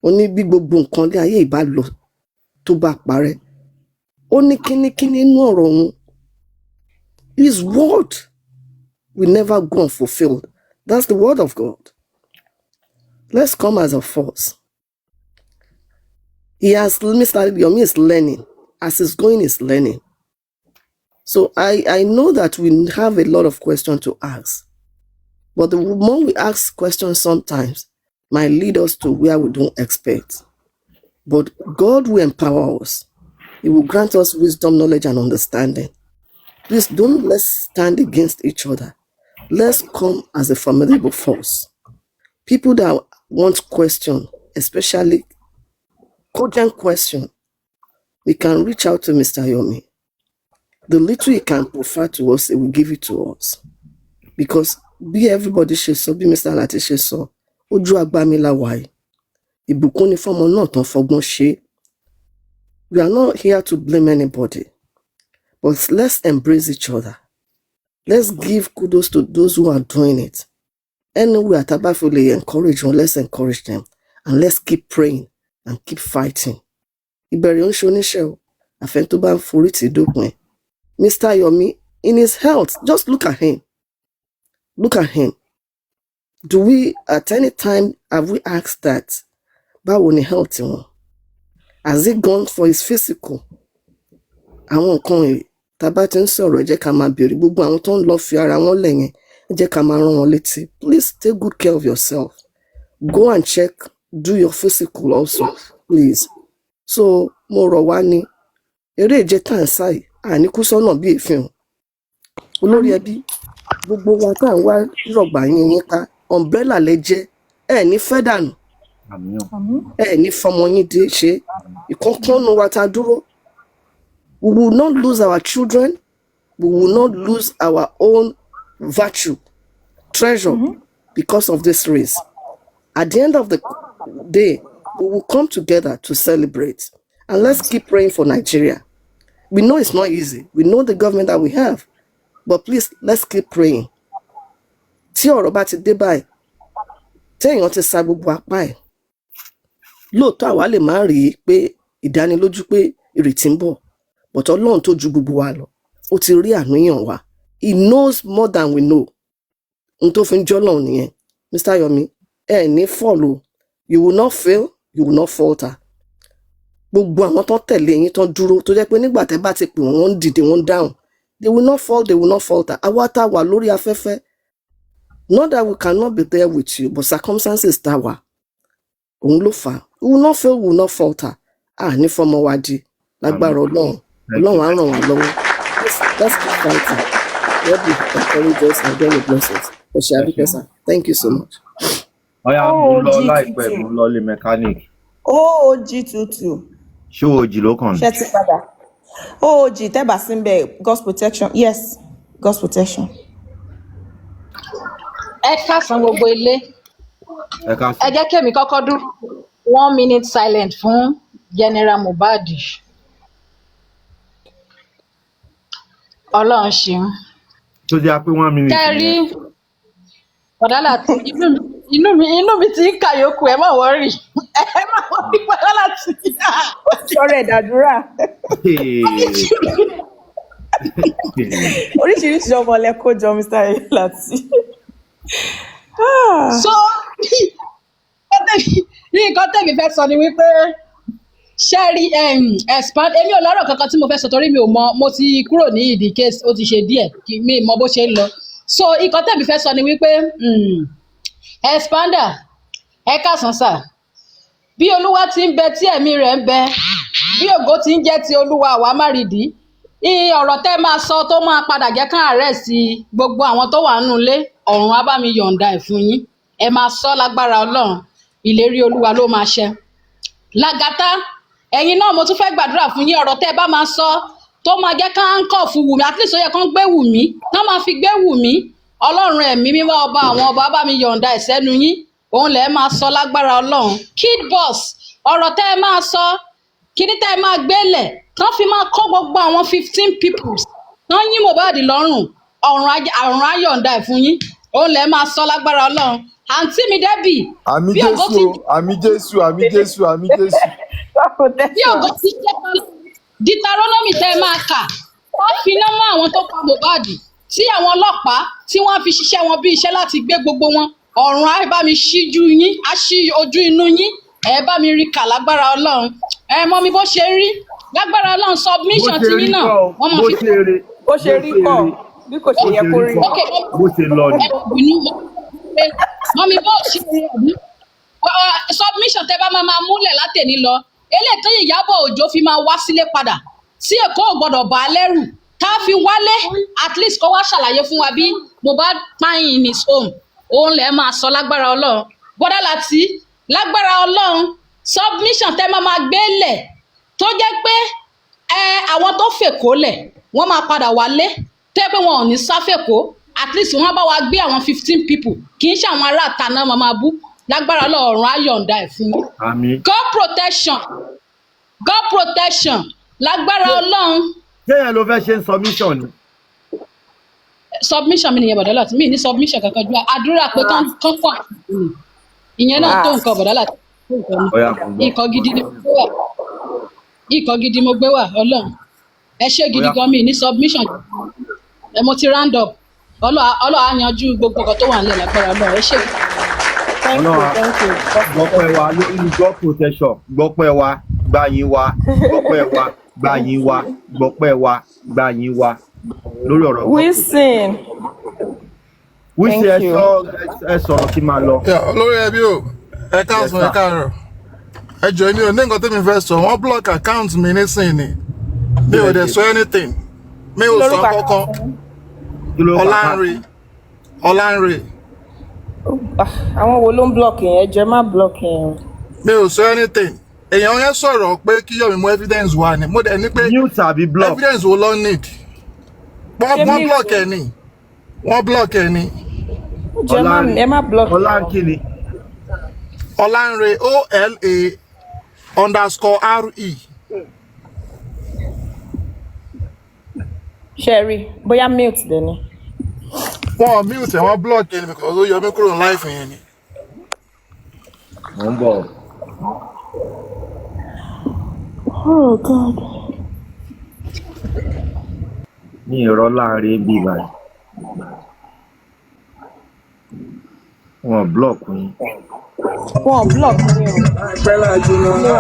Only bí gbogbo nǹkan lé ayé ìbá lọ tó bá parẹ́. Ó ní kíníkíní inú ọ̀rọ̀ òun. His word will never go unfulfilled. That's the word of God. Let's come as a force. Mr. Yomi is learning. As he's going, he's learning. So I know that we have a lot of questions to ask. But the more we ask questions sometimes, might lead us to where we don't expect. But God will empower us. He will grant us wisdom, knowledge, and understanding. Please let's stand against each other. Let's come as a formidable force. People that want question, especially cogent question, we can reach out to Mr. Yomi. The little he can provide to us, he will give it to us. Because be everybody ṣe sọ, bí Mr. Latisne ṣe sọ, ojú agbami la wà yìí. Ìbùkún ni fọ́mọ náà tán fọgbọ́n ṣe. We are not here to blame anybody, but let's embrace each other. Let's give kudos to those who are doing it. Anywhere Tabafule encourage them, let's encourage them. And let's keep praying and keep fighting. Ìbẹ̀rẹ̀ ń ṣoníṣẹ́ o, àfẹ́n tó bá ń forí tì dópin. Mr. Yomi, in his health. Just look at him. Look at him. Do we, at any time, have we asked that? Báwo ni health wọn? Has it gone for his physical? Àwọn nǹkan ẹ̀ tá bá ti ń sọ̀rọ̀ ẹ jẹ́ ká máa béèrè gbogbo àwọn tó ń lọ fi ara wọn lẹ̀ yẹn ẹ jẹ́ ká máa rán wọn létí. Please take good care of yourself. Go and check, do your physical also, please. So mo rọ̀ wá ní eré ìje tá à ń sá yìí àní kú sọ́nà bí èéfín. Olórí ẹbí gbogbo wa tá à ń wá rọ̀gbà yín ká umbrella lẹ jẹ́ ẹ ní fẹ́ dànù ẹ ní fọmọ yín dé ṣe ìkọ̀ọ̀kan wa tá dúró. We will not lose our children. We will not lose our own virtue, treasure, because of this race. At the end of the day, we will come together to celebrate. And let's keep praying for Nigeria. We know it's not easy. We know the government that we have. But please, let's keep praying. Tí ọ̀rọ̀ bá ti dé báyìí, téèyàn ti sa gbogbo apá ẹ̀. Lóòótọ́ àwa lè má rí pé ìdánilójú pé ìrètí ń bọ̀. But Ọlọ́run tó ju gbogbo wa lọ, ó ti rí àníyàn wa. He knows more than we know. N tó fi ń jọ́ lọ́run nìyẹn. Mr. Yomi, ẹ ní follow. You will not fail, you will not falter. Gbogbo àwọn tó tẹ̀lé yín tó dúró tó jẹ́ pé nígbà tẹ́ bá ti pè wọ́n dìde wọ́n down. They will not fall, they will not falter. Àwa tá wà lórí afẹ́fẹ́. Not that we cannot be there with you, but circumstances tá wà. Òun ló fà. We will not fail, we will not falter. Ní fọmọ wa di. Lágbára Ọlọ́run. Ọlọ́run á ràn wá lọ́wọ́. Let's keep fighting. God will encourage us and God will bless us. Oṣiabikesa, thank you so much. Ọ̀yá mo lọ láìpẹ́ mo lọ lé mechanic. OG22. Ṣé OG ló kàn? Ṣé ti padà? OG tẹ́bà sí ń bẹ God's protection. Yes, God's protection. Ẹ káàsán gbogbo ilé. Ẹ káàsán. Ẹ jẹ́ kémi kọ́kọ́ dúró 1 minute silent fún General Mohbad. Ọlọ́run ṣeun. Tó jẹ́ pé 1 minute. Kẹ́rí Bọ̀dálà tí inú mi ti ń kà yòókù ẹ má wọ́rì. Ẹ má wọ́rì Bọ̀dálà tí. Sọ̀rọ̀ ẹ̀dàdúrà. Oríṣiríṣi ọmọ lẹ́kọ̀ọ́ jọ Mr. Láti. So ní nǹkan tẹ̀mí fẹ́ sọ ni wípé ṣẹ́rí expand èmi ò lọ́rọ̀ kankan tí mo fẹ́ sọ torí mi ò mọ mo ti kúrò ní ìdí case ó ti ṣe díẹ̀ kí mi mọ bó ṣe ń lọ. So nǹkan tẹ̀mí fẹ́ sọ ni wípé expander ẹ káàsán sà bí olúwa ti ń bẹ tí ẹ̀mí rẹ̀ ń bẹ bí ògo ti ń jẹ́ ti olúwa àwa má rí dí ọ̀rọ̀ tẹ́ máa sọ tó máa padà jẹ́ kán arrest gbogbo àwọn tó wà nínú ilé ọ̀run á bá mi yọ̀ǹda ẹ̀ fún yín ẹ máa sọ lágbára Ọlọ́run ìlérí olúwa ló máa ṣẹ. Lágàtà ẹ̀yin náà mo tún fẹ́ gbàdúrà fún yín ọ̀rọ̀ tẹ́ bá máa sọ tó máa jẹ́ ká ń kọ̀ fún Wùmí at least ó yẹ kán gbé Wùmí kán máa fi gbé Wùmí Ọlọ́run ẹ̀mí mímọ́ ọba àwọn ọba bá mi yọ̀ǹda ẹ̀ sẹ́nu yín òun lẹ̀ máa sọ lágbára Ọlọ́run. Kid Boss ọ̀rọ̀ tẹ́ ẹ máa sọ kíní tẹ́ ẹ máa gbélẹ̀ kán fi máa kó gbogbo àwọn 15 people kán yín Mohbad lọ́rùn àrùn ayọ̀ǹda ẹ̀ fún yín òun lẹ̀ máa sọ lágbára Ọlọ́run. Àǹtí mi Débì àmì Jésù àmì Jésù àmì Jésù àmì Jésù. Bí ògo ti jẹ́ Deuteronomy tẹ́ ẹ máa kà wọ́n fi iná mọ́ àwọn tó pa Mohbad tí àwọn ọlọ́pàá tí wọ́n fi ṣiṣẹ́ wọn bí iṣẹ́ láti gbé gbogbo wọn ọ̀run á bá mi ṣíjú yín á ṣí ojú inú yín ẹ bá mi rí kà lágbára Ọlọ́run ẹ mọ mi bó ṣe rí lágbára Ọlọ́run submission ti yín náà wọ́n máa fi. Bó ṣe rí kọ́ bí kò ṣe yẹ kó rí. Bó ṣe lọ ni. Mọ mi bó ṣe rí submission tẹ bá máa múlẹ̀ látẹ̀ní lọ eléyìí tó Ìyábọ̀ Òjó fi máa wá sílé padà tí Èkó ò gbọ́dọ̀ bá a lẹ́rù ká fi wálé at least kó wá ṣàlàyé fún wa bí Mohbad pine in his home òun lẹ̀ máa sọ lágbára Ọlọ́run. Bọ́dá Láti lágbára Ọlọ́run submission tẹ́ máa gbé lẹ̀ tó jẹ́ pé àwọn tó fèkó lẹ̀ wọ́n máa padà wálé tẹ́ pé wọn ò ní sáfèkó at least wọ́n bá wa gbé àwọn 15 people kì í ṣe àwọn ará àtàná máa bú lágbára Ọlọ́run á yọ̀ǹda ẹ̀ fún yín. Àmín. God protection lágbára Ọlọ́run. Kéèyàn ló fẹ́ ṣe submission ni. Submission mi nìyẹn Bọ̀dá Láti mi ní submission kankan ju àdúrà pé kán pọ̀ ìyẹn náà tó nǹkan Bọ̀dá Láti. Ikọ̀ gidi mo gbé wà Ọlọ́run ẹ ṣé gidi gan mi ní submission. mo ti round up ọlọ́wà á yanjú gbogbo nǹkan tó wà nílẹ̀ lágbára Ọlọ́run ẹ ṣé. gbọ́pẹ́ wa lórí God protection gbọ́pẹ́ wa gbàyìn wa gbọ́pẹ́ wa gbàyìn wa gbọ́pẹ́ wa gbàyìn wa lórí ọ̀rọ̀ Wilson. Wilson ẹ sọ̀rọ̀ kí máa lọ. olórí ẹbí o ẹ káàsán ẹ káàárọ̀ ẹ jọ ní o ní nǹkan tó mi fẹ́ sọ wọ́n block account mi nísìnyí mi ò dẹ̀ sọ anything mi ò sọ kankan Ọlánre. Àwọn wo ló ń block yẹn? Ẹ jẹ́ má block yẹn. Mi ò sọ anything. Èèyàn yẹn sọ̀rọ̀ pé kí Yomi mú evidence wá ni. Mo dẹ̀ ní pé evidence wo ló need. Wọ́n block ẹ ni. Wọ́n block ẹ ni. Ẹ má block. Ọlánkìní. Ọlánre OLA_RE. Sherry, bóyá mute dẹ̀ ni. Wọ́n mute wọ́n block ẹ ni because ó yọ mí kúrò ní life yẹn ni. Mo ń bọ̀. Oh God. Ní ìrọ̀ láàrin bí báyìí. Wọ́n block mi. Wọ́n block mi o.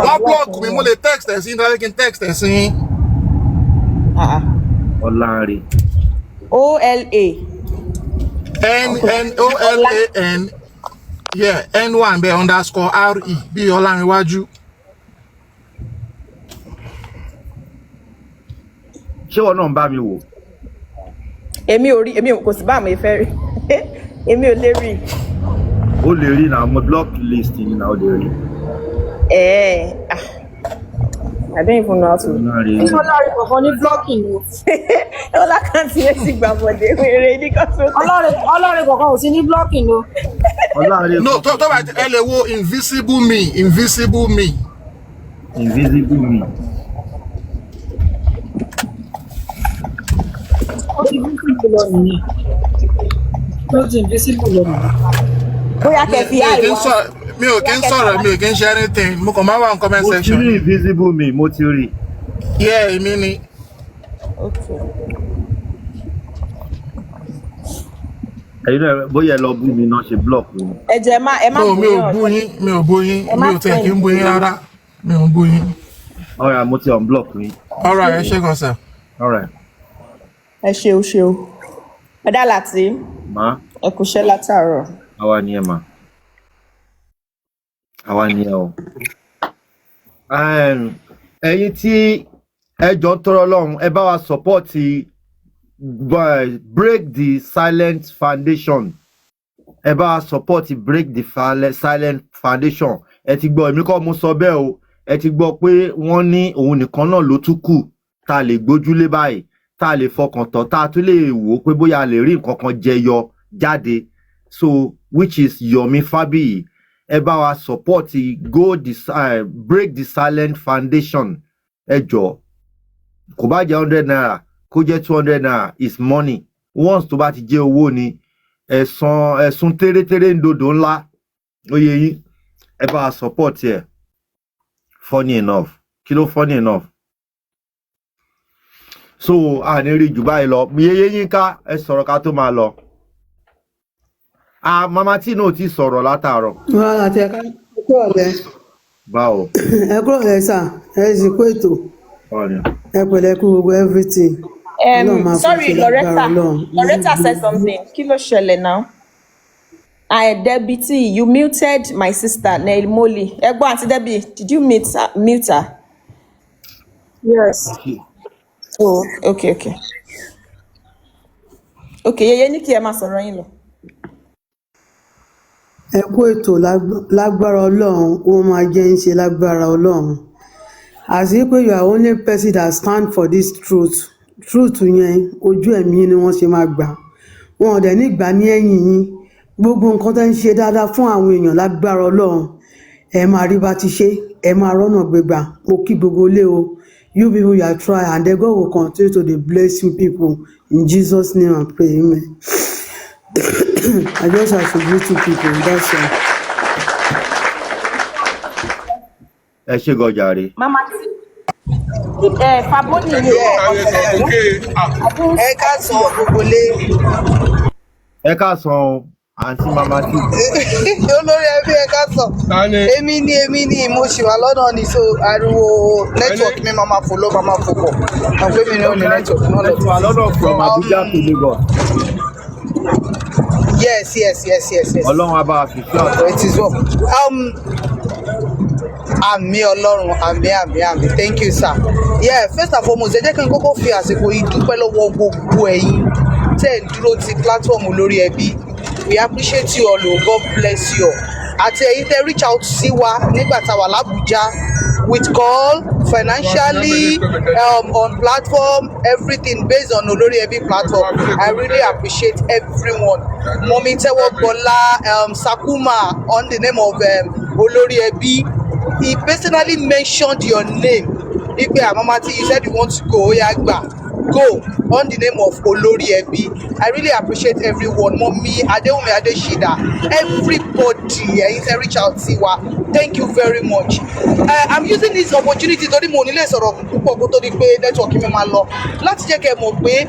Wọ́n block mi, mo lè text ẹ̀ sí ní tàbí kí n text ẹ̀ sí. Ọlánre. OLA. NOLAN. Yeah, N1 be _RE. Bí Ọlánrewájú. Ṣé wọn náà ń bá mi wò? Èmi kò sí bá mi fẹ́ rí. Èmi ò lè rí. Ó lè rí na mo block list ni na ó lè rí. I don't even know how to. Ọlọ́rin kọ̀ọ̀kan ní blocking o. Ọlákàntì yẹn sì gbà bọ̀dé wéré ní kọ́sọ́. Ọlọ́rin kọ̀ọ̀kan ò sí ní blocking o. No, tó bá ẹ lè wo invisible me. Invisible me. Ó ti invisible lọ nìyẹn. Ó ti invisible lọ nìyẹn. Bóyá kẹfì àìwá. Mi ò kí ń sọ̀rọ̀, mi ò kí ń ṣe anything. Mo kàn máa wà ní comment section. Mo ti rí invisible me, mo ti rí. Yeah, èmi ni. Okay. Ẹ̀yin náà bóyá ẹ lọ bú mi náà ṣe block mi. Ẹ jẹ́ ẹ má bú yín. Mi ò bú yín. Mi ò tẹ̀ kí ń bú yín rárá. Mi ò bú yín. Alright, mo ti unblock mi. Alright, ẹ ṣé gan sir. Alright. Ẹ ṣé o. Ọ̀dà láti. Ma. Ẹ kúṣẹ́ látàárọ̀. Àwa ni ẹ mà. Àwa ni ẹ o. Ẹ̀yin tí ẹ jọ ń tọrọ Ọlọ́run, ẹ bá wa support Break the Silent Foundation. Ẹ bá wa support Break the Silent Foundation. Ẹ ti gbọ́, èmi kọ́ mo sọ bẹ́ẹ̀ o. Ẹ ti gbọ́ pé wọ́n ní òun nìkan náà ló tún kù tá a lè gbójúlé báyìí, tá a lè fọkàn tán, tá a tún lè wò ó pé bóyá a lè rí nǹkan kan jẹyọ jáde. So which is Yomi Fabiyi. Ẹ bá wa support Break the Silent Foundation. Ẹ jọ̀ọ́, kò bá jẹ́ 100 naira, kó jẹ́ 200 naira is money. Once tó bá ti jẹ́ owó ni ẹ̀sùn tẹ́rẹ́tẹ́rẹ́ ń dòdò ńlá. Ó yé yín, ẹ bá wa support ẹ̀. Funny enough. Kí ló funny enough? So a ní rí jù báyìí lọ. Yeye Yínká, ẹ sọ̀rọ̀ ká tó máa lọ. Mama tí náà ti sọ̀rọ̀ látàárọ̀. Wọ́n àti ẹ̀ka ẹ̀kọ́ ọ̀lẹ́. Báwo? Ẹ̀kọ́ ọ̀lẹ́ sà, ẹ̀ sì kó ètò. Ẹ pẹ̀lẹ́ kú gbogbo everything. Sorry, Loretta said something. Kí ló ṣẹlẹ̀ now? Debbie T, you muted my sister, Neil Molly. Ẹ̀gbọ́n àti Debbie, did you mute her? Yes. Oh, okay. Okay, Yeye ní kí ẹ máa sọ̀rọ̀ yín lọ. Ẹ kú ètò lágbára Ọlọ́run, ó máa jẹ́ ń ṣe lágbára Ọlọ́run. As if you are only person that stand for this truth. Truth yẹn ojú ẹ̀mí ni wọ́n ṣe máa gbà. Wọn ò dẹ̀ ní gbà ní ẹ̀yìn yín. Gbogbo nǹkan tẹ́ ń ṣe dáadáa fún àwọn èèyàn lágbára Ọlọ́run. Ẹ máa rí bá ti ṣe, ẹ máa rọ́nà gbégbà. Mo kí gbogbo ilé o. You people, you are trying, and then God will continue to bless you people. In Jesus' name I pray, amen. I just have to greet you people, that's all. Ẹ ṣé gan jàre. Mama T. Faboni ni ẹ ká sọ gbogbo lé. Ẹ káàsán àǹtí mama tí. Olórí ẹbí ẹ ká sọ. Èmi ni mo ṣì wà lọ́nà ni so ariwo network mi máa fò ló máa fò pọ̀. Àwọn pé mi ní ó ní network náà lọ. Ẹ ti wà lọ́nà from Abuja to Lagos. Yes. Ọlọ́run á bá wa fìfẹ́ ọ̀tọ̀. It is well. Àmì Ọlọ́run, àmì. Thank you, sir. Yeah, first and foremost, ẹ jẹ́ kí n kọ́kọ́ fi àsìkò yìí dúpẹ́ lọ́wọ́ gbogbo ẹ̀yin tẹ́ ẹ̀ dúró ti platform Olórí Ẹbí. We appreciate you all, oh, God bless you all. Àti ẹ̀yin tẹ́ reach out sí wa nígbà tá a wà l'Abuja with call, financially, on platform, everything based on Olórí Ẹbí platform. I really appreciate everyone. Mommy Tewogbola, Sakuma on the name of Olórí Ẹbí. He personally mentioned your name. Ipe Amamati, you said you want to go, go on the name of Olórí Ẹbí. I really appreciate everyone. Mommy, Adewumi Adeshida, everybody, reach out to wa. Thank you very much. I'm using this opportunity torí mo nílé sọ̀rọ̀ púpọ̀ kó tó di pé network mi máa lọ láti jẹ́ kẹ́ mọ̀ pé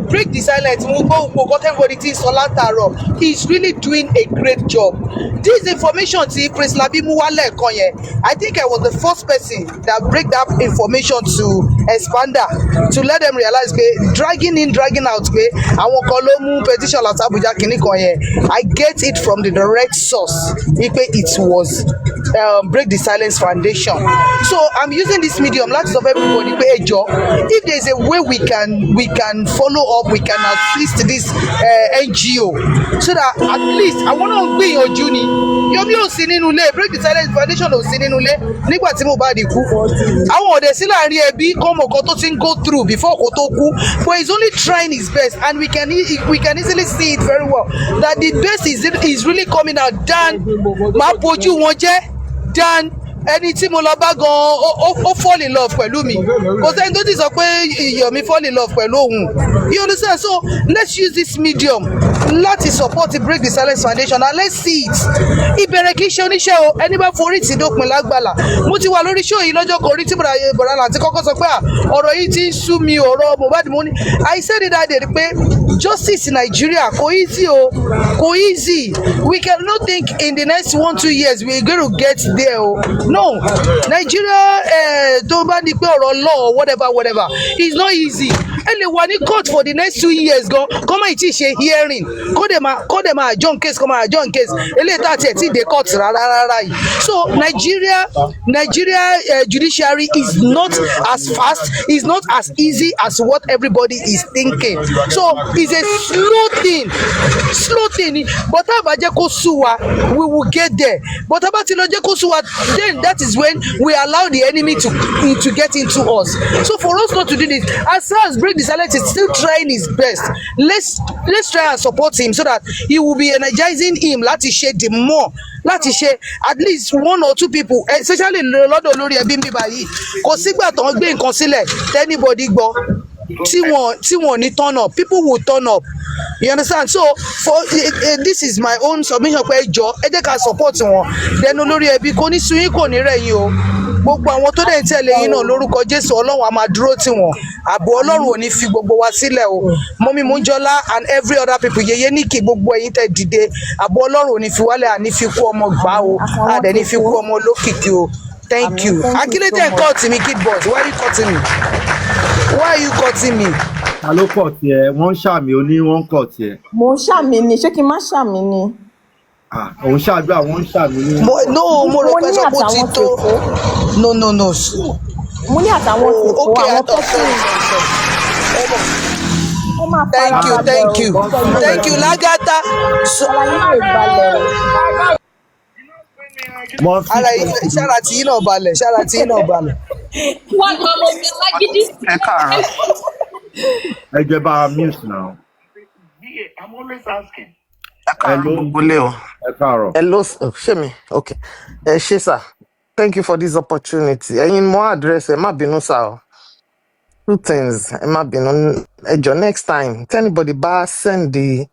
break the silence mo gbọ́ gbogbo nǹkan everybody ti sọ látàárọ̀. He is really doing a great job. This information tí Prince Labi mú wá lẹ́ẹ̀kan yẹn, I think I was the first person that break that information to Expander to let them realize pé dragging out pé àwọn kan ló mú petition láti Abuja kìíní kan yẹn. I get it from the direct source pé it was Break the Silence Foundation. So I'm using this medium láti sọ fún everybody pé ẹ jọ̀ọ́, if there is a way we can follow up, we can assist this NGO so that at least àwọn náà gbìyànjú ni. Yomi ò sí nínú ilé, Break the Silence Foundation ò sí nínú ilé nígbà tí Mohbad kú. Àwọn ọ̀dẹ̀ sí láàrin ẹbí kọ́mọ kan tó ti ń go through before kó tó kú, but he's only trying his best and we can easily see it very well that the best is really coming out than máa bójú wọn jẹ́ than ẹni tí mo lọ bá gan ó fall in love pẹ̀lú mi kò sẹ́ni tó ti sọ pé Yomi fall in love pẹ̀lú òun. You understand? So let's use this medium láti support the Break the Silence Foundation and let's see it. Ìbẹ̀rẹ̀ kì í ṣe oníṣẹ́ o, ẹni bá forí tì dópin lágbàlá. Mo ti wà lórí show yìí lọ́jọ́ kan orí tí bọ̀dá láti kọ́kọ́ sọ pé ọ̀rọ̀ yìí ti ń sú mi, ọ̀rọ̀ Mohbad mo ní. I said it that day pé justice in Nigeria kò easy o, kò easy. We cannot think in the next 1-2 years we are going to get there o. No, Nigeria tó bá ní pé ọ̀rọ̀ law or whatever it's not easy. Ẹ lè wà ní court for the next 2 years gan kọ́ máa ti ṣe hearing kó dẹ̀ máa adjourn case eléyìí tá àti ẹ̀ tí dé court rárá yìí. So Nigeria judiciary is not as fast, is not as easy as what everybody is thinking. So it's a slow thing but tá a bá jẹ́ kó sú wa we will get there. But tá a bá ti lọ jẹ́ kó sú wa then that is when we allow the enemy to get into us. So for us not to do this, as far as Break the Silence is still trying his best, let's try and support him so that he will be energizing him láti ṣe the more láti ṣe at least 1 or 2 people especially lọ́dọ̀ Olórí Ẹbí mi báyìí kò sígbà tó ń gbé nǹkan sílẹ̀ anybody gbọ́ tí wọ́n ní turn up, people will turn up. You understand? So for this is my own submission pé ẹ jẹ́ ká support wọn then Olórí Ẹbí kò ní sú yín kò ní rẹ̀ yín o. Gbogbo àwọn tó dẹ̀ ń tẹ̀lé yín náà lórúkọ Jésù Ọlọ́run á máa dúró tì wọ́n. Ààbò Ọlọ́run ò ní fi gbogbo wa sílẹ̀ o. Mọ́mí Múnjọ́lá and every other people yeye níkì gbogbo ẹ̀yin tẹ̀ dìde. Ààbò Ọlọ́run ò ní fi wálẹ̀ àní fi kú ọmọ gbà o. Àdẹ̀ ní fi kú ọmọ lókìkí o. Thank you. Akíndé cut me, kid boss. Why are you cutting me? Why are you cutting me? Ta ló kọ̀ tiẹ̀? Wọ́n ń ṣàmì oní wọ́n ń kọ̀ tiẹ̀. Mo ń ṣàmì ni, ṣé kí n má ṣàmì ni? Òun ṣàdúrà wọ́n ń ṣàmì ní. No, mo rò pé sọ pé ó ti tó. No. Mo ní àtàwọn òkú àwọn pẹ́sìn. Thank you, Lagata. Ṣára tí yín náà balẹ̀. Wọ́n lọ mọ mi lágídí. Ẹ káàárọ̀. Ẹ jẹ́ bá a mute now. I'm always asking. Hello, ṣé mi? Okay. Ṣé sir, thank you for this opportunity. Ẹ̀yin mo address ẹ má bínú sir o. 2 things, ẹ má bínú. Ẹ jọ̀ọ́ next time, if anybody bá send the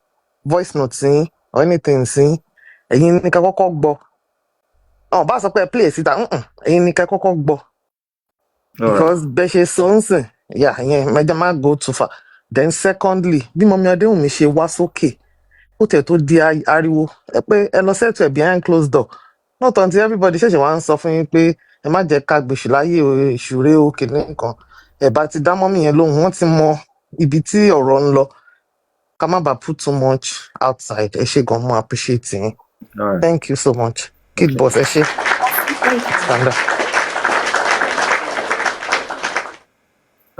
voice note sí or anything sí, ẹ̀yin ní ká kọ́kọ́ gbọ́. Bá sọ pé play síta, ẹ̀yin ní ká kọ́kọ́ gbọ́. All because bẹ́ẹ̀ ṣe sọ ń sìn yeah ìyẹn mẹ́jọ má go too far then secondly bí mọ́mí Adéwùnmí ṣe wá sókè ó tẹ̀ tó di ariwo ẹ pé ẹ lọ settle ẹ̀ behind closed door not until everybody ṣẹ̀ṣẹ̀ wá ń sọ fún yín pé ẹ má jẹ́ ká gbèsù láyé ìṣúré o kìnìún nǹkan ẹ̀ bá ti dá mọ́mí yẹn lóhùn wọ́n ti mọ ibi tí ọ̀rọ̀ ń lọ ká má bàa put too much outside ẹ ṣé gan mo appreciate yín thank you so much Kid Boss ẹ ṣé standard.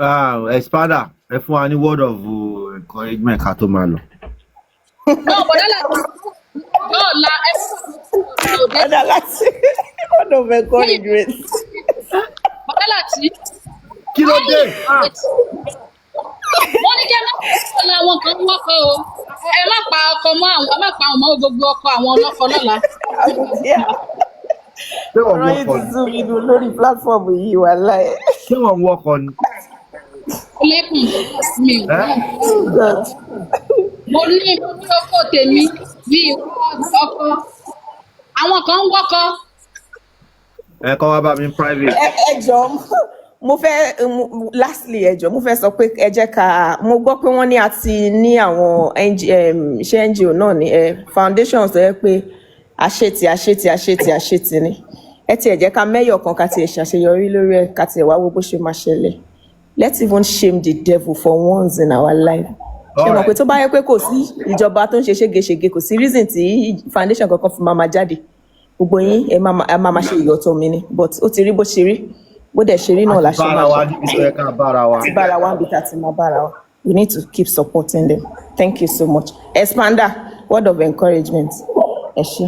Espada ẹ fún wa ní word of encouragement ká tó máa lọ. No, bọ̀dá láti yóò la ẹ bọ̀dá láti word of encouragement. bọ̀dá láti. Kí ló dé? wọ́n ní kí ẹ má kọ́ la àwọn kan wọ́kọ̀ o ẹ má pa ọkọ mọ́ àwọn ẹ má pa ọmọ gbogbo ọkọ àwọn ọlọ́kọ lọ́la. ọ̀rọ̀ yìí ti sún mi dùn lórí platform yìí wà láì. Ṣé wọ́n ń wọkọ̀ ni? lẹ́kùn mi ò mo ní ọkọ tèmi bí ọkọ àwọn kan ń wọ́kọ̀. Ẹ kọ́ wá bá mi private. ẹ jọ̀ọ́ mo fẹ́ lastly ẹ jọ̀ọ́ mo fẹ́ sọ pé ẹ jẹ́ ká mo gbọ́ pé wọ́n ní àti ní àwọn iṣẹ́ NGO náà ní foundations tó yẹ pé àṣetì ni ẹ tiẹ̀ jẹ́ ká mẹ́yọ̀ kan ká tiẹ̀ ṣàṣeyọrí lórí ẹ̀ ká tiẹ̀ wá wo bó ṣe máa ṣẹlẹ̀. Let's even shame the devil for once in our life. Ṣé mọ̀ pé tó bá yẹ pé kò sí ìjọba tó ń ṣe ségesège kò sí reason tí foundation kankan fi máa jáde gbogbo yín ẹ máa ṣe ìyọ̀tọ̀ mi ni but ó ti rí bó ṣe rí bó dẹ̀ ṣe rí náà la ṣe máa ṣe ti bára wa níbi tá a ti máa bára wa. We need to keep supporting them. Thank you so much. Expander, word of encouragement. Ẹ ṣé.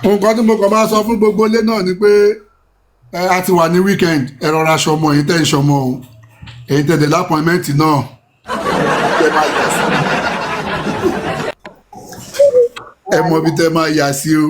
Nǹkan tí mo kàn máa sọ fún gbogbo ilé náà ni pé a ti wà ní weekend ẹ rọra ṣọmọ èyí tẹ́ ń ṣọmọ o èyí tẹ́ dẹ̀ lápọ̀nmẹ́ǹtì náà ẹ mọ ibi tẹ́ máa yà sí o.